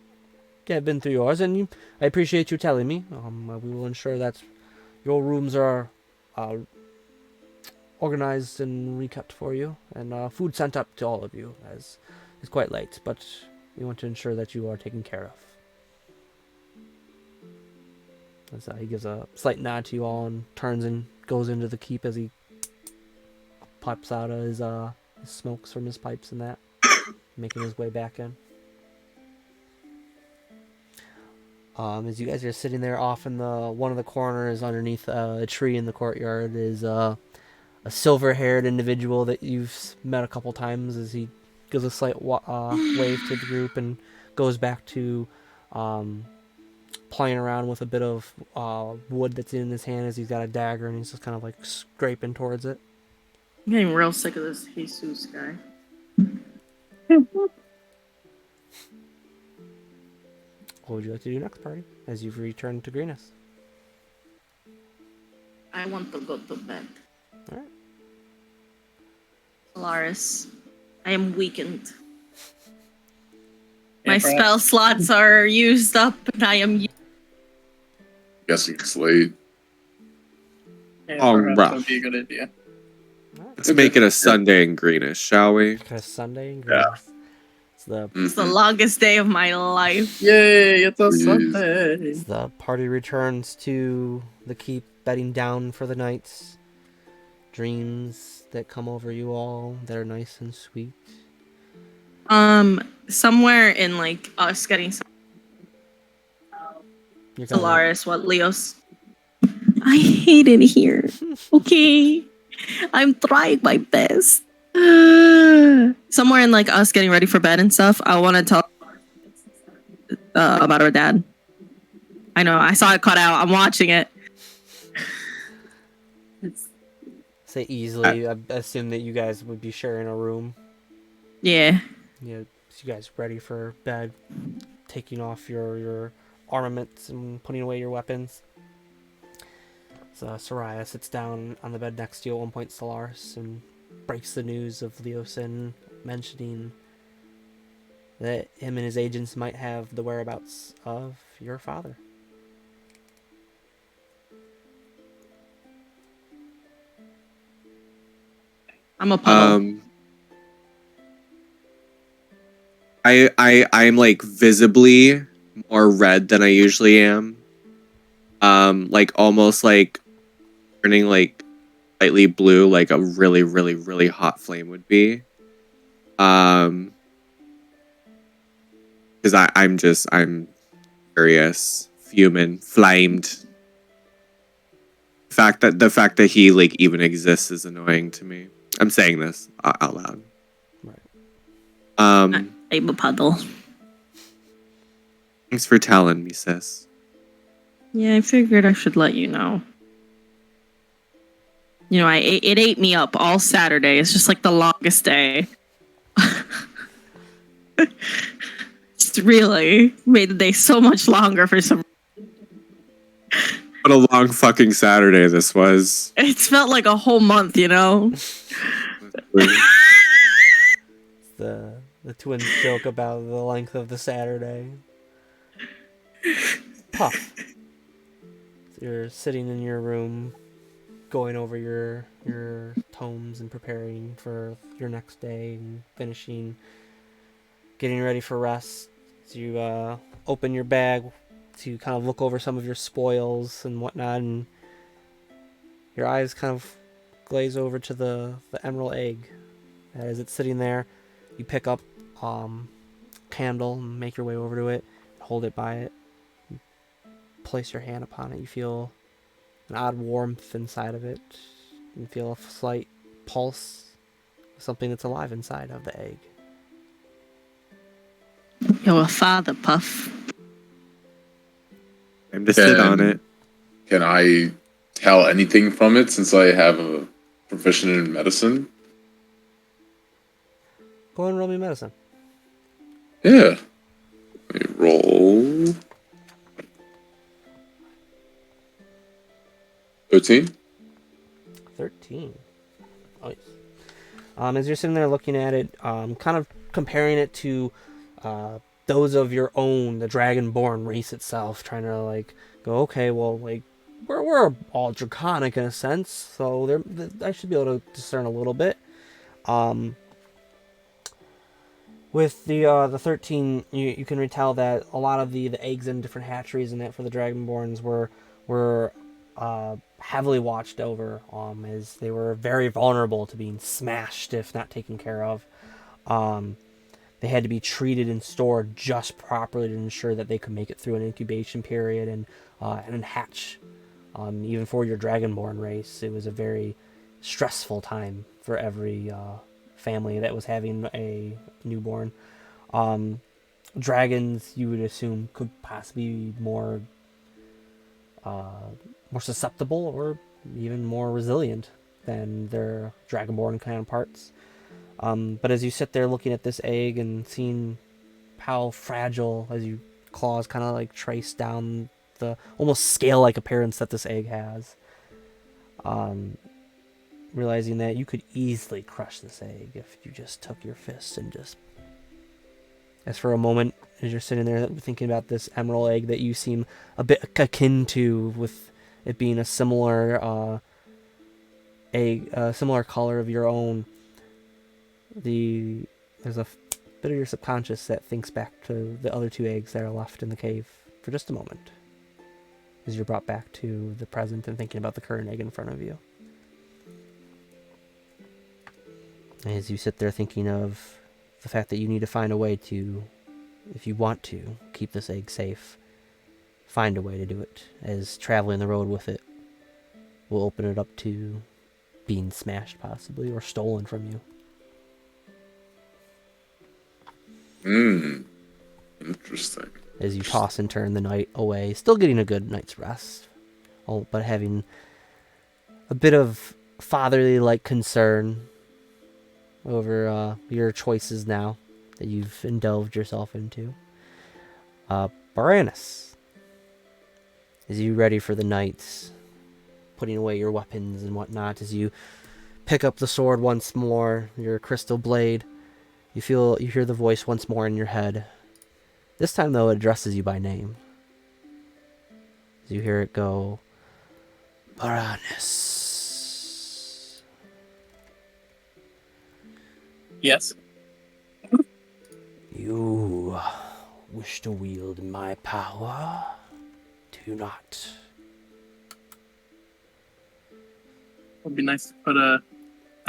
have been through yours, and I appreciate you telling me. We will ensure that your rooms are organized and rekept for you, and food sent up to all of you, as it's quite late, but we want to ensure that you are taken care of. As he gives a slight nod to you all and turns and goes into the keep as he pipes out his smokes from his pipes and that, making his way back in. As you guys are sitting there off in the one of the corners underneath a tree in the courtyard is a silver-haired individual that you've met a couple times. As he gives a slight wave to the group and goes back to playing around with a bit of wood that's in his hand as he's got a dagger and he's just kind of like scraping towards it. I'm getting real sick of this Jesus guy. What would you like to do next, party, as you've returned to Greenus? I want to go to bed. Alright. Solaris, I am weakened. Yeah, My perhaps- spell slots are used up, and I am. Guessing it's late. Yeah, Oh, perhaps rough. that would be a good idea. Let's make it a Sunday in Greenish, shall we? Because Sunday in Yeah. Greenus. It's the It's the Mhm. longest day of my life. Yay, it's a Please. Sunday. The party returns to the keep, bedding down for the night. Dreams that come over you all that are nice and sweet. Somewhere in like us getting You're kinda like, Solaris, what Leo's. I hate it here. Okay, I'm trying my best. Somewhere in like us getting ready for bed and stuff, I want to tell about our dad. I know, I saw it cut out. I'm watching it. say easily. I assume that you guys would be sharing a room. Yeah. You guys ready for bed, taking off your armaments and putting away your weapons. So Soraya sits down on the bed next to you at one point, Solaris, and breaks the news of Leosin, mentioning that him and his agents might have the whereabouts of your father. I'm a puddle. I'm like visibly more red than I usually am. Like almost like turning like slightly blue, like a really, really, really hot flame would be. Because I'm furious, fuming, flamed. The fact that he like even exists is annoying to me. I'm saying this out loud. Right. I'm a puddle. Thanks for telling me, sis. Yeah, I figured I should let you know. You know, it ate me up all Saturday. It's just like the longest day. It's really made the day so much longer for some. What a long fucking Saturday this was. It's felt like a whole month, you know. The twins joke about the length of the Saturday. Puff. So you're sitting in your room, going over your tomes and preparing for your next day and finishing, getting ready for rest. So you open your bag to kind of look over some of your spoils and whatnot, and your eyes kind of glaze over to the emerald egg. As it's sitting there, you pick up candle and make your way over to it, hold it by it, place your hand upon it. You feel an odd warmth inside of it. You feel a slight pulse, something that's alive inside of the egg. You're a father, Puff. Time to sit on it. Can I tell anything from it since I have a proficient in medicine? Go ahead and roll me medicine. Yeah. Let me roll. 13? 13. Nice. As you're sitting there looking at it, kind of comparing it to those of your own, the Dragonborn race itself, trying to like go, okay, well, like we're all draconic in a sense, so I should be able to discern a little bit. With the 13, you can retell that a lot of the eggs in different hatcheries and that for the Dragonborns were heavily watched over, as they were very vulnerable to being smashed if not taken care of. they had to be treated and stored just properly to ensure that they could make it through an incubation period and hatch. Even for your Dragonborn race, it was a very stressful time for every family that was having a newborn. Dragons, you would assume, could possibly be more susceptible or even more resilient than their Dragonborn counterparts. But as you sit there looking at this egg and seeing how fragile, as you claws kind of like trace down the almost scale-like appearance that this egg has, realizing that you could easily crush this egg if you just took your fist and just... As for a moment, as you're sitting there thinking about this emerald egg that you seem a bit akin to, with it being a similar egg, a similar color of your own, there's a bit of your subconscious that thinks back to the other two eggs that are left in the cave for just a moment, as you're brought back to the present and thinking about the current egg in front of you. As you sit there thinking of the fact that you need to find a way to, if you want to, keep this egg safe, find a way to do it, as traveling the road with it will open it up to being smashed possibly, or stolen from you. Interesting. As you toss and turn the night away, still getting a good night's rest, but having a bit of fatherly-like concern over your choices now that you've indulged yourself into. Baranus, as you ready for the night, putting away your weapons and whatnot, as you pick up the sword once more, your crystal blade, you hear the voice once more in your head. This time, though, it addresses you by name. As you hear it go, Baranus. Yes. You wish to wield my power, do you not? It would be nice to put a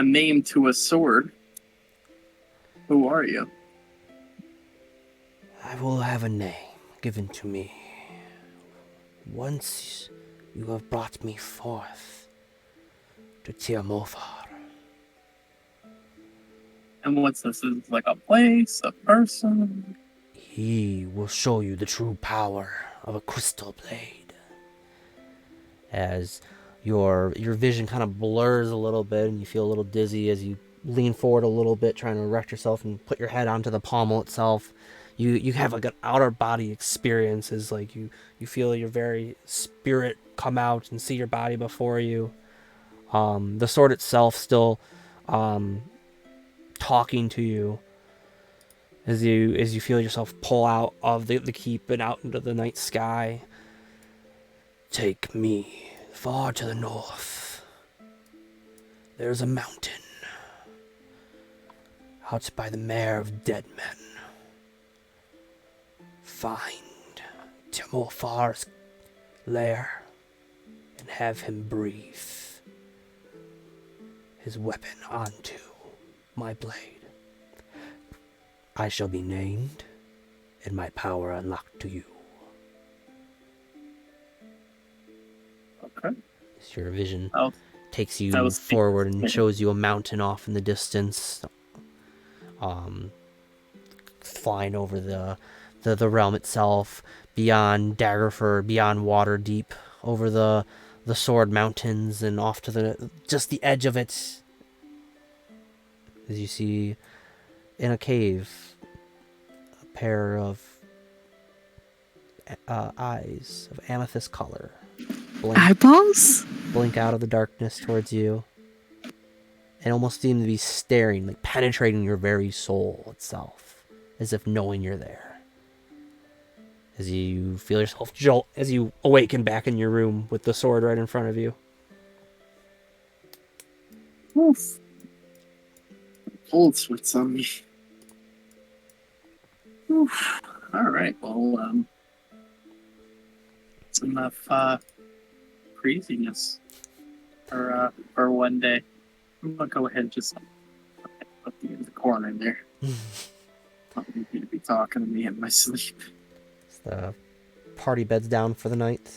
name to a sword. Who are you? I will have a name given to me once you have brought me forth to Tiamofar. And what's this? Is it like a place, a person? He will show you the true power of a crystal blade. As your vision kind of blurs a little bit and you feel a little dizzy as you lean forward a little bit, trying to erect yourself and put your head onto the pommel itself. You have like an outer body experience, as like you feel your very spirit come out and see your body before you. The sword itself still talking to you as you feel yourself pull out of the keep and out into the night sky. Take me far to the north. There's a mountain out by the Mare of Dead Men. Find Tiamofar's lair and have him breathe his weapon onto my blade. I shall be named and my power unlocked to you. Okay. As your vision Oh, takes you that was- forward and shows you a mountain off in the distance, flying over the realm itself, beyond Daggerford, beyond Waterdeep, over the Sword Mountains, and off to just the edge of it, as you see in a cave a pair of eyes of amethyst color Eyeballs? blink out of the darkness towards you, and almost seem to be staring, like penetrating your very soul itself, as if knowing you're there. As you feel yourself jolt, as you awaken back in your room with the sword right in front of you. Oof. Cold sweats on me. Oof. All right. Well, it's enough craziness for one day. I'm gonna go ahead and just put you in the corner there. You to be talking to me in my sleep. The party beds down for the night.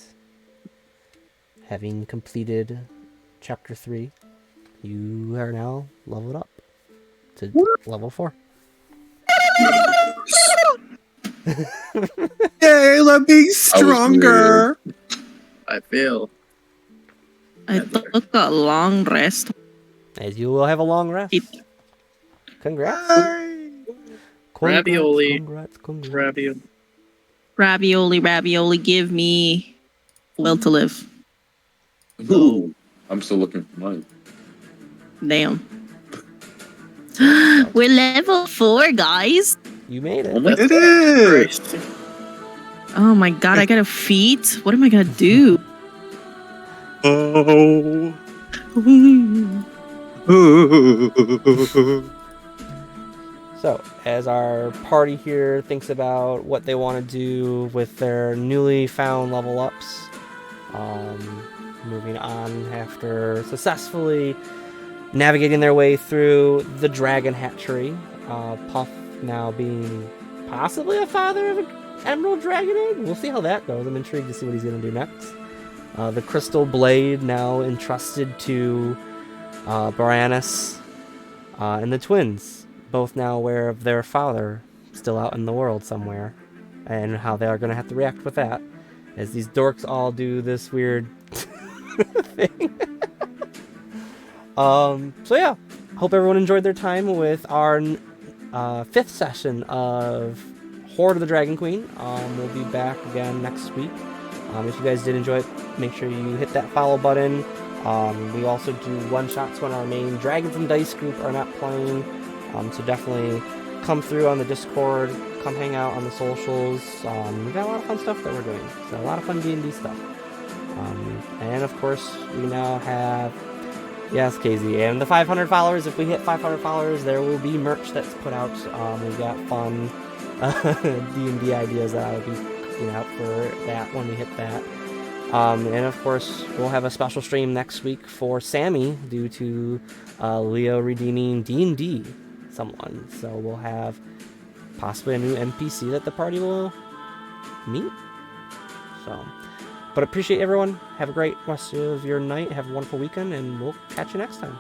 Having completed chapter 3, you are now leveled up to level 4. Yay, I love being stronger. I feel. I took a long rest. As you will have a long rest. Congrats. Ravioli. Congrats. Ravioli. Ravioli, give me will to live. Ooh, I'm still looking for mine. Damn. We're level 4, guys. You made it. Oh my It is. Oh my god, I got a feat? What am I gonna do? Oh. So, as our party here thinks about what they want to do with their newly found level ups, moving on after successfully navigating their way through the dragon hatchery, Puff now being possibly a father of an emerald dragon egg. We'll see how that goes. I'm intrigued to see what he's going to do next. The crystal blade now entrusted to Baranus, and the twins, both now aware of their father still out in the world somewhere, and how they are going to have to react with that, as these dorks all do this weird thing. So yeah, hope everyone enjoyed their time with our 5th session of Hoard of the Dragon Queen. We'll be back again next week. If you guys did enjoy it, make sure you hit that follow button. We also do one-shots when our main Dragons and Dice group are not playing. So definitely come through on the Discord, come hang out on the socials. We've got a lot of fun stuff that we're doing. So a lot of fun D&D stuff. And of course, we now have, yes, KZ, and the 500 followers. If we hit 500 followers, there will be merch that's put out. We've got fun D&D ideas that I'll be cooking out for that when we hit that. And of course, we'll have a special stream next week for Sammy due to Leo redeeming D&D someone. So we'll have possibly a new NPC that the party will meet. So, but appreciate everyone. Have a great rest of your night. Have a wonderful weekend, and we'll catch you next time.